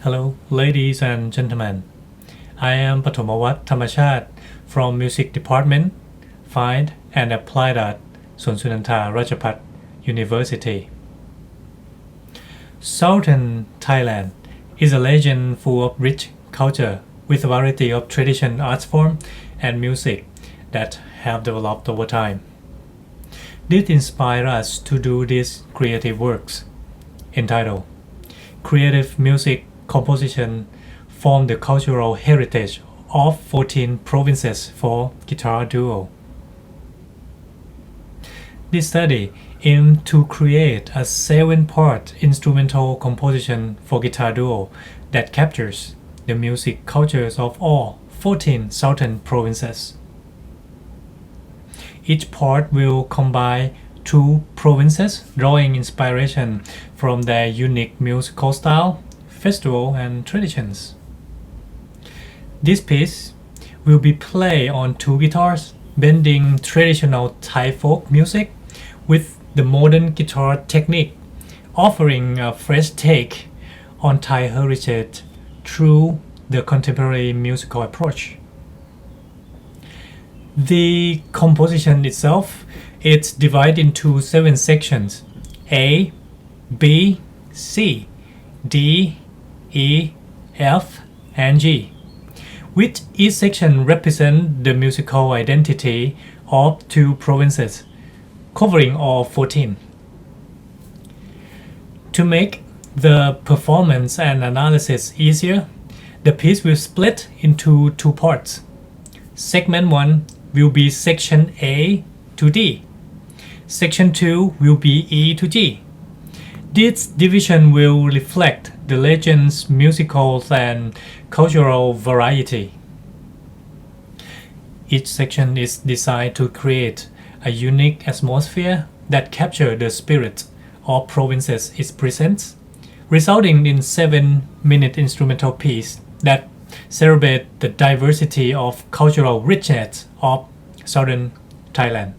Hello, ladies and gentlemen. I am Pathomawat Thamachat from Music Department, Fine and Applied Art, Sunsunanta Rajapat University. Southern Thailand is a region full of rich culture with a variety of traditional art forms and music that have developed over time. This inspired us to do these creative works, entitled Creative Music Composition from the Cultural Heritage of 14 Provinces for Guitar Duo. This study aimed to create a 7-part instrumental composition for guitar duo that captures the music cultures of all 14 southern provinces. Each part will combine 2 provinces, drawing inspiration from their unique musical style, festival, and traditions. This piece will be played on 2 guitars, blending traditional Thai folk music with the modern guitar technique, offering a fresh take on Thai heritage through the contemporary musical approach. The composition itself is divided into 7 sections: A, B, C, D, E, F, and G, with each section represent the musical identity of 2 provinces, covering all 14. To make the performance and analysis easier, the piece will split into 2 parts. Segment 1 will be section A to D. Section 2 will be E to G. This division will reflect the legend's musical and cultural variety. Each section is designed to create a unique atmosphere that captures the spirit of provinces it presents, resulting in 7-minute instrumental piece that celebrate the diversity of cultural richness of southern Thailand.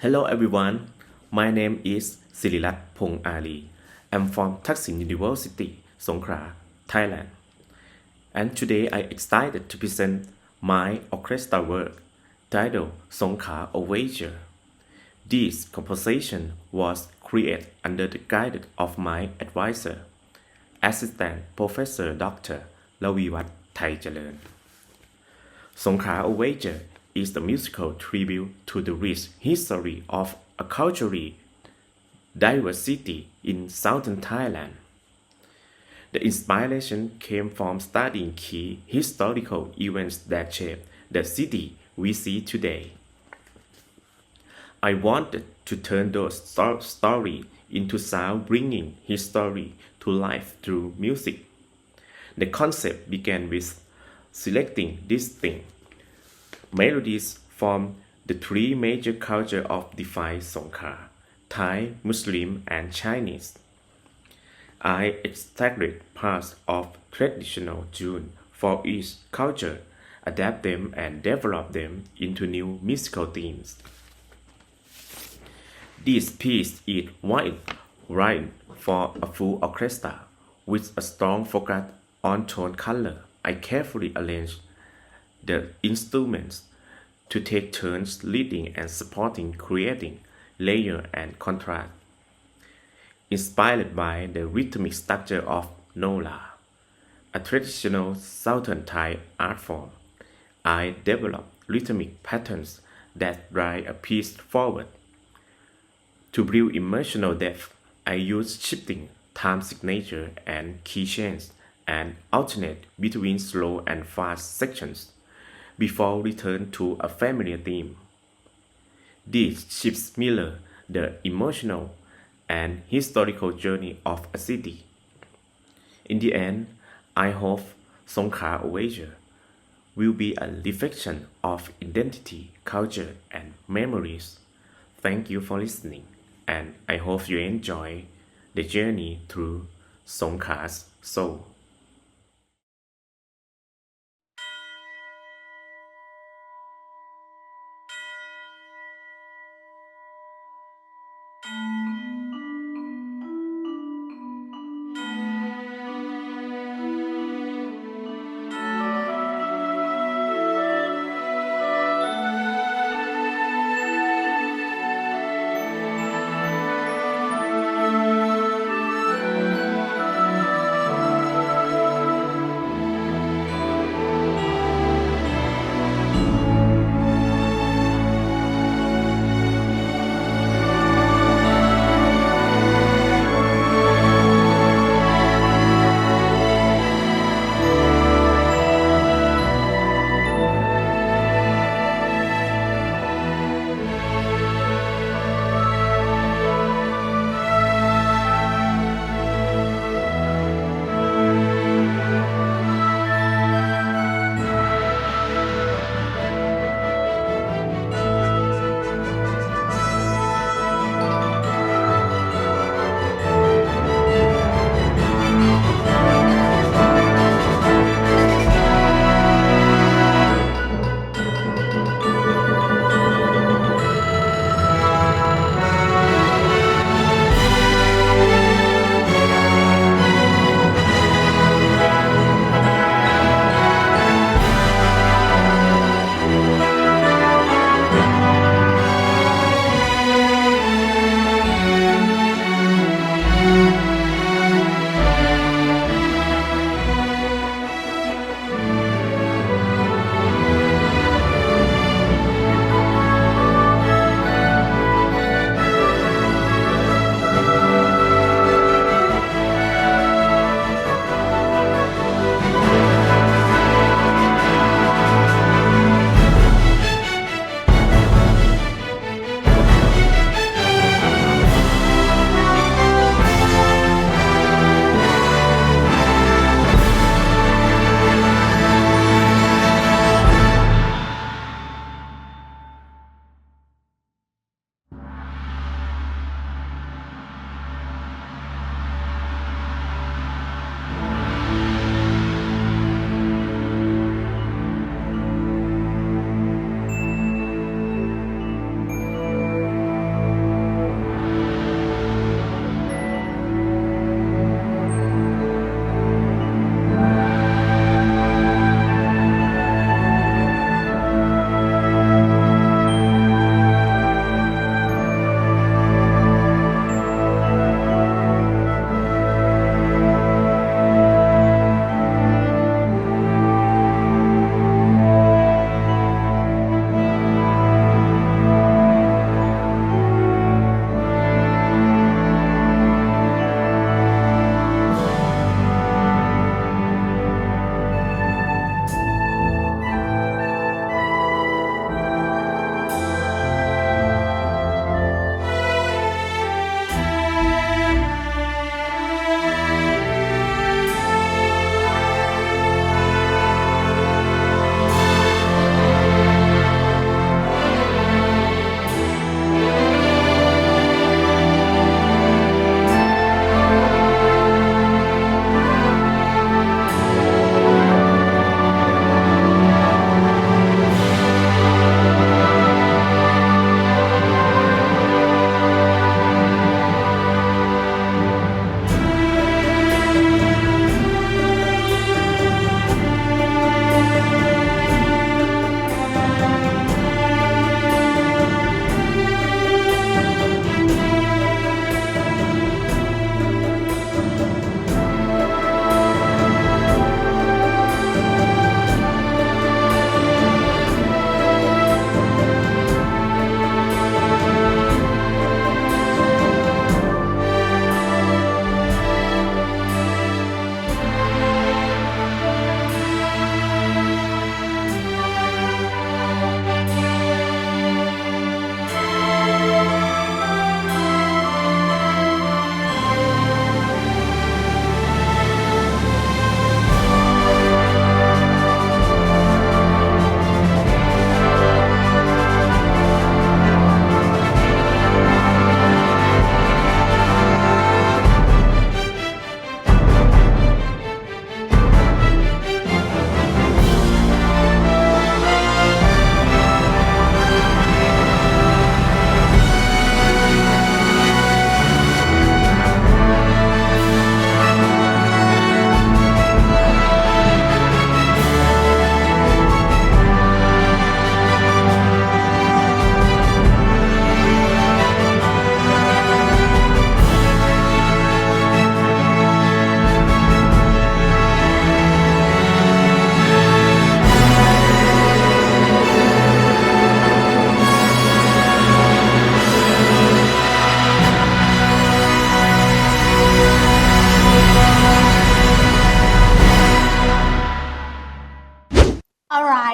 Hello everyone, my name is Sirilat Pong Ali. I'm from Thaksin University, Songkhla, Thailand. And today I'm excited to present my orchestra work titled Songkhla Overture. This composition was created under the guidance of my advisor, Assistant Professor Dr. Laviwat Thaichalerm. Songkhla Overture is the musical tribute to the rich history of a cultural diversity in southern Thailand. The inspiration came from studying key historical events that shaped the city we see today. I wanted to turn those stories into sound, bringing history to life through music. The concept began with selecting distinct melodies from the three major cultures of defined Songkhla: Thai, Muslim, and Chinese. I extracted parts of traditional tune for each culture, adapt them and develop them into new musical themes. This piece is written for a full orchestra with a strong focus on tone color. I carefully arranged the instruments to take turns leading and supporting, creating layer and contrast. Inspired by the rhythmic structure of Nola, a traditional southern Thai art form, I developed rhythmic patterns that drive a piece forward. To build emotional depth, I used shifting time signature and key change and alternate between slow and fast sections before return to a familiar theme. These shifts mirror the emotional and historical journey of a city. In the end, I hope Songkhla Overture will be a reflection of identity, culture, and memories. Thank you for listening, and I hope you enjoy the journey through Songkhla's soul.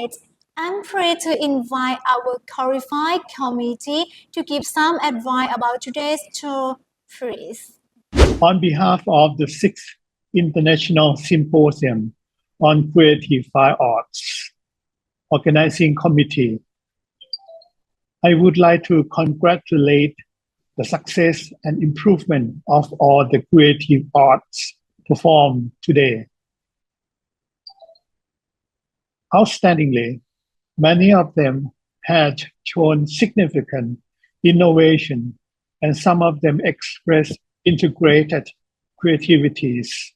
right, I'm free to invite our qualified committee to give some advice about today's tour, please. On behalf of the 6th International Symposium on Creative Fine Arts Organizing Committee, I would like to congratulate the success and improvement of all the creative arts performed today. Outstandingly, many of them had shown significant innovation, and some of them expressed integrated creativities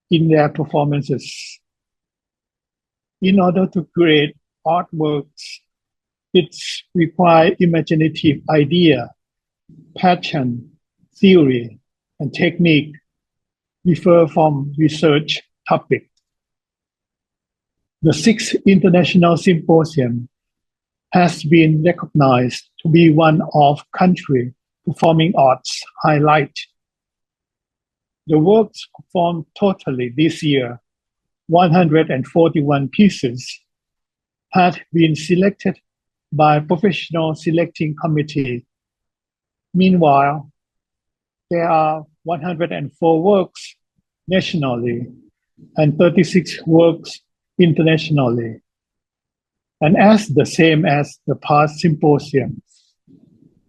in their performances. In order to create artworks, it requires imaginative idea, passion, theory, and technique differ from research topic. The 6th International Symposium has been recognized to be one of country performing arts highlight. The works performed totally this year, 141 pieces, had been selected by professional selecting committee. Meanwhile, there are 104 works nationally and 36 works internationally. And as the same as the past symposium,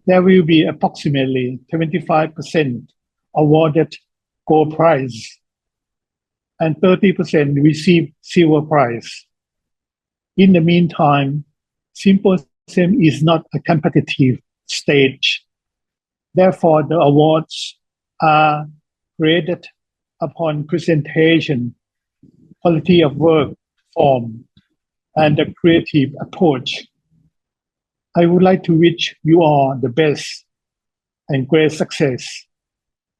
there will be approximately 25% awarded gold prize and 30% receive silver prize. In the meantime, symposium is not a competitive stage. Therefore, the awards are graded upon presentation, quality of work, form, and the creative approach. I would like to wish you all the best and great success.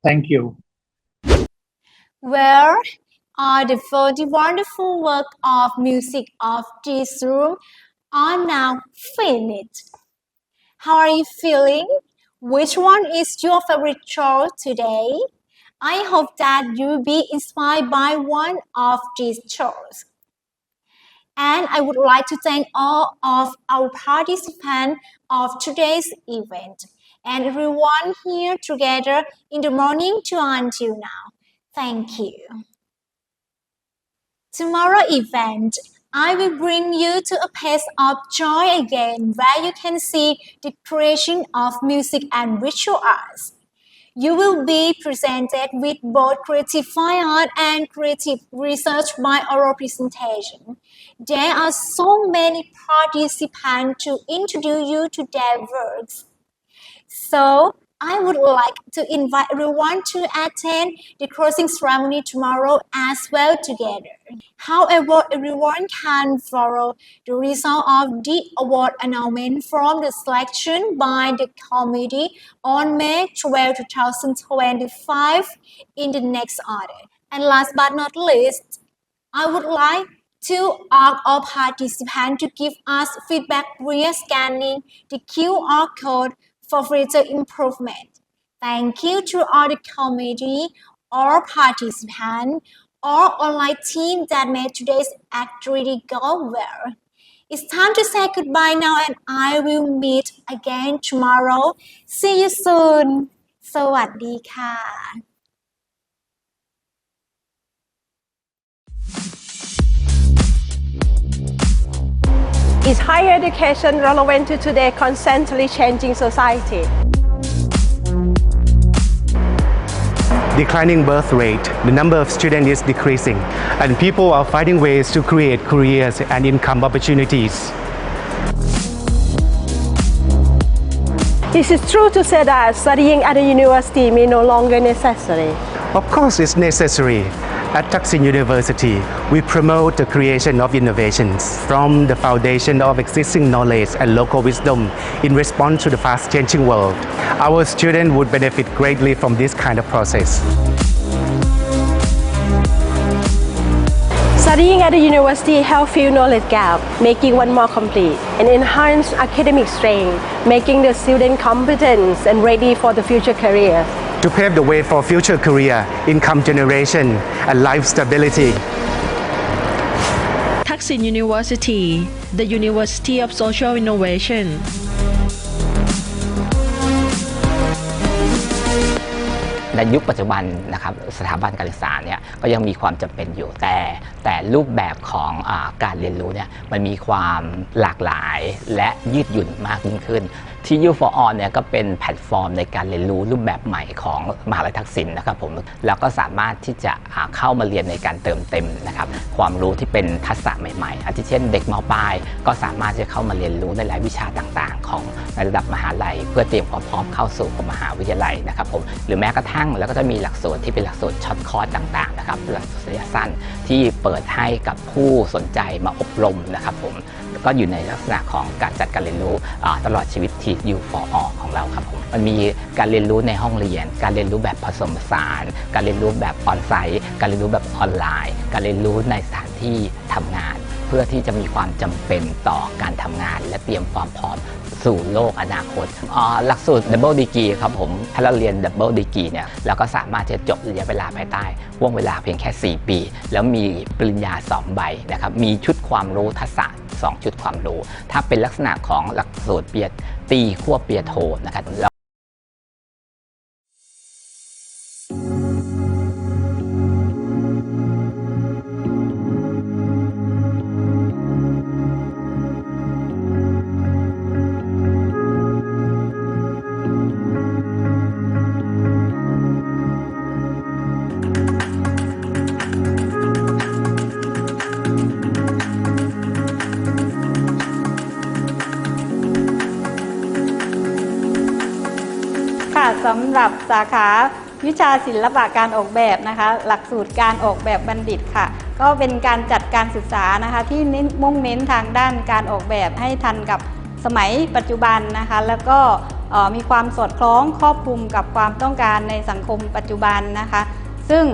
Thank you. Where are the 40 wonderful work of music of this room are now finished? How are you feeling? Which one is your favorite chore today? I hope that you will be inspired by one of these chores. And I would like to thank all of our participants of today's event and everyone here together in the morning to until now. Thank you. Tomorrow event, I will bring you to a place of joy again where you can see the creation of music and visual arts. You will be presented with both creative fine art and creative research by oral presentation. There are so many participants to introduce you to their works. So, I would like to invite everyone to attend the closing ceremony tomorrow as well together. However, everyone can follow the result of the award announcement from the selection by the committee on May 12, 2025 in the next order. And last but not least, I would like to ask all participants to give us feedback via scanning the QR code for further improvement. Thank you to all the committee, all participants, all online team that made today's activity go well. It's time to say goodbye now and I will meet again tomorrow. See you soon. สวัสดีค่ะ Is higher education relevant to today's constantly changing society? Declining birth rate, the number of students is decreasing, and people are finding ways to create careers and income opportunities. Is it true to say that studying at a university may no longer necessary? Of course, it's necessary. At Thaksin University, we promote the creation of innovations from the foundation of existing knowledge and local wisdom in response to the fast-changing world. Our students would benefit greatly from this kind of process. Studying at a university helps fill knowledge gap, making one more complete, and enhance academic strength, making the student competent and ready for the future career. To pave the way for future career, income generation, and life stability. Thaksin University the University of Social Innovation. ในยุคปัจจุบันนะครับสถาบันการศึกษาเนี่ยก็ยังมีความจำเป็นอยู่แต่รูปแบบของการเรียนรู้เนี่ยมันมีความหลากหลายและยืดหยุ่นมากยิ่งขึ้นTSU for All เนี่ยก็เป็นแพลตฟอร์มในการเรียนรู้รูปแบบใหม่ของมหาวิทยาลัยทักษิณนะครับผมแล้วก็สามารถที่จะเข้ามาเรียนในการเติมเต็มนะครับความรู้ที่เป็นทักษะใหม่ๆอาทิเช่นเด็กม.ปลายก็สามารถจะเข้ามาเรียนรู้ในหลายวิชาต่างๆของในระดับมหาลัยเพื่อเตรียมความพร้อมเข้าสู่มหาวิทยาลัยนะครับผมหรือแม้กระทั่งแล้วก็จะมีหลักสูตรที่เป็นหลักสูตรช็อตคอร์สต่างๆนะครับหลักสูตรระยะสั้นที่เปิดให้กับผู้สนใจมาอบรมนะครับผมก็อยู่ในลักษณะของการจัดการเรียนรู้ตลอดชีวิต TSU for All ของเราครับผมมันมีการเรียนรู้ในห้องเรียนการเรียนรู้แบบผสมผสานการเรียนรู้แบบออนไซต์การเรียนรู้แบบออนไลน์การเรียนรู้ในสถานที่ทำงานเพื่อที่จะมีความจำเป็นต่อการทำงานและเตรียมความพร้อมสู่โลกอนาคตหลักสูตร Double Degree ครับผมถ้าเราเรียน Double Degree เนี่ยเราก็สามารถจะจบระยะเวลาภายใต้ห่วงเวลาเพียงแค่4 ปีแล้วมีปริญญา2 ใบนะครับมีชุดความรู้ทักษะ2 ชุดความรู้ถ้าเป็นลักษณะของหลักสูตรปริญญาตรีควบปริญญาโทนะครับสำหรับสาขาวิชาศิลปะการออกแบบนะคะหลักสูตรการออกแบบบัณฑิตค่ะก็เป็นการจัดการศึกษานะคะที่มุ่งเน้นทางด้านการออกแบบให้ทันกับสมัยปัจจุบันนะคะแล้วก็มีความสอดคล้องครอบคลุมกับความต้องการในสังคมปัจจุบันนะคะซึ่ง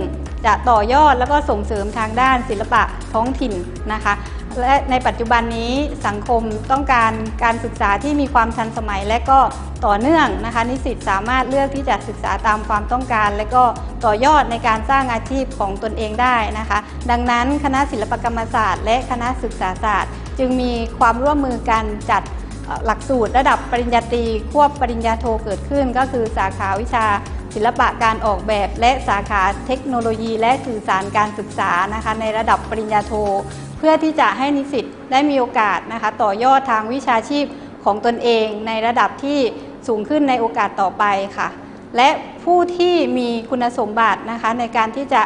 จะต่อยอดแล้วก็ส่งเสริมทางด้านศิลปะท้องถิ่นนะคะและในปัจจุบันนี้สังคมต้องการการศึกษาที่มีความทันสมัยและก็ต่อเนื่องนะคะนิสิตสามารถเลือกที่จะศึกษาตามความต้องการและก็ต่อยอดในการสร้างอาชีพของตนเองได้นะคะดังนั้นคณะศิลปกรรมศาสตร์และคณะศึกษาศาสตร์จึงมีความร่วมมือกันจัดหลักสูตรระดับปริญญาตรีควบปริญญาโทเกิดขึ้นก็คือสาขาวิชาศิลปะการออกแบบและสาขาเทคโนโลยีและสื่อสารการศึกษานะคะในระดับปริญญาโทเพื่อที่จะให้นิสิตได้มีโอกาสนะคะต่อยอดทางวิชาชีพของตนเองในระดับที่สูงขึ้นในโอกาสต่อไปค่ะและผู้ที่มีคุณสมบัตินะคะในการที่จะ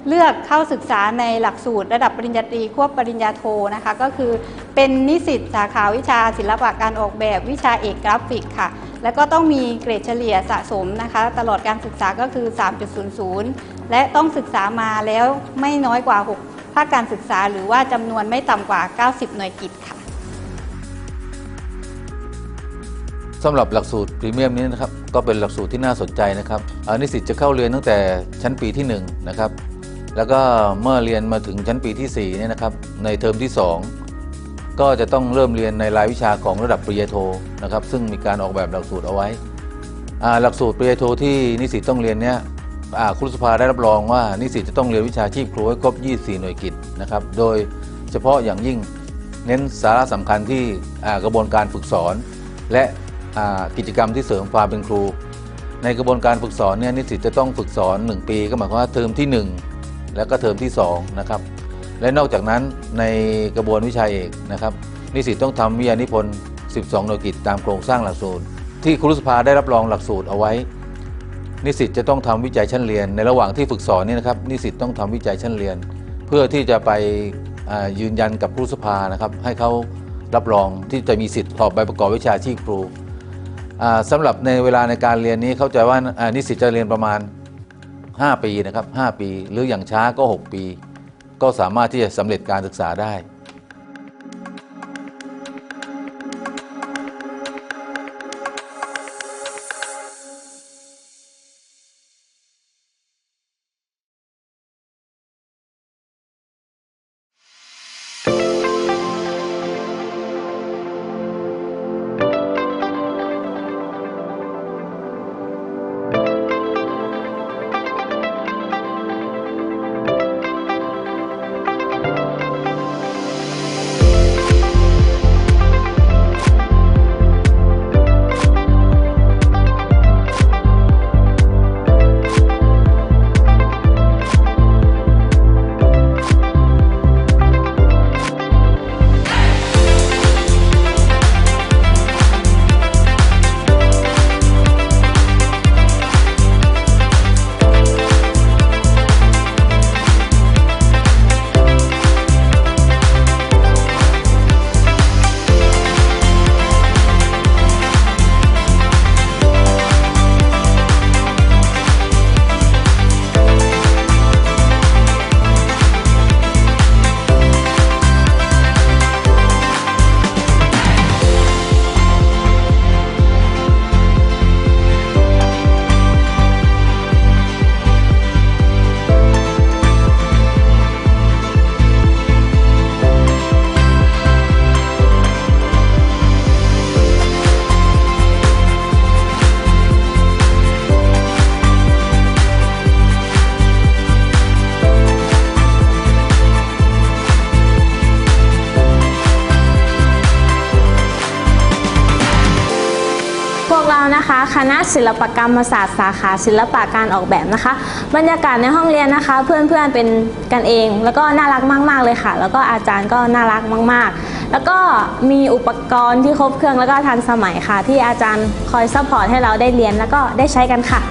เลือกเข้าศึกษาในหลักสูตรระดับปริญญาตรีควบปริญญาโทนะคะก็คือเป็นนิสิตสาขาวิชาศิลปะการออกแบบวิชาเอกกราฟิกค่ะแล้วก็ต้องมีเกรดเฉลี่ยสะสมนะคะตลอดการศึกษาก็คือ 3.00 และต้องศึกษามาแล้วไม่น้อยกว่า6 ภาคการศึกษาหรือว่าจำนวนไม่ต่ำกว่า90หน่วยกิตค่ะสำหรับหลักสูตรพรีเมียมนี้นะครับก็เป็นหลักสูตรที่น่าสนใจนะครับนิสิตจะเข้าเรียนตั้งแต่ชั้นปีที่1นะครับแล้วก็เมื่อเรียนมาถึงชั้นปีที่4เนี่ยนะครับในเทอมที่2ก็จะต้องเริ่มเรียนในรายวิชาของระดับปริญญาโทนะครับซึ่งมีการออกแบบหลักสูตรเอาไว้หลักสูตรปริญญาโทที่นิสิตต้องเรียนเนี่ยครุสภาได้รับรองว่านิสิตจะต้องเรียนวิชาชีพครูให้ครบ24หน่วยกิตนะครับโดยเฉพาะอย่างยิ่งเน้นสาระสำคัญที่กระบวนการฝึกสอนและกิจกรรมที่เสริมความเป็นครูในกระบวนการฝึกสอนเนี่ยนิสิตจะต้องฝึกสอน1 ปีก็หมายความว่าเทอมที่1แล้วก็เทอมที่2นะครับและนอกจากนั้นในกระบวนวิชาเอกนะครับนิสิตต้องทำวิทยานิพนธ์12หน่วยกิตตามโครงสร้างหลักสูตรที่ครุสภาได้รับรองหลักสูตรเอาไว้นิสิตจะต้องทำวิจัยชั้นเรียนในระหว่างที่ฝึกสอนนี่นะครับนิสิตต้องทำวิจัยชั้นเรียนเพื่อที่จะไปยืนยันกับครุสภานะครับให้เขารับรองที่จะมีสิทธิ์สอบใบประกอบวิชาชีพครูสำหรับในเวลาในการเรียนนี้เข้าใจว่านิสิตจะเรียนประมาณ5 ปีนะครับ5 ปีหรืออย่างช้าก็6 ปีก็สามารถที่จะสำเร็จการศึกษาได้ นะคะคณะศิลปกรรมศาสตร์สาขาศิลปะการออกแบบนะคะบรรยากาศในห้องเรียนนะคะเพื่อนๆเป็นกันเองแล้วก็น่ารักมากๆเลยค่ะแล้วก็อาจารย์ก็น่ารักมากๆแล้วก็มีอุปกรณ์ที่ครบเครื่องแล้วก็ทันสมัยค่ะที่อาจารย์คอยซัพพอร์ตให้เราได้เรียนแล้วก็ได้ใช้กันค่ะ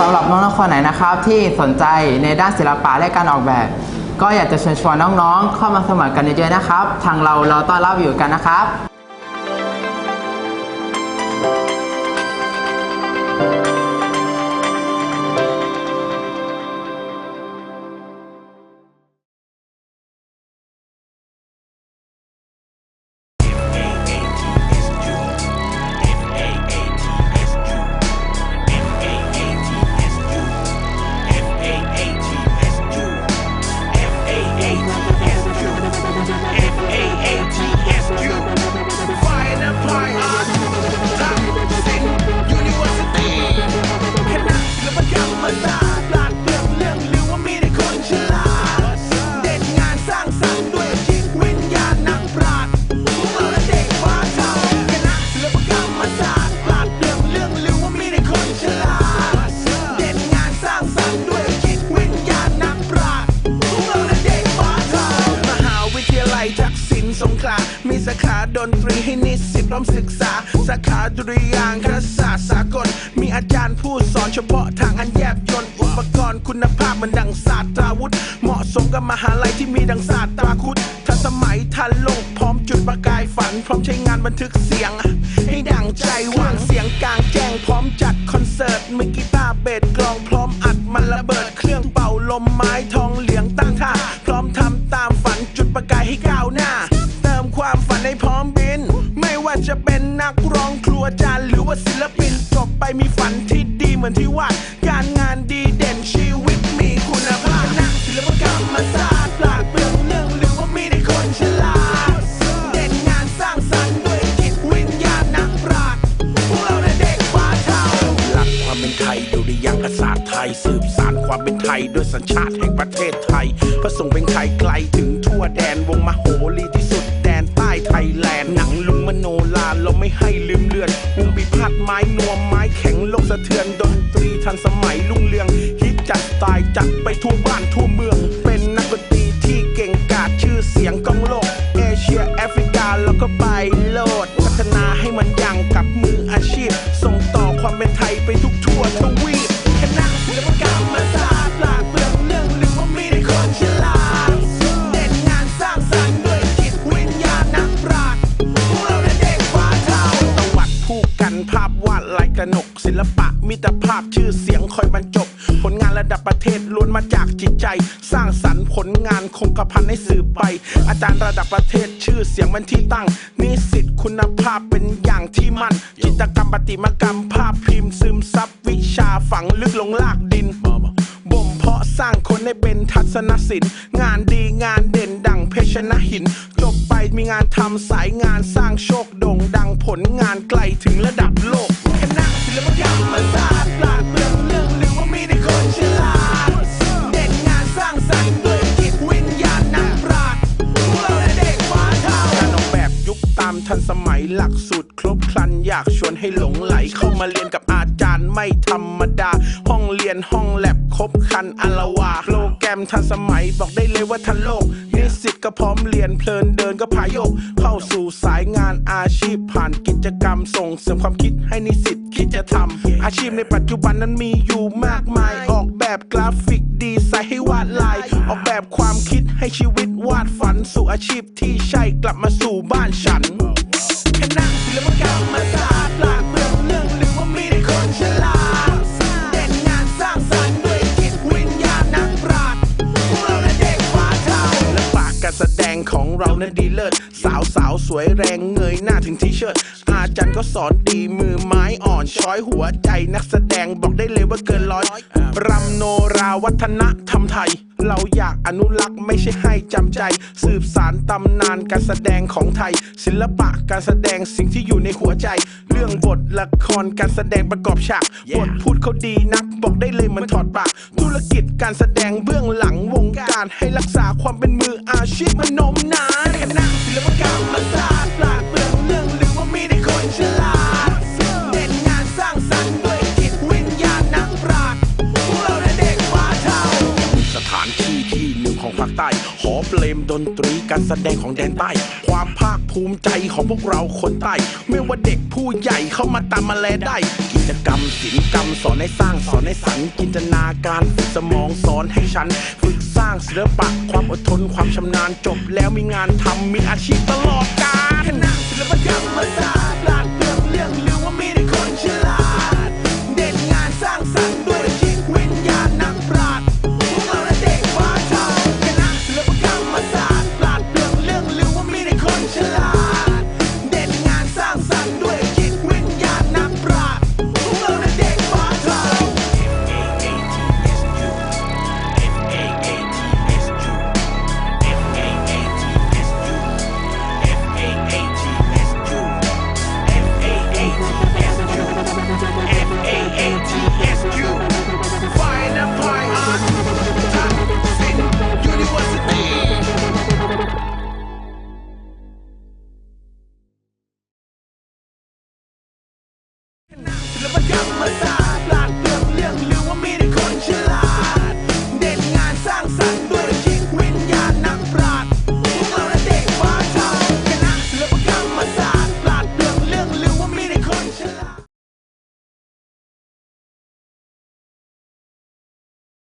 สำหรับน้องๆคนไหนนะครับที่สนใจในด้านศิลปะและการออกแบบก็อยากจะเชิญชวนน้องๆเข้ามาสมัครกันเยอะๆนะครับทางเราต้อนรับอยู่กันนะครับ มีสาขาดนตรีให้นิสิตร่วมศึกษาสาขาดุริยางคศาสตร์สากลมีอาจารย์ผู้สอนเฉพาะทางอันแยบยลอุปกรณ์คุณภาพเหมือนดังศาสตราวุธเหมาะสมกับมหาลัยที่มีดังศาสตราคุดทันสมัยทันโลกพร้อมจุดประกายฝันพร้อมใช้งานบันทึกเสียงให้ดังใจวางเสียงกลางแจ้งพร้อมจัดคอนเสิร์ตมือกีตาร์เบสกลองพร้อมอัดมันระเบิดเครื่องเป่าลมไม้ทองเหลืองตั้งท่าพร้อมทำตามฝันจุดประกายให้ก้าวหน้าเติมความฝันให้พร้อมบินไม่ว่าจะเป็นนักร้องครูอาจารย์หรือว่าศิลปินจบไปมีฝันที่ดีเหมือนที่วาดการงานดีเด่นชีวิตมีคุณภาพนักศิลปกรรมศาสตร์ปราดเปรื่องเรื่องหรือว่ามีแต่คนฉลาดเด่นงานสร้างสรรค์ด้วยจิตวิญญาณนักปราชญ์พวกเราเด็กฟ้าเทาหลักความเป็นไทยดุริยางคศาสตร์ไทยสืบสานความเป็นไทยด้วยสัญชาติแห่งประเทศไทยประสงค์เป็นไทยไกลถึงทั่วแดนวงมโหรีที่สุดแดนใต้ไทยแลนด์หนังลุงมโนลาเราไม่ให้ลืมเลือนวงพิพัฒน์ไม้นวมไม้แข็งโลกสะเทือนดนตรีทันสมัยรุ่งเรืองฮิตจัดตายจัดไปทั่วบ้านทั่วเมืองเป็นนักดนตรีที่เก่งกาจชื่อเสียงก้องโลกเอเชียแอฟริกาแล้วก็ไปโลดพัฒนาให้มันยังกับมืออาชีพส่งต่อความเป็นไทยไปทุกทั่วทวีปคณะศิลปกรรมศาสตร์ปราดเปรื่องเรื่องหรือว่ามีแต่คนฉลาดเด่นงานสร้างสรรค์ด้วยจิตวิญญาณนักปราชญ์พวกเราเด็กฟ้าเทาตวัดผู้กันภาพวาดลายกระหนกศิลปะมิตรภาพชื่อเสียงคอยบรรจบผลงานระดับประเทศล้วนมาจากจิตใจสร้างสรรค์ผลงานคงกระพันให้สืบไปอาจารย์ระดับประเทศชื่อเสียงมันที่ตั้งนิสิตคุณภาพเป็นอย่างที่มั่นจิตรกรรมประติมากรรมภาพพิมพ์ซึมซับวิชาฝังลึกลงลากดินบ่มเพาะสร้างคนให้เป็นทัศนศิลป์งานดีงานเด่นดังเพชรนหินจบไปมีงานทำสายงานสร้างโชคโด่งดังผลงานไกลถึงระดับโลกคณะศิลปกรรมศาสตร์ปราดเปรื่องเรื่องหรือว่ามีแต่คนฉลาดเด่นงานสร้างสรรค์ด้วยจิตวิญญาณนักปราชญ์พวกเราเด็กฟ้าเทาการออกแบบยุคตามทันสมัยหลักสูตรครบครันอยากชวนให้หลงไหลเข้ามาเรียนกับอาจารย์ไม่ธรรมดาห้องเรียนห้องแลบครบครันอลาวาโปรแกรมทันสมัยบอกได้เลยว่าทันโลกนิสิตก็พร้อมเรียนเพลินเดินก็พาโยกเข้าสู่สายงานอาชีพผ่านกิจกรรมส่งเสริมความคิดให้นิสิตคิดจะทำอาชีพในปัจจุบันนั้นมีอยู่มากมายออกแบบกราฟิกดีไซน์ให้วาดลายออกแบบความคิดให้ชีวิตวาดฝันสู่อาชีพที่ใช่กลับมาสู่บ้านฉันคณะศิลปกรรมศาสตร์ปราดเปรื่องเรื่องหรือว่ามีแต่คนฉล นั้นดีเลิศสาวสวยแรงเงยหน้าถึงทีเชิร์ตอาจารย์ก็สอนดีมือไม้อ่อนช้อยหัวใจนักแสดงบอกได้เลยว่าเกินร้อยรำโนราวัฒนธรรมไทยเราอยากอนุรักษ์ไม่ใช่ให้จำใจสืบสานตำนานการแสดงของไทยศิลปะการแสดงสิ่งที่อยู่ในหัวใจเรื่องบทละครการแสดงประกอบฉากบทพูดเขาดีนักบอกได้เลยมันถอดปากธุรกิจการแสดงเบื้องหลังวงการให้รักษาความเป็นมืออาชีพมันนมนานคณะศิลปกรรมศาสตร์ปราดเปรื่องเรื่องลือว่ามีได้คนฉลาดเด่นงานสร้างสรรค์ด้วยจิตวิญญาณนักปราชญ์พวกเราเด็กฟ้าเท่าสถานที่ที่หนึ่งของภาคใต้หอเพลงดนตรีการแสดงของแดนใต้ความภาคภูมิใจของพวกเราคนใต้ไม่ว่าเด็กผู้ใหญ่เข้ามาตามมาแลได้กิจกรรมศิลปกรรมสอนให้สร้างสอนให้สรรจินตนาการฝึกสมองสอนให้ฉันฝึกสร้างศิลปะความอดทนความชำนาญจบแล้วมีงานทำมีอาชีพตลอดกาลคณะศิลปกรรม